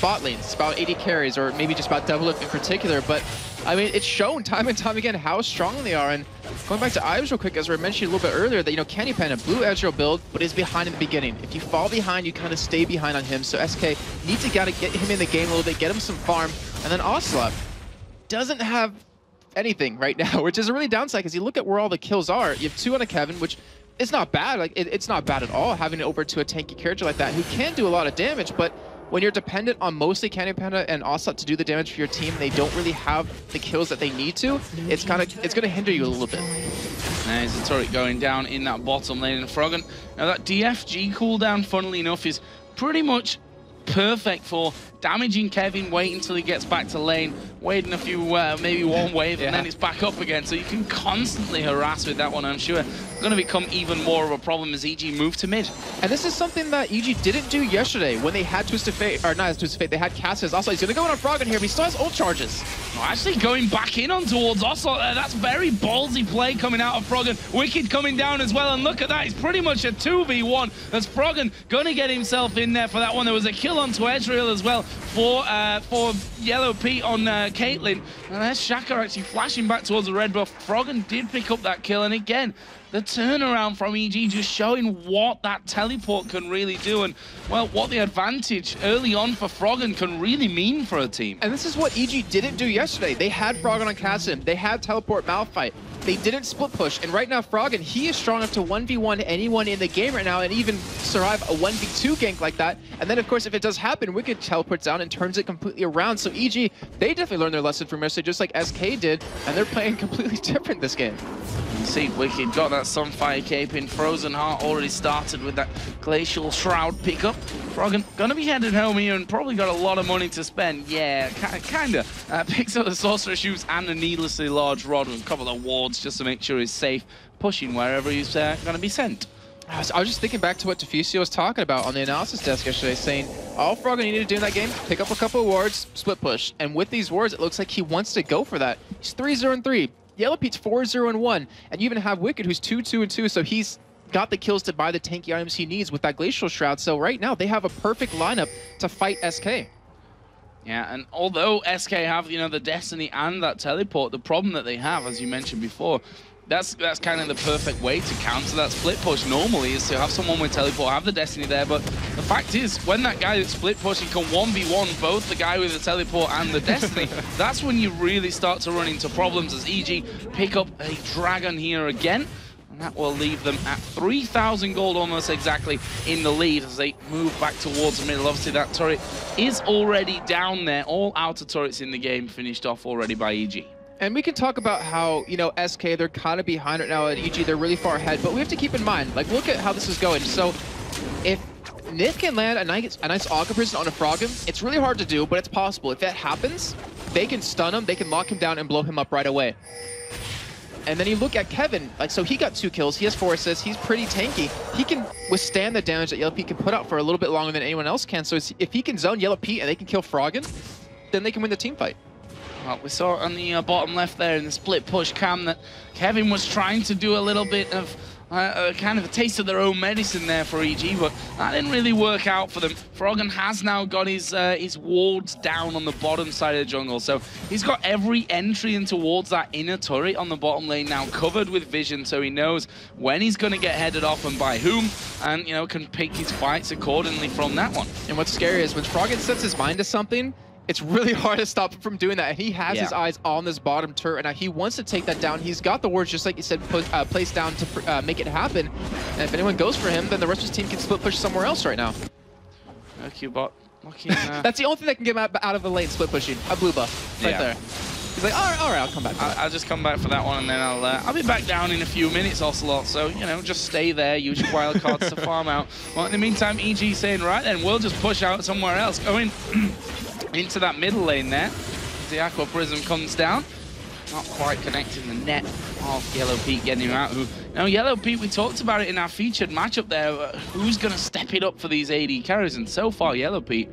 bot lanes, it's about AD carries, or maybe just about double up in particular. But I mean, it's shown time and time again how strong they are. And going back to Ives real quick, as we mentioned a little bit earlier, that, you know, Kenny Penta, blue Ezreal build, but is behind in the beginning. If you fall behind, you kind of stay behind on him. So SK needs to get him in the game a little bit, get him some farm. And then Ocelot doesn't have anything right now, which is a really downside, because you look at where all the kills are. You have 2 on a Kevin, which is not bad. Like, it's not bad at all, having it over to a tanky character like that, who can do a lot of damage, but when you're dependent on mostly Kenny Penta and Ocelot to do the damage for your team, they don't really have the kills that they need to. It's going to hinder you a little bit. There's a turret going down in that bottom lane, and Froggen. Now that DFG cooldown, funnily enough, is pretty much perfect for damaging Kevin, wait until he gets back to lane, waiting a few, maybe one wave, and then it's back up again. So you can constantly harass with that one. I'm sure it's going to become even more of a problem as EG move to mid. And this is something that EG didn't do yesterday when they had Twisted Fate, or not Twisted Fate, they had Cassius. Also, he's going to go in on Froggen here, but he still has ult charges. Oh, actually going back in on towards Ocelot there. That's very ballsy play coming out of Froggen. Wicked coming down as well, and look at that. It's pretty much a 2v1 as Froggen going to get himself in there for that one. There was a kill onto Ezreal as well for Yellow Pete on Caitlyn. And there's Shaka actually flashing back towards the red buff. Froggen did pick up that kill, and again, the turnaround from EG just showing what that teleport can really do, and, well, what the advantage early on for Froggen can really mean for a team. And this is what EG didn't do yesterday. They had Froggen on Cassian. They had teleport Malphite. They didn't split push, and right now Froggen, he is strong enough to 1v1 anyone in the game right now and even survive a 1v2 gank like that. And then, of course, if it does happen, Wicked teleports down and turns it completely around. So EG, they definitely learned their lesson from yesterday, just like SK did, and they're playing completely different this game. You see Wicked got that Sunfire cape in. Frozen Heart already started with that Glacial Shroud pickup. Froggen gonna be headed home here and probably got a lot of money to spend. Yeah, kinda. Picks up the Sorcerer Shoes and a needlessly large rod with a couple of wards just to make sure he's safe, pushing wherever he's gonna be sent. I was just thinking back to what Tefusio was talking about on the analysis desk yesterday, saying all Froggen needed to do in that game, pick up a couple of wards, split push. And with these wards, it looks like he wants to go for that. He's 3-0-3. Yellow Pete's 4-0-1. And you even have Wicked, who's 2-2-2. So he's got the kills to buy the tanky items he needs with that Glacial Shroud. So right now, they have a perfect lineup to fight SK. Yeah, and although SK have, you know, the Destiny and that teleport, the problem that they have, as you mentioned before, that's kind of the perfect way to counter that split push normally, is to have someone with teleport, have the Destiny there. But the fact is, when that guy that's split pushing can 1v1 both the guy with the teleport and the Destiny, that's when you really start to run into problems, as EG pick up a Dragon here again. And that will leave them at 3,000 gold almost exactly in the lead as they move back towards the middle. Obviously, that turret is already down there. All outer turrets in the game finished off already by EG. And we can talk about how, you know, SK, they're kind of behind right now at EG. They're really far ahead. But we have to keep in mind, like, look at how this is going. So if Nith can land a nice Auger Prison on a Froggen, it's really hard to do, but it's possible. If that happens, they can stun him, they can lock him down and blow him up right away. And then you look at Kevin, like, so he got 2 kills, he has 4 assists, he's pretty tanky. He can withstand the damage that Yellow Pete can put out for a little bit longer than anyone else can. So if he can zone Yellow Pete and they can kill Froggen, then they can win the team fight. Well, we saw on the bottom left there in the split push cam that Kevin was trying to do a little bit of kind of a taste of their own medicine there for EG, but that didn't really work out for them. Froggen has now got his wards down on the bottom side of the jungle, so he's got every entry in towards that inner turret on the bottom lane now covered with vision, so he knows when he's going to get headed off and by whom, and, you know, can pick his fights accordingly from that one. And what's scary is when Froggen sets his mind to something, it's really hard to stop him from doing that. And he has his eyes on this bottom turret, and now he wants to take that down. He's got the wards, just like you said, placed down to make it happen. And if anyone goes for him, then the rest of his team can split push somewhere else right now. Okay, bot. Looking, That's the only thing that can get him out of the lane, split pushing. A blue buff right there. He's like, all right, I'll come back. I'll just come back for that one, and then I'll be back down in a few minutes, Ocelot. So, you know, just stay there, use your wild cards to farm out. Well, in the meantime, EG saying, right then, we'll just push out somewhere else. Going into that middle lane there. The Aqua Prism comes down. Not quite connecting the net of Yellow Pete, getting him out. Now, Yellow Pete, we talked about it in our featured matchup there. Who's going to step it up for these AD carries? And so far, Yellow Pete,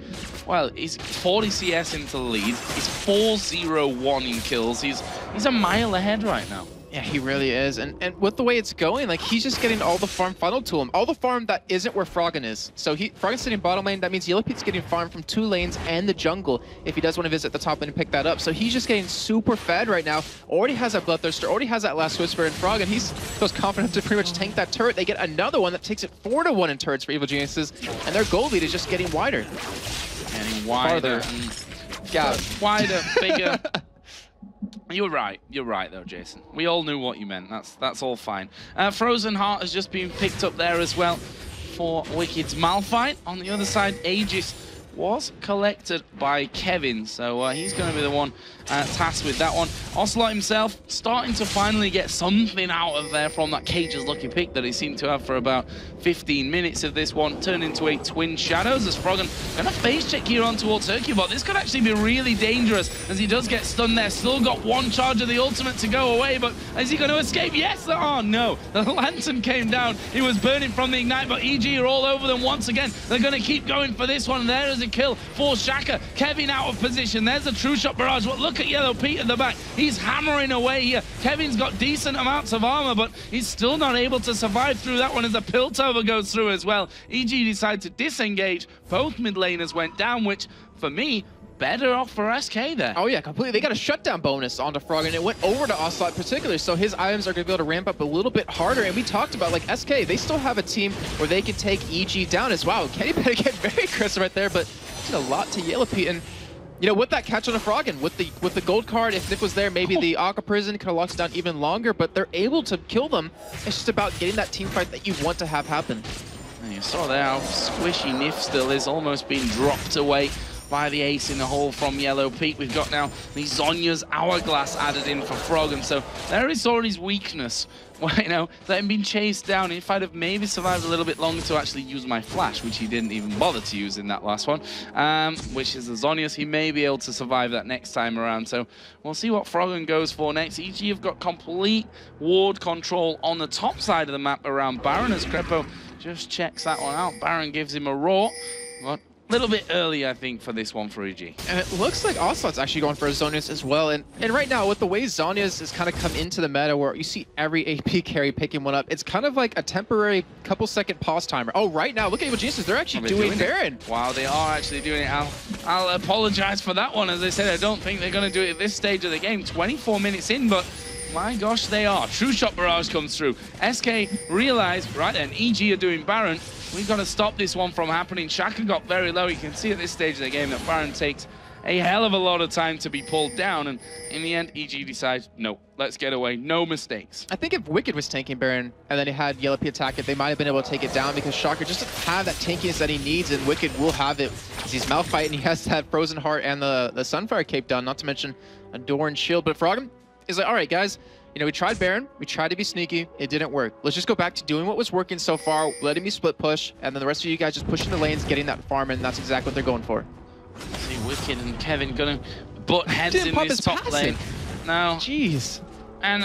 well, he's 40 CS into the lead. He's 4-0-1 in kills. He's a mile ahead right now. Yeah, he really is. And with the way it's going, like, he's just getting all the farm funneled to him. All the farm that isn't where Froggen is. So Froggen's sitting bottom lane. That means Yellow Pete's getting farm from 2 lanes and the jungle if he does want to visit the top lane and pick that up. So he's just getting super fed right now. Already has that Bloodthirster, already has that Last Whisper, and Froggen, he feels confident to pretty much tank that turret. They get another one that takes it 4-1 in turrets for Evil Geniuses, and their goal lead is just getting wider. Getting wider. Wider, bigger. You're right though, Jason. We all knew what you meant. That's all fine. Frozen Heart has just been picked up there as well for Wicked's Malphite. On the other side, Aegis was collected by Kevin, so he's going to be the one tasked with that one. Ocelot himself starting to finally get something out of there from that Cage's lucky pick that he seemed to have for about 15 minutes of this one, turned into a Twin Shadows as Froggen going to face check here on towards Hercubot. This could actually be really dangerous as he does get stunned there. Still got one charge of the ultimate to go away, but is he going to escape? Yes! Oh no, the lantern came down. He was burning from the ignite, but EG are all over them once again. They're going to keep going for this one. There is a kill for Shaka. Kevin out of position. There's a true shot barrage. But look at Yellow Pete at the back. He's hammering away here. Kevin's got decent amounts of armor, but he's still not able to survive through that one as the Piltover goes through as well. EG decided to disengage. Both mid laners went down, which for me, better off for SK there. Oh yeah, completely. They got a shutdown bonus onto Froggen, and it went over to Ocelot particularly, so his items are going to be able to ramp up a little bit harder. And we talked about, like, SK, they still have a team where they can take EG down as well. Kenny better get very crisp right there, but did a lot to Yellow Pete. And, you know, with that catch on a Froggen, with the gold card, if Nick was there, maybe the Aqua Prison could have locked it down even longer, but they're able to kill them. It's just about getting that team fight that you want to have happen. And you saw there how squishy Nif still is, almost being dropped away by the ace in the hole from Yellow Pete. We've got now the Zhonya's Hourglass added in for Frog, and so there is already his weakness. Well, you know, that him being chased down. If I'd have maybe survived a little bit longer to actually use my flash, which he didn't even bother to use in that last one, which is the Zhonya's, he may be able to survive that next time around. So we'll see what Froggen goes for next. EG have got complete ward control on the top side of the map around Baron, as Crepo just checks that one out. Baron gives him a roar. But a little bit early, I think, for this one for EG. And it looks like Ocelot's actually going for a Zhonya's as well. And right now, with the way Zhonya's has kind of come into the meta where you see every AP carry picking one up, it's kind of like a temporary couple-second pause timer. Oh, right now, look at Evil Geniuses. They're actually doing Baron. Wow, they are actually doing it. I'll apologize for that one. As I said, I don't think they're going to do it at this stage of the game. 24 minutes in, but my gosh, they are. True Shot Barrage comes through. SK realized, right then, EG are doing Baron. We've got to stop this one from happening. Shaka got very low. You can see at this stage of the game that Baron takes a hell of a lot of time to be pulled down. And in the end, EG decides, no, let's get away. No mistakes. I think if Wicked was tanking Baron and then he had Yellow P attack it, they might have been able to take it down because Shaka just doesn't have that tankiness that he needs, and Wicked will have it. He's Malphite and he has that Frozen Heart and the Sunfire Cape down, not to mention a Door and Shield. But Froggen is like, all right, guys, you know, we tried Baron, we tried to be sneaky, it didn't work. Let's just go back to doing what was working so far, letting me split push, and then the rest of you guys just pushing the lanes, getting that farm, and that's exactly what they're going for. See Wicked and Kevin gonna butt heads in this top lane. No. Jeez. And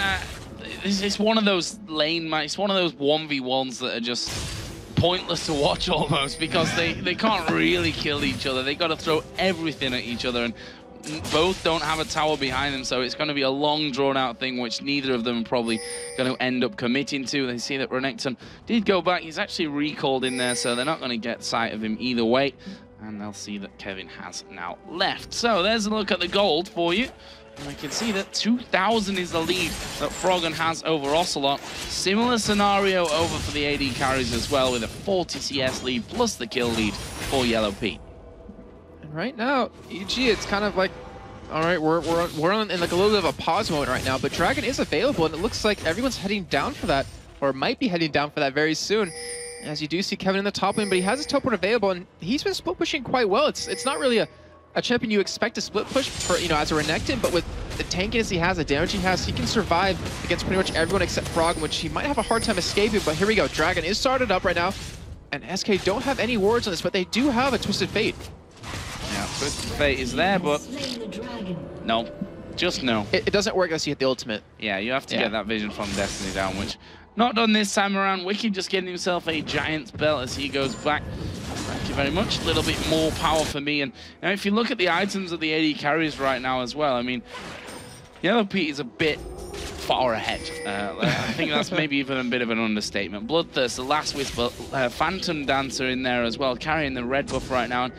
it's one of those it's one of those 1v1s that are just pointless to watch almost, because they can't really kill each other. They got to throw everything at each other, and both don't have a tower behind them, so it's going to be a long drawn-out thing, which neither of them are probably going to end up committing to. They see that Renekton did go back. He's actually recalled in there, so they're not going to get sight of him either way. And they'll see that Kevin has now left. So there's a look at the gold for you. And we can see that 2,000 is the lead that Froggen has over Ocelot. Similar scenario over for the AD carries as well, with a 40 CS lead plus the kill lead for Yellow Pete. Right now, EG, it's kind of like, all right, we're in like a little bit of a pause mode right now, but Dragon is available, and it looks like everyone's heading down for that, or might be heading down for that very soon. As you do see Kevin in the top lane, but he has his teleport available, and he's been split pushing quite well. It's not really a champion you expect to split push for, you know, as a Renekton, but with the tankiness he has, the damage he has, he can survive against pretty much everyone except Frog, which he might have a hard time escaping. But here we go, Dragon is started up right now, and SK don't have any wards on this, but they do have a Twisted Fate. Yeah, Twisted Fate is there, but no, just no. It doesn't work unless you hit the ultimate. Yeah, you have to get that vision from Destiny down, which not done this time around. Wicked just getting himself a Giant's Belt as he goes back. Thank you very much. A little bit more power for me. And now if you look at the items of the AD carries right now as well, I mean, Yellow Pete is a bit far ahead. I think that's maybe even a bit of an understatement. Bloodthirst, the Last Whisper, Phantom Dancer in there as well, carrying the red buff right now. And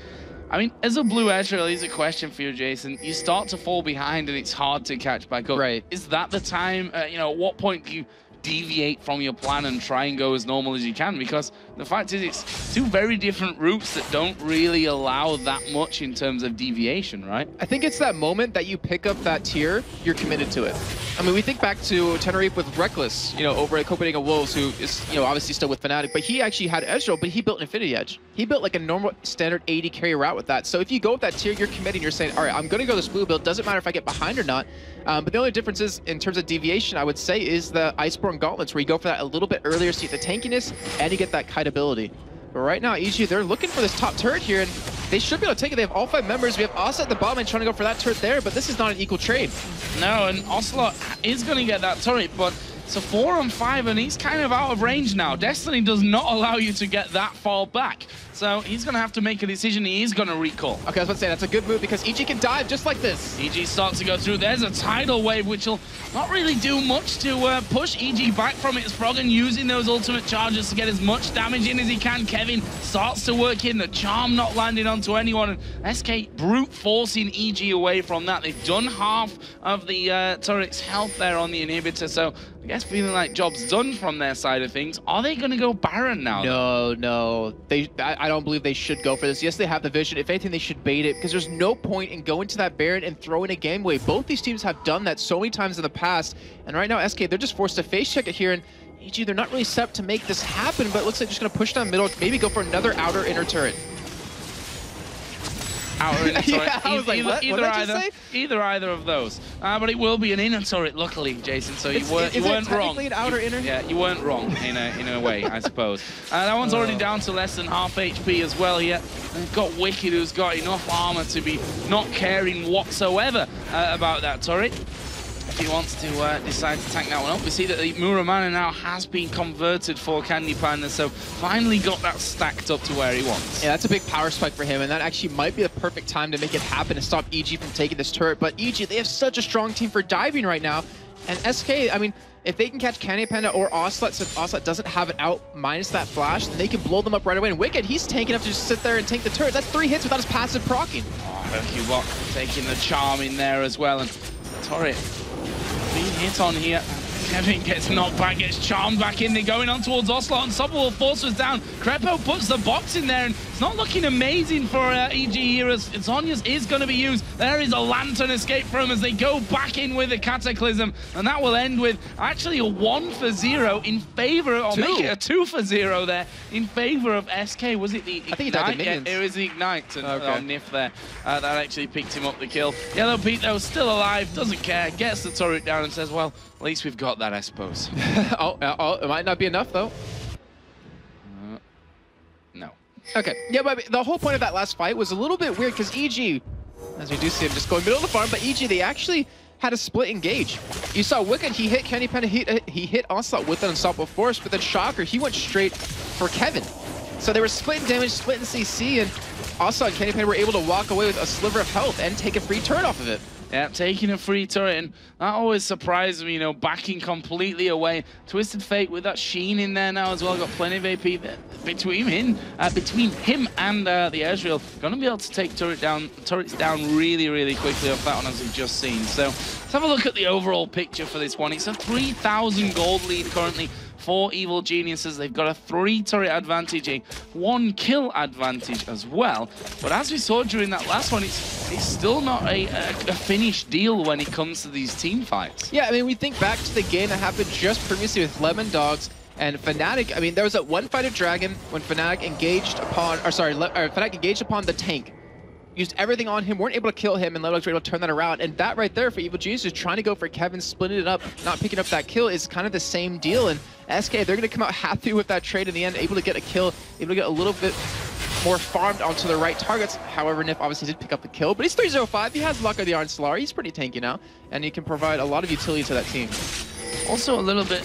I mean, as a blue edge, here's a question for you, Jason. You start to fall behind and it's hard to catch back up. Right. Is that the time, you know, at what point do you deviate from your plan and try and go as normal as you can? Because the fact is, it's two very different routes that don't really allow that much in terms of deviation, right? I think it's that moment that you pick up that tier, you're committed to it. I mean, we think back to Tenerife with Reckless, you know, over at Copenhagen Wolves, who is, you know, obviously still with Fnatic, but he actually had Edge roll, but he built an Infinity Edge. He built like a normal standard 80 carry route with that. So if you go with that tier, you're committing, you're saying, all right, I'm going to go this blue build, doesn't matter if I get behind or not. But the only difference is, in terms of deviation, I would say, is the Iceborne Gauntlets, where you go for that a little bit earlier, so you get the tankiness, and you get that kite ability. But right now, EG, they're looking for this top turret here, and they should be able to take it. They have all 5 members. We have Ocelot at the bottom and trying to go for that turret there, but this is not an equal trade. No, and Ocelot is going to get that turret, but it's a 4-on-5, and he's kind of out of range now. Destiny does not allow you to get that far back. So he's going to have to make a decision. He is going to recall. Okay, I was about to say, that's a good move because EG can dive just like this. EG starts to go through. There's a tidal wave, which will not really do much to push EG back from it. It's Froggen using those ultimate charges to get as much damage in as he can. Kevin starts to work in. The charm not landing onto anyone. And SK brute forcing EG away from that. They've done half of the turret's health there on the inhibitor. So I guess feeling like job's done from their side of things. Are they going to go Baron now? No. I don't believe they should go for this. Yes, they have the vision. If anything, they should bait it because there's no point in going to that Baron and throwing a game away. Both these teams have done that so many times in the past. And right now, SK, they're just forced to face check it here. And EG, they're not really set up to make this happen, but it looks like they're just going to push down middle, maybe go for another outer inner turret. outer inner turret. Yeah, I was like, what did I just say? Either of those. But it will be an inner turret, luckily, Jason. So you weren't is wrong. it technically an outer inner? Yeah, you weren't wrong in a way, I suppose. That one's already down to less than half HP as well here. And they've got Wicked, who's got enough armor to be not caring whatsoever about that turret. If he wants to decide to tank that one up. We see that the Muramana now has been converted for Candy Panda, so finally got that stacked up to where he wants. Yeah, that's a big power spike for him, and that actually might be the perfect time to make it happen and stop EG from taking this turret. But EG, they have such a strong team for diving right now, and SK, I mean, if they can catch Candy Panda or Ocelot, since Ocelot doesn't have it out minus that flash, then they can blow them up right away. And Wicked, he's tanking enough to just sit there and tank the turret. That's 3 hits without his passive proccing. Oh, Hercubot taking the charm in there as well, and turret being hit on here. Kevin gets knocked back, gets charmed back in. They're going on towards Ocelot. Unstoppable Force was down. Crepo puts the box in there, and it's not looking amazing for EG here as Zhonya's is going to be used. There is a Lantern escape from as they go back in with a Cataclysm, and that will end with actually a 1-for-0 in favor, or make it a 2-for-0 there in favor of SK. Was it the Ignite? I think he died to minions. Yeah, it was the Ignite, and Nif there. That actually picked him up the kill. Yellow Pete, though, still alive, doesn't care, gets the turret down and says, well, at least we've got that, I suppose. It might not be enough, though. No. Okay, yeah, but the whole point of that last fight was a little bit weird because EG, as we do see him just going middle of the farm, but EG, they actually had a split engage. You saw Wicked, he hit Candy Panda, he hit Onslaught with an Unstoppable Force, but then Shocker, he went straight for Kevin. So they were splitting damage, splitting CC, and Onslaught and Candy Panda were able to walk away with a sliver of health and take a free turn off of it. Yeah, taking a free turret, and that always surprised me, you know, backing completely away. Twisted Fate with that Sheen in there now as well, got plenty of AP between him and the Ezreal. Gonna be able to take turrets down really, really quickly off that one, as we've just seen. So let's have a look at the overall picture for this one. It's a 3,000 gold lead currently for Evil Geniuses. They've got a 3-turret advantage, a 1-kill advantage as well. But as we saw during that last one, it's still not a finished deal when it comes to these team fights. Yeah, I mean, we think back to the game that happened just previously with Lemon Dogs and Fnatic. I mean, there was that one fight of Dragon when Fnatic engaged upon, Fnatic engaged upon the tank. Used everything on him, weren't able to kill him, and Lemon Dogs were able to turn that around. And that right there for Evil Geniuses, trying to go for Kevin, splitting it up, not picking up that kill, is kind of the same deal. And SK, they're going to come out happy with that trade in the end, able to get a kill, able to get a little bit more farmed onto the right targets. However, Nif obviously did pick up the kill, but he's 3-0-5. He has luck of the Iron Solar. He's pretty tanky now, and he can provide a lot of utility to that team. Also a little bit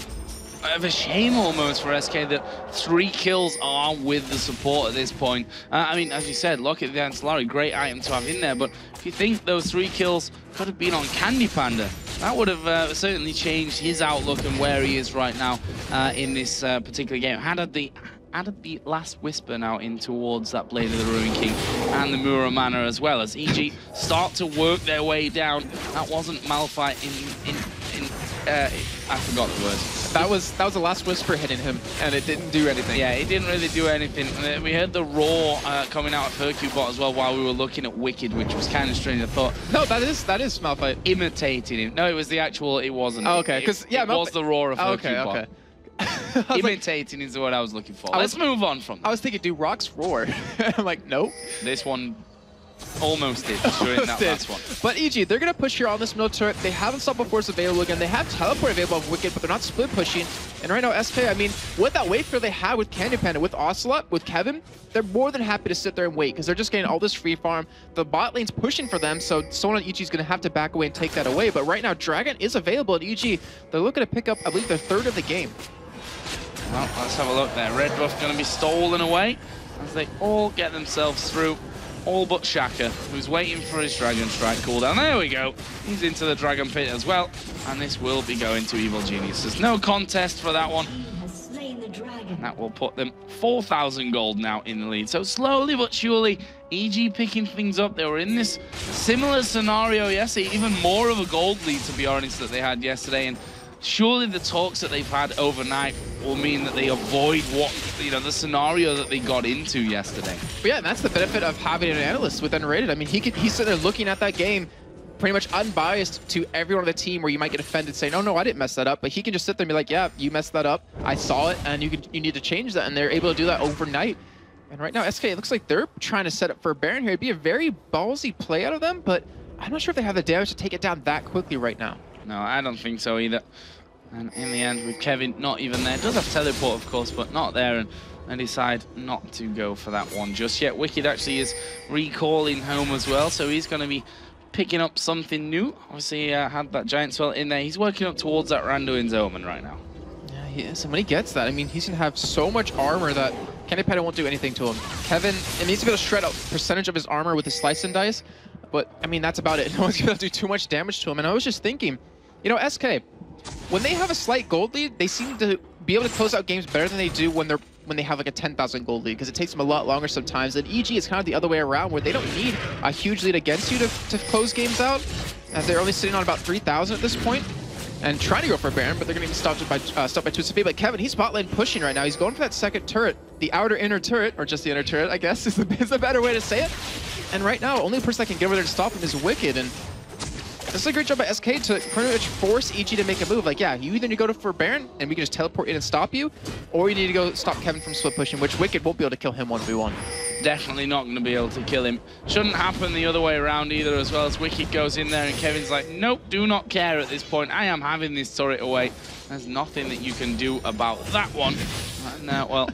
of a shame almost for SK that 3 kills are with the support at this point. I mean, as you said, look at the Ancillary, great item to have in there, but if you think those 3 kills could have been on Candy Panda, that would have certainly changed his outlook and where he is right now in this particular game. Added the last Whisper now in towards that Blade of the Ruin King and the Muramana as well, as EG start to work their way down. That wasn't Malphite I forgot the word. That was the last Whisper hitting him, and it didn't do anything. Yeah, it didn't really do anything. We heard the roar coming out of Hercubot as well while we were looking at Wicked, which was kind of strange. I thought, no, that is Malphite imitating him. No, it was the actual. It wasn't. Oh, okay, because yeah, it was the roar of Hercubot. Okay. Imitating is the word I was looking for. Let's move on from that. I was thinking, do rocks roar? I'm like, nope. This one almost did during that last one. But EG, they're going to push here on this middle turret. They have Unstoppable Force available again. They have Teleport available of Wicked, but they're not split pushing. And right now, SK, I mean, with that wave clear they had with Candy Panda, with Ocelot, with Kevin, they're more than happy to sit there and wait because they're just getting all this free farm. The bot lane's pushing for them, so someone on EG is going to have to back away and take that away. But right now, Dragon is available at EG. They're looking to pick up, I believe, their 3rd of the game. Well, let's have a look there. Red buff going to be stolen away as they all get themselves through. All but Shaka, who's waiting for his Dragon Strike cooldown. There we go. He's into the Dragon Pit as well. And this will be going to Evil Geniuses. No contest for that one. And that will put them 4,000 gold now in the lead. So slowly but surely, EG picking things up. They were in this similar scenario yesterday, even more of a gold lead, to be honest, that they had yesterday. And surely the talks that they've had overnight will mean that they avoid what, you know, the scenario that they got into yesterday. But yeah, and that's the benefit of having an analyst with Unrated. I mean, he's sitting there looking at that game pretty much unbiased to everyone on the team, where you might get offended saying, oh no, I didn't mess that up. But he can just sit there and be like, yeah, you messed that up. I saw it, and you need to change that. And they're able to do that overnight. And right now, SK, it looks like they're trying to set up for a Baron here. It'd be a very ballsy play out of them, but I'm not sure if they have the damage to take it down that quickly right now. No, I don't think so either. And in the end, with Kevin not even there, does have teleport, of course, but not there, and decide not to go for that one just yet. Wicked actually is recalling home as well, so he's going to be picking up something new. Obviously, had that giant swell in there. He's working up towards that Randuin's Omen right now. Yeah, he is. And when he gets that, I mean, he's going to have so much armor that Candy Panda won't do anything to him. Kevin, it needs to be able to shred a percentage of his armor with his slice and dice, but I mean, that's about it. No one's going to do too much damage to him. And I was just thinking, you know, SK, when they have a slight gold lead, they seem to be able to close out games better than they do when they have like a 10,000 gold lead, because it takes them a lot longer sometimes. And EG is kind of the other way around, where they don't need a huge lead against you to close games out, as they're only sitting on about 3,000 at this point and trying to go for Baron, but they're going to be stopped by Twisted Fate. But Kevin, he's bot lane pushing right now. He's going for that second turret, the outer inner turret, or just the inner turret, I guess is the better way to say it. And right now, only person that can get over there to stop him is Wicked. And this is a great job by SK to pretty much force EG to make a move. Like, yeah, you either need to go for Baron, and we can just teleport in and stop you, or you need to go stop Kevin from split pushing, which Wicked won't be able to kill him 1v1. Definitely not going to be able to kill him. Shouldn't happen the other way around either, as well, as Wicked goes in there and Kevin's like, nope, do not care at this point. I am having this turret away. There's nothing that you can do about that one. And, well...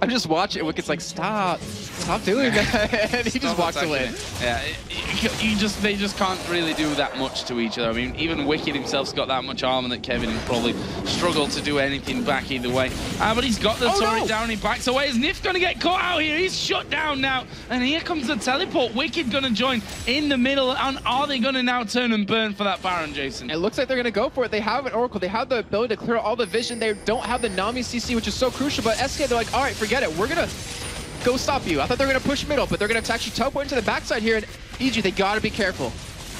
I'm just watching. Wicked's like, stop doing that, and he just walks away. Yeah, they just can't really do that much to each other. I mean, even Wicked himself's got that much armor that Kevin will probably struggle to do anything back either way. But he's got the turret down, he backs away. Is Nif gonna get caught out here? He's shut down now, and here comes the teleport. Wicked gonna join in the middle, and are they gonna now turn and burn for that Baron, Jason? It looks like they're gonna go for it. They have an Oracle. They have the ability to clear all the vision. They don't have the Nami CC, which is so crucial, but SK, they're like, all right, forget it. We're gonna go stop you. I thought they were gonna push middle, but they're gonna have to actually teleport into the backside here, and EG, they gotta be careful.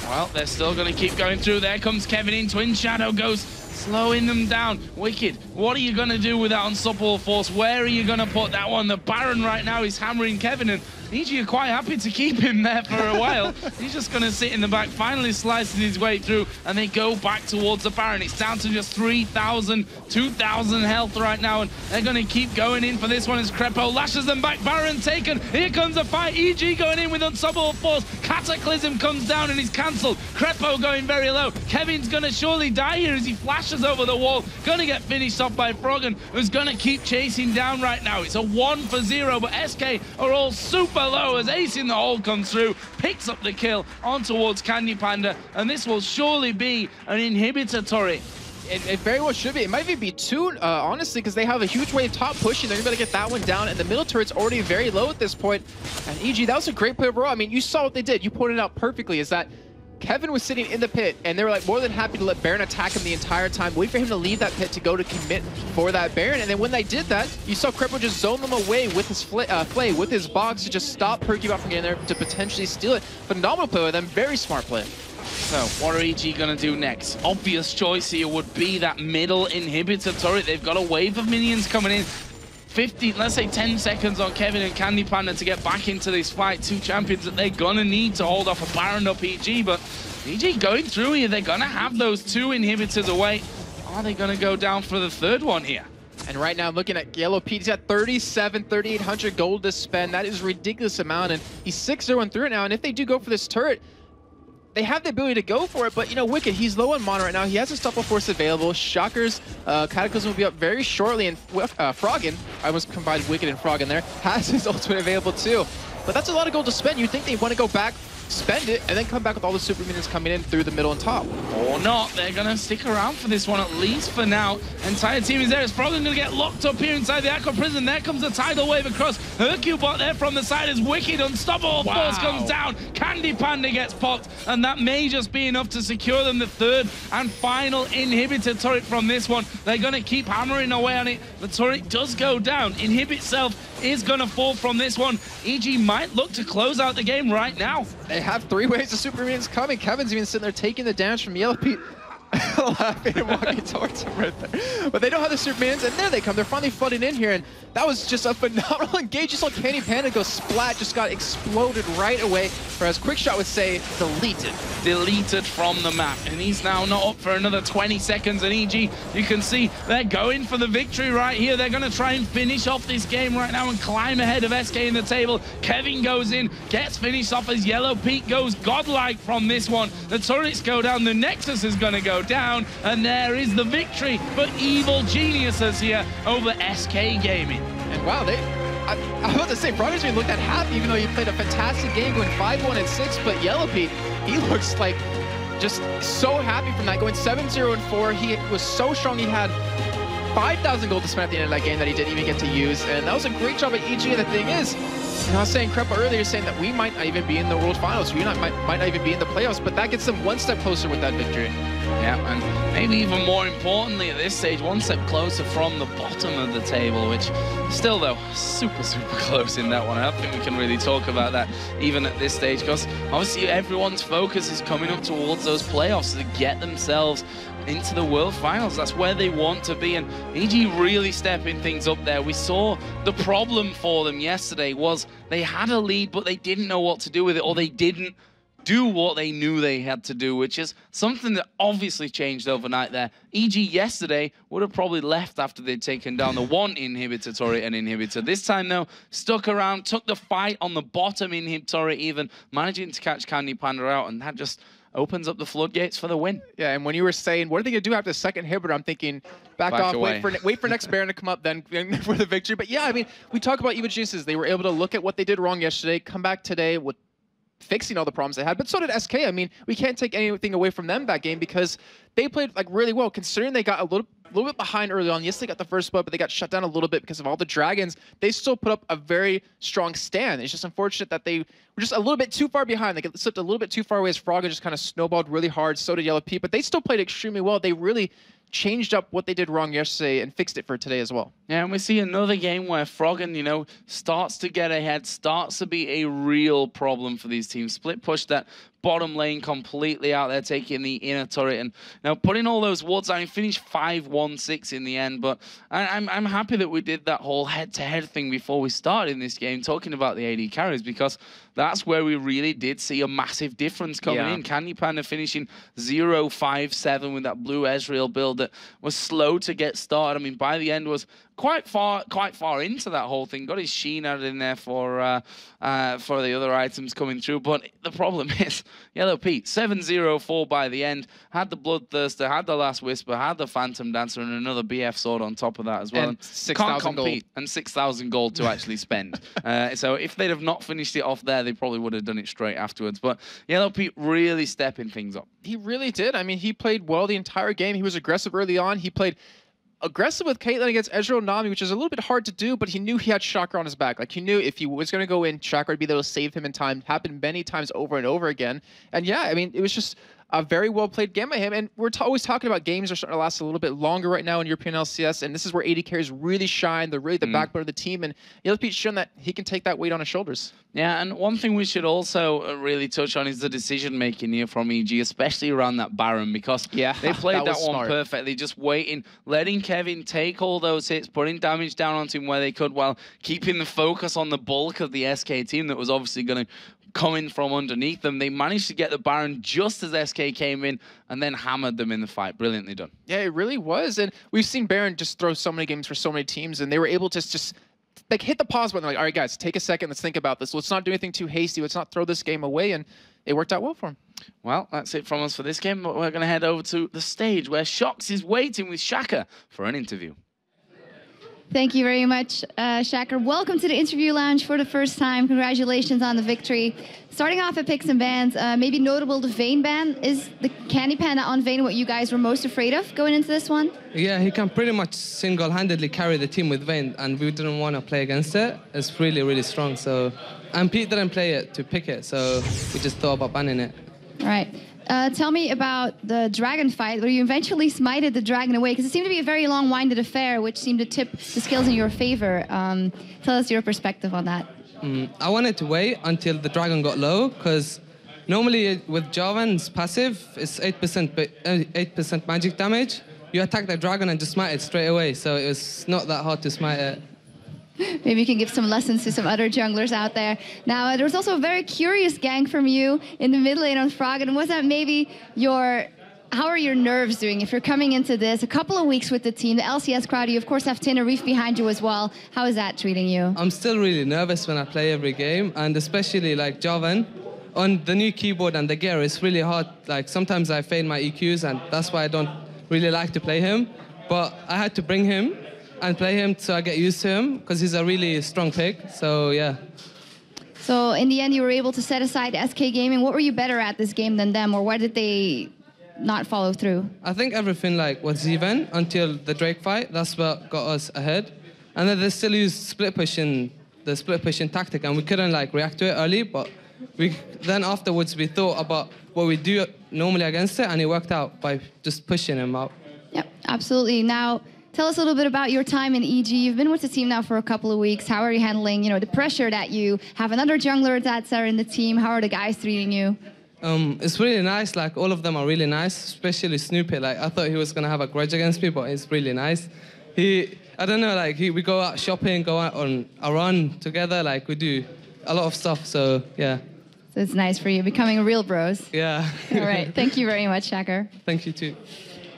Well, they're still gonna keep going through. There comes Kevin in. Twin Shadow goes, slowing them down. Wicked, what are you gonna do with that unstoppable force? Where are you gonna put that one? The Baron right now is hammering Kevin, and EG are quite happy to keep him there for a while. He's just going to sit in the back, finally slicing his way through, and they go back towards the Baron. It's down to just 3,000, 2,000 health right now, and they're going to keep going in for this one as Crepo lashes them back. Baron taken. Here comes the fight. EG going in with unstoppable force. Cataclysm comes down and is cancelled. Crepo going very low. Kevin's going to surely die here as he flashes over the wall. Going to get finished off by Froggen, who's going to keep chasing down right now. It's a 1-for-0, but SK are all super low as Ace in the hole comes through, picks up the kill on towards Candy Panda, and this will surely be an inhibitor turret. It very well should be. It might even be two, honestly, because they have a huge wave top pushing. They're going to get that one down, and the middle turret's already very low at this point. And EG, that was a great play overall. I mean, you saw what they did. You pointed out perfectly, is that Kevin was sitting in the pit, and they were like more than happy to let Baron attack him the entire time, wait for him to leave that pit to go to commit for that Baron. And then when they did that, you saw Crepo just zone them away with his Flay, with his box to just stop Perkybot from getting there to potentially steal it. Phenomenal play with them, very smart play. So, what are EG going to do next? Obvious choice here would be that middle inhibitor turret. They've got a wave of minions coming in. 15, let's say 10 seconds on Kevin and Candy Panda to get back into this fight. Two champions that they're gonna need to hold off a Baron up EG, but EG going through here, they're gonna have those two inhibitors away. Are they gonna go down for the third one here? And right now I'm looking at Yellow Pete. He's got 3,800 gold to spend. That is a ridiculous amount, and he's 6-0 through it now. And if they do go for this turret, they have the ability to go for it, but, you know, Wicked, he's low on mana right now. He has Unstoppable Force available. Shockers, Cataclysm will be up very shortly, and Froggen, I almost combined Wicked and Froggen there, has his ultimate available too. But that's a lot of gold to spend. You'd think they want to go back, spend it, and then come back with all the super minions coming in through the middle and top. Or not. They're going to stick around for this one, at least for now. Entire team is there. It's probably going to get locked up here inside the Aqua Prison. There comes the tidal wave across. Hercubot there from the side as Wicked. Unstoppable Force comes down. Candy Panda gets popped, and that may just be enough to secure them the third and final inhibitor turret from this one. They're going to keep hammering away on it. The turret does go down. Inhibit Self is going to fall from this one. EG might look to close out the game right now. They have 3 waves of super minions coming. Kevin's even sitting there taking the damage from Yellow Pete. laughing and walking towards him right there. But they don't have the super minions, and there they come. They're finally flooding in here, and that was just a phenomenal engage. You saw Candy Panda go splat, just got exploded right away, or as Quickshot would say, deleted. Deleted from the map, and he's now not up for another 20 seconds. And EG, you can see they're going for the victory right here. They're going to try and finish off this game right now and climb ahead of SK in the table. Kevin goes in, gets finished off as Yellow Pete goes godlike from this one. The turrets go down, the Nexus is going to go down, and there is the victory for Evil Geniuses here over SK Gaming. And wow, I was about to say, Frogger's been looked at happy, even though he played a fantastic game going 5-1 and 6, but Yellow Pete, he looks like just so happy from that, going 7-0 and 4. He was so strong, he had 5,000 gold to spend at the end of that game that he didn't even get to use, and that was a great job at EG. And the thing is, you know, I was saying Krepa earlier, saying that we might not even be in the World Finals, we might not even be in the playoffs, but that gets them one step closer with that victory. Yeah, and maybe even more importantly at this stage, one step closer from the bottom of the table, which still though, super close in that one. I don't think we can really talk about that even at this stage, because obviously everyone's focus is coming up towards those playoffs to get themselves into the World Finals. That's where they want to be, and EG really stepping things up there. We saw the problem for them yesterday was they had a lead, but they didn't know what to do with it, or they didn't do what they knew they had to do, which is something that obviously changed overnight there. EG yesterday would have probably left after they'd taken down the one inhibitor turret and inhibitor. This time though, stuck around, took the fight on the bottom inhib turret even, managing to catch Candy Panda out, and that just opens up the floodgates for the win. Yeah, and when you were saying, what are they going to do after the second inhibitor, I'm thinking, back off, away. wait for next Baron to come up, then for the victory. But yeah, I mean, we talk about Evil Geniuses. They were able to look at what they did wrong yesterday, come back today with fixing all the problems they had, but so did SK. I mean, we can't take anything away from them that game because they played like really well, considering they got a little bit behind early on. Yes, they got the first blood, but they got shut down a little bit because of all the dragons. They still put up a very strong stand. It's just unfortunate that they were just a little bit too far behind. They slipped a little bit too far away as Frogger just kind of snowballed really hard. So did Yellow Pete, but they still played extremely well. They really changed up what they did wrong yesterday and fixed it for today as well. Yeah, and we see another game where Froggen, you know, starts to get ahead, starts to be a real problem for these teams. Split push that bottom lane completely out there, taking the inner turret and now putting all those wards. I mean, finished 5-1-6 in the end, but I'm happy that we did that whole head-to-head thing before we started in this game, talking about the AD carries, because that's where we really did see a massive difference coming in. Candy Panda finishing 0-5-7 with that blue Ezreal build that was slow to get started. I mean, by the end was quite far into that whole thing. Got his Sheen added in there for the other items coming through. But the problem is, Yellow Pete, 7-0-4 by the end. Had the Bloodthirster, had the Last Whisper, had the Phantom Dancer, and another BF sword on top of that as well. And 6,000 gold. And 6,000 gold to actually spend. So if they'd have not finished it off there, they probably would have done it straight afterwards. But Yellow Pete really stepping things up. He really did. I mean, he played well the entire game. He was aggressive early on. He played aggressive with Caitlyn against Ezreal Nami, which is a little bit hard to do, but he knew he had Chakra on his back. Like, he knew if he was going to go in, Chakra would be able to save him in time. Happened many times over and over again. And yeah, I mean, it was just a very well-played game by him. And we're always talking about games are starting to last a little bit longer right now in European LCS, and this is where AD carries really shine. They're really the backbone of the team, and Yellow Pete's shown that he can take that weight on his shoulders. Yeah, and one thing we should also really touch on is the decision-making here from EG, especially around that Baron, because they played that one perfectly, just waiting, letting Kevin take all those hits, putting damage down onto him where they could, while keeping the focus on the bulk of the SK team that was obviously going to coming from underneath them. They managed to get the Baron just as SK came in and then hammered them in the fight. Brilliantly done. Yeah, it really was. And we've seen Baron just throw so many games for so many teams, and they were able to just like hit the pause button. Like, all right, guys, take a second. Let's think about this. Let's not do anything too hasty. Let's not throw this game away. And it worked out well for him. Well, that's it from us for this game. But we're going to head over to the stage where Shox is waiting with Shaka for an interview. Thank you very much, Shaker. Welcome to the interview lounge for the first time. Congratulations on the victory. Starting off at picks and bans, maybe notable the Vayne ban. Is the Candy Panda on Vayne what you guys were most afraid of going into this one? Yeah, he can pretty much single-handedly carry the team with Vayne, and we didn't want to play against it. It's really, really strong. So, and Pete didn't play it to pick it, so we just thought about banning it. All right. Tell me about the dragon fight, where you eventually smited the dragon away, because it seemed to be a very long-winded affair, which seemed to tip the scales in your favor. Tell us your perspective on that. I wanted to wait until the dragon got low, because Normally with Jarvan's passive, it's 8% magic damage. You attack the dragon and just smite it straight away, so it's not that hard to smite it. Maybe you can give some lessons to some other junglers out there. Now, there was also a very curious gank from you in the mid lane on Froggen. Was that maybe how are your nerves doing if you're coming into this a couple of weeks with the team, the LCS crowd? You of course have Tenerife behind you as well. How is that treating you? I'm still really nervous when I play every game, and especially like Jarvan. On the new keyboard and the gear, it's really hard. Like sometimes I fail my EQs, and that's why I don't really like to play him. But I had to bring him and play him so I get used to him, because he's a really strong pick. So yeah. So in the end, you were able to set aside SK Gaming. What were you better at this game than them, or why did they not follow through? I think everything like was even until the Drake fight. That's what got us ahead. And then they still used the split pushing tactic, and we couldn't like react to it early. But then afterwards we thought about what we do normally against it, and it worked out by just pushing him out. Yep, absolutely. Now, tell us a little bit about your time in EG. You've been with the team now for a couple of weeks. How are you handling, the pressure that you have another jungler that's there in the team? How are the guys treating you? It's really nice. Like all of them are really nice, especially Snoopy. Like I thought he was gonna have a grudge against me, but he's really nice. I don't know, like we go out shopping, go out on a run together. Like we do a lot of stuff. So yeah. So it's nice for you, becoming real bros. Yeah. All right. Thank you very much, Shakar. Thank you too.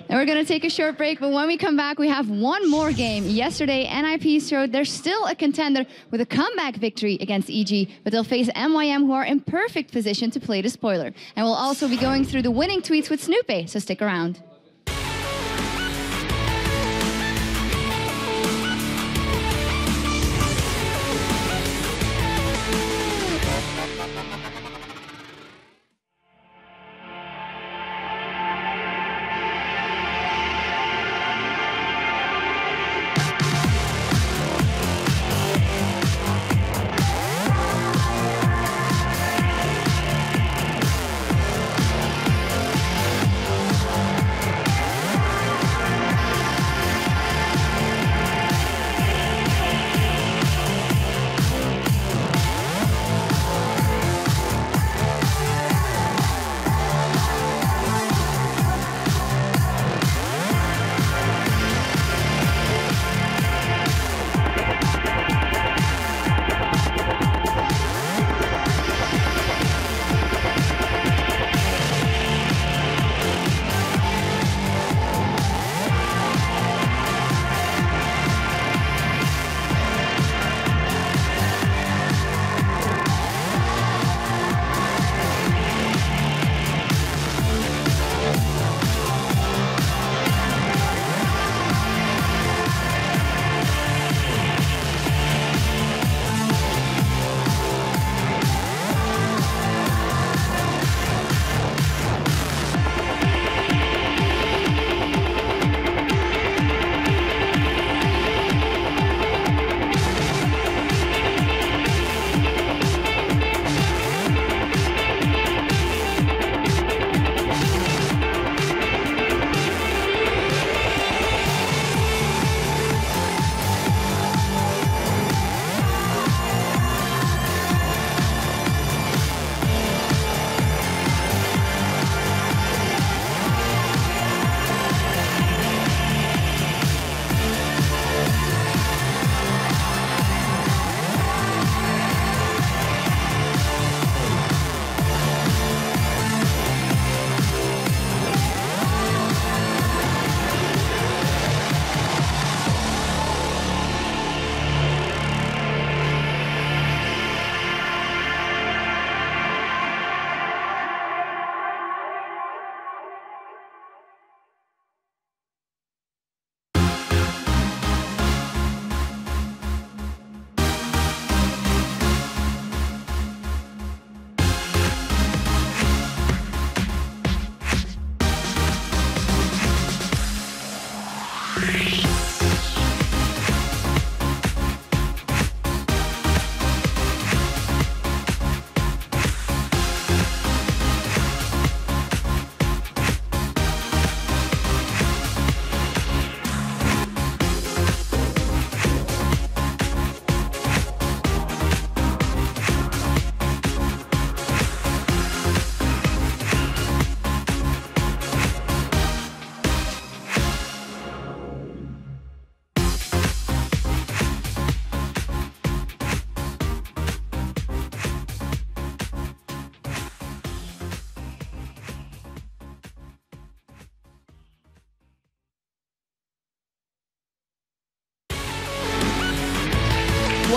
And we're going to take a short break, but when we come back, we have one more game. Yesterday, NIP showed they're still a contender with a comeback victory against EG, but they'll face MYM, who are in perfect position to play the spoiler. And we'll also be going through the winning tweets with Snoopy, so stick around.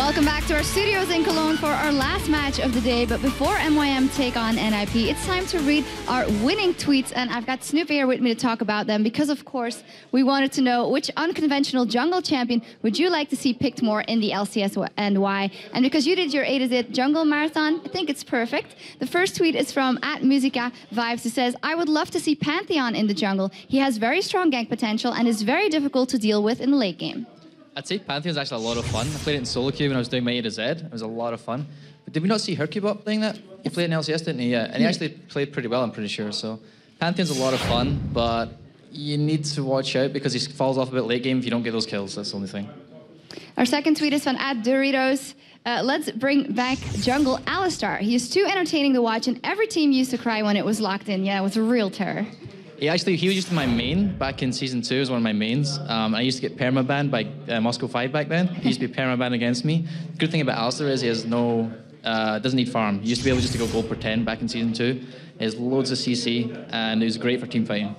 Welcome back to our studios in Cologne for our last match of the day. But before MYM take on NIP, it's time to read our winning tweets. And I've got Snoop here with me to talk about them because, of course, we wanted to know which unconventional jungle champion would you like to see picked more in the LCS and why. And because you did your A to Z jungle marathon, I think it's perfect. The first tweet is from @Musica_Vibes, who says, I would love to see Pantheon in the jungle. He has very strong gank potential and is very difficult to deal with in the late game. I'd say Pantheon's actually a lot of fun. I played it in solo queue when I was doing my A to Z. It was a lot of fun. But did we not see Hercubot playing that? He played in LCS, didn't he? Yeah. And he actually played pretty well, I'm pretty sure. So Pantheon's a lot of fun, but you need to watch out because he falls off a bit late game if you don't get those kills. That's the only thing. Our second tweet is from @Doritos. Let's bring back Jungle Alistar. He is too entertaining to watch, and every team used to cry when it was locked in. Yeah, it was a real terror. He was just my main back in Season 2. He was one of my mains. I used to get permabanned by Moscow 5 back then. He used to be permabanned against me. The good thing about Alistar is he has doesn't need farm. He used to be able just to go gold per 10 back in Season 2. He has loads of CC, and it was great for team fighting.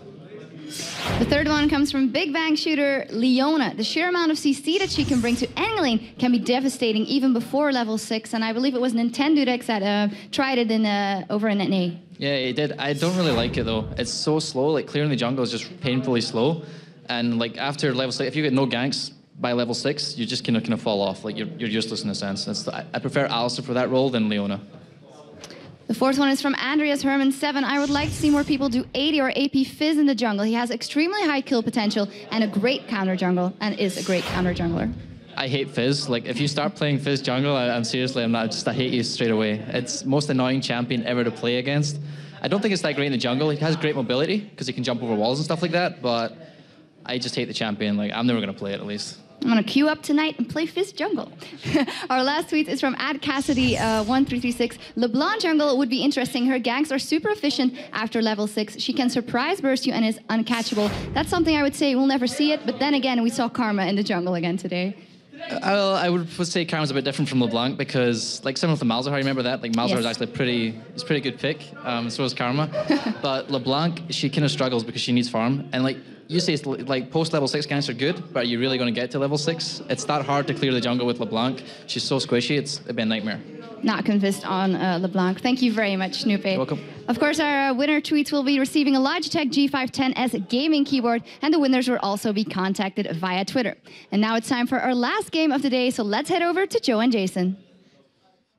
The third one comes from Big Bang shooter Leona. The sheer amount of CC that she can bring to any lane can be devastating even before level 6, and I believe it was Nintendodex that tried it over in NA. Yeah, it did. I don't really like it though. It's so slow. Like clearing the jungle is just painfully slow, and like after level 6, if you get no ganks by level 6, you just kind of fall off. Like you're useless in a sense. I prefer Alistar for that role than Leona. The fourth one is from Andreas Herman 7. I would like to see more people do 80 or AP Fizz in the jungle. He has extremely high kill potential and a great counter jungle, and is a great counter jungler. I hate Fizz. Like if you start playing Fizz jungle, I'm seriously, I hate you straight away. It's the most annoying champion ever to play against. I don't think it's that great in the jungle. He has great mobility because he can jump over walls and stuff like that, but I just hate the champion. Like I'm never gonna play it at least. I'm gonna queue up tonight and play Fizz jungle. Our last tweet is from @Cassidy1336. LeBlanc jungle would be interesting. Her ganks are super efficient after level 6. She can surprise burst you and is uncatchable. That's something I would say we'll never see it, but then again, we saw Karma in the jungle again today. I would say Karma's a bit different from LeBlanc because, like, similar to Malzahar, remember that? Like, Malzahar is actually a pretty good pick. So is Karma. But LeBlanc, she kind of struggles because she needs farm. And, like, you say it's like post-level 6 ganks are good, but are you really going to get to level 6? It's that hard to clear the jungle with LeBlanc. She's so squishy, it'd be a nightmare. Not convinced on LeBlanc. Thank you very much, Snoop. You're welcome. Of course, our winner tweets will be receiving a Logitech G510S gaming keyboard, and the winners will also be contacted via Twitter. And now it's time for our last game of the day, so let's head over to Joe and Jason.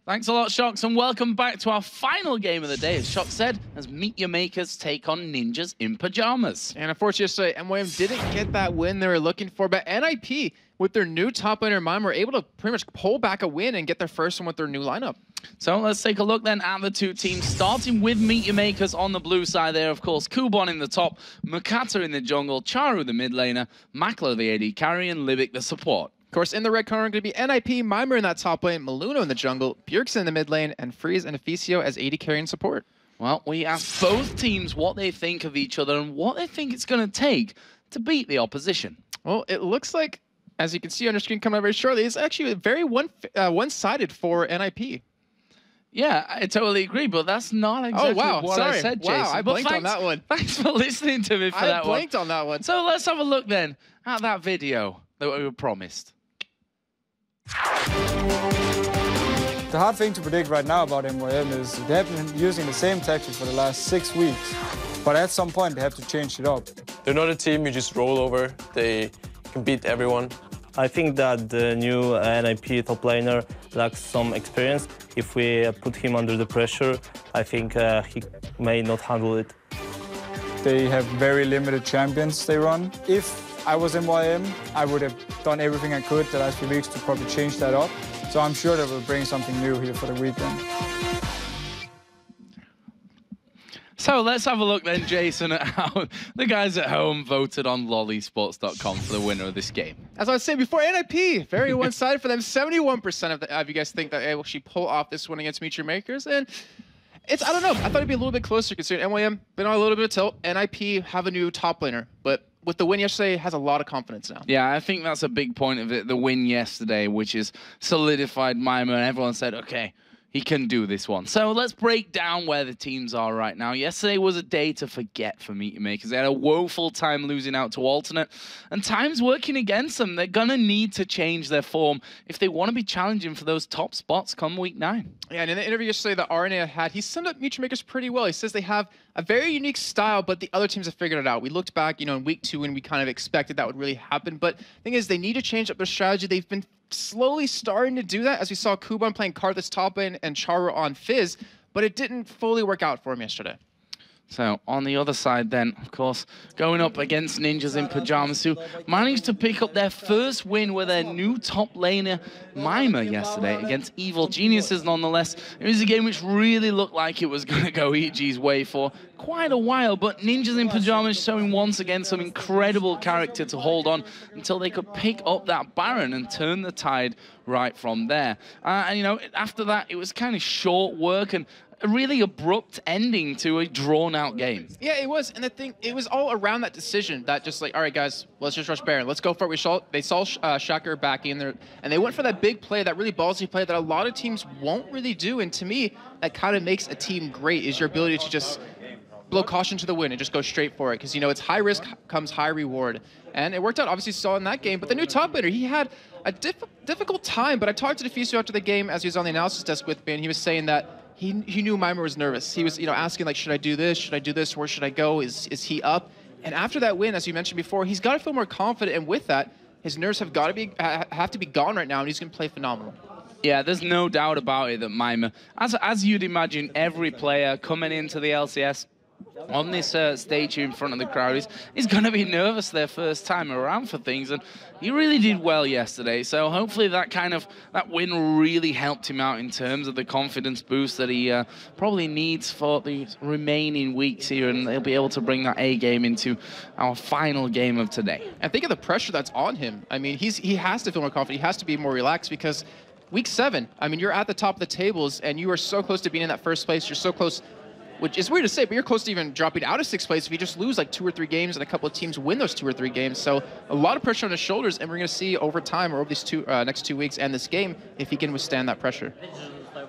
Thanks a lot, Shox, and welcome back to our final game of the day, as Shox said, as Meet Your Makers take on Ninjas in Pajamas. And unfortunately, MYM didn't get that win they were looking for, but NIP, with their new top laner Mime, were able to pretty much pull back a win and get their first one with their new lineup. So let's take a look then at the two teams, starting with Meet Your Makers on the blue side there, of course. Kubon in the top, Mukata in the jungle, Charu the mid laner, Maklo the AD carry, and Libic the support. Of course, in the red corner, going to be NIP, Mimer in that top lane, Maluno in the jungle, Bjergsen in the mid lane, and Freeze and Aficio as AD carry and support. Well, we asked both teams what they think of each other and what they think it's going to take to beat the opposition. Well, it looks like, as you can see on your screen coming up very shortly, it's actually very one-sided for NIP. Yeah, I totally agree, but that's not exactly what I said, Jason. Wow, I blinked on that one. Thanks for listening to me for that one. I blinked on that one. So let's have a look then at that video that we were promised. The hard thing to predict right now about MYM is they have been using the same tactic for the last 6 weeks, but at some point they have to change it up. They're not a team you just roll over. They can beat everyone. I think that the new NIP top laner lacks some experience. If we put him under the pressure, I think he may not handle it. They have very limited champions they run. If I was MYM, I would have done everything I could the last few weeks to probably change that up. So I'm sure that will bring something new here for the weekend. So let's have a look then, Jason, at how the guys at home voted on lollysports.com for the winner of this game. As I was saying before, NIP, very one-sided for them. 71% of you guys think that they will actually pull off this one against Meet Your Makers. And it's, I don't know, I thought it'd be a little bit closer considering MYM been on a little bit of tilt. NIP have a new top laner, but with the win yesterday, has a lot of confidence now. Yeah, I think that's a big point of it, the win yesterday, which is solidified Mimer, and everyone said, okay, he can do this one. So let's break down where the teams are right now. Yesterday was a day to forget for Meteor Makers. They had a woeful time losing out to Alternate, and time's working against them. They're going to need to change their form if they want to be challenging for those top spots come week 9. Yeah, and in the interview yesterday that RNA had, he summed up Meteor Makers pretty well. He says they have a very unique style, but the other teams have figured it out. We looked back, in week 2, and we kind of expected that would really happen. But the thing is, they need to change up their strategy. They've been slowly starting to do that, as we saw Kuban playing Karthus top lane and Charu on Fizz, but it didn't fully work out for him yesterday. So on the other side then, of course, going up against Ninjas in Pajamas, who managed to pick up their first win with their new top laner, Mimer, yesterday against Evil Geniuses nonetheless. It was a game which really looked like it was going to go EG's way for quite a while, but Ninjas in Pajamas showing once again some incredible character to hold on until they could pick up that Baron and turn the tide right from there. And after that, it was kind of short work and a really abrupt ending to a drawn-out game. Yeah, it was. And the thing, it was all around that decision that just like, all right, guys, let's just rush Baron. Let's go for it. They saw Shaker back in there, and they went for that big play, that really ballsy play that a lot of teams won't really do. And to me, that kind of makes a team great, is your ability to just blow caution to the wind and just go straight for it. Because, it's high risk comes high reward. And it worked out, obviously, saw in that game. But the new top laner, he had a difficult time. But I talked to Deficio after the game as he was on the analysis desk with me, and he was saying that he knew Mimer was nervous. He was, asking, like, should I do this? Should I do this? Where should I go? Is he up? And after that win, as you mentioned before, he's got to feel more confident. And with that, his nerves have to be gone right now, and he's going to play phenomenal. Yeah, there's no doubt about it that Mimer, as you'd imagine, every player coming into the LCS on this stage here in front of the crowd is going to be nervous their first time around for things, and he really did well yesterday. So hopefully that win really helped him out in terms of the confidence boost that he probably needs for the remaining weeks here, and they'll be able to bring that A game into our final game of today. And think of the pressure that's on him. I mean, he has to feel more confident. He has to be more relaxed because week 7, I mean, you're at the top of the tables and you are so close to being in that first place. You're so close, which is weird to say, but you're close to even dropping out of 6th place if you just lose like 2 or 3 games and a couple of teams win those 2 or 3 games. So a lot of pressure on his shoulders, and we're going to see over time or over these next 2 weeks and this game if he can withstand that pressure.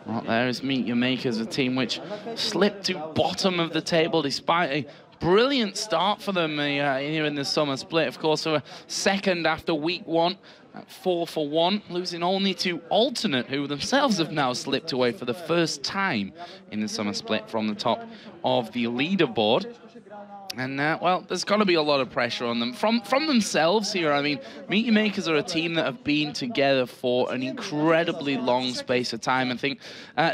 Well, there is Meteor Makers, a team which slipped to bottom of the table despite a brilliant start for them here in the summer split. Of course, they were second after week 1. At 4-for-1, losing only to Alternate, who themselves have now slipped away for the first time in the summer split from the top of the leaderboard. And, well, there's got to be a lot of pressure on them from themselves here. I mean, Meteor Makers are a team that have been together for an incredibly long space of time. I think,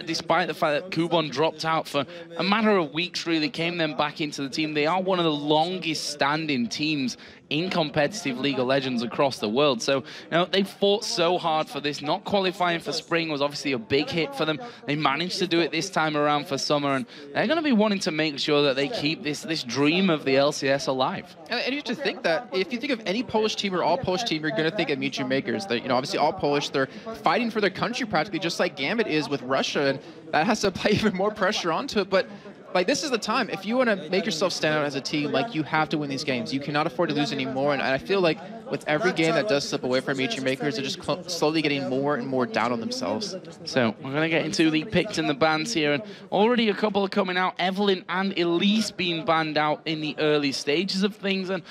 despite the fact that Kuban dropped out for a matter of weeks, really came then back into the team, they are one of the longest standing teams in competitive League of Legends across the world. So, they fought so hard for this. Not qualifying for spring was obviously a big hit for them. They managed to do it this time around for summer, and they're going to be wanting to make sure that they keep this dream of the LCS alive. And you have to think that if you think of any Polish team or all Polish team, you're going to think of Meteor Makers. They're, obviously all Polish. They're fighting for their country practically, just like Gambit is with Russia, and that has to play even more pressure onto it. But like, this is the time. If you want to make yourself stand out as a team, like, you have to win these games. You cannot afford to lose anymore. And I feel like with every game that does slip away from Meteor Makers, they're just slowly getting more and more down on themselves. So we're going to get into the picks and the bans here. And already a couple are coming out. Evelyn and Elise being banned out in the early stages of things. And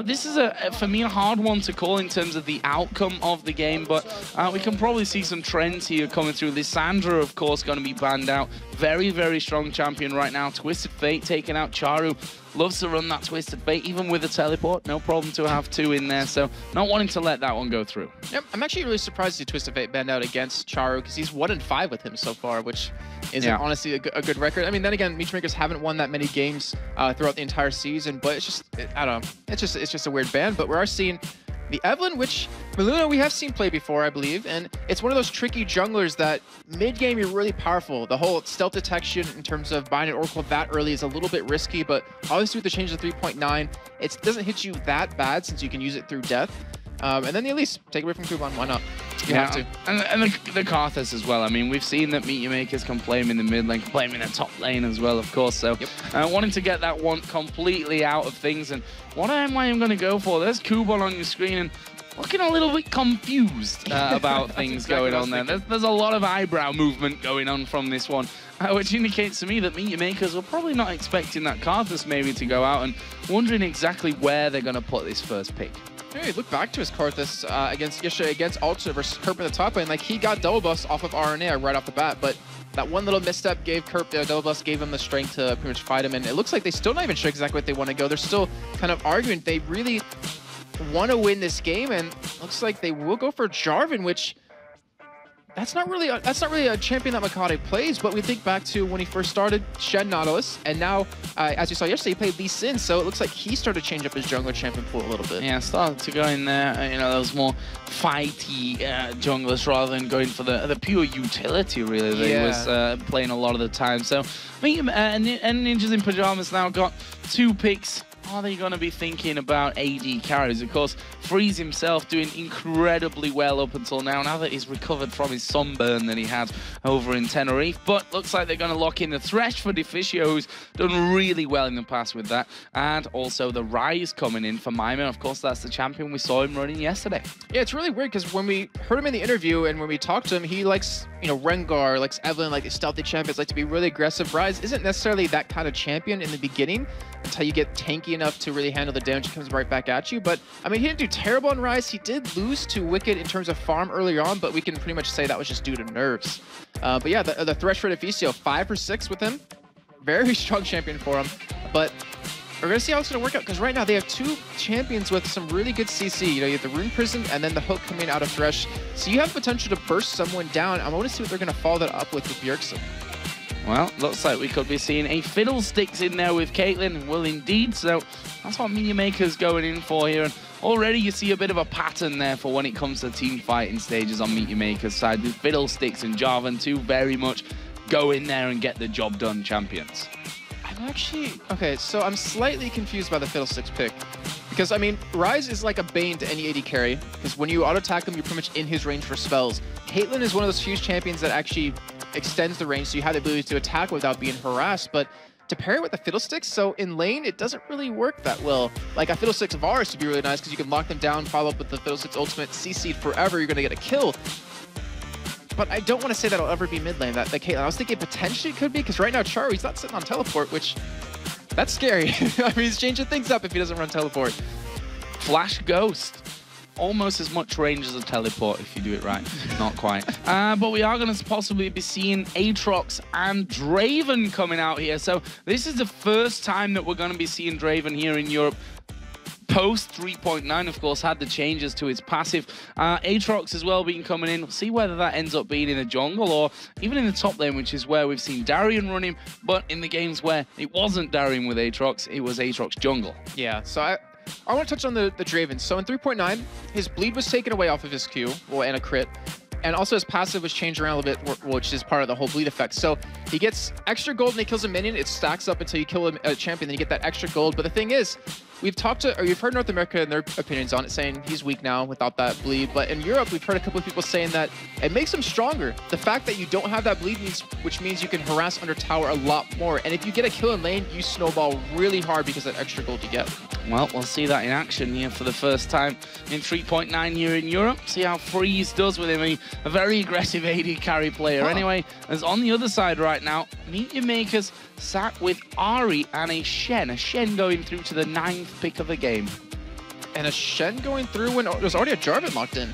this is, for me, a hard one to call in terms of the outcome of the game. But we can probably see some trends here coming through. Lissandra, of course, going to be banned out. Very, very strong champion right now. Twisted Fate taking out Charu. Loves to run that Twisted Fate, even with a teleport. No problem to have 2 in there, so not wanting to let that one go through. Yep, I'm actually really surprised to see Twisted Fate banned out against Charu, because he's 1-5 with him so far, which isn't honestly a good record. I mean, then again, Meteor Makers haven't won that many games throughout the entire season, but it's just, I don't know, it's just a weird ban. But we are seeing the Evelyn, which Meluna we have seen play before, I believe, and it's one of those tricky junglers that mid-game you're really powerful. The whole stealth detection in terms of buying an Oracle that early is a little bit risky, but obviously with the change to 3.9, it doesn't hit you that bad since you can use it through death. And then the Elise, take away from Kuban, why not? You have to. And the Karthus as well. I mean, we've seen that Meteor Makers can play him in the mid lane, can play him in the top lane as well, of course. So wanting to get that one completely out of things. And what am I going to go for? There's Kuban on your screen, and looking a little bit confused about things going on there. There's a lot of eyebrow movement going on from this one, which indicates to me that Meet Your Makers were probably not expecting that Karthus maybe to go out and wondering exactly where they're going to put this first pick. Hey, look back to his Karthus against Ultra versus Kerp in the top lane. Like, he got double bust off of RNA right off the bat, but that one little misstep gave Kerp double bust, gave him the strength to pretty much fight him, and it looks like they still not even sure exactly what they want to go. They're still kind of arguing. They really want to win this game, and looks like they will go for Jarvan, which that's not really a champion that Makati plays. But we think back to when he first started, Shen Nautilus, and now as you saw yesterday, he played Lee Sin, so it looks like he started to change up his jungler champion pool a little bit. Yeah, started to go in there, you know, those more fighty junglers rather than going for the pure utility, really, that he was playing a lot of the time. So, and Ninjas in Pajamas now got 2 picks. Are they going to be thinking about AD carries? Of course, Freeze himself doing incredibly well up until now that he's recovered from his sunburn that he had over in Tenerife. But looks like they're going to lock in the Thresh for Deficio, who's done really well in the past with that. And also the Rise coming in for Maima. Of course, that's the champion we saw him running yesterday. Yeah, it's really weird because when we heard him in the interview and when we talked to him, he likes, you know, Rengar, likes Evelyn, like the stealthy champions, like to be really aggressive. Rise isn't necessarily that kind of champion in the beginning until you get tanky enough to really handle the damage that comes right back at you. But, I mean, he didn't do terrible on Rise. He did lose to Wicked in terms of farm earlier on, but we can pretty much say that was just due to nerfs. But yeah, the Thresh for Deficio, 5 for 6 with him. Very strong champion for him. But we're going to see how it's going to work out, because right now they have 2 champions with some really good CC. You know, you have the Rune Prison and then the hook coming out of Thresh. So you have potential to burst someone down. I want to see what they're going to follow that up with Bjergsen. Well, looks like we could be seeing a Fiddlesticks in there with Caitlyn. Well, indeed. So that's what Meet Your Maker's going in for here. And already you see a bit of a pattern there for when it comes to team fighting stages on Meet Your Maker's side. With Fiddlesticks and Jarvan, 2 very much go in there and get the job done champions. I'm actually... Okay, so I'm slightly confused by the Fiddlesticks pick. Because, I mean, Rise is like a bane to any AD carry. Because when you auto-attack him, you're pretty much in his range for spells. Caitlyn is one of those huge champions that actually extends the range, so you have the ability to attack without being harassed. But to pair it with the Fiddlesticks, so in lane, it doesn't really work that well. Like a Fiddlesticks of ours would be really nice because you can lock them down, follow up with the Fiddlesticks ultimate, CC'd forever, you're going to get a kill. But I don't want to say that'll ever be mid lane, that Caitlyn. I was thinking potentially it could be, because right now Charu's not sitting on teleport, which, that's scary. I mean, he's changing things up if he doesn't run teleport. Flash Ghost. Almost as much range as a teleport if you do it right. Not quite. But we are going to possibly be seeing Aatrox and Draven coming out here. So this is the first time that we're going to be seeing Draven here in Europe. Post 3.9, of course, had the changes to his passive. Aatrox as well being coming in. We'll see whether that ends up being in the jungle or even in the top lane, which is where we've seen Darian run him. But in the games where it wasn't Darian with Aatrox, it was Aatrox jungle. Yeah, so I want to touch on the Draven. So in 3.9, his bleed was taken away off of his Q, well, and a crit. And also his passive was changed around a little bit, which is part of the whole bleed effect. So he gets extra gold and he kills a minion. It stacks up until you kill a champion, then you get that extra gold. But the thing is, we've heard North America and their opinions on it, saying he's weak now without that bleed. But in Europe, we've heard a couple of people saying that it makes him stronger. The fact that you don't have that bleed which means you can harass under tower a lot more. And if you get a kill in lane, you snowball really hard because of that extra gold you get. Well, we'll see that in action here for the first time in 3.9 here in Europe. See how Freeze does with him. A very aggressive AD carry player. Anyway, as on the other side right now, Meet Your Makers sat with Ahri and a Shen. A Shen going through to the 9th pick of the game. And a Shen going through when there's already a Jarvan locked in.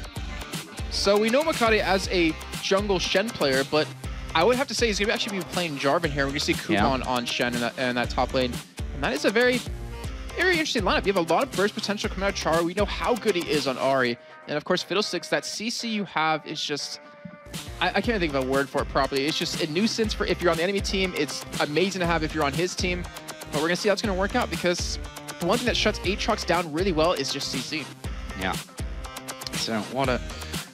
So we know Makati as a jungle Shen player, but I would have to say he's going to actually be playing Jarvan here. We're going to see Kuban on Shen in that top lane. And that is a very interesting lineup. You have a lot of burst potential coming out of Char. We know how good he is on Ahri. And of course, Fiddlesticks, that CC you have is just... I can't think of a word for it properly. It's just a nuisance for if you're on the enemy team. It's amazing to have if you're on his team. But we're going to see how it's going to work out, because the one thing that shuts Aatrox down really well is just CC. Yeah. So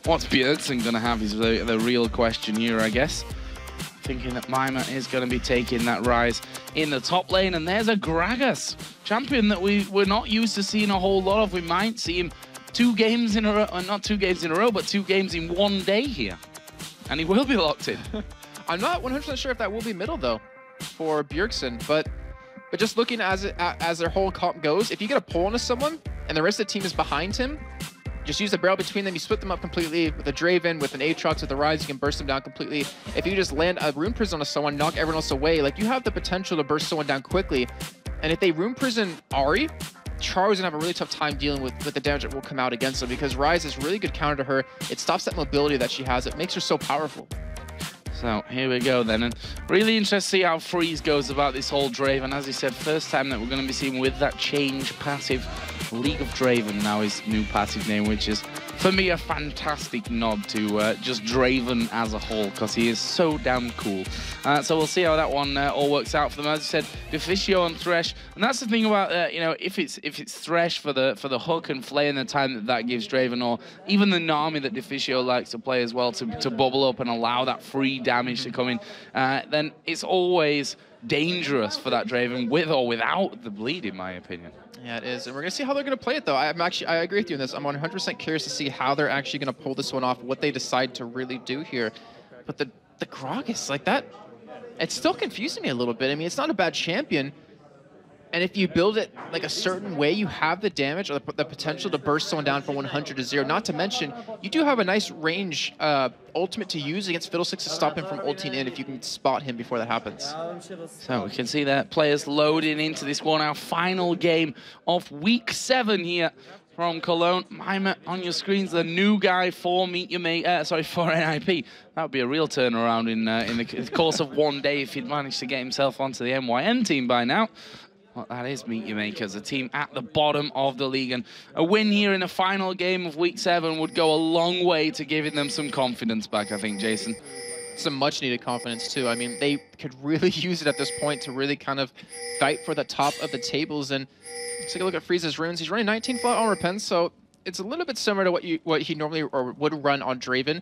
what's Bjergsen going to have is the real question here, I guess. Thinking that Maima is going to be taking that rise in the top lane. And there's a Gragas, champion that we're not used to seeing a whole lot of. We might see him 2 games in a row, not 2 games in a row, but 2 games in one day here. And he will be locked in. I'm not 100% sure if that will be middle, though, for Bjergsen. But just looking as their whole comp goes, if you get a pull into someone and the rest of the team is behind him, Just use the barrel between them. You split them up completely with a Draven, with an Aatrox, with a Ryze. You can burst them down completely. If you just land a Rune Prison on someone, knock everyone else away, like you have the potential to burst someone down quickly. And if they Rune Prison Ahri, Char's gonna have a really tough time dealing with the damage that will come out against them, because Ryze is really good counter to her. It stops that mobility that she has. It makes her so powerful. So here we go then, and really interested to see how Freeze goes about this whole Draven. As he said, first time that we're going to be seeing with that change passive, League of Draven now his new passive name, which is for me a fantastic nod to just Draven as a whole, because he is so damn cool. So we'll see how that one all works out for them. As I said, Deficio and Thresh, and that's the thing about you know, if it's Thresh for the hook and flay and the time that gives Draven, or even the Nami that Deficio likes to play as well to bubble up and allow that free damage to come in, then it's always dangerous for that Draven with or without the bleed, in my opinion. Yeah, it is, and we're gonna see how they're gonna play it though. I agree with you on this. I'm 100% curious to see how they're actually gonna pull this one off, what they decide to really do here. But the Gragas, like that, it's still confusing me a little bit. I mean, it's not a bad champion, and if you build it like a certain way, you have the damage or the potential to burst someone down from 100 to 0. Not to mention, you do have a nice range ultimate to use against Fiddlesticks to stop him from ulting in if you can spot him before that happens. So we can see that players loading into this one, our final game of week 7 here from Cologne. Mima on your screens, the new guy for for NIP. That would be a real turnaround in the course of one day if he'd managed to get himself onto the MYM team by now. Well, that is Meet Your Makers, a team at the bottom of the league. And a win here in the final game of week 7 would go a long way to giving them some confidence back, I think, Jason. Some much needed confidence too. I mean, they could really use it at this point to really kind of fight for the top of the tables. And let's take a look at Freeze's runes. He's running 19 flat on Repent, so it's a little bit similar to what he normally or would run on Draven.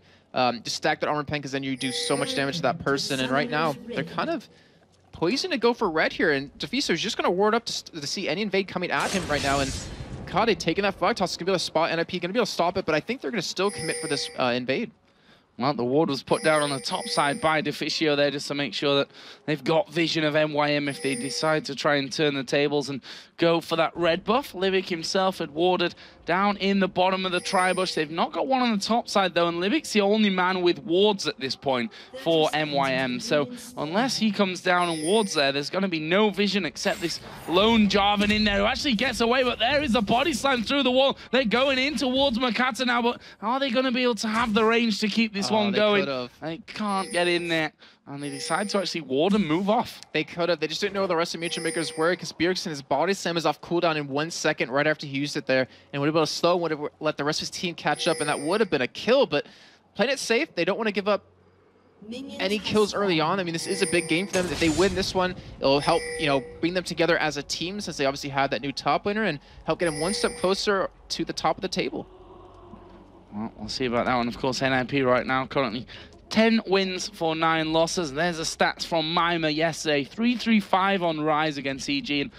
Just stack that armor pen, because then you do so much damage to that person. And right now, they're kind of poisoned to go for red here, and Defiso is just going to ward up to see any invade coming at him right now. And Kade taking that flag toss is going to be able to spot NIP, going to be able to stop it, but I think they're going to still commit for this invade. Well, the ward was put down on the top side by Deficio there just to make sure that they've got vision of MYM if they decide to try and turn the tables and go for that red buff. Libic himself had warded down in the bottom of the tri-bush. They've not got one on the top side, though, and Libic's the only man with wards at this point for MYM. So unless he comes down and wards there's going to be no vision except this lone Jarvan in there who actually gets away, but there is a body slam through the wall. They're going in towards Makata now, but are they going to be able to have the range to keep this one going? They can't get in there, and they decide to actually ward and move off. They could have. They just didn't know where the rest of Mutual Makers were, because Bjergsen, his body slam is off cooldown in 1 second right after he used it there, and would have been able to slow, would have let the rest of his team catch up, and that would have been a kill. But playing it safe, they don't want to give up any kills early on. I mean, this is a big game for them. If they win this one, it'll help, you know, bring them together as a team, since they obviously have that new top laner, and help get them one step closer to the top of the table. Well, we'll see about that one. Of course, NIP right now currently 10 wins for 9 losses. There's the stats from Mima yesterday. 3-3-5 on Ryze against EG. And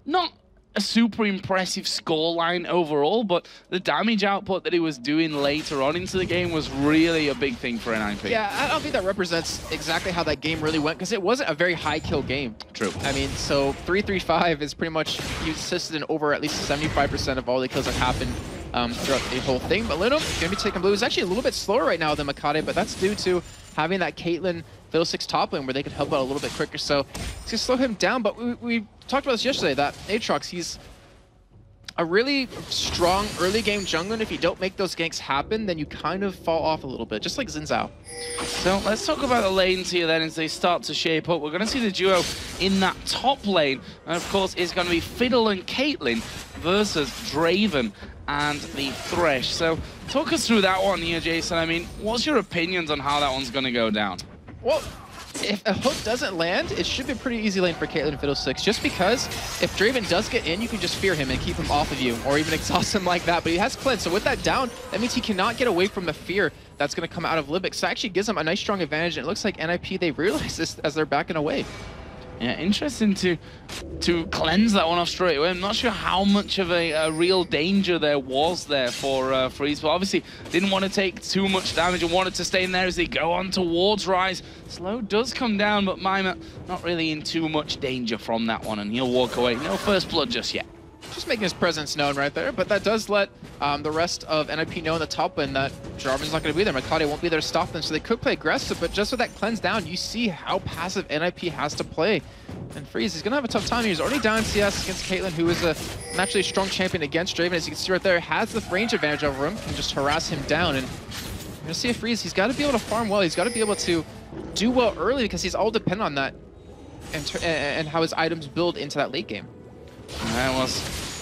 not a super impressive scoreline overall, but the damage output that he was doing later on into the game was really a big thing for NIP. Yeah, I don't think that represents exactly how that game really went, because it wasn't a very high kill game. True. I mean, so 3-3-5 is pretty much, you assisted in over at least 75% of all the kills that happened throughout the whole thing. But Linum going to be taking blue. It's actually a little bit slower right now than Makade, but that's due to having that Caitlyn Fiddlesticks top lane where they could help out a little bit quicker. So it's going to slow him down. But we talked about this yesterday, that Aatrox, he's a really strong early game jungler, and if you don't make those ganks happen, then you kind of fall off a little bit, just like Xin Zhao. So let's talk about the lanes here then as they start to shape up. We're going to see the duo in that top lane, and of course it's going to be Fiddle and Caitlyn versus Draven and the Thresh. So talk us through that one here, Jason. I mean, what's your opinions on how that one's going to go down? Well, if a hook doesn't land, it should be a pretty easy lane for Caitlyn and Fiddlesticks, just because if Draven does get in, you can just fear him and keep him off of you, or even exhaust him like that. But he has cleanse, so with that down, that means he cannot get away from the fear that's going to come out of Libic. So it actually gives him a nice strong advantage, and it looks like NIP, they realize this as they're backing away. Yeah, interesting to cleanse that one off straight away. I'm not sure how much of a real danger there was there for Freeze, but obviously didn't want to take too much damage and wanted to stay in there as they go on towards Ryze. Slow does come down, but Mima not really in too much danger from that one, and he'll walk away. No first blood just yet. Just making his presence known right there, but that does let the rest of NIP know in the top lane that Jarvan's not going to be there. Makade won't be there to stop them, so they could play aggressive, but just with that cleanse down, you see how passive NIP has to play. And Freeze is going to have a tough time. He's already down CS against Caitlyn, who is a naturally strong champion against Draven. As you can see right there, has the range advantage over him, can just harass him down. And you're going to see a Freeze. He's got to be able to farm well. He's got to be able to do well early because he's all dependent on that and how his items build into that late game. That was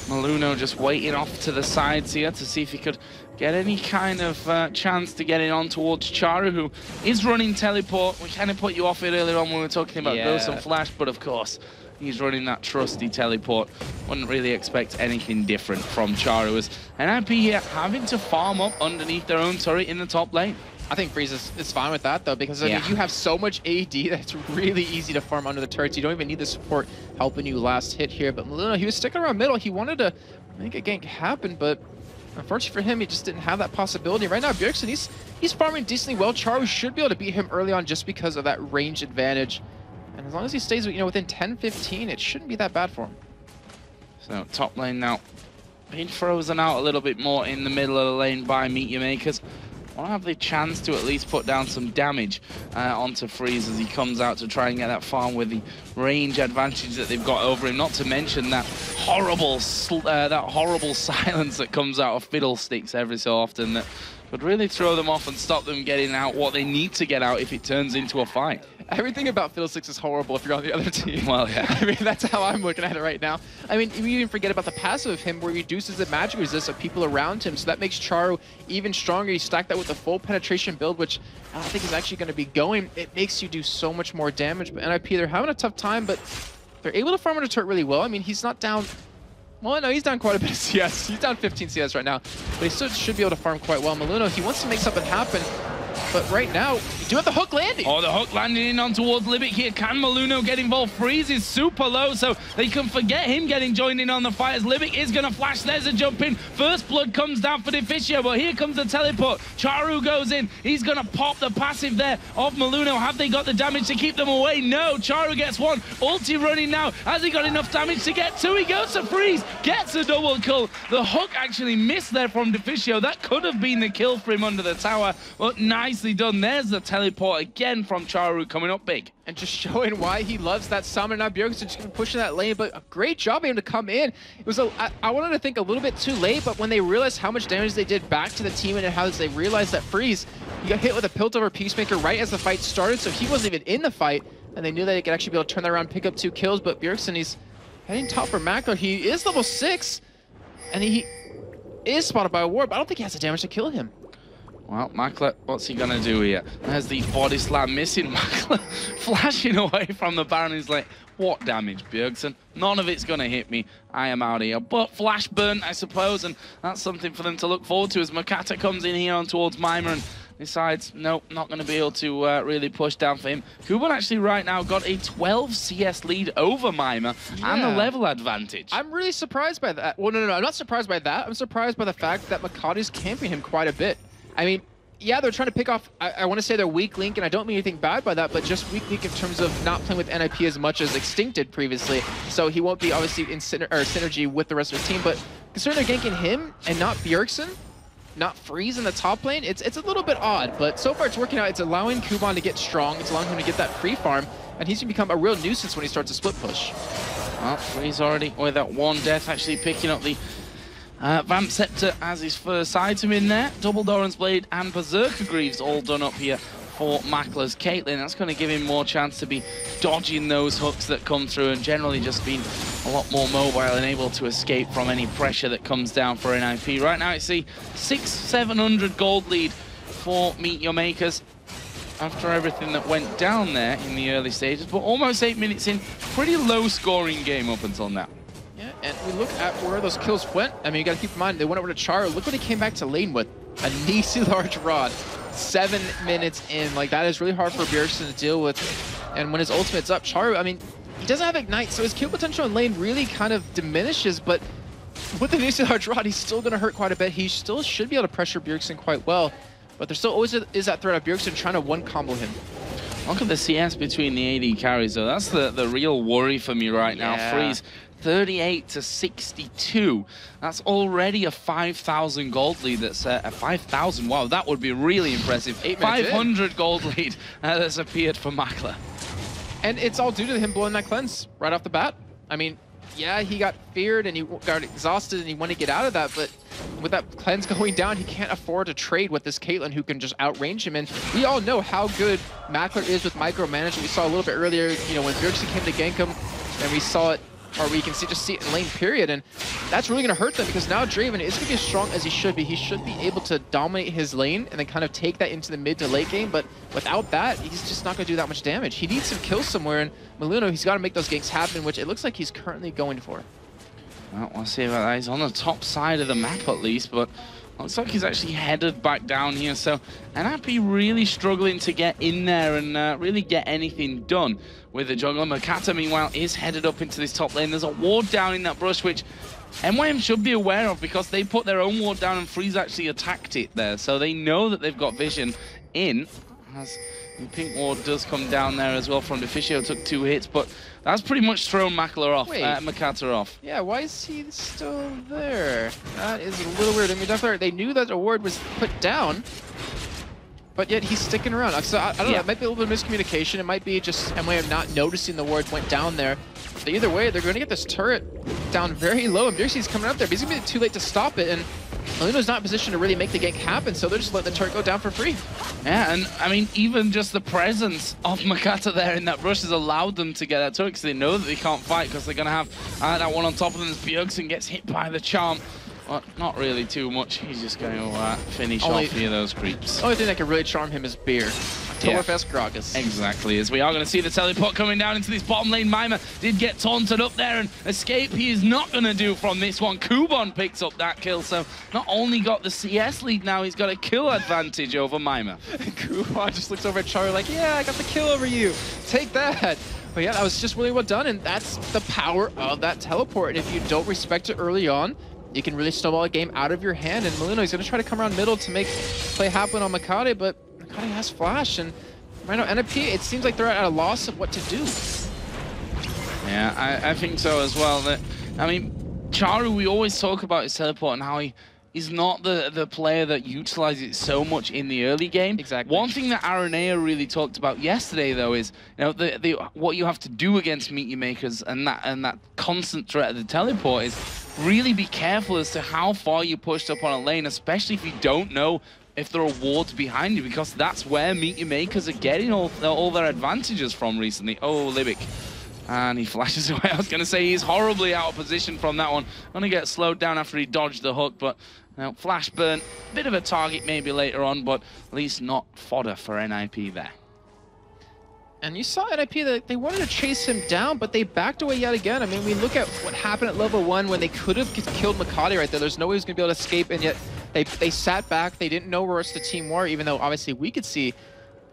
Maluno just waiting off to the sides here to see if he could get any kind of chance to get it on towards Charu, who is running teleport. We kind of put you off it earlier on when we were talking about Ghost and Flash, but of course, he's running that trusty teleport. Wouldn't really expect anything different from Charu, as NIP here having to farm up underneath their own turret in the top lane. I think Freeze is fine with that, though, because I mean, you have so much AD that it's really easy to farm under the turrets. You don't even need the support helping you last hit here. But Maluno, he was sticking around middle. He wanted to make a gank happen, but unfortunately for him, he just didn't have that possibility. Right now, Bjergsen, he's farming decently well. Charu should be able to beat him early on just because of that range advantage. And as long as he stays, within 10-15, it shouldn't be that bad for him. So top lane now being frozen out a little bit more in the middle of the lane by Meet Your Makers. Want to have the chance to at least put down some damage onto Freeze as he comes out to try and get that farm with the range advantage that they've got over him. Not to mention that horrible silence that comes out of Fiddlesticks every so often that could really throw them off and stop them getting out what they need to get out if it turns into a fight. Everything about Fiddlesticks is horrible if you're on the other team. Well, yeah. I mean, that's how I'm looking at it right now. I mean, you even forget about the passive of him where he reduces the magic resist of people around him, so that makes Charu even stronger. You stack that with the full penetration build, which I don't think is actually going to be going. It makes you do so much more damage, but NIP, they're having a tough time, but they're able to farm on a turret really well. I mean, he's not down... Well, no, he's down quite a bit of CS. He's down 15 CS right now, but he still should be able to farm quite well. Maluno, he wants to make something happen, but right now, you do have the hook landing. Oh, the hook landing in on towards Libic here. Can Maluno get involved? Freeze is super low, so they can forget him getting joined in on the fight as Libic is going to flash. There's a jump in. First blood comes down for Deficio, but here comes the teleport. Charu goes in. He's going to pop the passive there of Maluno. Have they got the damage to keep them away? No. Charu gets one. Ulti running now. Has he got enough damage to get two? He goes to Freeze. Gets a double kill. The hook actually missed there from Deficio. That could have been the kill for him under the tower, but nicely done. There's the teleport again from Charu coming up big. And just showing why he loves that summon. Now Bjergsen just going to push in that lane, but a great job of him to come in. It was I wanted to think a little bit too late, but when they realized how much damage they did back to the team and how they realized that Freeze, he got hit with a Piltover Peacemaker right as the fight started, so he wasn't even in the fight, and they knew that he could actually be able to turn that around, pick up 2 kills, but Bjergsen, he's heading top for macro. He is level 6, and he is spotted by a ward, but I don't think he has the damage to kill him. Well, Makler, what's he going to do here? There's the body slam missing. Makler flashing away from the Baron. He's like, what damage, Bjergsen? None of it's going to hit me. I am out of here. But flash burn, I suppose, and that's something for them to look forward to as Makata comes in here on towards Mima and decides, nope, not going to be able to really push down for him. Kuban actually right now got a 12 CS lead over Mima and the level advantage. I'm really surprised by that. Well, no, I'm not surprised by that. I'm surprised by the fact that Makate's camping him quite a bit. I mean, yeah, they're trying to pick off, I want to say they're weak link, and I don't mean anything bad by that, but just weak link in terms of not playing with NIP as much as Extinct did previously. So he won't be obviously in synergy with the rest of his team, but considering they're ganking him and not Bjergsen, not Freeze in the top lane, it's a little bit odd, but so far it's working out. It's allowing Kuban to get strong, it's allowing him to get that free farm, and he's going to become a real nuisance when he starts a split push. Well, Freeze already, with that one death, actually picking up the Vamp Scepter as his first item in there. Double Doran's Blade and Berserker Greaves all done up here for Makler's Caitlyn. That's going to give him more chance to be dodging those hooks that come through and generally just being a lot more mobile and able to escape from any pressure that comes down for NIP. Right now it's the 600-700 gold lead for Meet Your Makers after everything that went down there in the early stages, but almost 8 minutes in, pretty low scoring game up until now. Yeah, and we look at where those kills went. I mean, you got to keep in mind, they went over to Charu. Look what he came back to lane with. A Nisi large rod. 7 minutes in. Like, that is really hard for Bjergsen to deal with. And when his ultimate's up, Charu, I mean, he doesn't have Ignite, so his kill potential in lane really kind of diminishes, but with the Nisi large rod, he's still going to hurt quite a bit. He still should be able to pressure Bjergsen quite well, but there still always is that threat of Bjergsen trying to one-combo him. Look at the CS between the AD carries, though. That's the real worry for me right now. Freeze 38 to 62. That's already a 5,000 gold lead. That's a 5,000. Wow, that would be really impressive. 500 gold lead that's appeared for Makler. And it's all due to him blowing that cleanse right off the bat. I mean, yeah, he got feared and he got exhausted and he wanted to get out of that, but with that cleanse going down, he can't afford to trade with this Caitlyn who can just outrange him. And we all know how good Makler is with micromanagement. We saw a little bit earlier, you know, when Bjergsen came to gank him, and we saw it, or we can just see it in lane, period. And that's really going to hurt them because now Draven is going to be as strong as he should be. He should be able to dominate his lane and then kind of take that into the mid to late game. But without that, he's just not going to do that much damage. He needs some kills somewhere. And Miluno, he's got to make those ganks happen, which it looks like he's currently going for. Well, we'll see about that. He's on the top side of the map at least, but looks like he's actually headed back down here. So NIP really struggling to get in there and really get anything done with the jungler. Makata, meanwhile, is headed up into this top lane. There's a ward down in that brush, which NYM should be aware of because they put their own ward down and Freeze actually attacked it there. So they know that they've got vision in. As the pink ward does come down there as well from Deficio, took 2 hits, but that's pretty much thrown Makler off, Makata off. Yeah, why is he still there? That is a little weird. I mean, definitely, they knew that the ward was put down, but yet he's sticking around. So I don't know, it might be a little bit of miscommunication. It might be just MYM not noticing the ward went down there. But either way, they're going to get this turret down very low, and Bjergsen's coming up there, but he's going to be too late to stop it, and Miluno's not in position to really make the gank happen, so they're just letting the turret go down for free. Yeah, and I mean, even just the presence of Makata there in that brush has allowed them to get that turret because they know that they can't fight because they're going to have that one on top of them as Bjergsen gets hit by the charm. Well, not really too much. He's just going to finish off here those creeps. The only thing that can really charm him is beer. Oktoberfest Gragas. Exactly, as we are going to see the teleport coming down into this bottom lane. Mima did get taunted up there, and escape he is not going to do from this one. Kubon picks up that kill, so not only got the CS lead now, he's got a kill advantage over Mima. Kubon just looks over at Charlie like, yeah, I got the kill over you. Take that. But yeah, that was just really well done, and that's the power of that teleport. And if you don't respect it early on, you can really snowball a game out of your hand. And Miluno is going to try to come around middle to make play happen on Makata, but Makata has flash. And right now, NIP, it seems like they're at a loss of what to do. Yeah, I think so as well. That, I mean, Charu, we always talk about his teleport and how he's not the player that utilizes it so much in the early game. Exactly. One thing that Aranea really talked about yesterday, though, is what you have to do against Meet Your Makers and that constant threat of the teleport is really be careful as to how far you pushed up on a lane, especially if you don't know if there are wards behind you, because that's where Meet Your Makers are getting all their advantages from recently. Oh, Libic. And he flashes away. I was going to say he's horribly out of position from that one. Going to get slowed down after he dodged the hook, but now flash burn, bit of a target maybe later on, but at least not fodder for NIP there. And you saw NIP that they wanted to chase him down, but they backed away yet again. I mean, we look at what happened at level 1 when they could have killed Makati right there. There's no way he was going to be able to escape, and yet they sat back. They didn't know where else the team were, even though obviously we could see.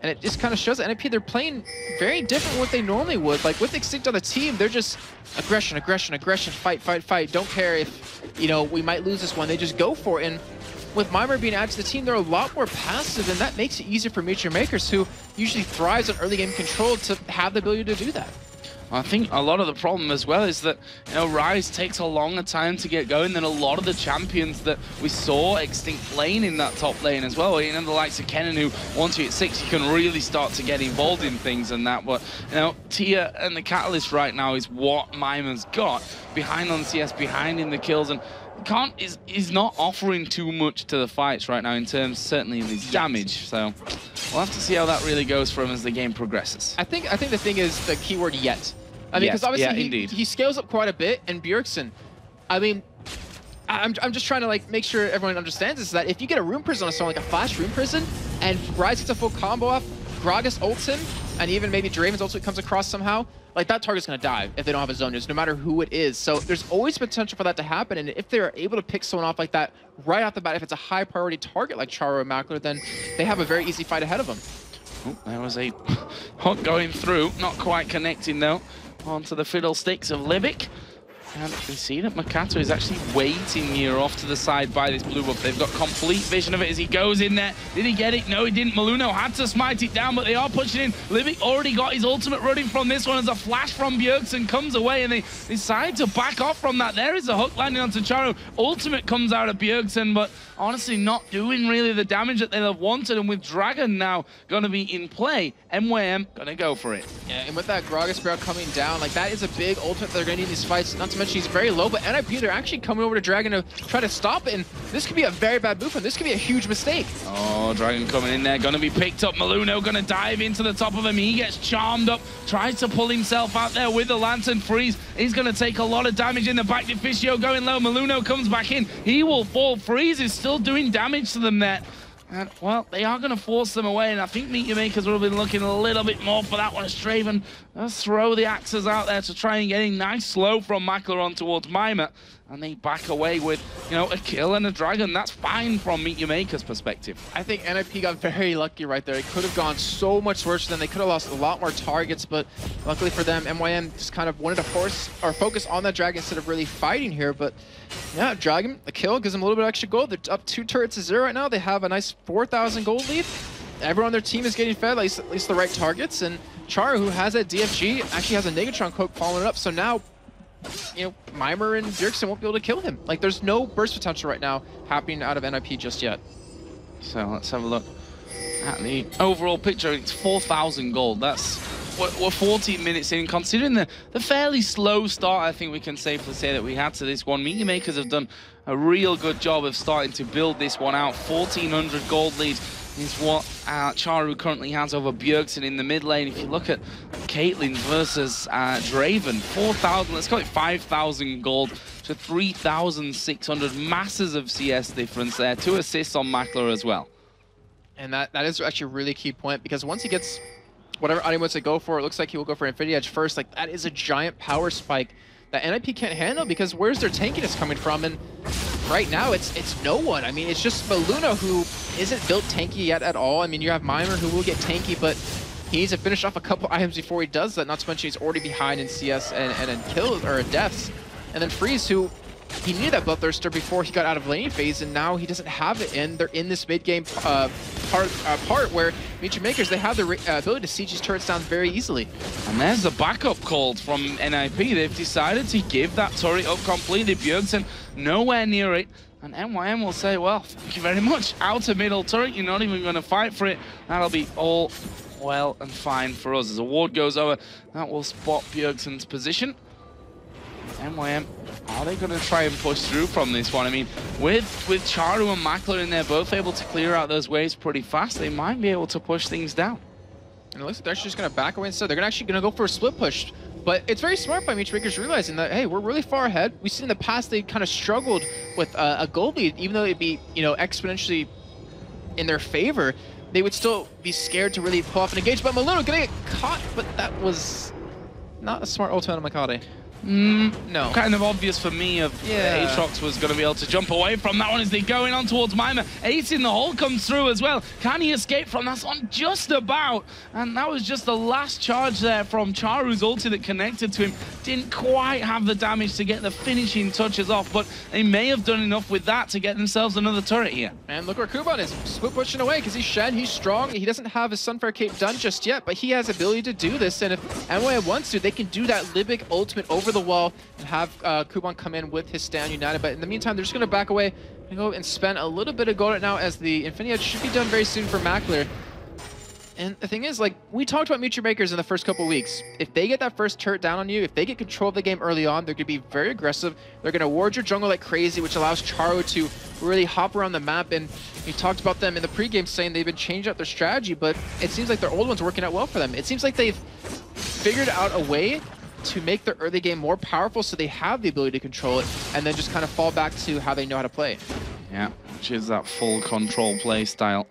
And it just kind of shows that NIP, they're playing very different from what they normally would. Like with Extinct on the team, they're just aggression, aggression, aggression, fight, fight, fight. Don't care if, you know, we might lose this one. They just go for it. And with Mimir being added to the team, they're a lot more passive, and that makes it easier for Meet Your Makers, who usually thrives on early game control, to have the ability to do that. I think a lot of the problem as well is that, you know, Rise takes a longer time to get going than a lot of the champions that we saw Extinct playing in that top lane as well. You know, the likes of Kennen, who once you hit 6, you can really start to get involved in things and that. But, you know, Tia and the Catalyst right now is what Mima's got. Behind on CS, behind in the kills, and is not offering too much to the fights right now in terms, certainly, of his damage. So we'll have to see how that really goes for him as the game progresses. I think the thing is the keyword yet. I mean, because obviously he scales up quite a bit, and Bjergsen, I mean, I'm just trying to like make sure everyone understands this, that if you get a Rune Prison on someone, like a flash Rune Prison, and Rise gets a full combo off, Gragas ults him, and even maybe Draven's ult comes across somehow, like that target's gonna die if they don't have a zone news, no matter who it is. So there's always potential for that to happen, and if they're able to pick someone off like that right off the bat, if it's a high priority target like Charu or Makler, then they have a very easy fight ahead of them. Oh, there was a hook going through, not quite connecting though, onto the fiddlesticks of Libic. And we see that Makato is actually waiting here off to the side by this blue buff. They've got complete vision of it as he goes in there. Did he get it? No, he didn't. Maluno had to smite it down, but they are pushing in. Livik already got his ultimate running from this one as a flash from Bjergsen comes away, and they decide to back off from that. There is a hook landing onto Charu. Ultimate comes out of Bjergsen, but honestly not doing really the damage that they'd have wanted. And with Dragon now going to be in play, MYM going to go for it. Yeah, and with that Gragas barrel coming down, like that is a big ultimate that they're going to need in these fights. Not to mention he's very low, but NIP, they're actually coming over to Dragon to try to stop it, and this could be a very bad move, and this could be a huge mistake. Oh, Dragon coming in there, going to be picked up. Maluno going to dive into the top of him. He gets charmed up, tries to pull himself out there with the Lantern Freeze. He's going to take a lot of damage in the back. Deficio going low. Maluno comes back in. He will fall. Freeze is still doing damage to them there. And, well, they are going to force them away, and I think Meet Your Makers will have been looking a little bit more for that one. Straven does throw the axes out there to try and get a nice slow from Macleron towards Mima, and they back away with, you know, a kill and a Dragon. That's fine from Meet Your Makers' perspective. I think NIP got very lucky right there. It could have gone so much worse than they could have lost a lot more targets, but luckily for them, MYM just kind of wanted to force or focus on that Dragon instead of really fighting here. But yeah, Dragon, a kill, gives them a little bit of extra gold. They're up 2 turrets to 0 right now. They have a nice 4,000 gold lead. Everyone on their team is getting fed, at least the right targets. And Charu, who has that DFG, actually has a Negatron cloak following it up. So now, you know, Mimer and Bjergsen won't be able to kill him. Like, there's no burst potential right now happening out of NIP just yet. So let's have a look at the overall picture. It's 4,000 gold. That's we're 14 minutes in. Considering the fairly slow start, I think we can safely say that we had to this one. Meet Your Makers have done a real good job of starting to build this one out. 1,400 gold lead is what Charu currently has over Bjergsen in the mid lane. If you look at Caitlyn versus Draven, 4,000, let's call it 5,000 gold to 3,600. Masses of CS difference there. 2 assists on Makler as well. And that is actually a really key point, because once he gets whatever item he wants to go for, it looks like he will go for Infinity Edge first. Like, that is a giant power spike that NIP can't handle, because where's their tankiness coming from? And right now, it's no one. I mean, it's just Maluno, who isn't built tanky yet at all. I mean, you have Mimer, who will get tanky, but he needs to finish off a couple items before he does that, not to mention he's already behind in CS and in kills, or in deaths. And then Freeze, who he needed that Bloodthirster before he got out of laning phase, and now he doesn't have it, and they're in this mid-game part where Meet Your Makers, they have the ability to siege these turrets down very easily. And there's the backup called from NIP. They've decided to give that turret up completely. Bjergsen nowhere near it. And MYM will say, well, thank you very much. Outer middle turret, you're not even going to fight for it. That'll be all well and fine for us. As a ward goes over, that will spot Bjergsen's position. MYM, are they going to try and push through from this one? I mean, with Charu and Makler in there, both able to clear out those waves pretty fast, they might be able to push things down. And it looks like they're actually just going to back away instead. They're actually going to go for a split push. But it's very smart by Meet Your Makers realizing that, hey, we're really far ahead. We've seen in the past they kind of struggled with a gold lead, even though it'd be, you know, exponentially in their favor. They would still be scared to really pull off an engage. But Maluno gonna get caught, but that was not a smart ultimate on Makade. No. Kind of obvious for me of Aatrox was going to be able to jump away from that one as they go in on towards Mima. Ace in the hole comes through as well. Can he escape from that one? Just about. And that was just the last charge there from Charu's ulti that connected to him. Didn't quite have the damage to get the finishing touches off, but they may have done enough with that to get themselves another turret here. And look where Kuban is. Split pushing away because he's Shen, he's strong. He doesn't have his Sunfire Cape done just yet, but he has the ability to do this. And if MYM wants to, they can do that Libic ultimate over the wall and have Kuban come in with his Stand United. But in the meantime, they're just going to back away and go and spend a little bit of gold right now, as the Infinity Edge should be done very soon for Makler. And the thing is, like, we talked about Meet Your Makers in the first couple weeks. If they get that first turret down on you, if they get control of the game early on, they're going to be very aggressive. They're going to ward your jungle like crazy, which allows Charu to really hop around the map. And we talked about them in the pregame saying they've been changing up their strategy, but it seems like their old one's working out well for them. It seems like they've figured out a way to make their early game more powerful so they have the ability to control it, and then just kind of fall back to how they know how to play. Yeah, which is that full control play style.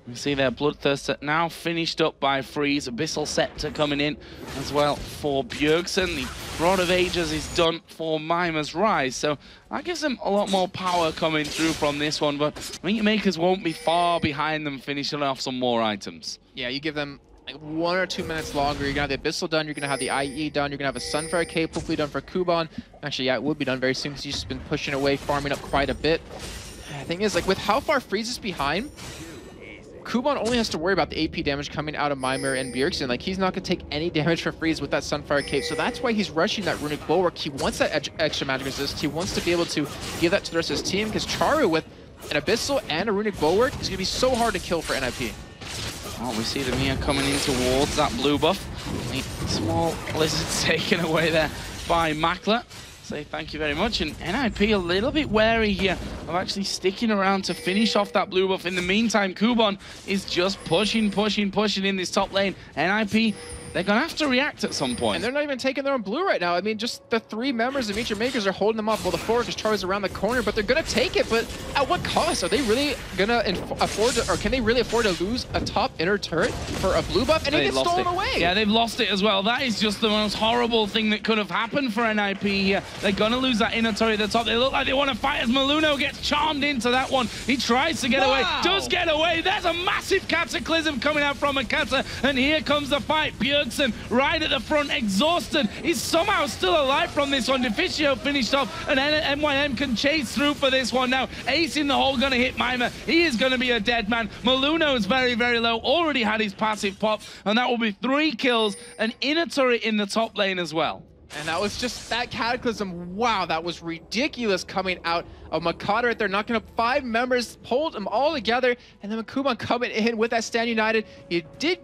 We see their Bloodthirster now finished up by Freeze. Abyssal Scepter coming in as well for Bjergsen. The Rod of Ages is done for Mimer's Rise. So that gives them a lot more power coming through from this one. But Meet Your Makers won't be far behind them finishing off some more items. Yeah, you give them like 1 or 2 minutes longer. You're gonna have the Abyssal done, you're gonna have the IE done, you're gonna have a Sunfire Cape hopefully done for Kuban. Actually, yeah, it would be done very soon because he's just been pushing away, farming up quite a bit. The thing is, like, with how far Freeze is behind, Kuban only has to worry about the AP damage coming out of Mimir and Bjergsen. Like, he's not going to take any damage from Freeze with that Sunfire Cape, so that's why he's rushing that Runic Bulwark. He wants that extra magic resist. He wants to be able to give that to the rest of his team, because Charu with an Abyssal and a Runic Bulwark is going to be so hard to kill for NIP. Well, we see them here coming in towards that blue buff. Small blizzards taken away there by Makler. Say thank you very much, and NIP a little bit wary here of actually sticking around to finish off that blue buff. In the meantime, Kuban is just pushing in this top lane. NIP, they're gonna have to react at some point. And they're not even taking their own blue right now. I mean, just the 3 members of Meet Your Makers are holding them off. Well, the 4 because Char's around the corner, but they're gonna take it. But at what cost? Are they really gonna afford to, or can they really afford to lose a top inner turret for a blue buff? And it gets stolen away. Yeah, they've lost it as well. That is just the most horrible thing that could have happened for NIP here. They're gonna lose that inner turret at the top. They look like they want to fight as Maluno gets charmed into that one. He tries to get away, does get away. There's a massive Cataclysm coming out from Akata, and here comes the fight. Bjergsen right at the front, exhausted. He's somehow still alive from this one. Deficio finished off, and MYM can chase through for this one now. Ace in the hole gonna hit Mimir. He is gonna be a dead man. Maluno is very, very low. Already had his passive pop, and that will be 3 kills. An inner turret in the top lane as well. And that was just that Cataclysm. Wow, that was ridiculous coming out of Makata right there, knocking up 5 members, pulled them all together, and then Kuban coming in with that Stand United. He did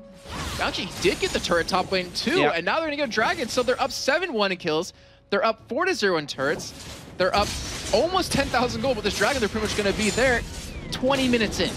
get the turret top lane too, and now they're gonna go Dragon, so they're up 7-1 in kills. They're up 4-0 in turrets. They're up almost 10,000 gold, but this Dragon, they're pretty much gonna be there 20 minutes in.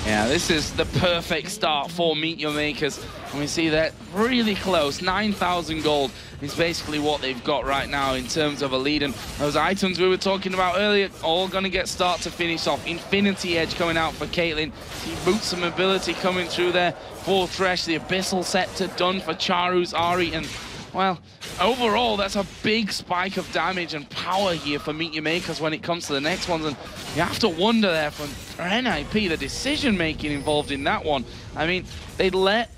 Yeah, this is the perfect start for Meet Your Makers. And we see that really close. 9,000 gold is basically what they've got right now in terms of a lead. And those items we were talking about earlier, all going to get start to finish off. Infinity Edge coming out for Caitlyn. See Boots and Mobility coming through there for Thresh. The Abyssal Scepter done for Charu's Ahri. And, well, overall, that's a big spike of damage and power here for Meet Your Makers when it comes to the next ones. And you have to wonder there for NIP, the decision-making involved in that one. I mean, they let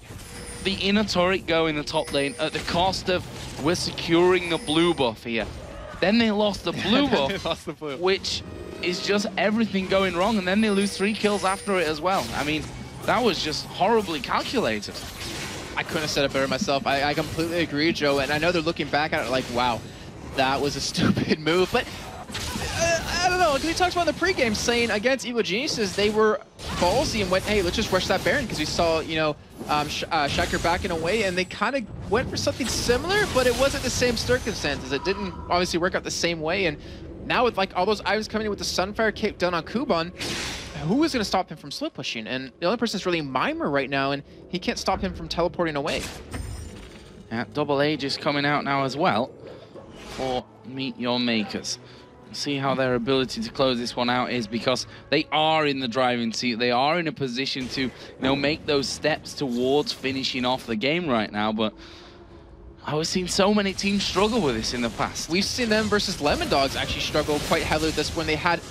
the inner turret go in the top lane at the cost of we're securing the blue buff here. Then they lost the blue buff, which is just everything going wrong, and then they lose 3 kills after it as well. I mean, that was just horribly calculated. I couldn't have said it better myself. I completely agree, Joe, and I know they're looking back at it like, wow, that was a stupid move, but I don't know, because he talks about in the pregame saying against Evil Geniuses, they were ballsy and went, hey, let's just rush that Baron, because we saw, you know, Shaker backing away, and they kind of went for something similar, but it wasn't the same circumstances. It didn't obviously work out the same way, and now with like all those items coming in with the Sunfire Cape done on Kuban, who is going to stop him from split pushing? And the only person is really Mimir right now, and he can't stop him from teleporting away. Yeah, Double Age is coming out now as well for Meet Your Makers. See how their ability to close this one out is, because they are in the driving seat. They are in a position to, you know, make those steps towards finishing off the game right now. But I've seen so many teams struggle with this in the past. We've seen them versus Lemon Dogs actually struggle quite heavily with this when they had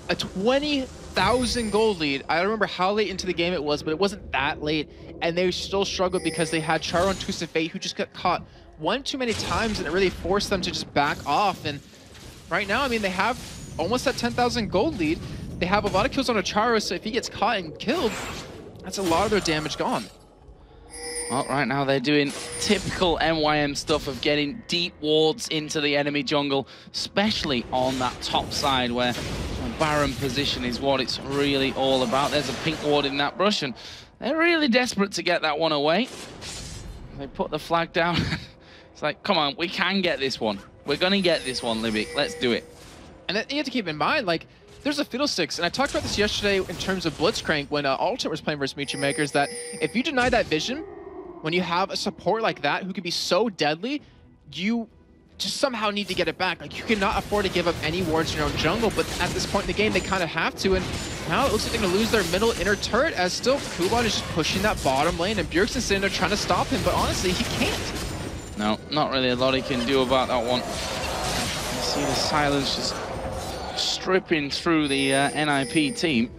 a 20,000 gold lead. I don't remember how late into the game it was, but it wasn't that late. And they still struggled because they had Charo and Tusafei, who just got caught one too many times, and it really forced them to just back off. And right now, I mean, they have almost that 10,000 gold lead. They have a lot of kills on Charo, so if he gets caught and killed, that's a lot of their damage gone. Well, right now they're doing typical MYM stuff of getting deep wards into the enemy jungle, especially on that top side where a Baron position is what it's really all about. There's a pink ward in that brush, and they're really desperate to get that one away. They put the flag down. It's like, come on, we can get this one. We're going to get this one, Libic. Let's do it. And you have to keep in mind, like, there's a Fiddlesticks, and I talked about this yesterday in terms of Blitzcrank when Alter was playing versus Meet Your Makers, that if you deny that vision, when you have a support like that who can be so deadly, you just somehow need to get it back. Like, you cannot afford to give up any wards in your own jungle, but at this point in the game, they kind of have to, and now it looks like they're going to lose their middle inner turret, as still Kuban is just pushing that bottom lane, and Bjergsen's sitting there trying to stop him, but honestly, he can't. No, not really a lot he can do about that one. You see the silence just stripping through the NIP team.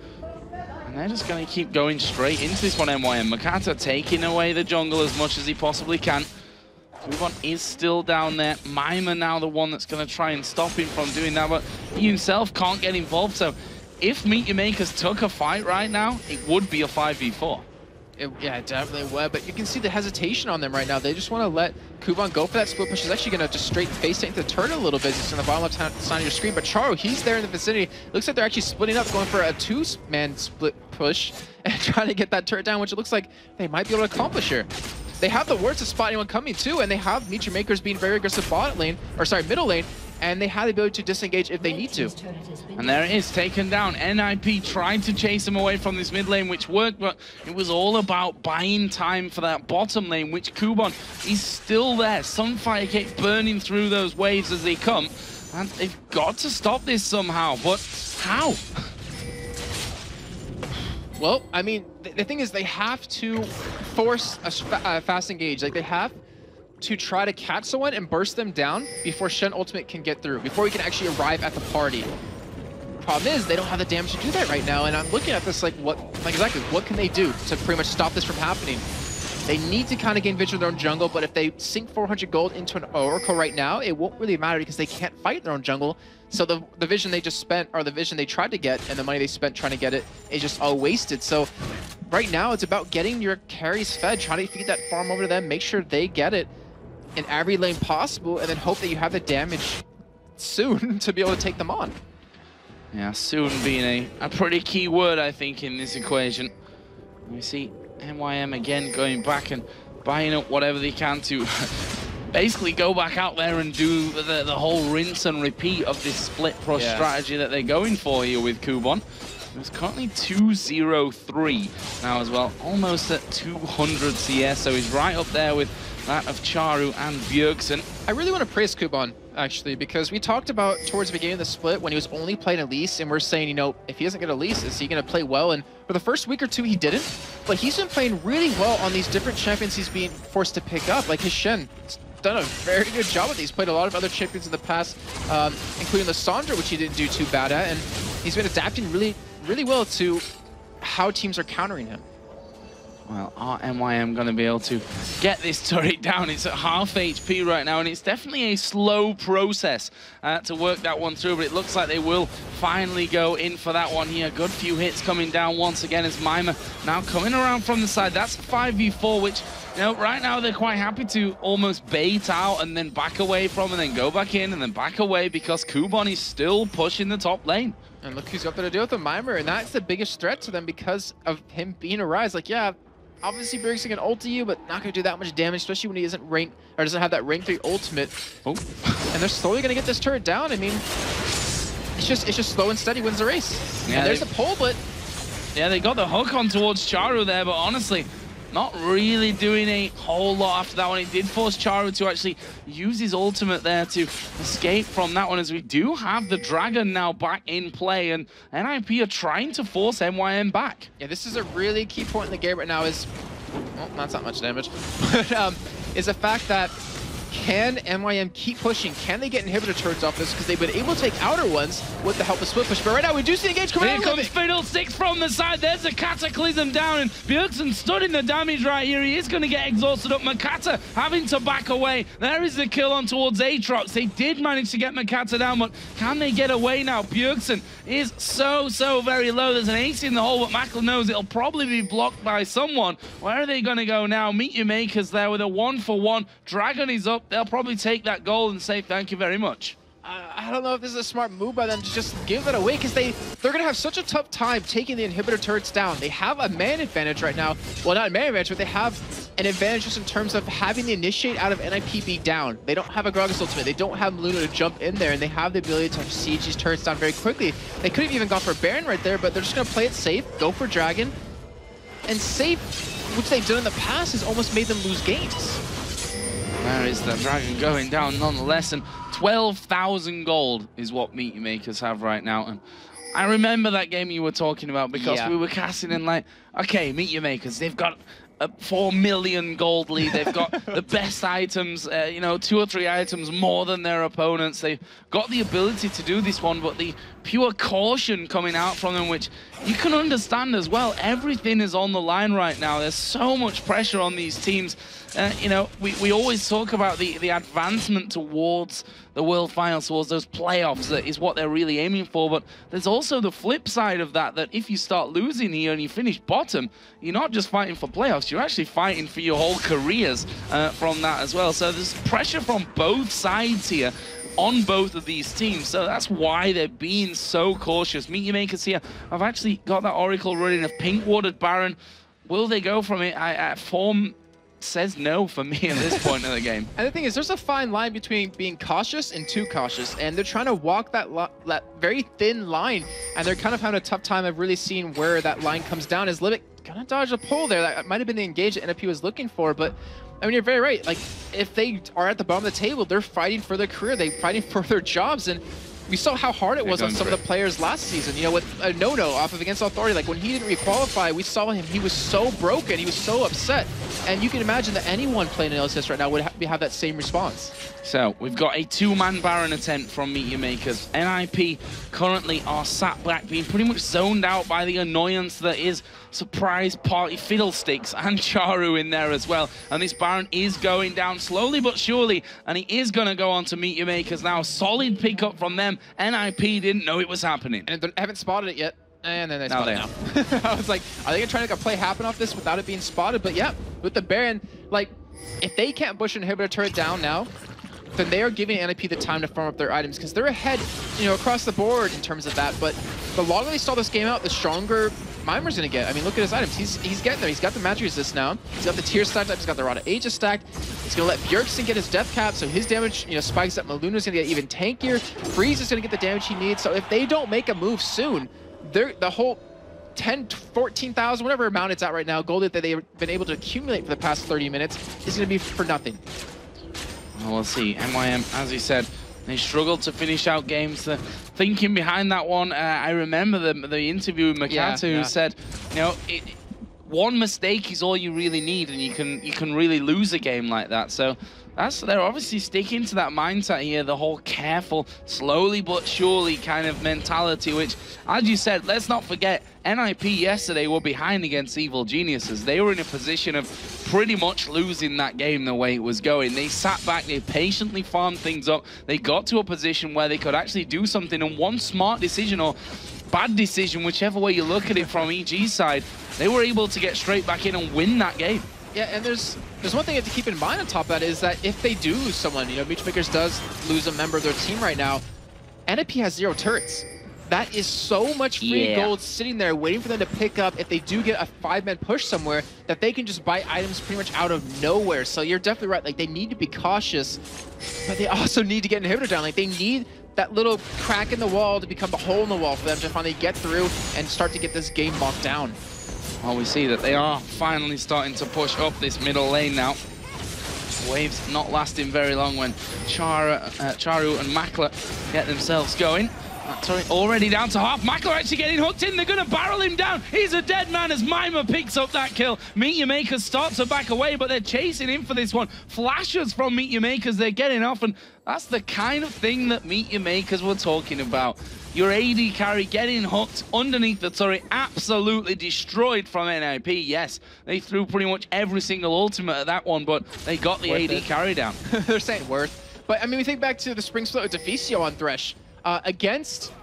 And they're just going to keep going straight into this one, MYM. Makata taking away the jungle as much as he possibly can. Kubon is still down there. Mima now the one that's going to try and stop him from doing that, but he himself can't get involved. So if Meet Your Makers took a fight right now, it would be a 5v4. Yeah, it definitely would, but you can see the hesitation on them right now. They just want to let Kubon go for that split push. He's actually going to just straight face into the turret a little bit, just on the bottom left-hand side of your screen. But Charo, he's there in the vicinity. Looks like they're actually splitting up, going for a two-man split push and trying to get that turret down, which it looks like they might be able to accomplish here. They have the worst to spot anyone coming too, and they have Meet Your Makers being very aggressive middle lane, and they have the ability to disengage if they need to. And there it is, taken down. NIP tried to chase him away from this mid lane, which worked, but it was all about buying time for that bottom lane, which Kubon is still there. Sunfire keeps burning through those waves as they come, and they've got to stop this somehow, but how? Well, I mean, the thing is they have to force a fast engage. Like, they have to try to catch someone and burst them down before Shen Ultimate can get through, before he can actually arrive at the party. Problem is, they don't have the damage to do that right now, and I'm looking at this like, exactly, what can they do to pretty much stop this from happening? They need to kind of gain vision of their own jungle, but if they sink 400 gold into an Oracle right now, it won't really matter because they can't fight their own jungle. So the vision they just spent, or the vision they tried to get, and the money they spent trying to get it, is just all wasted. So right now, it's about getting your carries fed, trying to feed that farm over to them, make sure they get it in every lane possible, and then hope that you have the damage soon to be able to take them on. Yeah, soon being a pretty key word, I think, in this equation. We see MYM again going back and buying up whatever they can to basically go back out there and do the whole rinse and repeat of this split push strategy that they're going for here with Kubon. It's currently 203 now as well, almost at 200 CS, so he's right up there with that of Charu and Bjergsen. I really want to praise Kubon, actually, because we talked about towards the beginning of the split when he was only playing Elise, and we're saying, you know, if he doesn't get Elise, is he going to play well? And for the first week or two, he didn't, but he's been playing really well on these different champions he's being forced to pick up, like his Shen. Done a very good job with these. Played a lot of other champions in the past, including the Sandra, which he didn't do too bad at, and he's been adapting really well to how teams are countering him. Well, are MYM going to be able to get this turret down? It's at half HP right now, and it's definitely a slow process to work that one through, but it looks like they will finally go in for that one here. Good few hits coming down once again as Mima now coming around from the side. That's 5v4, which, you know, right now they're quite happy to almost bait out and then back away from and then go back in and then back away because Kubon is still pushing the top lane. And look who's got to deal with the Mimer, and that's the biggest threat to them because of him being a Rise. Like, yeah, obviously Bjergsen can ult you, but not going to do that much damage, especially when he isn't ranked, or doesn't have that rank 3 ultimate. Oh. And they're slowly going to get this turret down. I mean, it's just slow and steady wins the race. Yeah, and there's the pull, but... Yeah, they got the hook on towards Charu there, but honestly, not really doing a whole lot after that one. It did force Charu to actually use his ultimate there to escape from that one, as we do have the Dragon now back in play, and NIP are trying to force MYM back. Yeah, this is a really key point in the game right now is, well, that's not much damage, but is the fact that can MYM keep pushing? Can they get inhibitor turrets off this? Because they've been able to take outer ones with the help of split push. But right now, we do see engage coming out. Here comes Fiddlesticks from the side. There's a Cataclysm down, and Bjergsen studying the damage right here. He is going to get exhausted up. Makata having to back away. There is the kill on towards Aatrox. They did manage to get Makata down, but can they get away now? Bjergsen is so very low. There's an ace in the hole, but Macklin knows it'll probably be blocked by someone. Where are they going to go now? Meet Your Makers there with a 1-for-1. Dragon is up. They'll probably take that goal and say thank you very much. I don't know if this is a smart move by them to just give it away, because they're going to have such a tough time taking the inhibitor turrets down. They have a man advantage right now. Well, not a man advantage, but they have an advantage just in terms of having the initiate out of NIP be down. They don't have a Gragas ultimate. They don't have Luna to jump in there, and they have the ability to siege these turrets down very quickly. They could have even gone for Baron right there, but they're just going to play it safe, go for Dragon, and safe, which they've done in the past, has almost made them lose games. There is the Dragon going down nonetheless, and 12,000 gold is what Meet Your Makers have right now. And I remember that game you were talking about, because we were casting in like, okay, Meet Your Makers, they've got a 4 million gold lead. They've got the best items, you know, 2 or 3 items more than their opponents. They've got the ability to do this one, but the pure caution coming out from them, which you can understand as well, everything is on the line right now. There's so much pressure on these teams. You know, we always talk about the advancement towards the World Finals, towards those playoffs, that is what they're really aiming for. But there's also the flip side of that, that if you start losing here and you finish bottom, you're not just fighting for playoffs, you're actually fighting for your whole careers from that as well. So there's pressure from both sides here on both of these teams, so that's why they're being so cautious. Meet Your Makers here, I've actually got that Oracle running of Pink Warded Baron. Will they go from it? Form says no for me at this point in the game. And the thing is, there's a fine line between being cautious and too cautious, and they're trying to walk that very thin line, and they're kind of having a tough time of really seeing where that line comes down. As Libic kind of dodged a pull there, that might have been the engage that NFP was looking for, but I mean, you're very right. Like, if they are at the bottom of the table, they're fighting for their career. They're fighting for their jobs. And we saw how hard it was on some of the players last season. You know, with No off of Against Authority, like when he didn't requalify, we saw him. He was so broken. He was so upset. And you can imagine that anyone playing in LCS right now would have that same response. So we've got a 2-man Baron attempt from Meet Your Makers. NIP currently are sat back, being pretty much zoned out by the annoyance that is Surprise Party Fiddlesticks and Charu in there as well. And this Baron is going down slowly but surely, and he is going to go on to Meet Your Makers now. Solid pickup from them. NIP didn't know it was happening. And they haven't spotted it yet. And then they spotted it now. I was like, are they going to try to make a play happen off this without it being spotted? But yeah, with the Baron, like, if they can't push an inhibitor turret down now, then they are giving NIP the time to farm up their items, because they're ahead, you know, across the board in terms of that. But the longer they stall this game out, the stronger Mimer's gonna get. I mean, look at his items. He's getting there. He's got the magic resist now. He's got the tier stacked up. He's got the Rod of Aegis stacked. He's gonna let Bjergsen get his death cap, so his damage, you know, spikes up. Maluna's gonna get even tankier. Freeze is gonna get the damage he needs. So if they don't make a move soon, the whole 10, 14,000, whatever amount it's at right now, gold that they've been able to accumulate for the past 30 minutes is gonna be for nothing. Well, we'll see. MYM, as he said, they struggled to finish out games. The thinking behind that one, I remember the interview with Makata, who said, you know, one mistake is all you really need, and you can really lose a game like that. So they're obviously sticking to that mindset here, the whole careful, slowly but surely kind of mentality, which, as you said, let's not forget, NIP yesterday were behind against Evil Geniuses. They were in a position of pretty much losing that game the way it was going. They sat back, they patiently farmed things up, they got to a position where they could actually do something, and one smart decision or bad decision, whichever way you look at it from EG's side, they were able to get straight back in and win that game. Yeah, and there's one thing you have to keep in mind on top of that is that if they do lose someone, you know, Meet Your Makers does lose a member of their team right now, NIP has 0 turrets. That is so much free gold sitting there waiting for them to pick up if they do get a 5-man push somewhere, that they can just buy items pretty much out of nowhere. So you're definitely right. Like, they need to be cautious, but they also need to get an inhibitor down. Like, they need that little crack in the wall to become the hole in the wall for them to finally get through and start to get this game locked down. Well, we see that they are finally starting to push up this middle lane now. Waves not lasting very long when Charu and Makler get themselves going. Sorry, already down to half. Makler actually getting hooked in. They're going to barrel him down. He's a dead man as Mima picks up that kill. Meet Your Makers starts to back away, but they're chasing him for this one. Flashes from Meet Your Makers. They're getting off, and that's the kind of thing that Meet Your Makers were talking about. Your AD carry getting hooked underneath the turret, absolutely destroyed from NIP. Yes, they threw pretty much every single ultimate at that one, but they got the AD carry down. They're saying worth. But I mean, we think back to the spring split with Deficio on Thresh. Against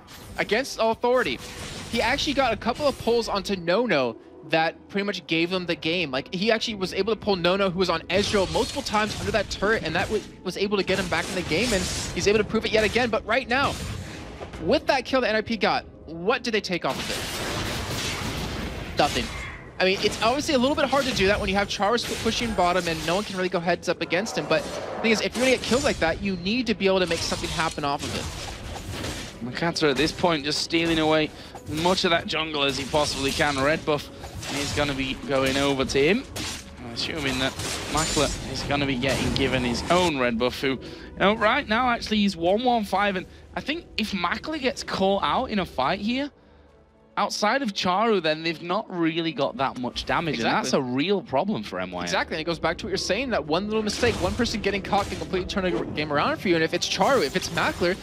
Authority, he actually got a couple of pulls onto No that pretty much gave them the game. Like, he actually was able to pull No, who was on Ezreal multiple times under that turret, and that was able to get him back in the game, and he's able to prove it yet again. But right now, with that kill that NIP got, what did they take off of it? Nothing. I mean, it's obviously a little bit hard to do that when you have Charu pushing bottom and no one can really go heads up against him. But the thing is, if you're going to get kills like that, you need to be able to make something happen off of it. Makata at this point just stealing away as much of that jungle as he possibly can. Red buff is going to be going over to him. I'm assuming that Makler is going to be given his own red buff, who, you know, right now actually he's 1-1-5, and I think if Makler gets caught out in a fight here, outside of Charu, then they've not really got that much damage, and that's a real problem for MYM. Exactly, and it goes back to what you're saying, that one little mistake, one person getting caught can completely turn a game around for you, and if it's Charu, if it's Makler,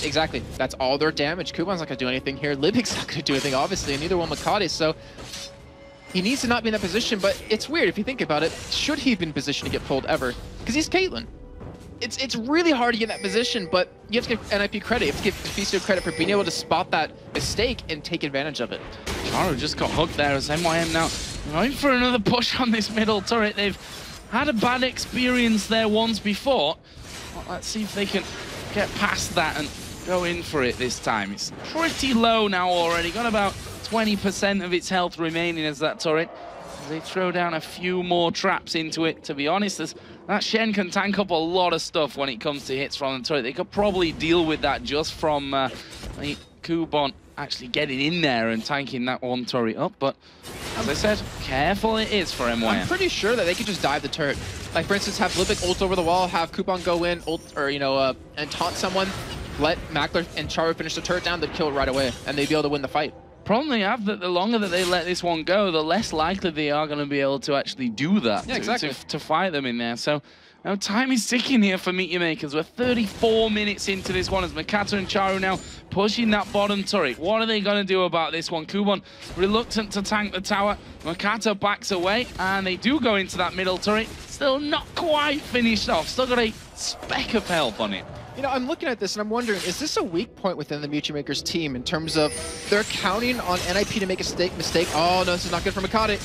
Exactly. That's all their damage. Kuban's not going to do anything here. Libic's not going to do anything, obviously, and neither will Makati. So he needs to not be in that position, but it's weird if you think about it. Should he have been in position to get pulled ever? Because he's Caitlyn. It's really hard to get in that position, but you have to give NIP credit. You have to give Fisto credit for being able to spot that mistake and take advantage of it. Charu just got hooked there as MYM now going for another push on this middle turret. They've had a bad experience there once before. Well, let's see if they can get past that and go in for it this time. It's pretty low now already. Got about 20% of its health remaining as that turret. They throw down a few more traps into it. To be honest, that Shen can tank up a lot of stuff when it comes to hits from the turret. They could probably deal with that just from Kuban actually getting in there and tanking that one turret up. But as I said, careful it is for MYM. I'm pretty sure that they could just dive the turret. Like, for instance, have Lipic ult over the wall, have Kuban go in, ult, or, you know, and taunt someone, let Mackler and Charu finish the turret down, they'd kill it right away, and they'd be able to win the fight. Problem they have that the longer that they let this one go, the less likely they are going to be able to actually do that. Yeah, exactly. To fight them in there. So now time is ticking here for Meet Your Makers. We're 34 minutes into this one as Makata and Charu now pushing that bottom turret. What are they going to do about this one? Kuban reluctant to tank the tower. Makata backs away and they do go into that middle turret. Still not quite finished off. Still got a speck of health on it. You know, I'm looking at this and I'm wondering, is this a weak point within the Meet Your Makers team in terms of they're counting on NIP to make a mistake? Oh, no, this is not good for Makati.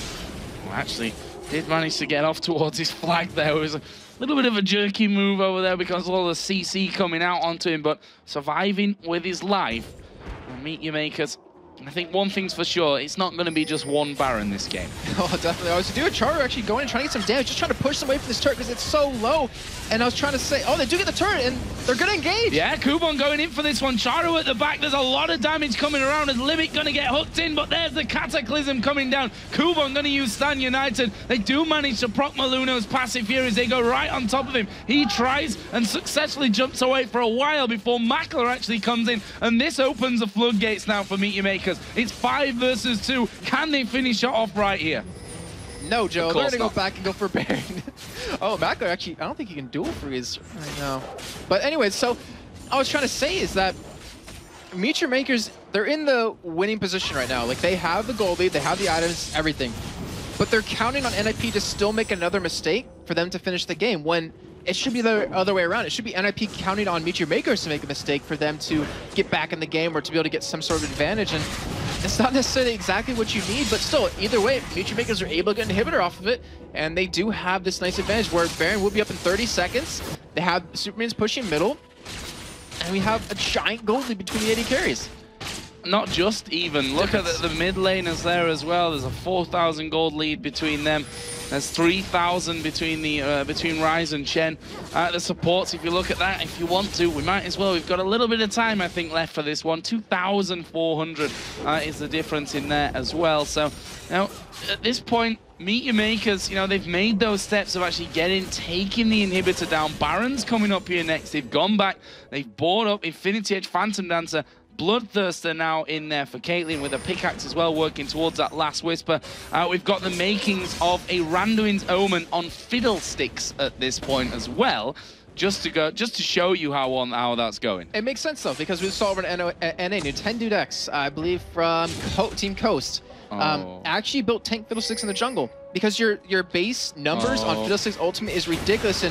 Well, actually, did manage to get off towards his flag there. It was a little bit of a jerky move over there because of all the CC coming out onto him, but surviving with his life. Meet Your Makers. I think one thing's for sure, it's not going to be just one Baron this game. Oh, definitely. I was doing Charu actually going and trying to get some damage, just trying to push them away from this turret because it's so low. And I was trying to say, oh, they do get the turret and they're going to engage. Yeah, Kuban going in for this one. Charu at the back. There's a lot of damage coming around as Limit going to get hooked in, but there's the Cataclysm coming down. Kuban going to use Stan United. They do manage to proc Maluno's passive here as they go right on top of him. He tries and successfully jumps away for a while before Mackler actually comes in, and this opens the floodgates now for Meet Your Makers. It's 5 versus 2. Can they finish it off right here? No, Joe. They're going to go back and go for Baron. Oh, Mackler actually, I don't think he can dual freeze right now. But anyways, so I was trying to say is that Meet Your Makers, they're in the winning position right now. Like, they have the gold lead, they have the items, everything. But they're counting on NIP to still make another mistake for them to finish the game when it should be the other way around. It should be NIP counting on Meet Your Makers to make a mistake for them to get back in the game or to be able to get some sort of advantage. And it's not necessarily exactly what you need, but still, either way, Meet Your Makers are able to get an inhibitor off of it, and they do have this nice advantage where Baron will be up in 30 seconds. They have Superman's pushing middle, and we have a giant gold lead between the AD carries. Not just even. Look at the mid laners there as well. There's a 4,000 gold lead between them. There's 3,000 between the between Ryze and Chen. The supports, if you look at that, if you want to, we might as well. We've got a little bit of time, I think, left for this one. 2,400 is the difference in there as well. So now at this point, Meet Your Makers, you know, they've made those steps of actually taking the inhibitor down. Baron's coming up here next. They've gone back. They've bought up Infinity Edge, Phantom Dancer. Bloodthirster now in there for Caitlyn with a pickaxe as well, working towards that last whisper. We've got the makings of a Randuin's Omen on Fiddlesticks at this point as well, just to show you how that's going. It makes sense though, because we saw over at NA Nintendo Dex, I believe from Team Coast, actually built tank Fiddlesticks in the jungle because your base numbers on Fiddlesticks Ultimate is ridiculous.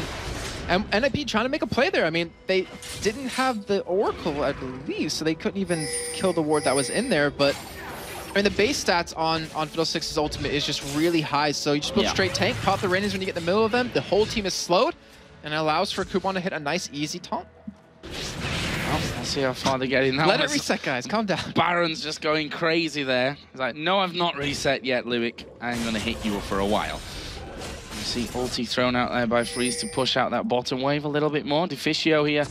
And NIP trying to make a play there. I mean, they didn't have the Oracle, I believe, so they couldn't even kill the ward that was in there. But I mean, the base stats on Fiddlesticks' ultimate is just really high. So you just build straight tank, pop the Rangers when you get in the middle of them. The whole team is slowed, and it allows for Kuban to hit a nice, easy taunt. Well, let's see how far they get in that. Let it reset, guys. Calm down. Baron's just going crazy there. He's like, no, I've not reset yet, Lyric. I'm going to hit you for a while. You see ulti thrown out there by Freeze to push out that bottom wave a little bit more. Deficio here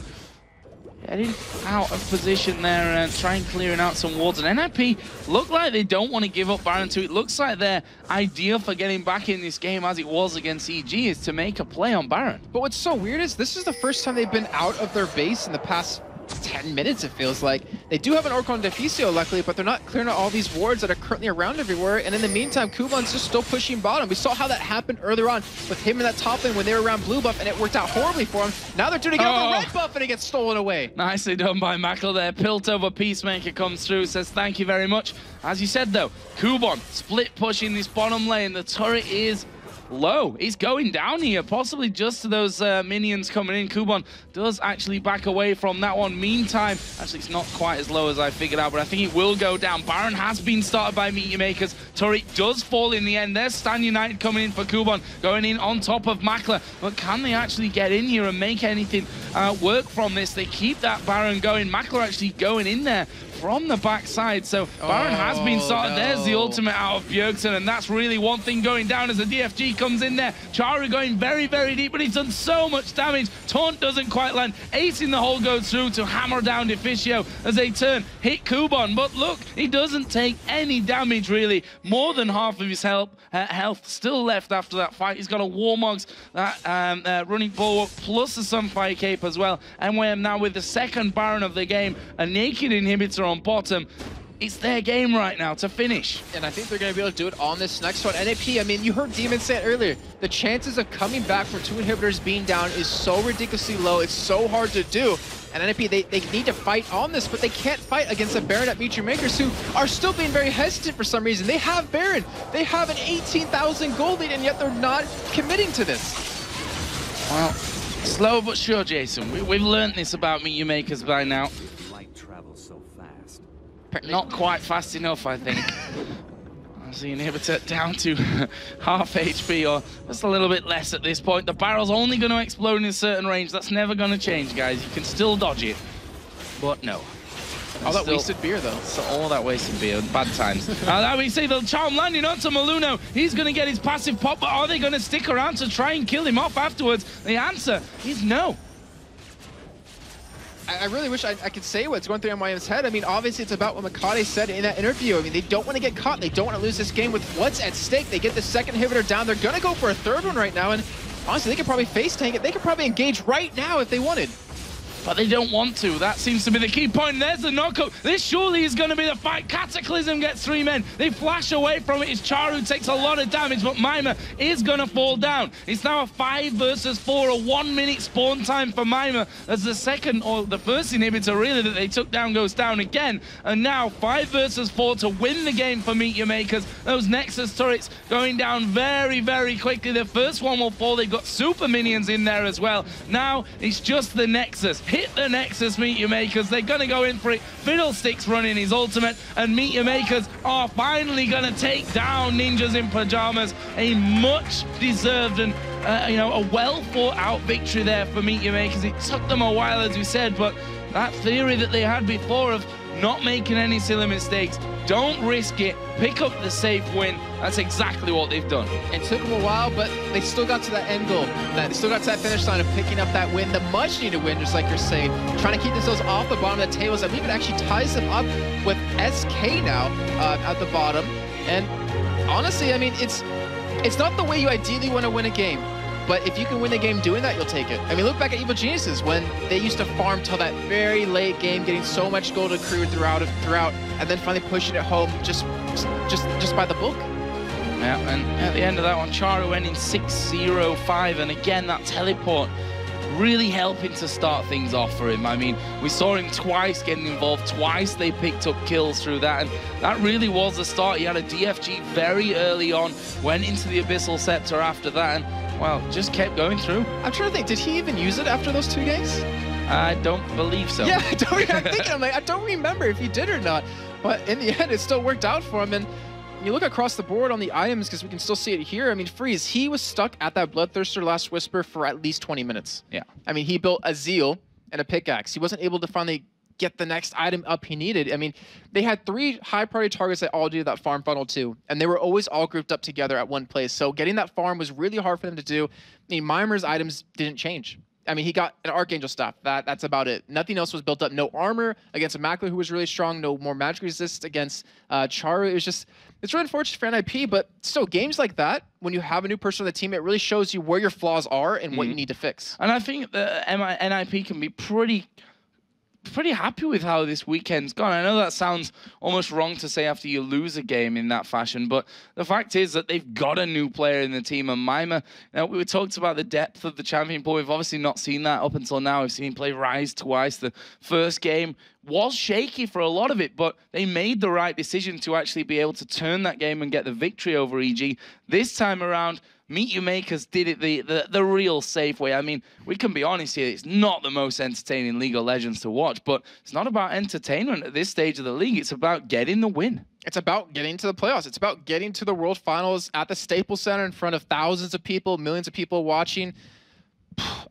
getting out of position there and trying clearing out some wards. And NIP look like they don't want to give up Baron 2. It looks like their idea for getting back in this game as it was against EG is to make a play on Baron. But what's so weird is this is the first time they've been out of their base in the past 10 minutes, it feels like. They do have an Orc on Deficio, luckily, but they're not clearing out all these wards that are currently around everywhere. And in the meantime, Kuban's just still pushing bottom. We saw how that happened earlier on with him in that top lane when they were around blue buff, and it worked out horribly for him. Now they're doing it again with the red buff, and it gets stolen away. Nicely done by Mackle there. Piltover Peacemaker comes through, says thank you very much. As you said, though, Kuban split pushing this bottom lane. The turret is low. He's going down here, possibly just to those minions coming in. Kuban does actually back away from that one. Meantime, actually, it's not quite as low as I figured out, but I think it will go down. Baron has been started by Meteor Makers. Turret does fall in the end. There's Stan United coming in for Kuban, going in on top of Mackler. But can they actually get in here and make anything work from this? They keep that Baron going. Mackler actually going in there from the backside. So Baron has been started. There's the ultimate out of Bjergsen, and that's really one thing going down as the DFG comes in there. Charu going very, very deep, but he's done so much damage. Taunt doesn't quite land. Ace in the hole goes through to hammer down Deficio as they turn, hit Kuban, but look, he doesn't take any damage really. More than half of his health still left after that fight. He's got a Warmogs running bulwark plus a Sunfire Cape as well, and we're now with the second Baron of the game, a naked inhibitor on bottom. It's their game right now to finish. And I think they're going to be able to do it on this next one. NAP, I mean, you heard Demon say it earlier. The chances of coming back from 2 inhibitors being down is so ridiculously low. It's so hard to do. And NAP, they need to fight on this, but they can't fight against a Baron at Meteor Makers who are still being very hesitant for some reason. They have Baron. They have an 18,000 gold lead, and yet they're not committing to this. Well, slow but sure, Jason. We've learned this about Meteor Makers by now. Not quite fast enough, I think. As the inhibitor down to half HP, or just a little bit less at this point. The barrel's only going to explode in a certain range. That's never going to change, guys. You can still dodge it, but no. All that wasted beer, though. So all that wasted beer, bad times. Now we see the charm landing onto Maluno. He's going to get his passive pop, but are they going to stick around to try and kill him off afterwards? The answer is no. I really wish I could say what's going through MYM's head. I mean, obviously it's about what Makade said in that interview. I mean, they don't want to get caught. They don't want to lose this game with what's at stake. They get the second inhibitor down. They're going to go for a third one right now. And honestly, they could probably face tank it. They could probably engage right now if they wanted. But they don't want to. That seems to be the key point. There's the knockup. This surely is going to be the fight. Cataclysm gets 3 men. They flash away from it. It's Charu takes a lot of damage, but Mima is going to fall down. It's now a 5 versus 4, a 1-minute spawn time for Mima as the second, or the first inhibitor really that they took down goes down again. And now 5 versus 4 to win the game for Meteor Makers. Those Nexus turrets going down very, very quickly. The first one will fall. They've got super minions in there as well. Now it's just the Nexus. Hit the Nexus, Meteor Makers. They're going to go in for it. Fiddlesticks running his ultimate, and Meteor Makers are finally going to take down Ninjas in Pajamas. A much deserved and a well thought out victory there for Meteor Makers. It took them a while, as we said, but that theory that they had before of not making any silly mistakes, don't risk it, pick up the safe win. That's exactly what they've done. It took them a while, but they still got to that end goal. They still got to that finish line of picking up that win, the much needed win, just like you're saying. Trying to keep themselves off the bottom of the tables. I believe it actually ties them up with SK now at the bottom. And honestly, I mean, it's not the way you ideally want to win a game. But if you can win the game doing that, you'll take it. I mean, look back at Evil Geniuses when they used to farm till that very late game, getting so much gold accrued throughout, and then finally pushing it home just by the book. Yeah, and at the end of that one, Charu went in 6-0-5, and again, that teleport really helping to start things off for him. I mean, we saw him twice getting involved, twice they picked up kills through that, and that really was the start. He had a DFG very early on, went into the Abyssal Scepter after that, and well, just kept going through. I'm trying to think, did he even use it after those 2 games? I don't believe so. Yeah, I don't remember if he did or not. But in the end, it still worked out for him. And you look across the board on the items, because we can still see it here. I mean, Freeze, he was stuck at that Bloodthirster Last Whisper for at least 20 minutes. Yeah. I mean, he built a Zeal and a pickaxe. He wasn't able to finally get the next item up he needed. I mean, they had 3 high priority targets that all did that farm funnel too, and they were always all grouped up together at one place. So getting that farm was really hard for them to do. I mean, Mimer's items didn't change. I mean, he got an Archangel staff. That's about it. Nothing else was built up. No armor against a Mackler who was really strong. No more magic resist against Charu. It was just, it's really unfortunate for NIP, but still, games like that, when you have a new person on the team, it really shows you where your flaws are and what you need to fix. And I think the NIP can be pretty pretty happy with how this weekend's gone. I know that sounds almost wrong to say after you lose a game in that fashion, but the fact is that they've got a new player in the team, and Mima, we talked about the depth of the champion pool. We've obviously not seen that up until now. We've seen him play Rise twice. The first game was shaky for a lot of it, but they made the right decision to actually be able to turn that game and get the victory over EG. This time around, Meet Your Makers did it the real safe way. I mean, we can be honest here, it's not the most entertaining League of Legends to watch, but it's not about entertainment at this stage of the league. It's about getting the win. It's about getting to the playoffs. It's about getting to the World Finals at the Staples Center in front of thousands of people, millions of people watching.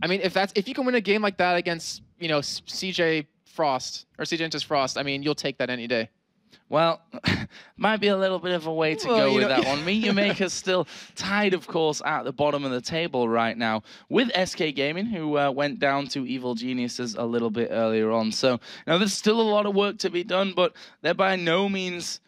I mean, if you can win a game like that against, you know, CJ Frost or CJ Intus Frost, I mean, you'll take that any day. Well, might be a little bit of a way to go with that one. Meet Your Makers still tied, of course, at the bottom of the table right now with SK Gaming, who went down to Evil Geniuses a little bit earlier on. So, now there's still a lot of work to be done, but they're by no means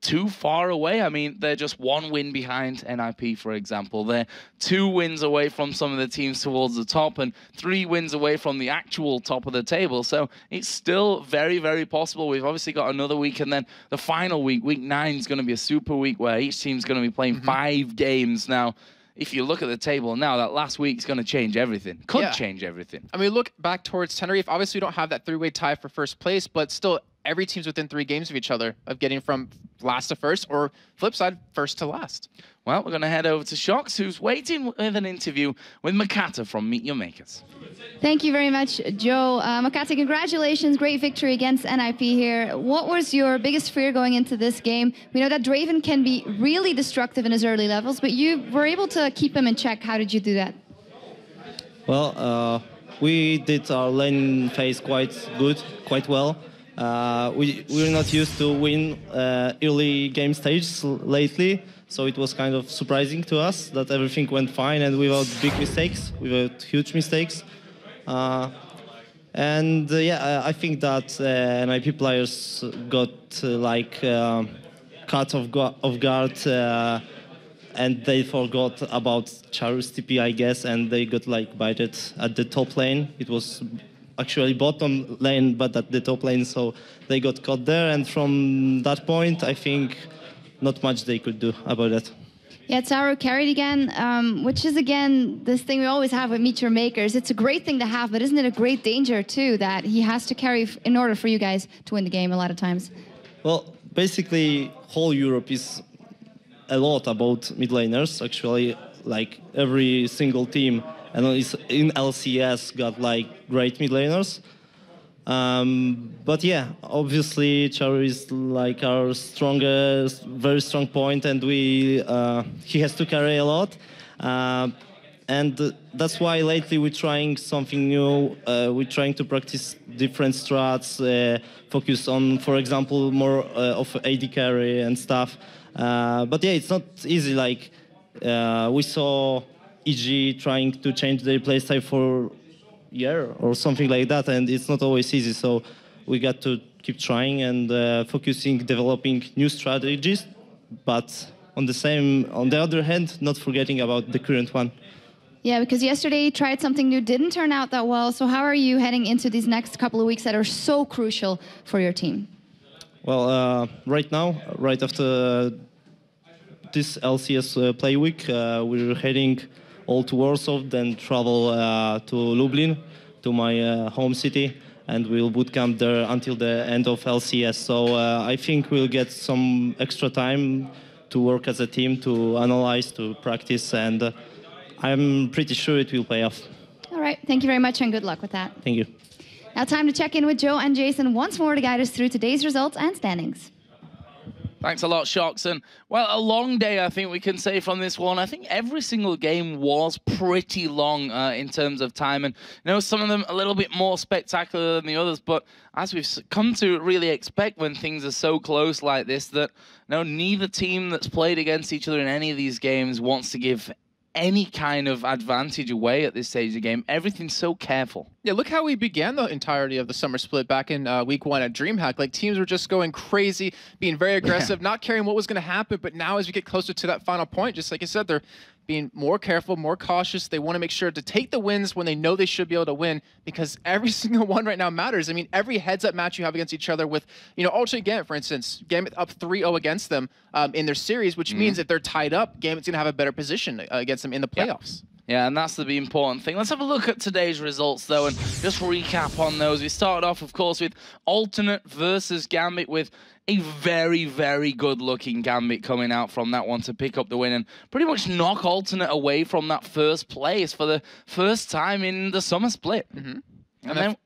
too far away. I mean, they're just one win behind NIP, for example. They're 2 wins away from some of the teams towards the top and 3 wins away from the actual top of the table. So it's still very, very possible. We've obviously got another week, and then the final week, week 9, is going to be a super week where each team's going to be playing 5 games. Now, if you look at the table now, that last week's going to change everything. Could change everything. I mean, look back towards Tenerife. Obviously, we don't have that 3-way tie for first place, but still, every team's within 3 games of each other of getting from last to first, or flip side, first to last. Well, we're going to head over to Shox, who's waiting with an interview with Makata from Meet Your Makers. Thank you very much, Joe. Makata, congratulations. Great victory against NIP here. What was your biggest fear going into this game? We know that Draven can be really destructive in his early levels, but you were able to keep him in check. How did you do that? Well, we did our lane phase quite well. We're not used to win early game stages lately, so it was kind of surprising to us that everything went fine and without big mistakes, without huge mistakes. I think that NIP players got caught off guard and they forgot about Charu's TP, I guess, and they got baited at the top lane. It was actually bottom lane, but at the top lane, so they got caught there. And from that point, I think not much they could do about that. Yeah, Charu carried again, which is, again, this thing we always have with Meet Your Makers. It's a great thing to have, but isn't it a great danger, too, that he has to carry in order for you guys to win the game a lot of times? Well, basically, whole Europe is a lot about mid laners, actually. Every single team and in LCS got great mid laners. But yeah, obviously Charu is our strongest, very strong point, and he has to carry a lot. And that's why lately we're trying something new. We're trying to practice different strats, focus on, for example, more of AD carry and stuff. But yeah, it's not easy. We saw EG trying to change their playstyle for a year or something like that, and it's not always easy. So we got to keep trying and focusing, developing new strategies, but on the other hand, not forgetting about the current one. Yeah, because yesterday you tried something new, didn't turn out that well. So how are you heading into these next couple of weeks that are so crucial for your team? Well, right now, right after this LCS play week, we're heading all to Warsaw, then travel to Lublin, to my home city, and we'll bootcamp there until the end of LCS. So I think we'll get some extra time to work as a team, to analyze, to practice, and I'm pretty sure it will pay off. All right, thank you very much and good luck with that. Thank you. Now time to check in with Joe and Jason once more to guide us through today's results and standings. Thanks a lot, Shox. And, well, a long day, I think we can say from this one. I think every single game was pretty long in terms of time. And, some of them a little bit more spectacular than the others. But as we've come to really expect when things are so close like this, that neither team that's played against each other in any of these games wants to give any kind of advantage away at this stage of the game. Everything's so careful. Yeah, look how we began the entirety of the summer split back in week 1 at DreamHack. Teams were just going crazy, being very aggressive, not caring what was going to happen. But now as we get closer to that final point, just like you said, they're being more careful, more cautious. They want to make sure to take the wins when they know they should be able to win, because every single one right now matters. I mean, every heads-up match you have against each other with, Ultimate Gambit, for instance, Gambit up 3-0 against them in their series, which means if they're tied up, Gambit's going to have a better position against them in the playoffs. Yeah, and that's the important thing. Let's have a look at today's results, though, and just recap on those. We started off, of course, with Alternate versus Gambit, with a very, very good-looking Gambit coming out from that one to pick up the win and pretty much knock Alternate away from that first place for the first time in the summer split. And then...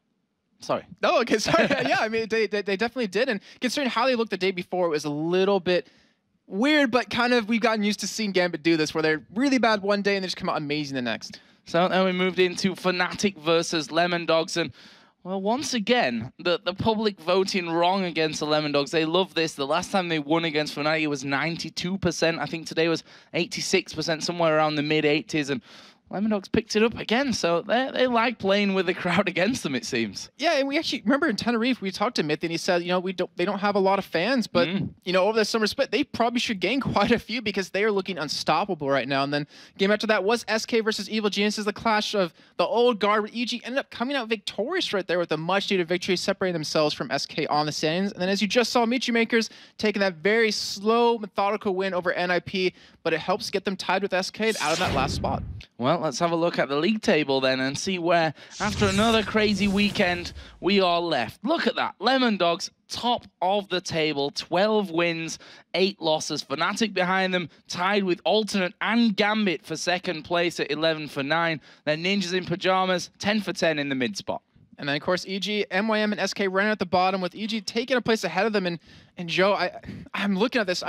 Sorry. No, okay, sorry. Yeah, I mean, they definitely did, and considering how they looked the day before, it was a little bit weird, but kind of we've gotten used to seeing Gambit do this, where they're really bad one day and they just come out amazing the next. So then we moved into Fnatic versus Lemon Dogs, and well, once again, the public voting wrong against the Lemon Dogs. They love this. The last time they won against Fnatic, it was 92%. I think today was 86%, somewhere around the mid-80s, and Lemon Dogs picked it up again, so they like playing with the crowd against them, it seems. Yeah, and we actually remember in Tenerife we talked to Myth and he said, they don't have a lot of fans, but over the summer split they probably should gain quite a few because they are looking unstoppable right now. And then game after that was SK versus Evil Geniuses, the clash of the old guard, where EG ended up coming out victorious right there with a much-needed victory, separating themselves from SK on the standings. And then as you just saw, Michi Makers taking that very slow, methodical win over NIP, but it helps get them tied with SK out of that last spot. Well, let's have a look at the league table then and see where, after another crazy weekend, we are left. Look at that. Lemon Dogs, top of the table, 12 wins, 8 losses. Fnatic behind them, tied with Alternate and Gambit for second place at 11 for 9. Then Ninjas in Pajamas, 10 for 10 in the mid spot. And then, of course, EG, MYM, and SK running at the bottom, with EG taking a place ahead of them. And Joe, I'm looking at this.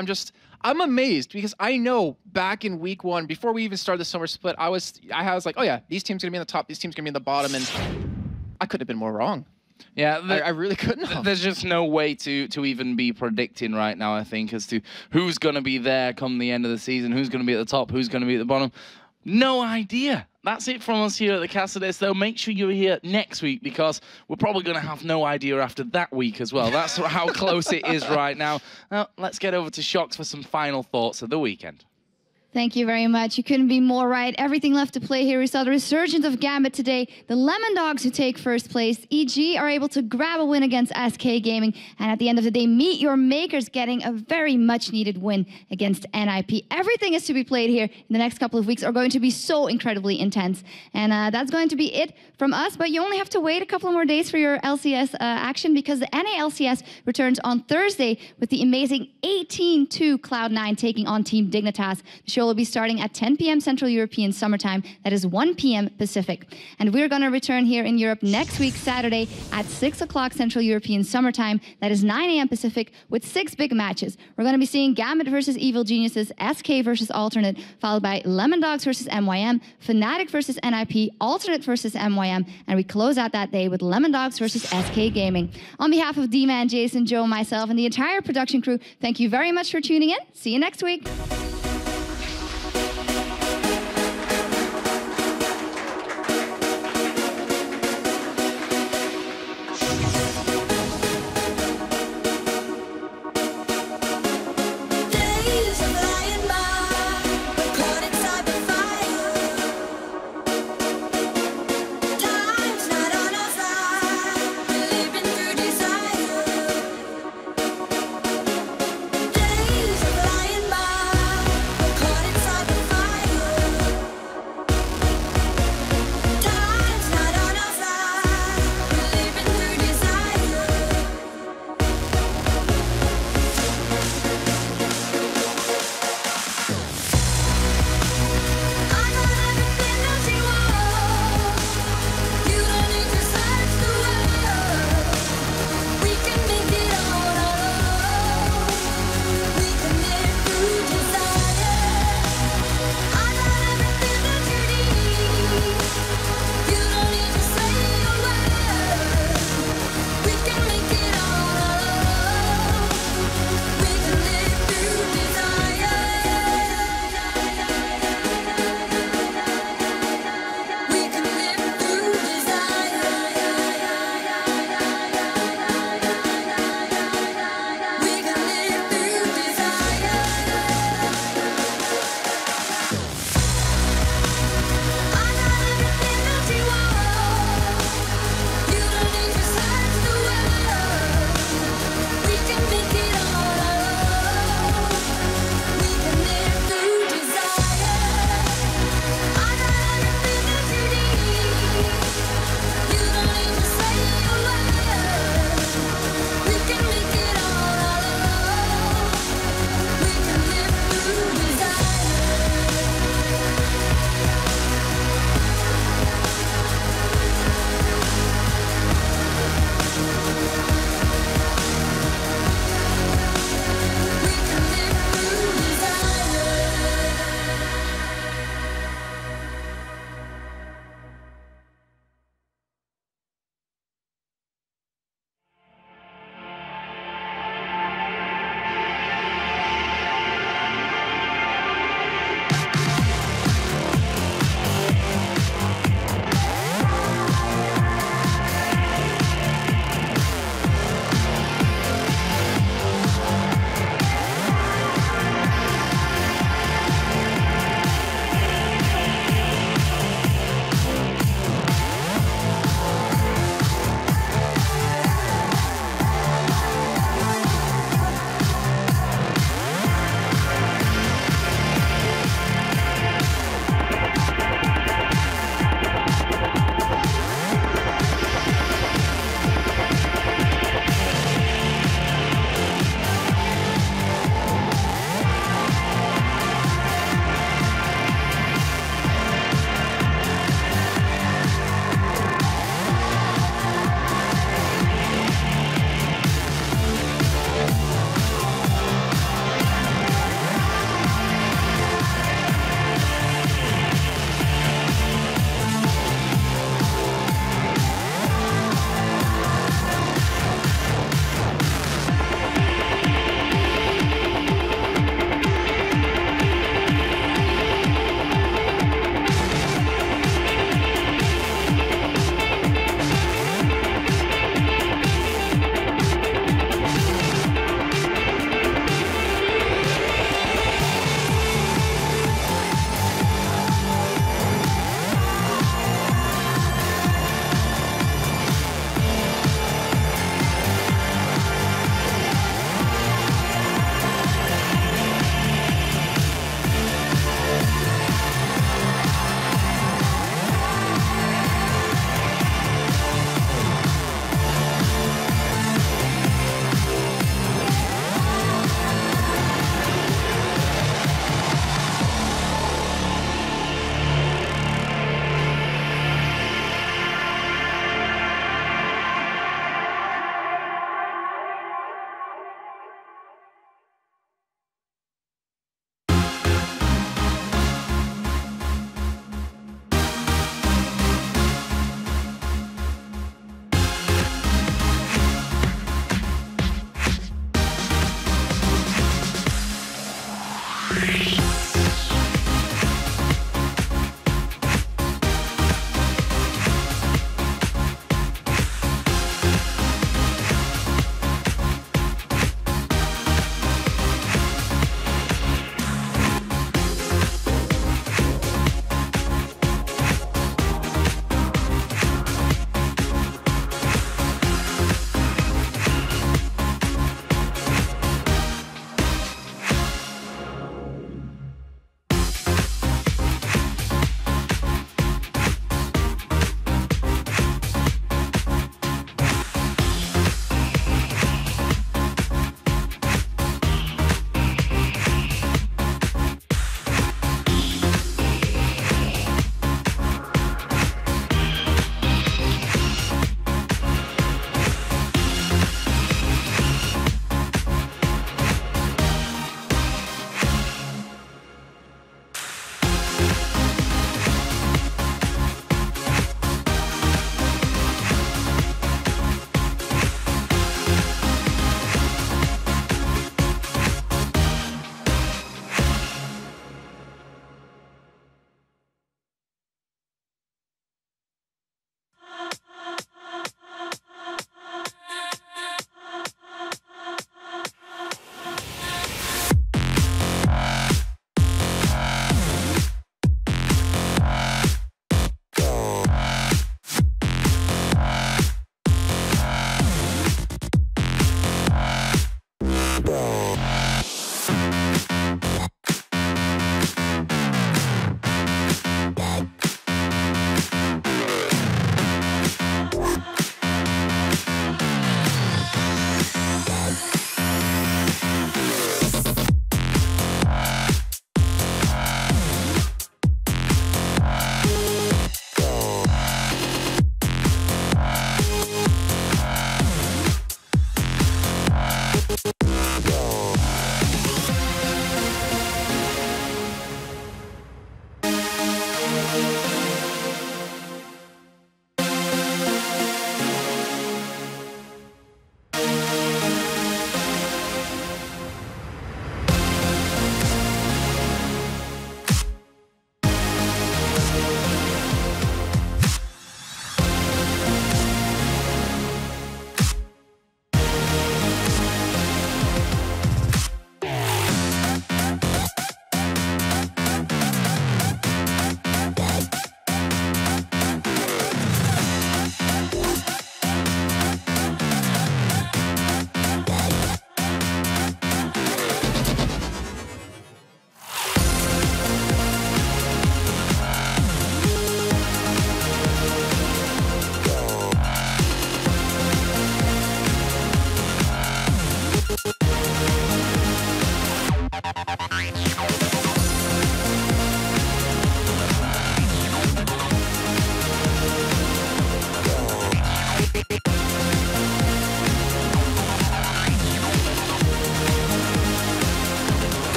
I'm amazed, because I know back in week 1, before we even started the summer split, I was like, oh yeah, these teams are going to be in the top, these teams are going to be in the bottom. And I couldn't have been more wrong. Yeah, I really couldn't have. There's just no way to even be predicting right now, I think, as to who's going to be there come the end of the season, who's going to be at the top, who's going to be at the bottom. No idea. That's it from us here at the Cassadets, though. Make sure you're here next week, because we're probably going to have no idea after that week as well. That's how close it is right now. Now, let's get over to Shocks for some final thoughts of the weekend. Thank you very much. You couldn't be more right. Everything left to play here. We saw the resurgence of Gambit today. The Lemon Dogs, who take first place. EG are able to grab a win against SK Gaming. And at the end of the day, Meet Your Makers getting a very much needed win against NIP. Everything is to be played here in the next couple of weeks are going to be so incredibly intense. And that's going to be it from us. But you only have to wait a couple more days for your LCS action, because the NA LCS returns on Thursday with the amazing 18-2 Cloud9 taking on Team Dignitas. The show will be starting at 10 p.m. Central European Summertime. That is 1 p.m. Pacific. And we're going to return here in Europe next week, Saturday, at 6 o'clock Central European Summertime. That is 9 a.m. Pacific, with 6 big matches. We're going to be seeing Gambit versus Evil Geniuses, SK versus Alternate, followed by Lemon Dogs versus MYM, Fnatic versus NIP, Alternate versus MYM, and we close out that day with Lemon Dogs versus SK Gaming. On behalf of D-Man, Jason, Joe, myself, and the entire production crew, thank you very much for tuning in. See you next week.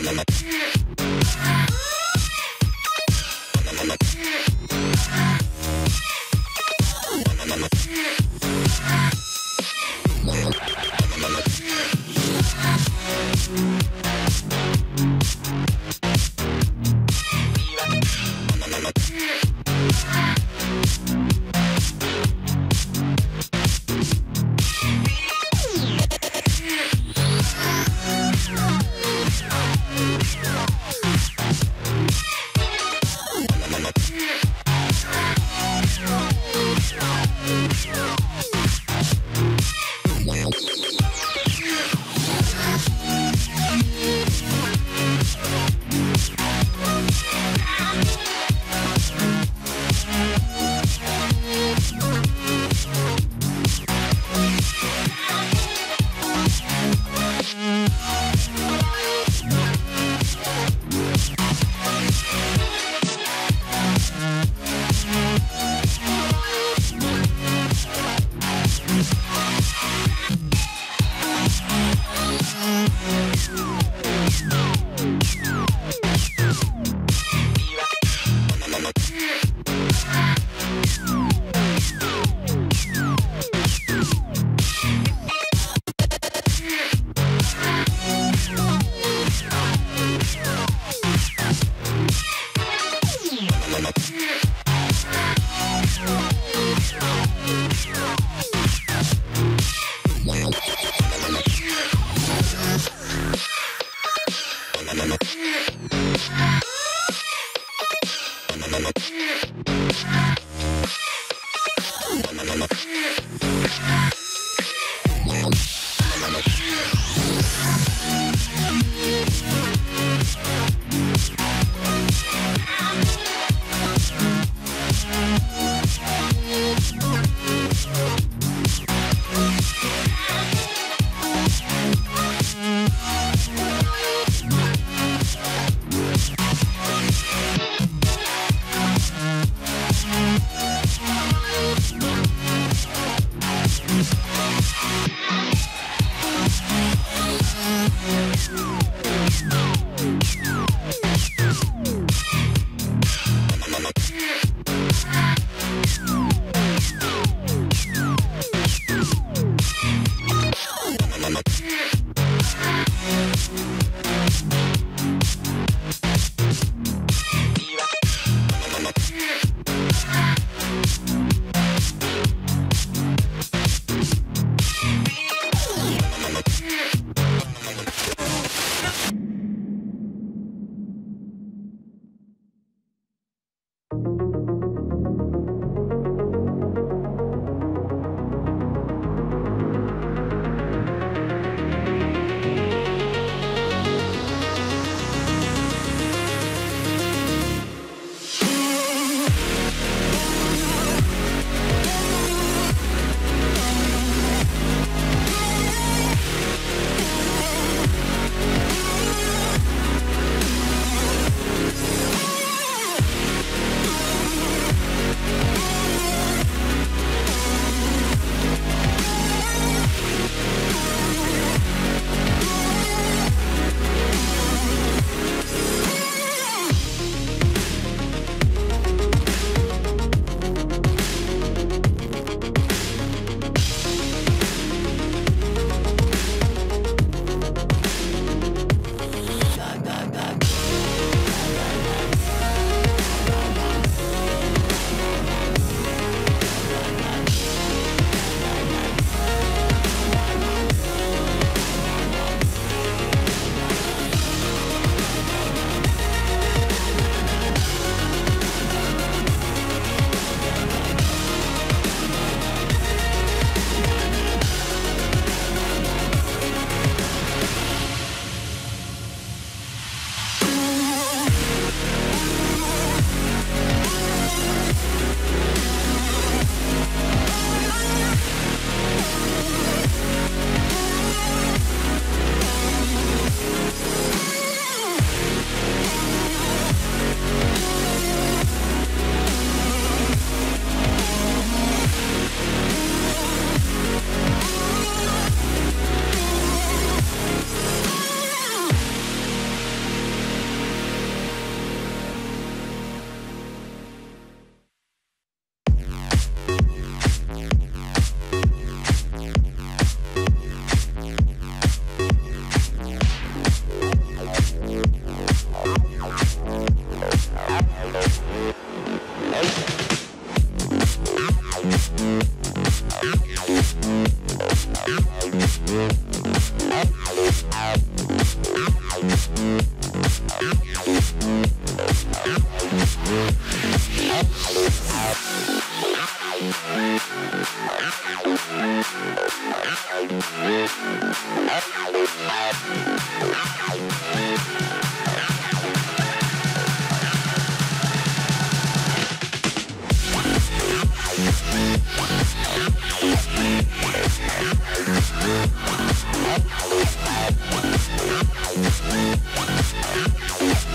We'll be right back. Bye.